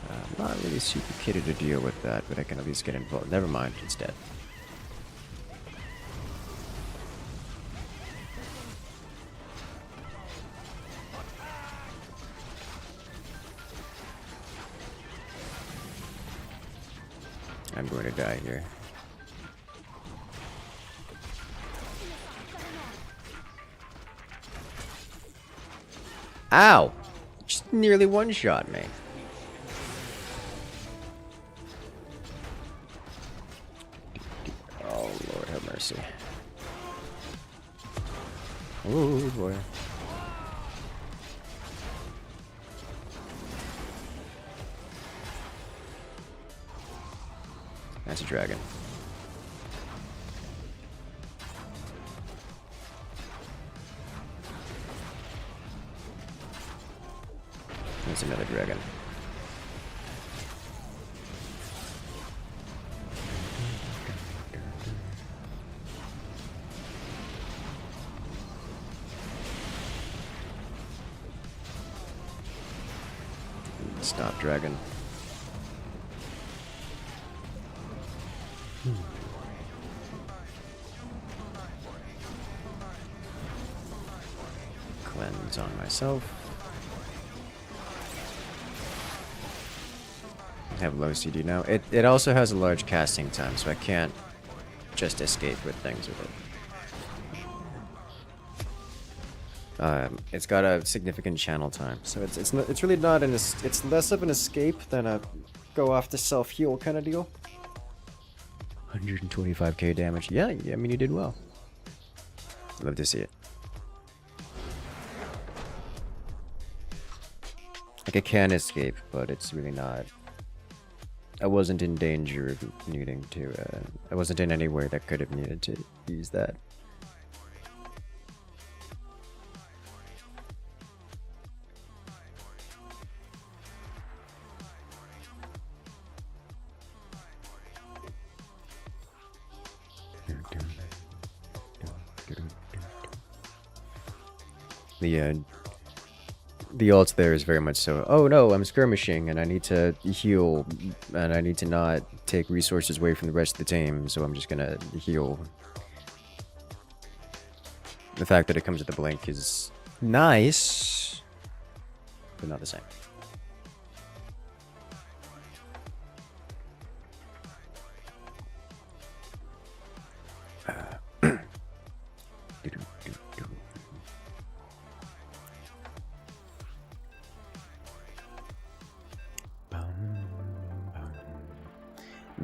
I'm not really super kitted to deal with that, but I can at least get involved. Never mind, it's dead. I'm going to die here. Ow! Just nearly one-shot me. Oh, Lord have mercy. Oh, boy. That's a dragon. That's another dragon. Stop, dragon. Cleanse on myself. have low CD now. It also has a large casting time, so I can't just escape with things with it. It's got a significant channel time, so it's really not it's less of an escape than a go off to self heal kind of deal. 125k damage. Yeah, I mean you did well. Love to see it. Like I can escape, but it's really not. I wasn't in danger of needing to. I wasn't in anywhere that could have needed to use that. The ult there is very much so, oh no, I'm skirmishing and I need to heal and I need to not take resources away from the rest of the team, so I'm just gonna heal. The fact that it comes with a blink is nice, but not the same.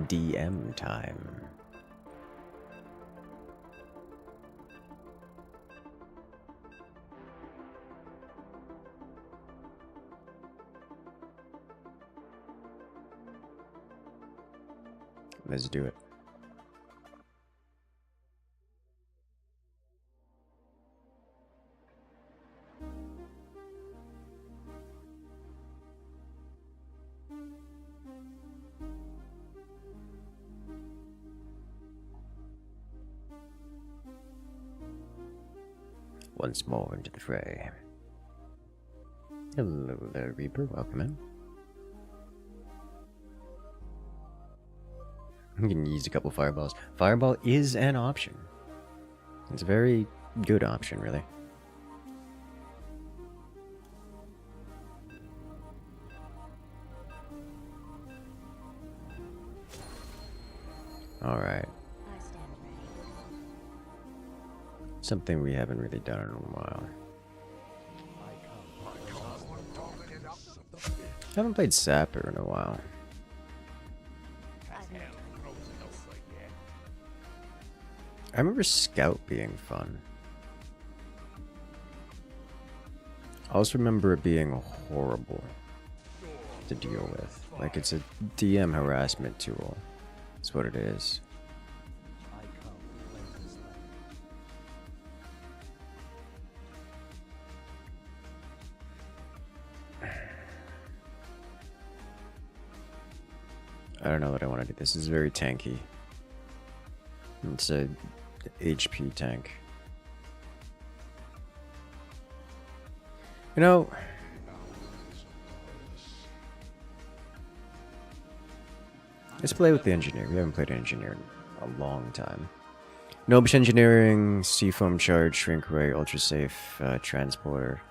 DM time. Let's do it. Once more into the fray. Hello there, Reaper. Welcome in. I'm gonna use a couple fireballs. Fireball is an option. It's a very good option, really. Alright. Something we haven't really done in a while. I haven't played Sapper in a while. I remember Scout being fun. I also remember it being horrible to deal with. Like, it's a DM harassment tool. That's what it is. I don't know what I want to do. This is very tanky. It's a HP tank. You know, let's play with the engineer. We haven't played engineer in a long time. Nobish engineering, seafoam charge, shrink ray, ultra safe, transporter,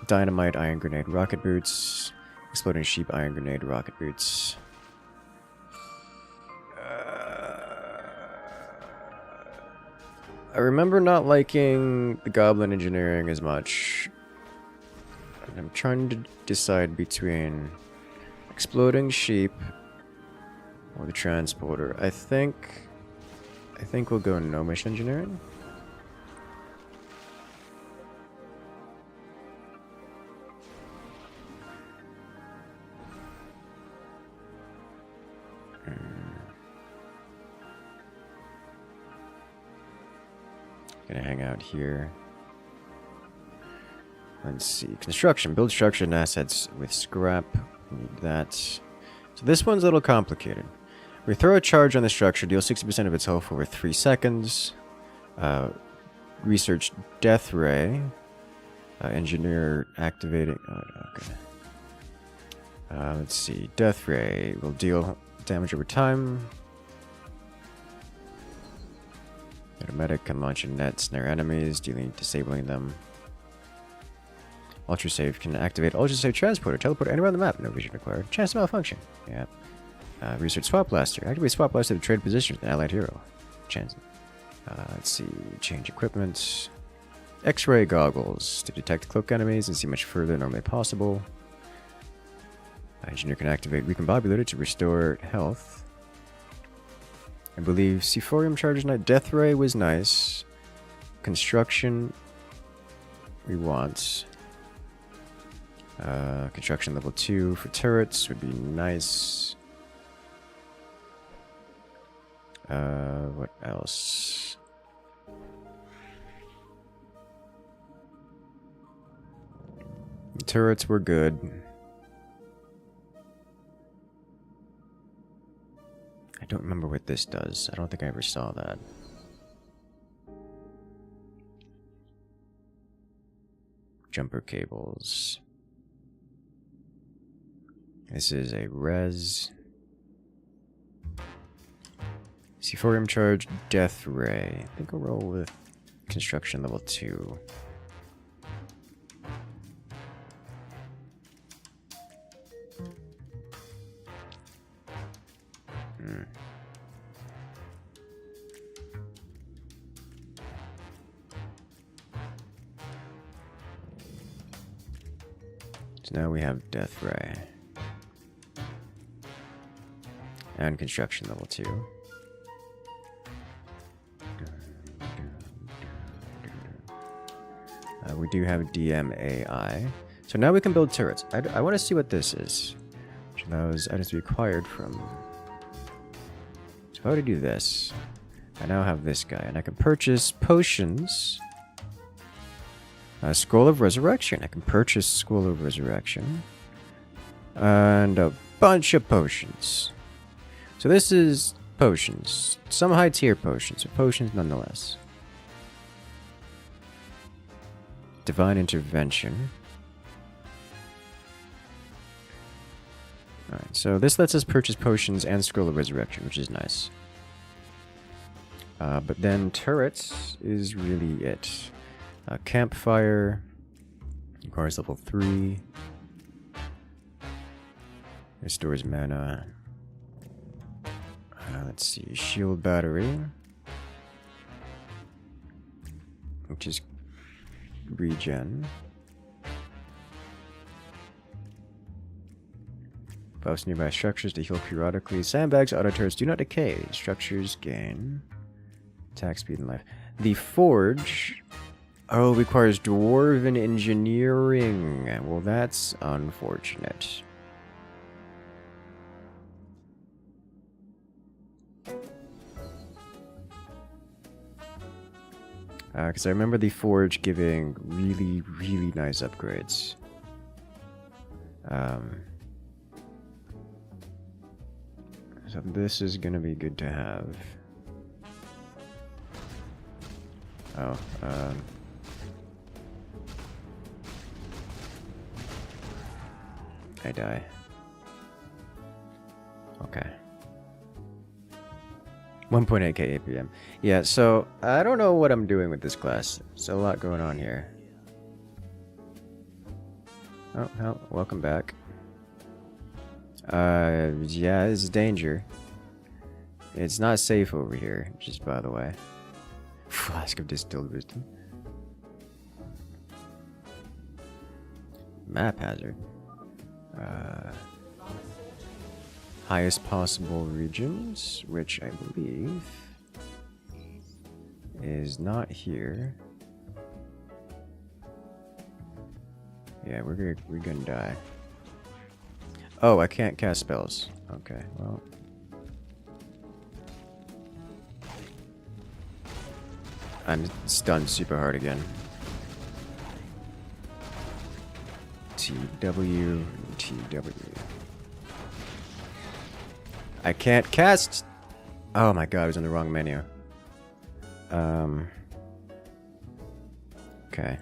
dynamite, iron grenade, rocket boots, exploding sheep, iron grenade, rocket boots. I remember not liking the goblin engineering as much. And I'm trying to decide between exploding sheep or the transporter. I think we'll go gnomish engineering. Gonna hang out here. Let's see. Construction. Build structure and assets with scrap. We need that. So this one's a little complicated. We throw a charge on the structure, deal 60% of its health over 3 seconds. Research Death Ray. Engineer activating. Oh, okay. Let's see. Death Ray will deal damage over time. Automatic can launch a net, snare enemies, disabling them. Ultra save can activate ultra save transporter, teleport anywhere on the map. No vision required. Chance to malfunction. Yeah. Research swap blaster. Activate swap blaster to trade position with an allied hero. Chance. Let's see. Change equipment. X-ray goggles to detect cloak enemies and see much further than normally possible. Engineer can activate recombobulator to restore health. I believe Sephorium charge is nice. Death ray was nice. Construction we want. Construction level 2 for turrets would be nice. What else? Turrets were good. I don't remember what this does. I don't think I ever saw that. Jumper cables. This is a res. Sephorium charge, death ray. I think I'll roll with construction level 2. So now we have death ray. And construction level 2. We do have DMAI. So now we can build turrets. I want to see what this is. Which allows items to be acquired from... So if I were to do this, I now have this guy. And I can purchase potions. Scroll of Resurrection. I can purchase Scroll of Resurrection. And a bunch of potions. So this is potions. Some high tier potions, but potions nonetheless. Divine Intervention. Alright, so this lets us purchase potions and Scroll of Resurrection, which is nice. But then turrets is really it. Campfire. Requires level 3. Restores mana. Let's see. Shield battery. Which is regen. Buffs nearby structures to heal periodically. Sandbags, auto turrets do not decay. Structures gain attack speed and life. The forge requires dwarven engineering. Well, that's unfortunate. Because I remember the forge giving really, really nice upgrades. So this is gonna be good to have. Oh, I die. Okay. 1.8k APM. Yeah, so I don't know what I'm doing with this class. There's a lot going on here. Oh, welcome back. Yeah, this is danger. It's not safe over here, just by the way. Flask of distilled wisdom. Map hazard. Highest possible regions, which I believe is not here. Yeah, we're gonna die. Oh, I can't cast spells. Okay, well. I'm stunned super hard again. TW. I can't cast. Oh my god, I was in the wrong menu. Okay.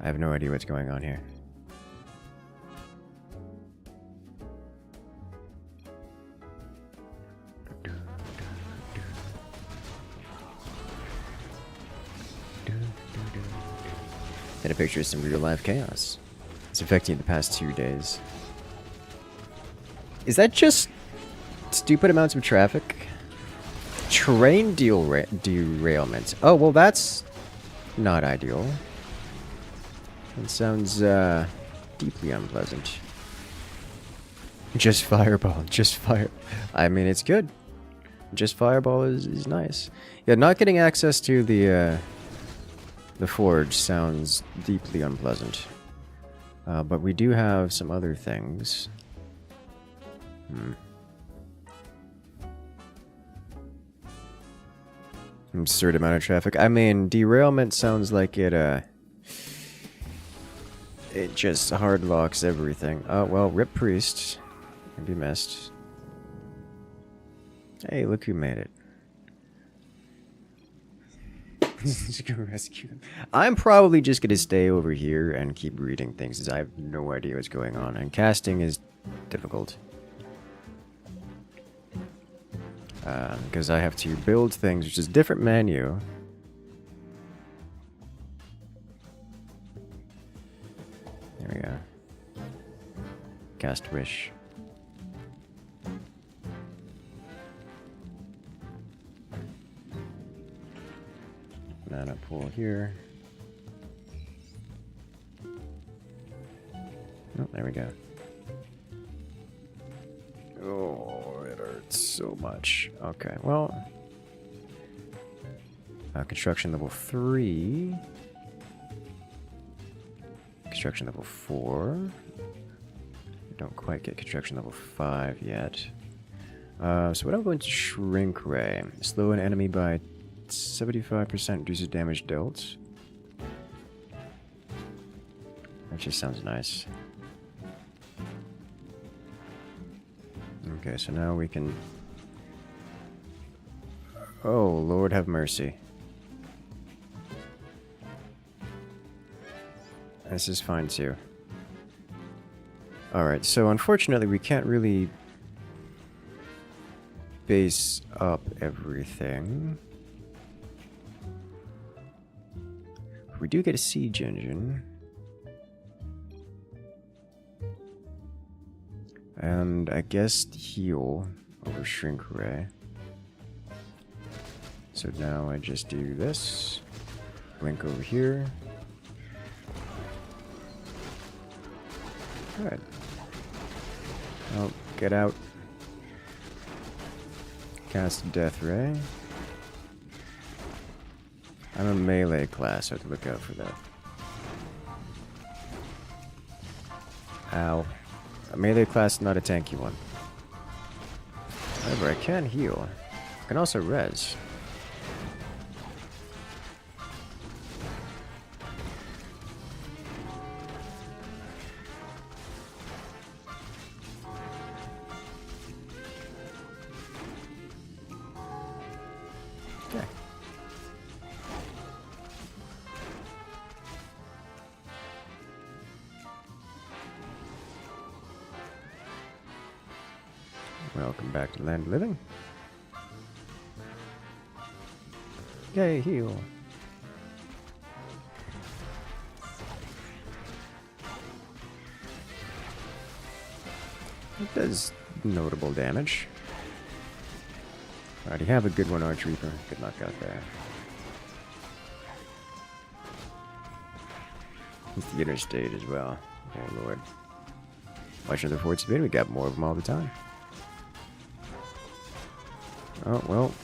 I have no idea what's going on here. And a picture of some real-life chaos. It's affecting the past 2 days. Is that just stupid amounts of traffic? Train derailment. Oh, well, that's not ideal. It sounds deeply unpleasant. Just fireball. Just fire. I mean, it's good. Just fireball is nice. Yeah, not getting access to the forge sounds deeply unpleasant. But we do have some other things. Absurd amount of traffic. I mean, derailment sounds like it just hard locks everything. Oh, well, Rip Priest. Can be missed. Hey, look who made it. Just gonna rescue them. I'm probably just gonna stay over here and keep reading things, as I have no idea what's going on. And casting is difficult. Because I have to build things, which is a different menu. There we go. Cast Wish. Mana pool here. Oh, there we go. Oh, it hurts so much. Okay, well. Construction level 3. Construction level 4. Don't quite get construction level 5 yet. So what I'm going to Shrink Ray. Slow an enemy by 75%, reduces damage dealt. That just sounds nice. Okay, so now we can... Oh, Lord have mercy. This is fine too. Alright, so unfortunately we can't really base up everything. We do get a siege engine. And I guess heal over Shrink Ray. So now I just do this. Blink over here. Alright. Oh, get out. Cast Death Ray. I'm a melee class, so I have to look out for that. Ow. A melee class, not a tanky one. However, I can heal. I can also res. Okay. Welcome back to Land of Living. Yay, heal. It does notable damage. Alright, you have a good one, Arch Reaper. Good luck out there. It's the interstate as well. Oh lord. Watching the Fort Speed, we got more of them all the time. Oh, well.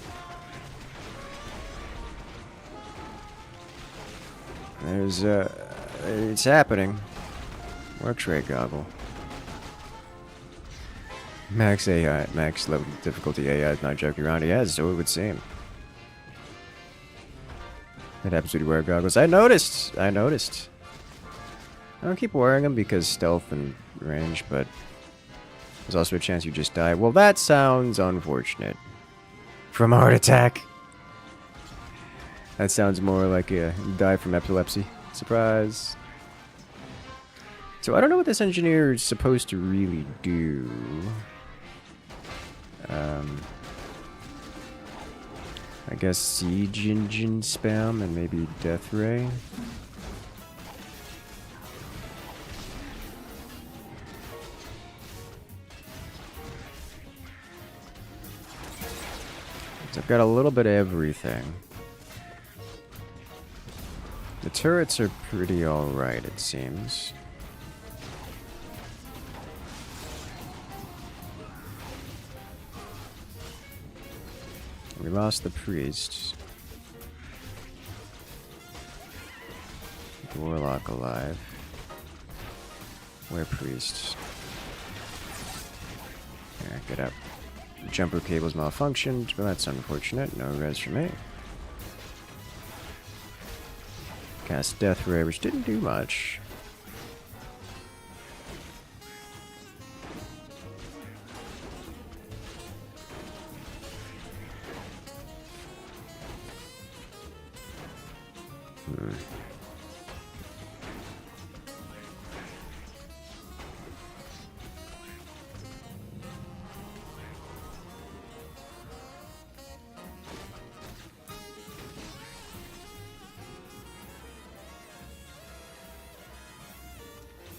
There's, it's happening. Works rate goggle. Max AI, max level difficulty AI is not joking around. He has, so it would seem. It happens when you wear goggles. I noticed! I noticed. I don't keep wearing them because stealth and range, but there's also a chance you just die. Well, that sounds unfortunate. From a heart attack. That sounds more like a die from epilepsy. Surprise. So I don't know what this engineer is supposed to really do. I guess siege engine spam and maybe death ray. So I've got a little bit of everything. The turrets are pretty alright, it seems. We lost the priest. The warlock alive. Where priests? Yeah, get up. Jumper cables malfunctioned, but that's unfortunate. No res for me. Cast Death Ray, which didn't do much.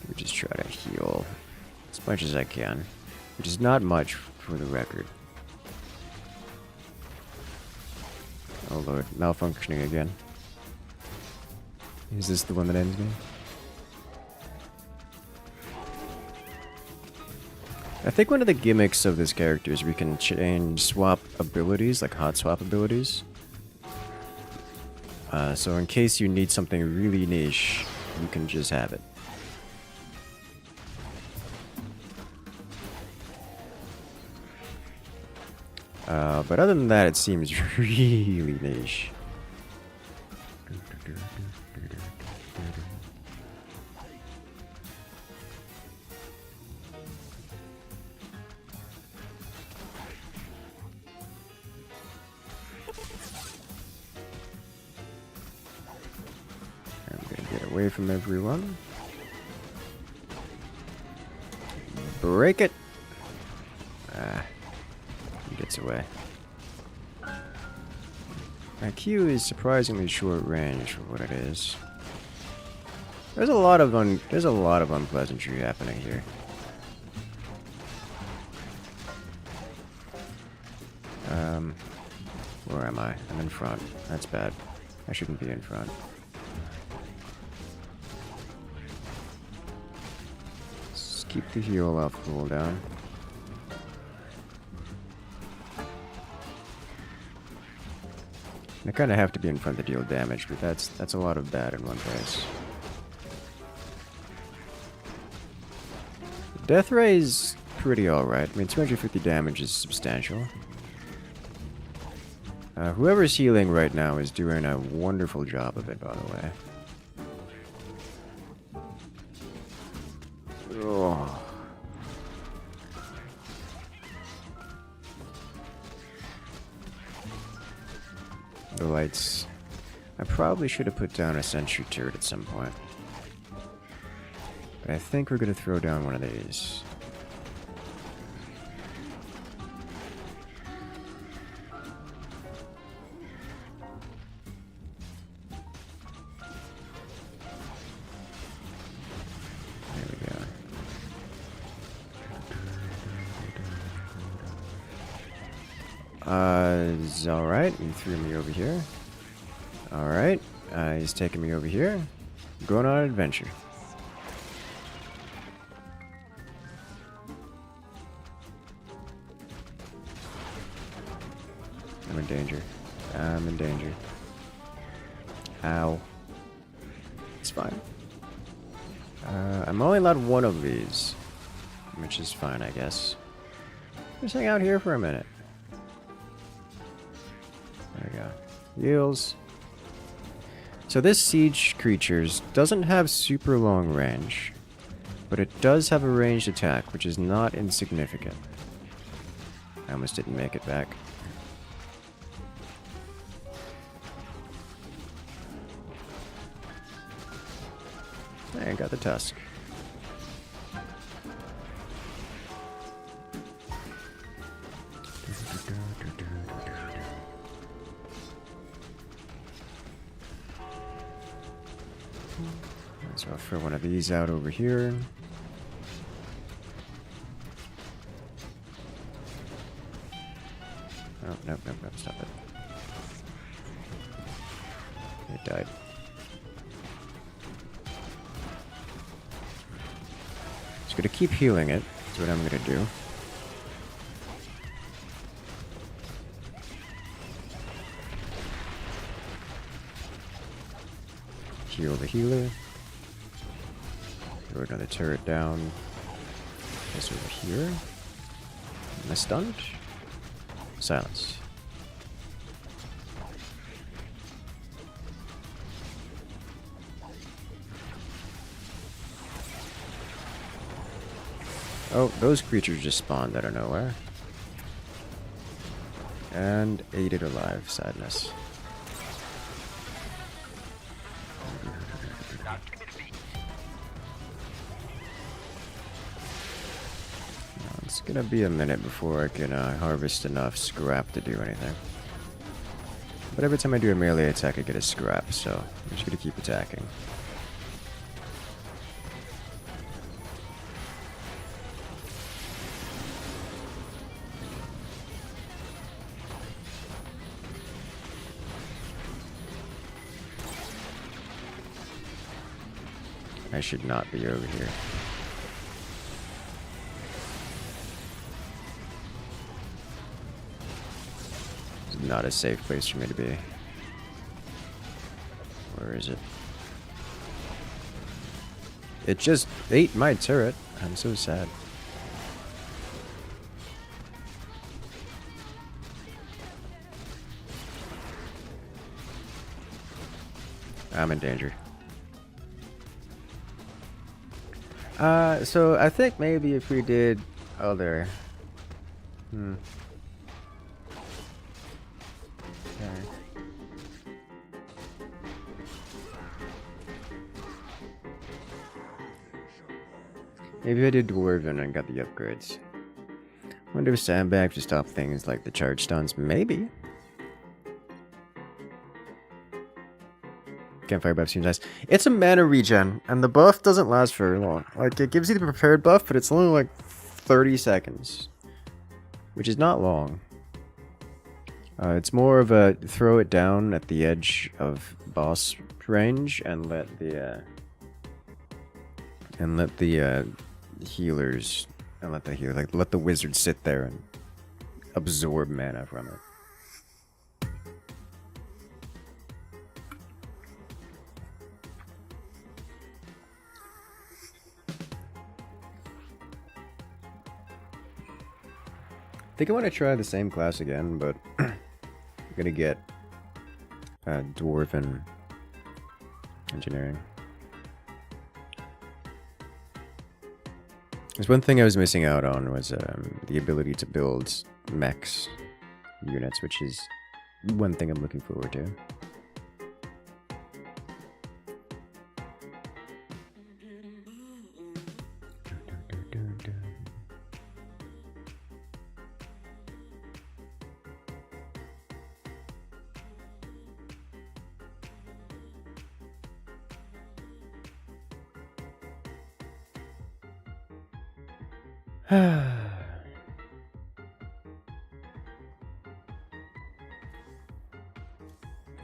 We just try to heal as much as I can, which is not much for the record. Oh lord, malfunctioning again. Is this the one that ends me? I think one of the gimmicks of this character is we can swap abilities, like hot swap abilities. So in case you need something really niche, you can just have it. But other than that, it seems really niche. I'm gonna get away from everyone. Break it! He gets away. My Q is surprisingly short range for what it is. There's a lot of unpleasantry happening here. Where am I? I'm in front. That's bad. I shouldn't be in front. Let's keep the heal off cooldown. I kind of have to be in front to deal damage, but that's a lot of bad in one place. Death Ray's pretty alright. I mean, 250 damage is substantial. Whoever's healing right now is doing a wonderful job of it, by the way. Oh. The lights. I probably should have put down a sentry turret at some point. But I think we're going to throw down one of these. There we go. Is alright. He threw me over here. Alright. He's taking me over here. Going on an adventure. I'm in danger. I'm in danger. Ow. It's fine. I'm only allowed one of these, which is fine, I guess. Just hang out here for a minute. There we go. Heals. So this siege creatures doesn't have super long range, but it does have a ranged attack, which is not insignificant. I almost didn't make it back. I got the tusk. So I'll throw one of these out over here. Oh, no, stop it. It died. Just gonna keep healing it. That's what I'm gonna do. Heal the healer. Throw another turret down. This over here. Am I stunned? Silence. Oh, those creatures just spawned out of nowhere. And ate it alive. Sadness. It's gonna be a minute before I can harvest enough scrap to do anything. But every time I do a melee attack, I get a scrap, so I'm just gonna keep attacking. I should not be over here. It's not a safe place for me to be. Where is it? It just ate my turret. I'm so sad. I'm in danger. So I think maybe if we did other... Okay. Maybe I did Dwarven and got the upgrades. Wonder if sandbag to stop things like the charge stuns? Maybe. Campfire buff seems nice. It's a mana regen, and the buff doesn't last very long. Like, it gives you the prepared buff, but it's only like 30 seconds. Which is not long. It's more of a throw it down at the edge of boss range and let the healers let the wizard sit there and absorb mana from it. I think I want to try the same class again, but I'm gonna get Dwarven Engineering. There's one thing I was missing out on was the ability to build mechs units, which is one thing I'm looking forward to.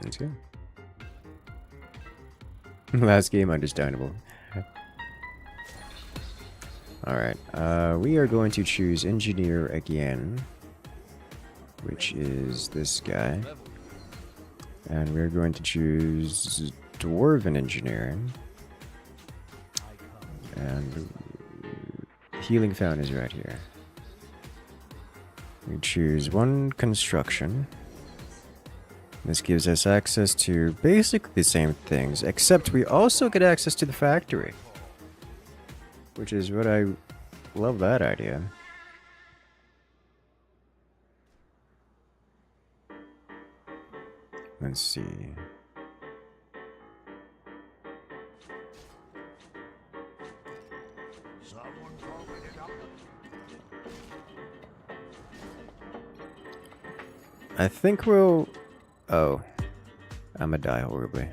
Let's go. Last game understandable. Alright, we are going to choose Engineer again, which is this guy. And we're going to choose Dwarven Engineering. And Healing Fountain is right here. We choose one construction. This gives us access to basically the same things, except we also get access to the factory. Which is what I love that idea. Let's see. I think we'll... Oh. I'ma die horribly.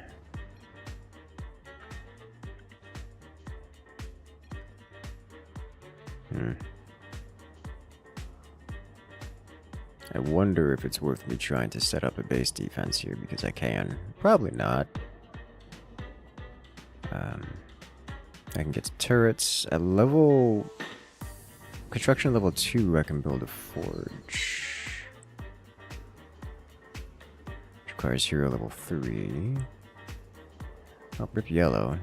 I wonder if it's worth me trying to set up a base defense here because I can. Probably not. I can get to turrets. At level... Construction level 2, I can build a forge. Which requires hero level 3. Oh, rip yellow.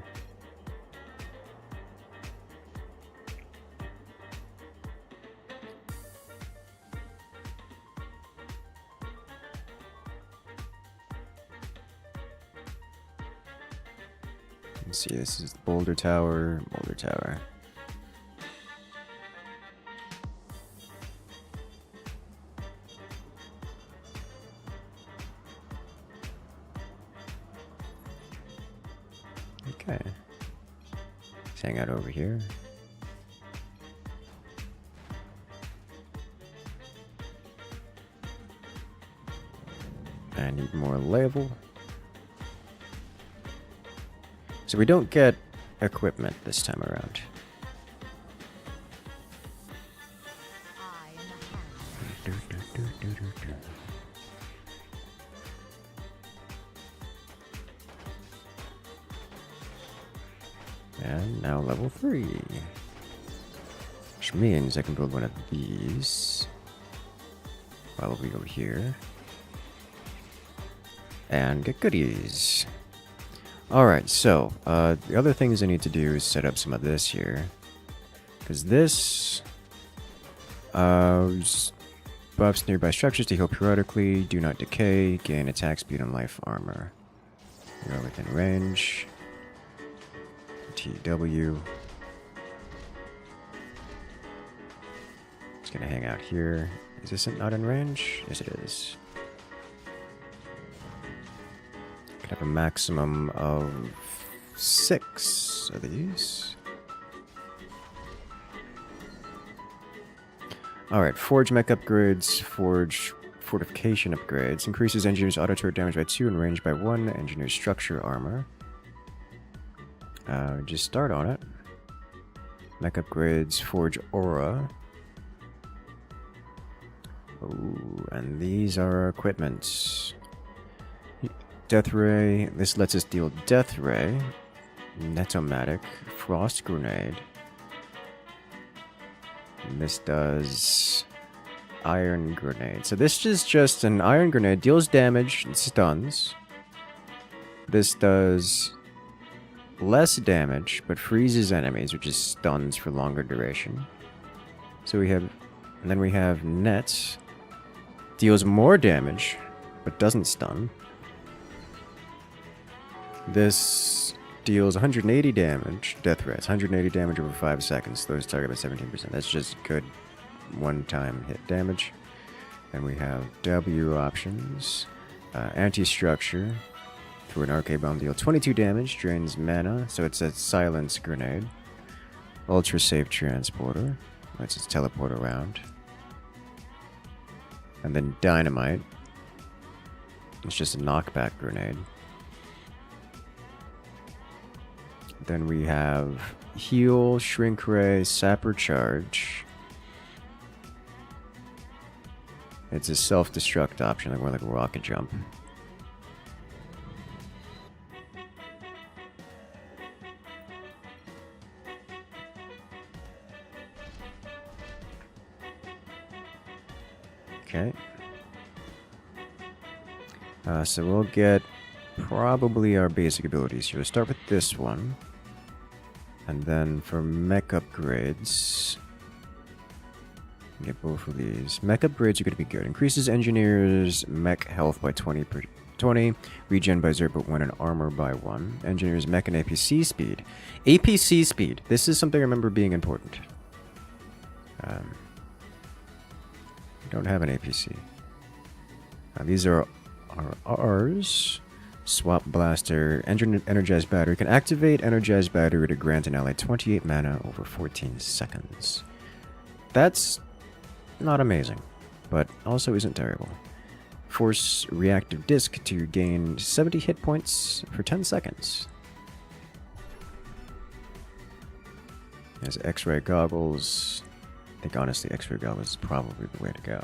Let's see, this is Boulder Tower, Boulder Tower. Okay. Let's hang out over here. I need more level. So we don't get equipment this time around. And now level 3. Which means I can build one of these. While we go here. And get goodies. Alright, so, the other things I need to do is set up some of this here. Because this... buffs nearby structures to heal periodically, do not decay, gain attack speed and life armor. You're within range. TW. It's gonna hang out here. Is this not in range? Yes, it is. Could have a maximum of 6 of these. Alright, Forge mech upgrades, Forge fortification upgrades. Increases Engineer's auto turret damage by 2 and range by 1. Engineer's structure armor. Just start on it. Mech upgrades, Forge aura. Ooh, and these are equipments. Death Ray. This lets us deal Death Ray. Netomatic. Frost Grenade. And this does Iron Grenade. So this is just an Iron Grenade. Deals damage and stuns. This does less damage, but freezes enemies, which is stuns for longer duration. So we have... And then we have Net. Deals more damage, but doesn't stun. This deals 180 damage, death rates, 180 damage over 5 seconds, slows target by 17%. That's just good one-time hit damage. And we have W options, anti-structure, through an arcade bomb deal 22 damage, drains mana, so it's a silence grenade. Ultra safe transporter, lets us teleport around. And then dynamite, it's just a knockback grenade. Then we have heal, shrink ray, sapper charge. It's a self-destruct option, like more like a rocket jump. Okay. So we'll get probably our basic abilities here. We'll start with this one. And then for mech upgrades, get both of these. Mech upgrades are going to be good. Increases engineers' mech health by 20, regen by 0.1, and armor by 1. Engineers' mech and APC speed. APC speed. This is something I remember being important. We don't have an APC. These are ours. Swap Blaster, Energized Battery. Can activate Energized Battery to grant an ally 28 mana over 14 seconds. That's not amazing, but also isn't terrible. Force Reactive Disc to gain 70 hit points for 10 seconds. There's X-Ray Goggles. I think honestly X-Ray Goggles is probably the way to go.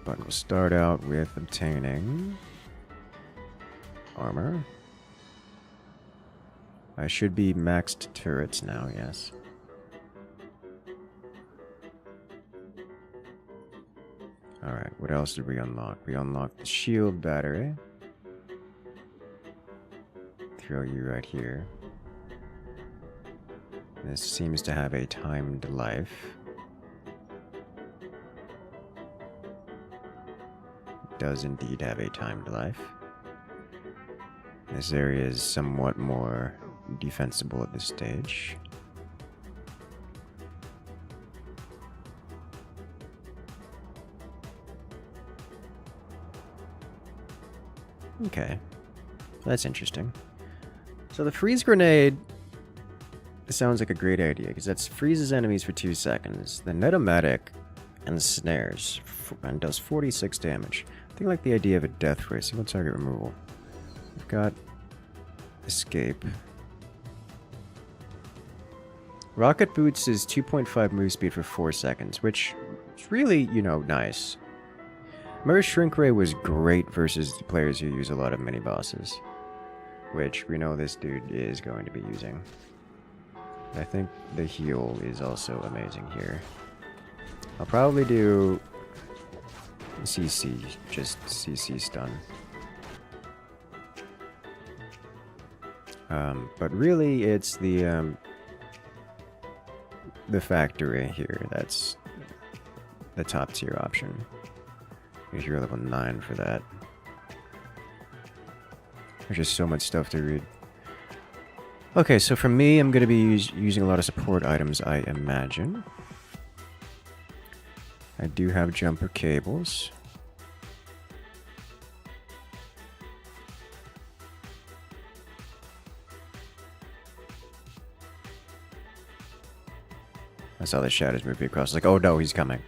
But we'll start out with obtaining armor. I should be maxed turrets now, yes. Alright, what else did we unlock? We unlocked the shield battery. Throw you right here. This seems to have a timed life. It does indeed have a timed life. This area is somewhat more defensible at this stage. Okay, that's interesting. So the freeze grenade sounds like a great idea, because that freezes enemies for 2 seconds. The netomatic and snares and does 46 damage. I think I like the idea of a death ray. Single target removal. We've got escape. Rocket boots is 2.5 move speed for 4 seconds, which is really, you know, nice. Remember, Shrink Ray was great versus the players who use a lot of mini bosses, which we know this dude is going to be using. I think the heal is also amazing here. I'll probably do CC, just CC stun. But really, it's the factory here that's the top tier option. If you're level 9 for that. There's just so much stuff to read. Okay, so for me, I'm going to be using a lot of support items, I imagine. I do have jumper cables. I saw the shadows moving across. Like, oh no, he's coming.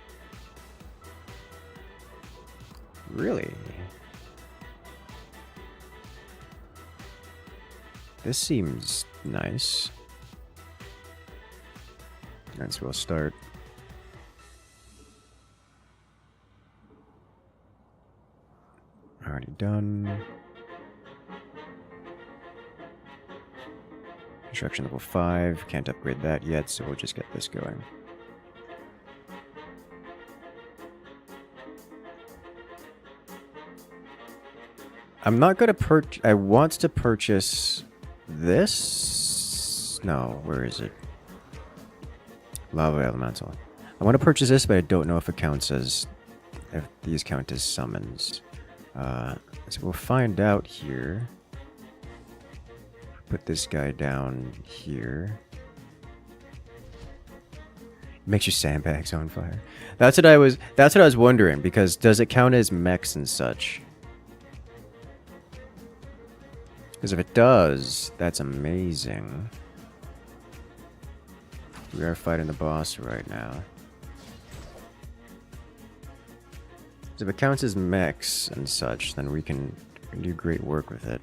Really? This seems nice. And so we'll start. Already done. Construction level 5. Can't upgrade that yet, so we'll just get this going. I'm not gonna I want to purchase this. No, where is it? Lava Elemental. I want to purchase this, but I don't know if it counts as... if these count as summons. So we'll find out here. Put this guy down here. Makes your sandbags on fire. That's what I was wondering, because does it count as mechs and such? Because if it does, that's amazing. We are fighting the boss right now. So if it counts as mechs and such, then we can do great work with it.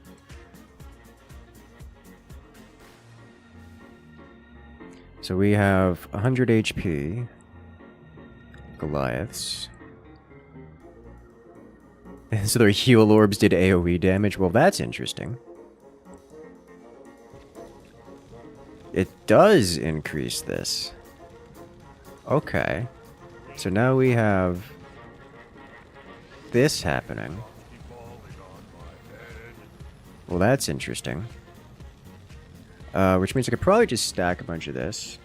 So we have 100 HP. Goliaths. So their heal orbs did AoE damage. Well, that's interesting. It does increase this. Okay. So now we have this happening. Well, that's interesting. Which means I could probably just stack a bunch of this.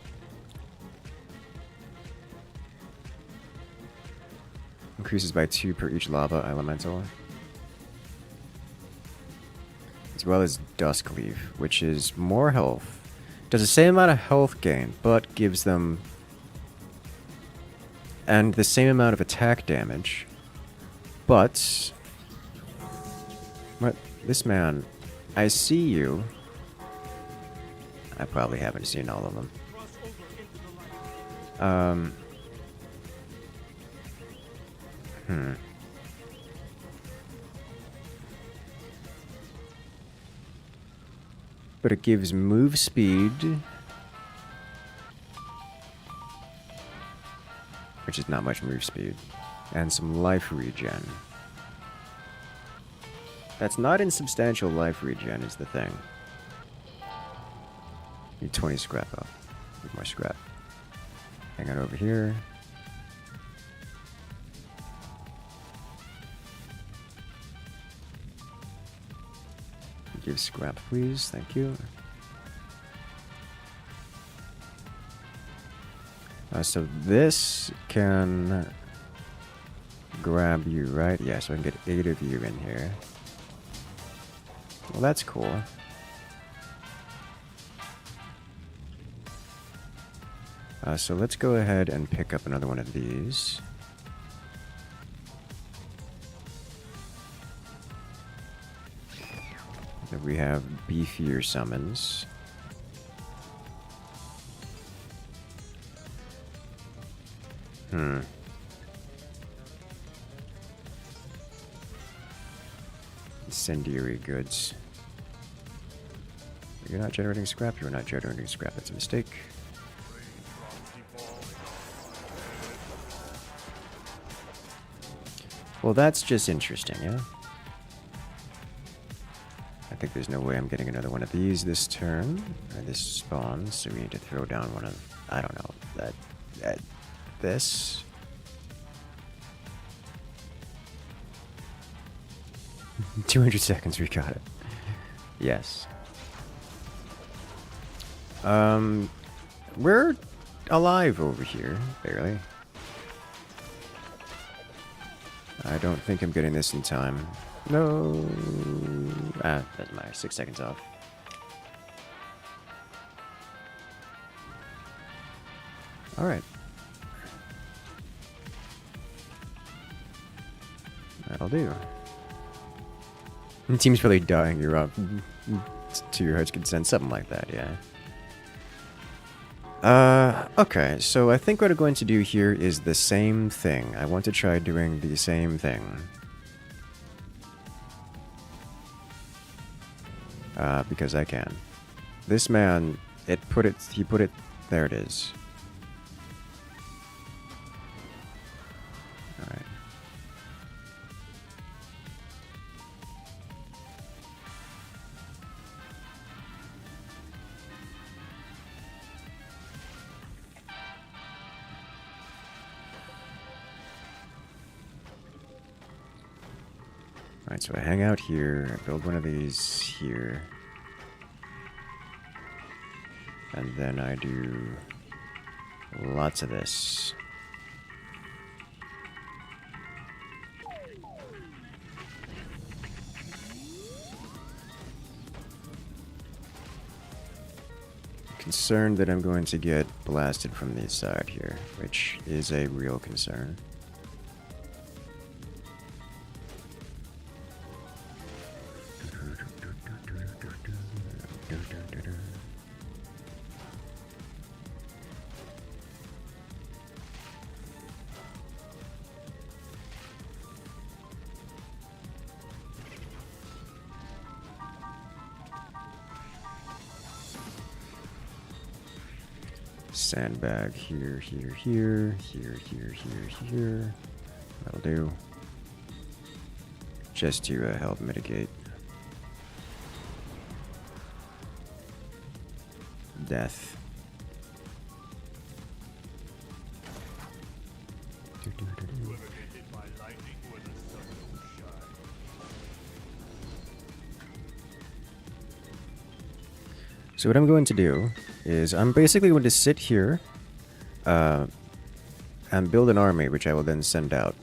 Increases by 2 per each lava elemental. As well as Dusk Leaf, which is more health. Does the same amount of health gain, but gives them... and the same amount of attack damage. But... what? This man... I see you. I probably haven't seen all of them. But it gives move speed, which is not much move speed. and some life regen. That's not insubstantial life regen is the thing. Need 20 scrap up. Need more scrap. Hang on over here. Give scrap, please. Thank you. So this can grab you, right? Yeah, so I can get 8 of you in here. Well, that's cool. So let's go ahead and pick up another one of these. Then we have beefier summons. Incendiary goods. You're not generating scrap? You're not generating scrap. That's a mistake. Well, that's just interesting, yeah? I think there's no way I'm getting another one of these this turn. Or this spawns, so we need to throw down one of... I don't know. This... 200 seconds, we got it. Yes. We're alive over here, barely. I don't think I'm getting this in time. No. Doesn't matter. 6 seconds off. Alright. That'll do. The team's probably dying. You're up to your heart's consent. Something like that, yeah. Okay, so I think what I'm going to do here is the same thing. I want to try doing the same thing. Because I can. This man, he put it, there it is. Alright. Alright, so I hang out here, I build one of these here. And then I do lots of this. Concerned that I'm going to get blasted from the side here, which is a real concern. Sandbag here, here, here, here, here, here, here. That'll do. Just to help mitigate death. So what I'm going to do is I'm basically going to sit here and build an army, which I will then send out.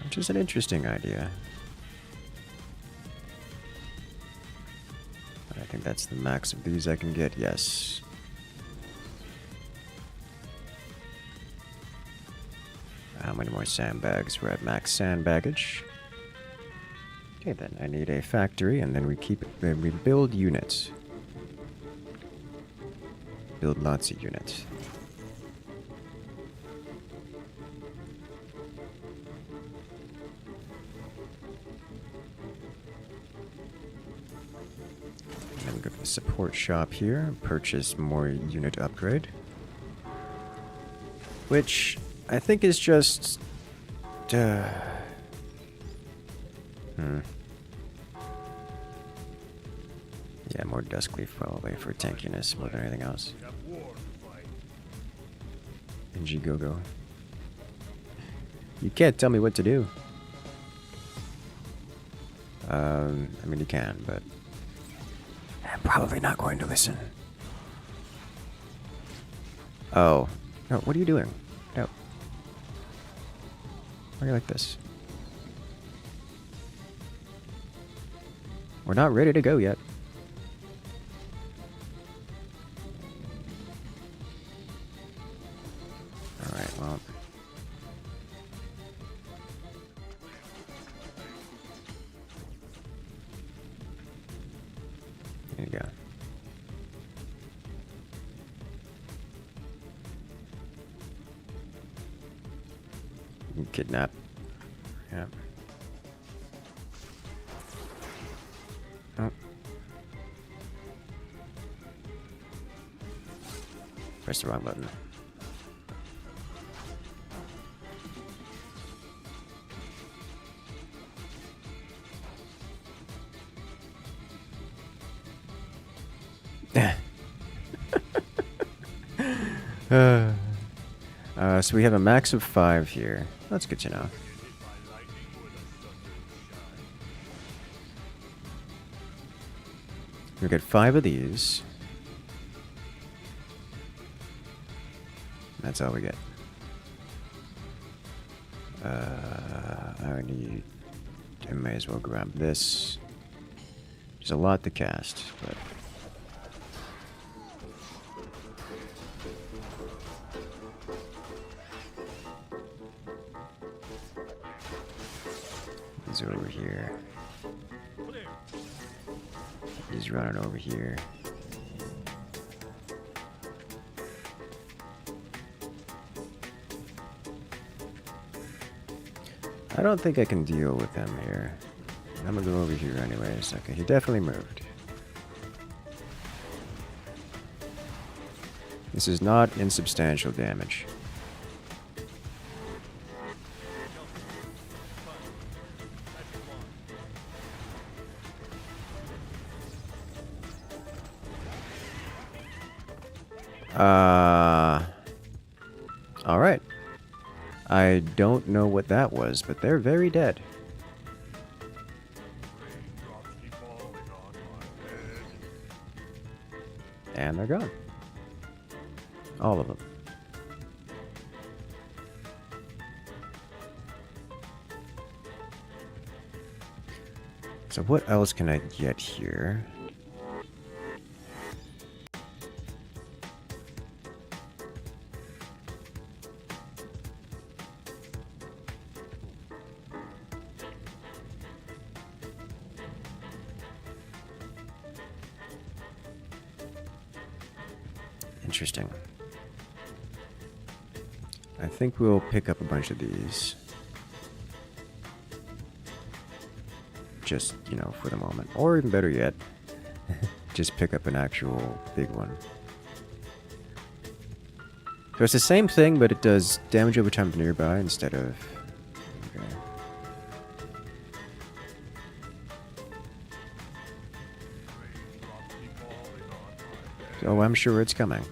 Which is an interesting idea. But I think that's the max of these I can get, yes. How many more sandbags? We're at max sand baggage. Okay, then I need a factory, and then we build units. Build lots of units. And then we go to the support shop here, purchase more unit upgrade. Which I think is just... Yeah, more Duskleaf probably for tankiness more than anything else. And Gigogo. You can't tell me what to do. I mean you can, but I'm probably not going to listen. Oh. No, what are you doing? No. Why are you like this? We're not ready to go yet. Alright, well. There you go. You can kidnap. Yeah. Oh. Press the wrong button. So we have a max of 5 here. That's good to know. We get 5 of these. That's all we get. I may as well grab this. There's a lot to cast, but... He's over here. He's running over here. I don't think I can deal with him here. I'm gonna go over here anyways. Okay, he definitely moved. This is not insubstantial damage. Alright. I don't know what that was, but they're very dead. And they're gone. All of them. So what else can I get here? Interesting. I think we'll pick up a bunch of these. Just, you know, for the moment. Or even better yet, just pick up an actual big one. So it's the same thing, but it does damage over time to nearby instead of... Okay. So I'm sure it's coming.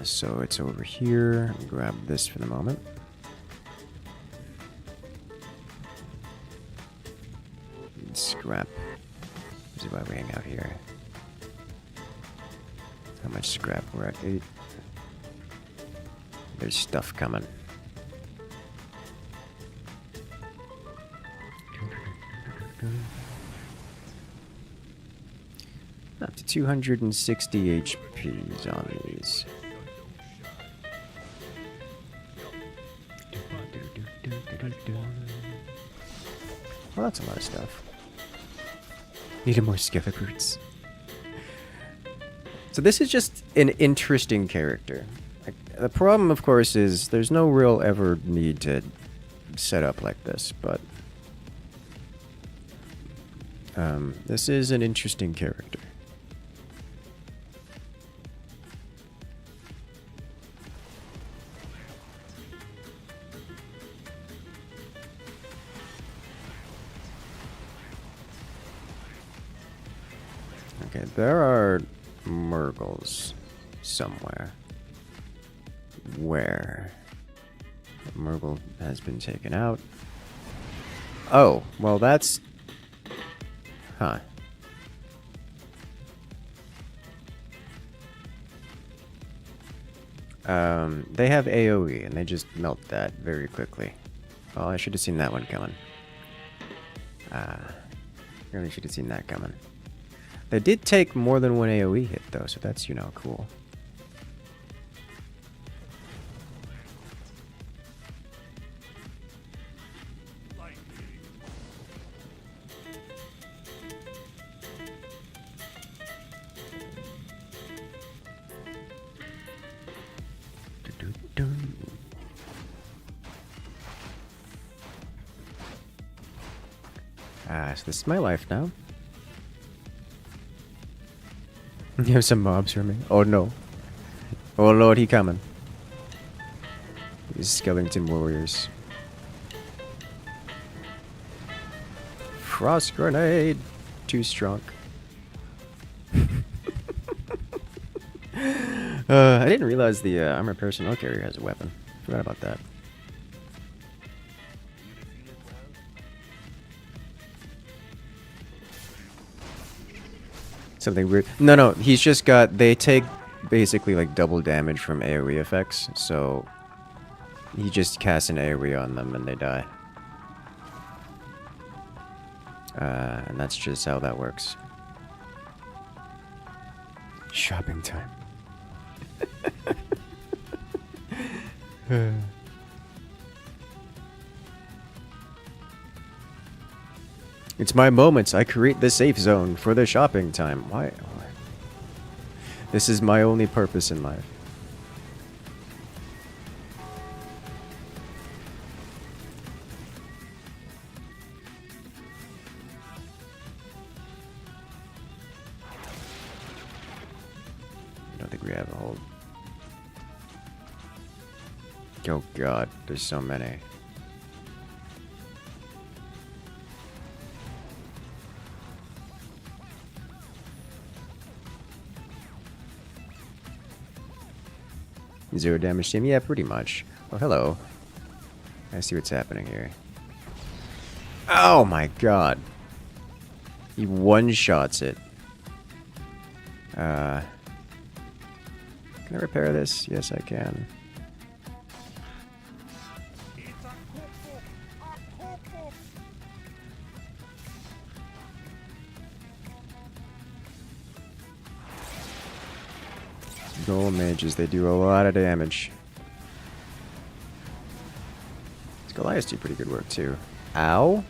So it's over here. Grab this for the moment. Scrap. This is why we hang out here. How much scrap? We're at 8. There's stuff coming. Up to 260 HPs on these. Well, that's a lot of stuff. Needed more skillet roots. So this is just an interesting character. Like, the problem, of course, is there's no real ever need to set up like this, but this is an interesting character. Okay, there are Murgles somewhere. Where? Murgle has been taken out. Oh, well that's... Huh. They have AoE, and they just melt that very quickly. Oh, I should have seen that one coming. Really should have seen that coming. They did take more than one AoE hit, though, so that's, you know, cool. So this is my life now. You have some mobs for me. Oh no. Oh lord, he coming. These skeleton warriors. Frost grenade! Too strong. I didn't realize the armor personnel carrier has a weapon. Forgot about that. Something weird. No, he's just got... They take basically like double damage from AoE effects, so he just casts an AoE on them and they die. And that's just how that works. Shopping time. It's my moments. I create the safe zone for the shopping time. Why? This is my only purpose in life. I don't think we have a hold. Oh god, there's so many. Zero damage to him? Yeah, pretty much. Oh, hello. I see what's happening here. Oh my god. He one-shots it. Can I repair this? Yes, I can. Gold mages, they do a lot of damage. These Goliaths do pretty good work too. Ow.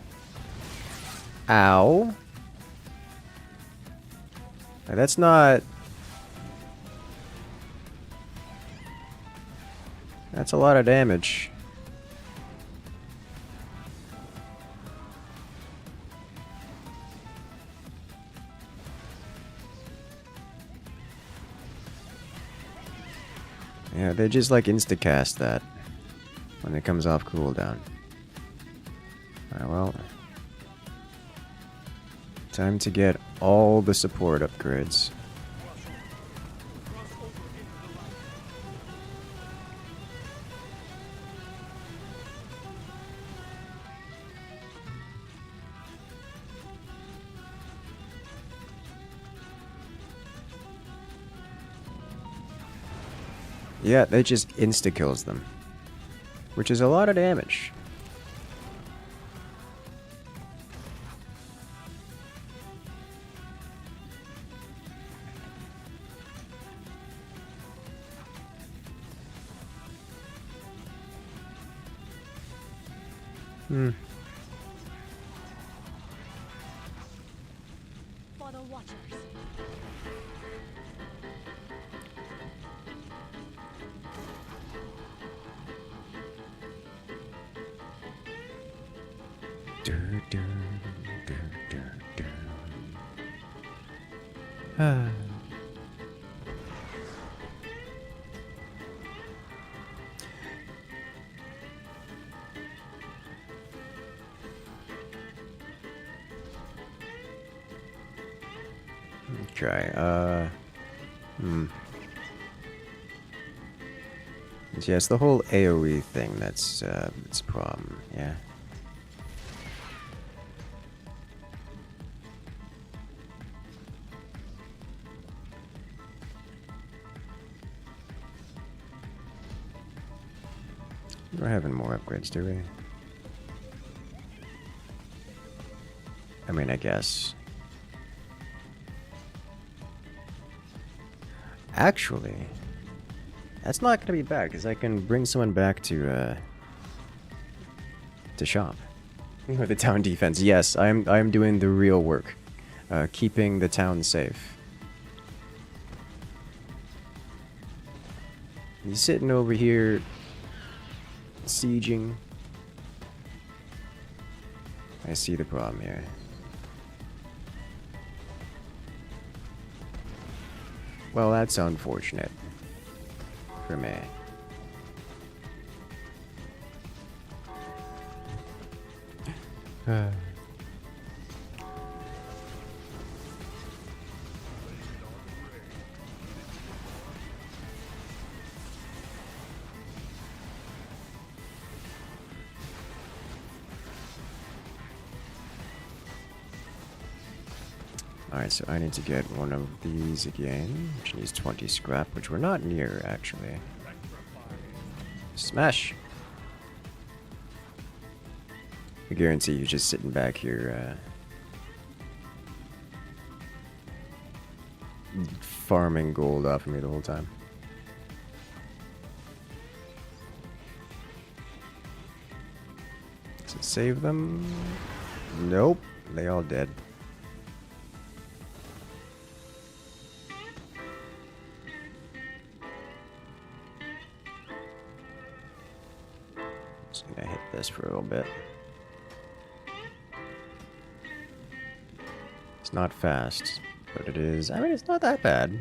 Ow. Now, that's not... That's a lot of damage. Yeah, they just like insta-cast that when it comes off cooldown. Alright, well. Time to get all the support upgrades. Yeah, they just insta-kills them. Which is a lot of damage. For the Watchers. Ah. Okay, yeah, it's the whole AoE thing that's a problem, yeah. We're having more upgrades, do we? I mean, I guess. Actually, that's not gonna be bad because I can bring someone back to shop with the town defense. Yes, I'm doing the real work, keeping the town safe. He's sitting over here sieging. I see the problem here. Well, that's unfortunate for me. Alright, so I need to get one of these again, which needs 20 scrap, which we're not near, actually. Smash! I guarantee you just sitting back here, farming gold off of me the whole time. Does it save them? Nope, they all dead. Just gonna hit this for a little bit. It's not fast, but it is. I mean, it's not that bad.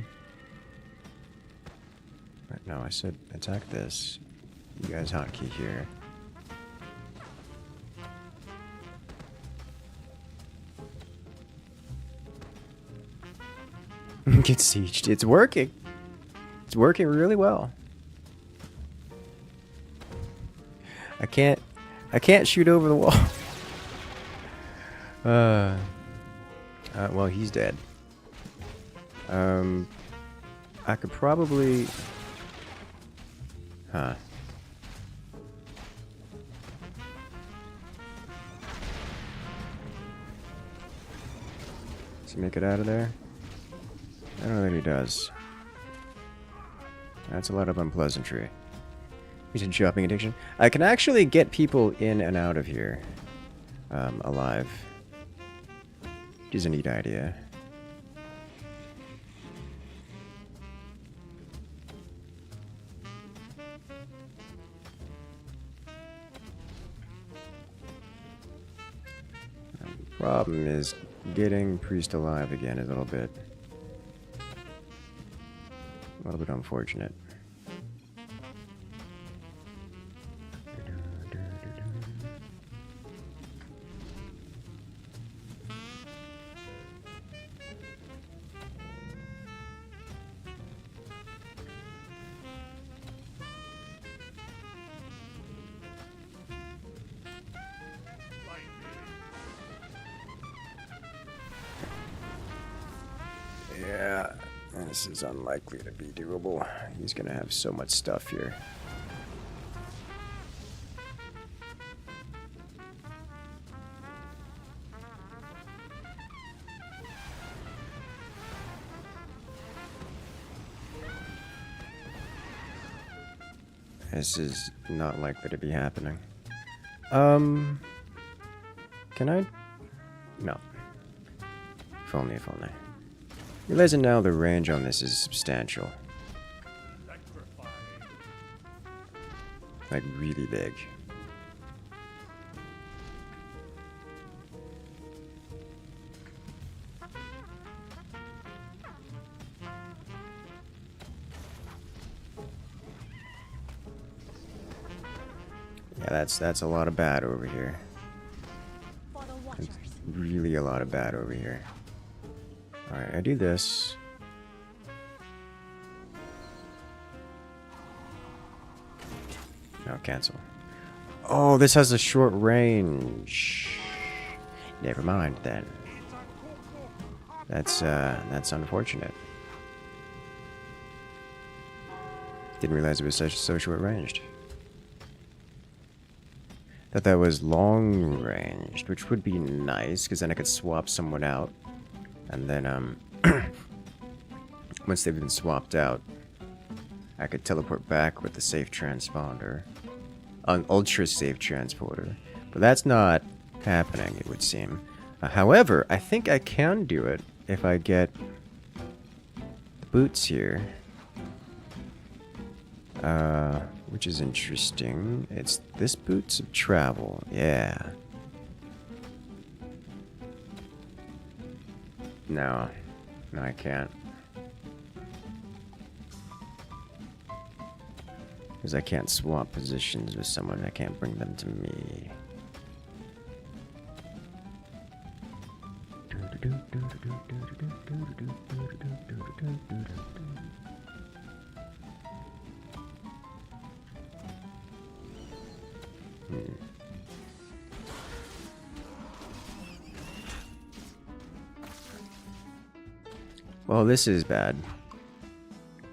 Right, no, I said attack this. You guys hotkey here. Get sieged. It's working. It's working really well. I can't shoot over the wall. Well, he's dead. I could probably... Huh. Does he make it out of there? I don't think he does. That's a lot of unpleasantry. He's in shopping addiction. I can actually get people in and out of here alive. Which is a neat idea. Problem is getting Priest alive again is a little bit unfortunate. Yeah, this is unlikely to be doable. He's gonna have so much stuff here. This is not likely to be happening. Can I? No. If only, if only. Realizing now the range on this is substantial. Like, really big. Yeah, that's a lot of bad over here. For the Watchers. Really a lot of bad over here. Alright, I do this. No, cancel. Oh, this has a short range. Never mind then. That's unfortunate. Didn't realize it was so short ranged. Thought that was long ranged, which would be nice, because then I could swap someone out. And then, once they've been swapped out, I could teleport back with the safe transponder. An ultra safe transporter. But that's not happening, it would seem. However, I think I can do it if I get the boots here. Which is interesting. It's this boots of travel. Yeah. No. No, I can't. Because I can't swap positions with someone. I can't bring them to me. Well, this is bad.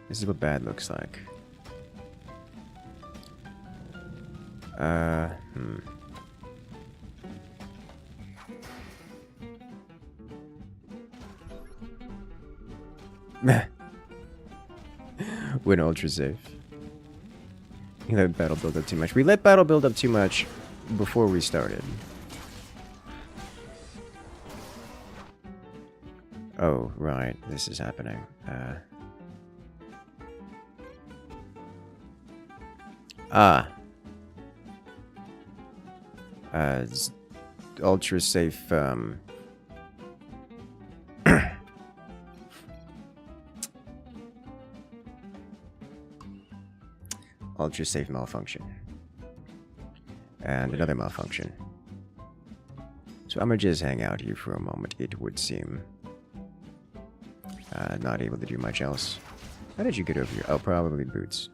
This is what bad looks like. Win ultra safe. You let battle build up too much. We let battle build up too much before we started. Oh, right. This is happening. Ultra safe, ultra safe malfunction. And another malfunction. So I'm gonna just hang out here for a moment, it would seem. Not able to do much else. How did you get over here? Oh, probably boots.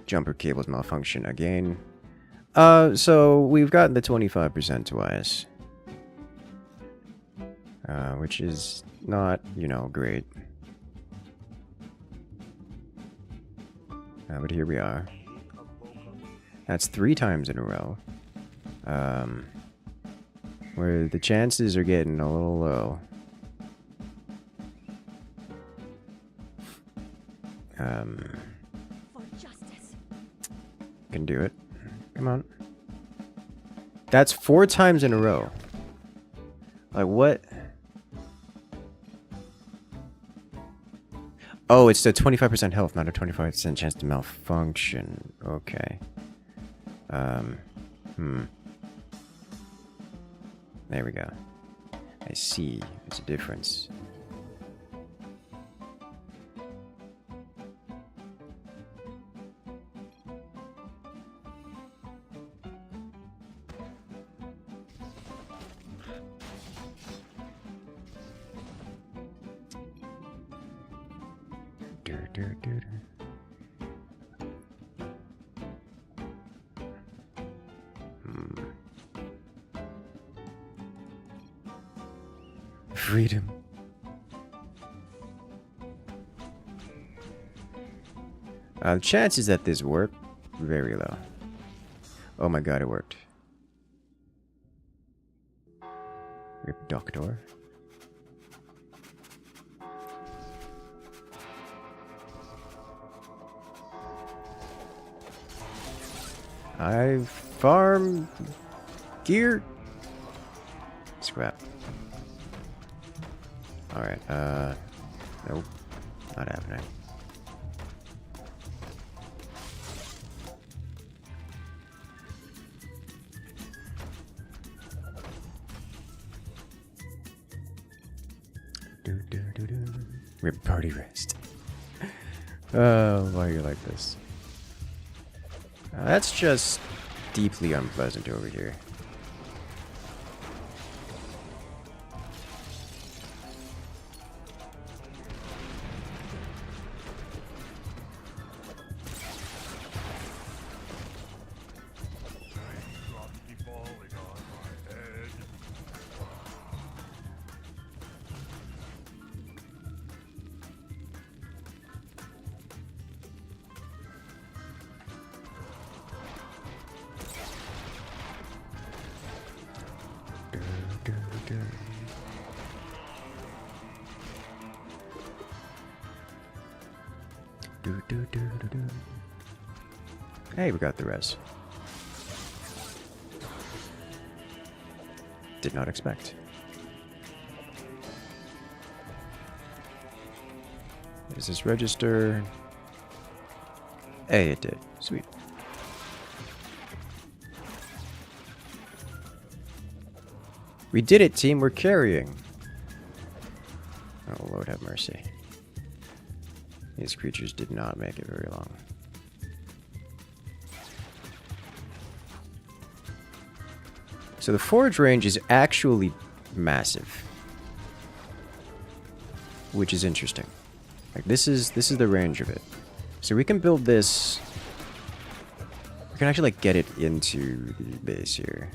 Jumper cables malfunction again. So we've gotten the 25% twice. Which is not, you know, great. But here we are. That's 3 times in a row. Where the chances are getting a little low. For justice. Can do it. Come on. That's 4 times in a row. Like, what? Oh, it's the 25% health, not a 25% chance to malfunction. Okay. There we go. I see. There's a difference. Freedom. The chances that this work, very low. Oh my god, it worked. Rip Doctor. I farm gear. Scrap. Alright, nope. Not happening. Rip party rest. Oh, why are you like this? That's just deeply unpleasant over here. Raindrops keep falling on my head. Hey, we got the res. Did not expect. Does this register? Hey, it did. Sweet. We did it, team. We're carrying. Oh, Lord have mercy. These creatures did not make it very long. So the forge range is actually massive, which is interesting. Like this is the range of it. So we can build this. We can actually like get it into the base here.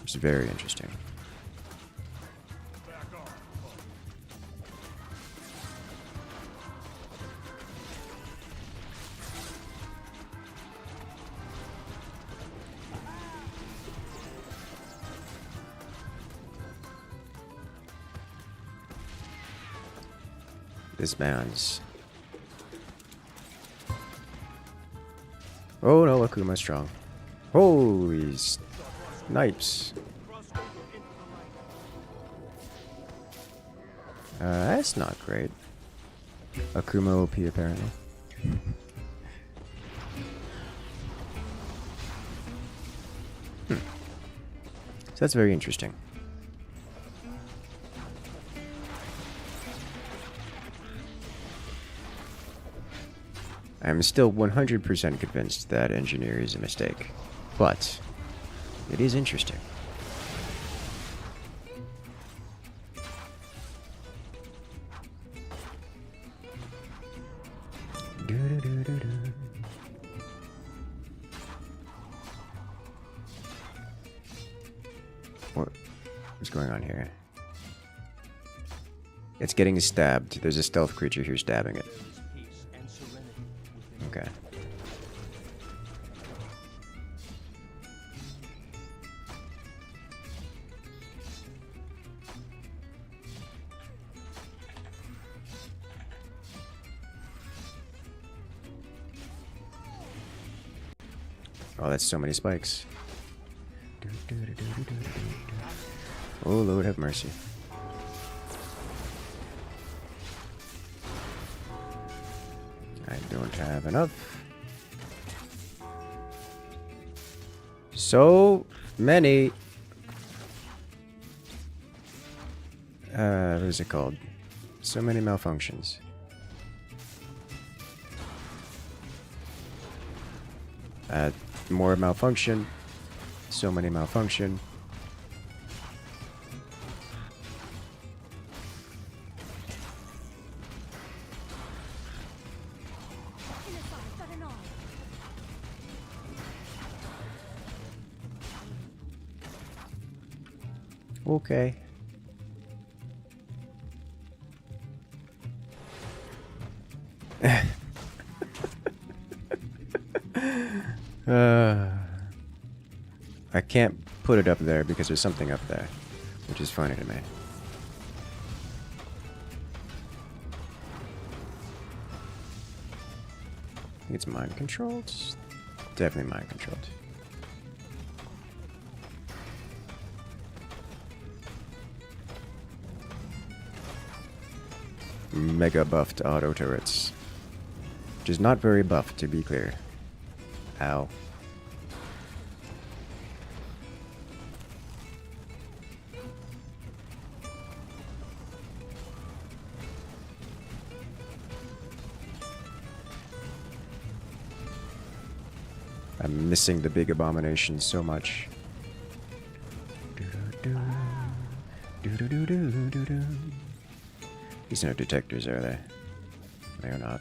It's very interesting. This man's. Oh no, Akuma's strong. Holy snipes. That's not great. Akuma OP apparently. So that's very interesting. I'm still 100% convinced that engineer is a mistake, but it is interesting. What's going on here? It's getting stabbed. There's a stealth creature here stabbing it. Okay. Oh, that's so many spikes. Oh, Lord have mercy. I don't have enough. So many. What is it called? So many malfunctions. More malfunction. So many malfunction. Okay. I can't put it up there because there's something up there, which is funny to me. think it's mind controlled. Definitely mind controlled. Mega buffed auto turrets. Which is not very buffed, to be clear. Ow. I'm missing the big abomination so much. These no detectors, are they? They are not.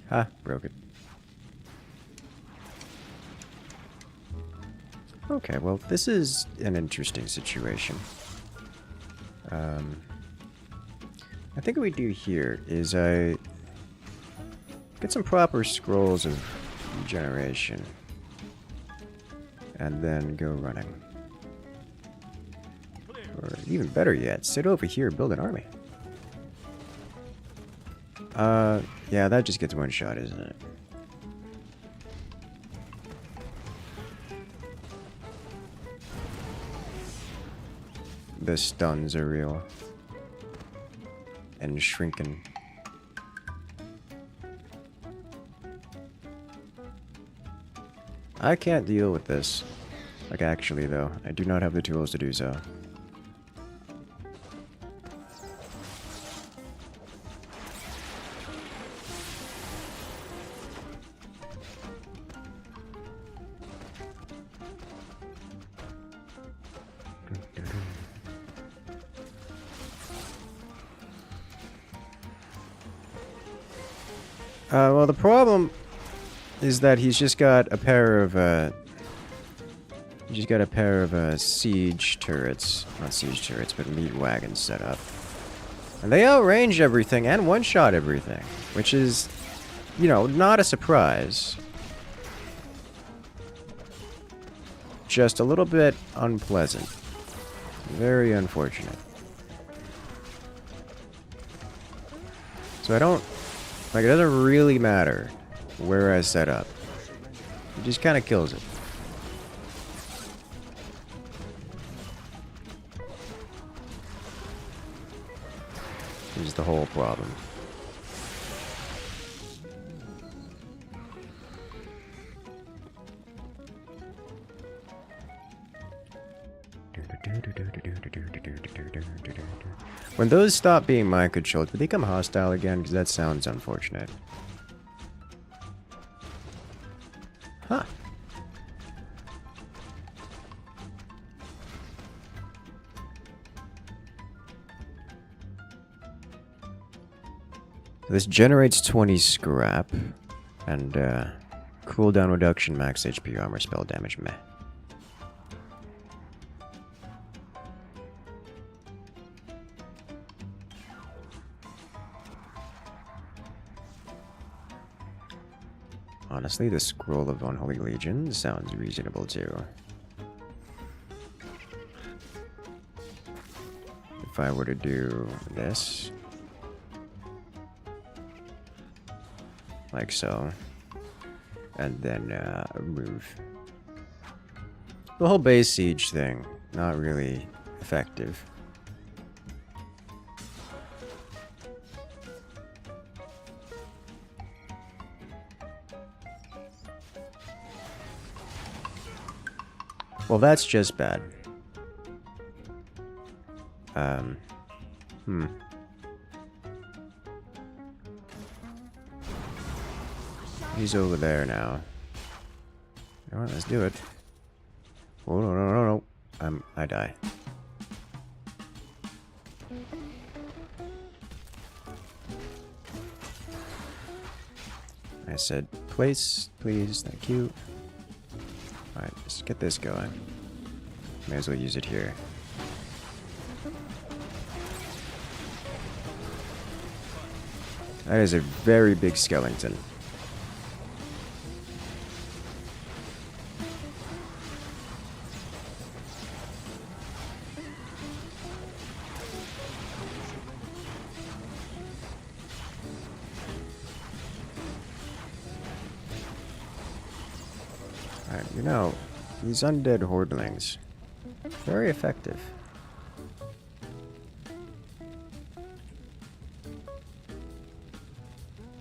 Ha, broke it. Okay, well, this is an interesting situation. I think what we do here is I get some proper scrolls of regeneration and then go running. Or even better yet, sit over here and build an army. Yeah, that just gets one shot, isn't it? The stuns are real. And shrinking. I can't deal with this. Like, actually, though. I do not have the tools to do so. Well, the problem is that he's just got a pair of, siege turrets. Not siege turrets, but meat wagons set up. And they outrange everything and one-shot everything. Which is, you know, not a surprise. Just a little bit unpleasant. Very unfortunate. So I don't... Like, it doesn't really matter where I set up. It just kind of kills it. This is the whole problem. When those stop being mind controlled, do they become hostile again? Because that sounds unfortunate. Huh. This generates 20 scrap. And, cooldown reduction, max HP, armor, spell damage, meh. Honestly, the Scroll of Unholy Legion sounds reasonable too. If I were to do this, like so, and then move. The whole base siege thing, not really effective. Well, that's just bad. He's over there now. Alright, let's do it. Oh, no. I die. I said, place, please, thank you. Alright, let's get this going. May as well use it here. That is a very big skeleton. Alright, you know, these undead hordlings, very effective.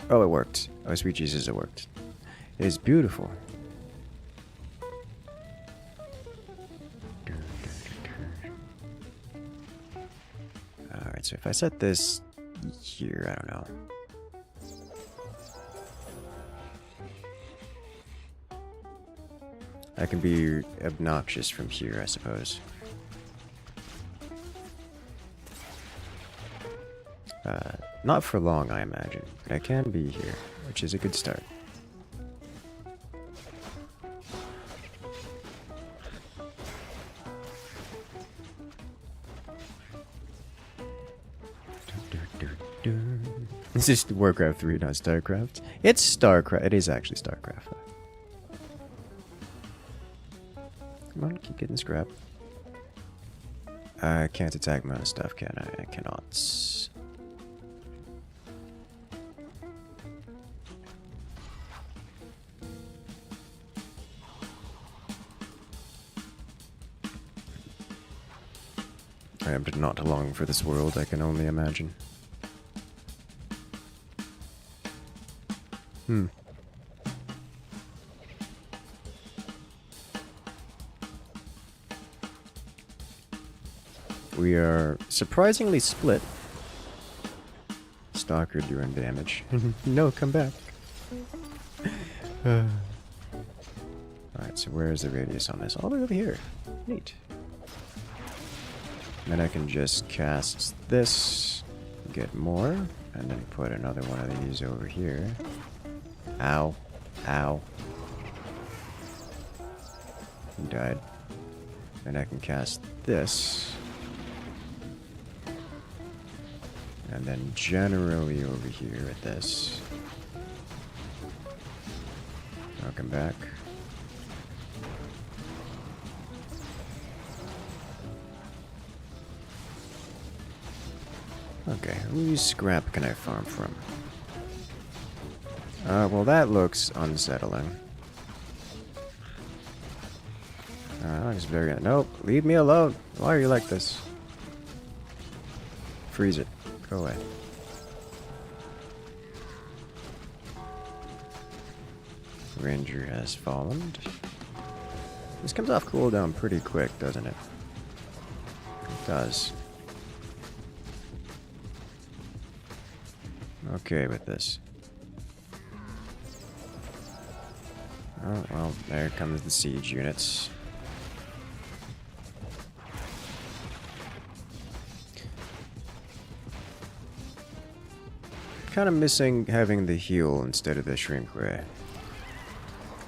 Oh, it worked. Oh, sweet Jesus, it worked. It is beautiful. Alright, so if I set this here, I don't know. I can be obnoxious from here, I suppose. Not for long, I imagine, but I can be here, which is a good start. Is this Warcraft 3, not StarCraft? It's StarCraft. It is actually StarCraft. Come on, keep getting scrap. I can't attack my own stuff, can I? I cannot. I am not long for this world, I can only imagine. We are surprisingly split. Stalker doing damage. No, come back. Alright, so where is the radius on this? All the way over here. Neat. Then I can just cast this, get more, and then put another one of these over here. Ow. Ow. He died. And I can cast this. And then generally over here at this. I'll come back. Okay, whose scrap can I farm from? Well that looks unsettling. It's very... Nope, leave me alone. Why are you like this? Freeze it. Go away. Ranger has fallen. This comes off cooldown pretty quick, doesn't it? It does. Okay with this. Oh, well, there comes the siege units. Kind of missing having the heal instead of the shrink ray.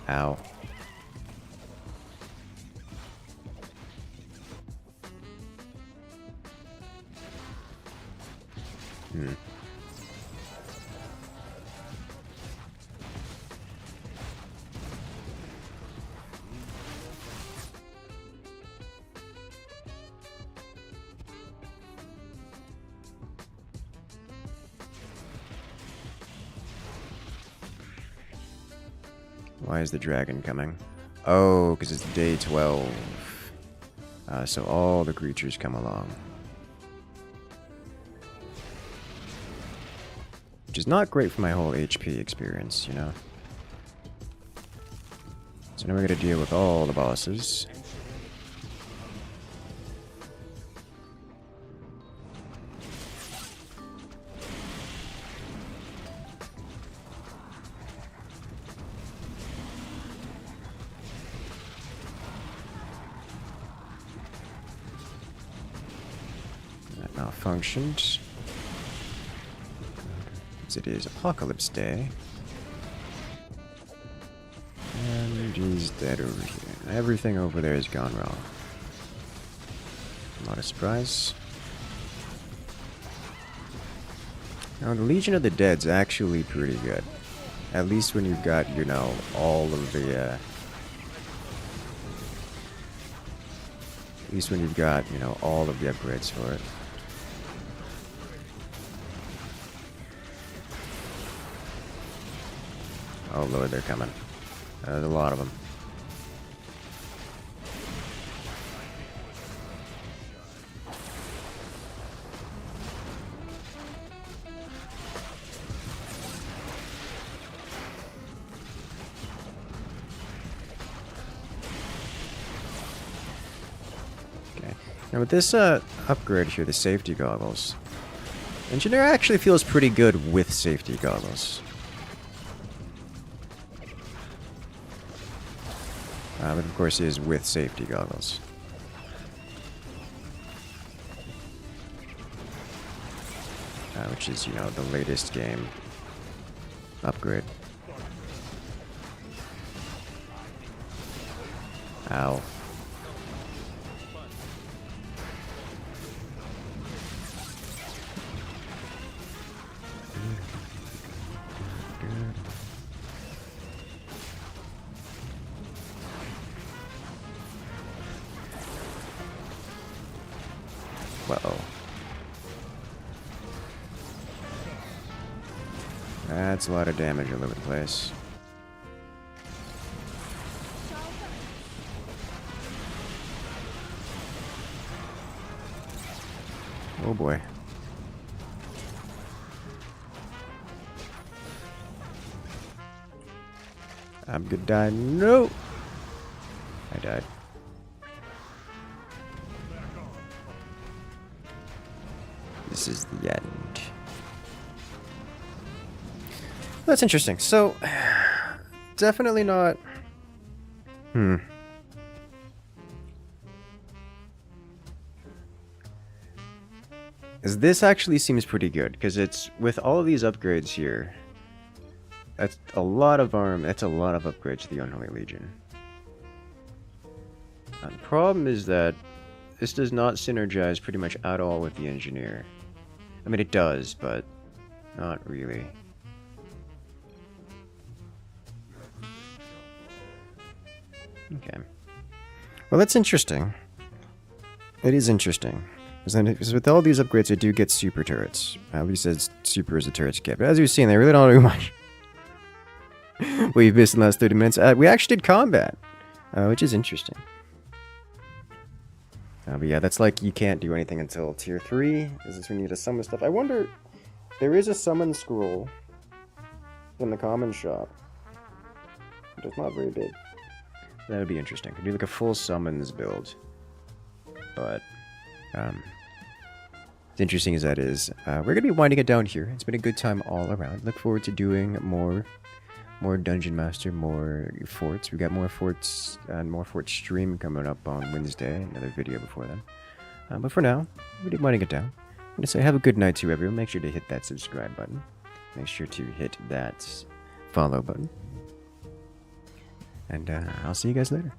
Ow. Why is the dragon coming? Oh, because it's day 12. So all the creatures come along. Which is not great for my whole HP experience, you know? So now we're gonna deal with all the bosses. Malfunctioned. As it is Apocalypse Day. And he's dead over here. Everything over there has gone wrong. Not a surprise. Now, the Legion of the Dead's actually pretty good. At least when you've got, you know, all of the, at least when you've got, you know, all of the upgrades for it. Oh lord, they're coming. There's a lot of them. Now with this upgrade here, the safety goggles, Engineer actually feels pretty good with safety goggles. But of course he is with safety goggles. Which is, you know, the latest game upgrade. Ow. Uh-oh. That's a lot of damage all over the place. Oh boy. I'm gonna die. No! I died. This is the end. That's interesting. So, definitely not... This actually seems pretty good, because it's, with all of these upgrades here, that's a lot of that's a lot of upgrades to the Unholy Legion. The problem is that this does not synergize pretty much at all with the Engineer. I mean, it does, but not really. Okay. Well, that's interesting. It is interesting. Because with all these upgrades, I do get super turrets. At least as super as the turrets get. But as you've seen, they really don't do much. We've missed in the last 30 minutes. We actually did combat, which is interesting. But yeah, that's like you can't do anything until tier 3. This is when you need to summon stuff. I wonder, there is a summon scroll in the common shop. But it's not very big. That would be interesting. Could do like a full summons build. But, as interesting as that is, we're going to be winding it down here. It's been a good time all around. Look forward to doing more Dungeon Master, more forts. We got more forts and more fort stream coming up on Wednesday. Another video before then. But for now, we're going to be winding it down. I'm going to say have a good night to everyone. Make sure to hit that subscribe button. Make sure to hit that follow button. And I'll see you guys later.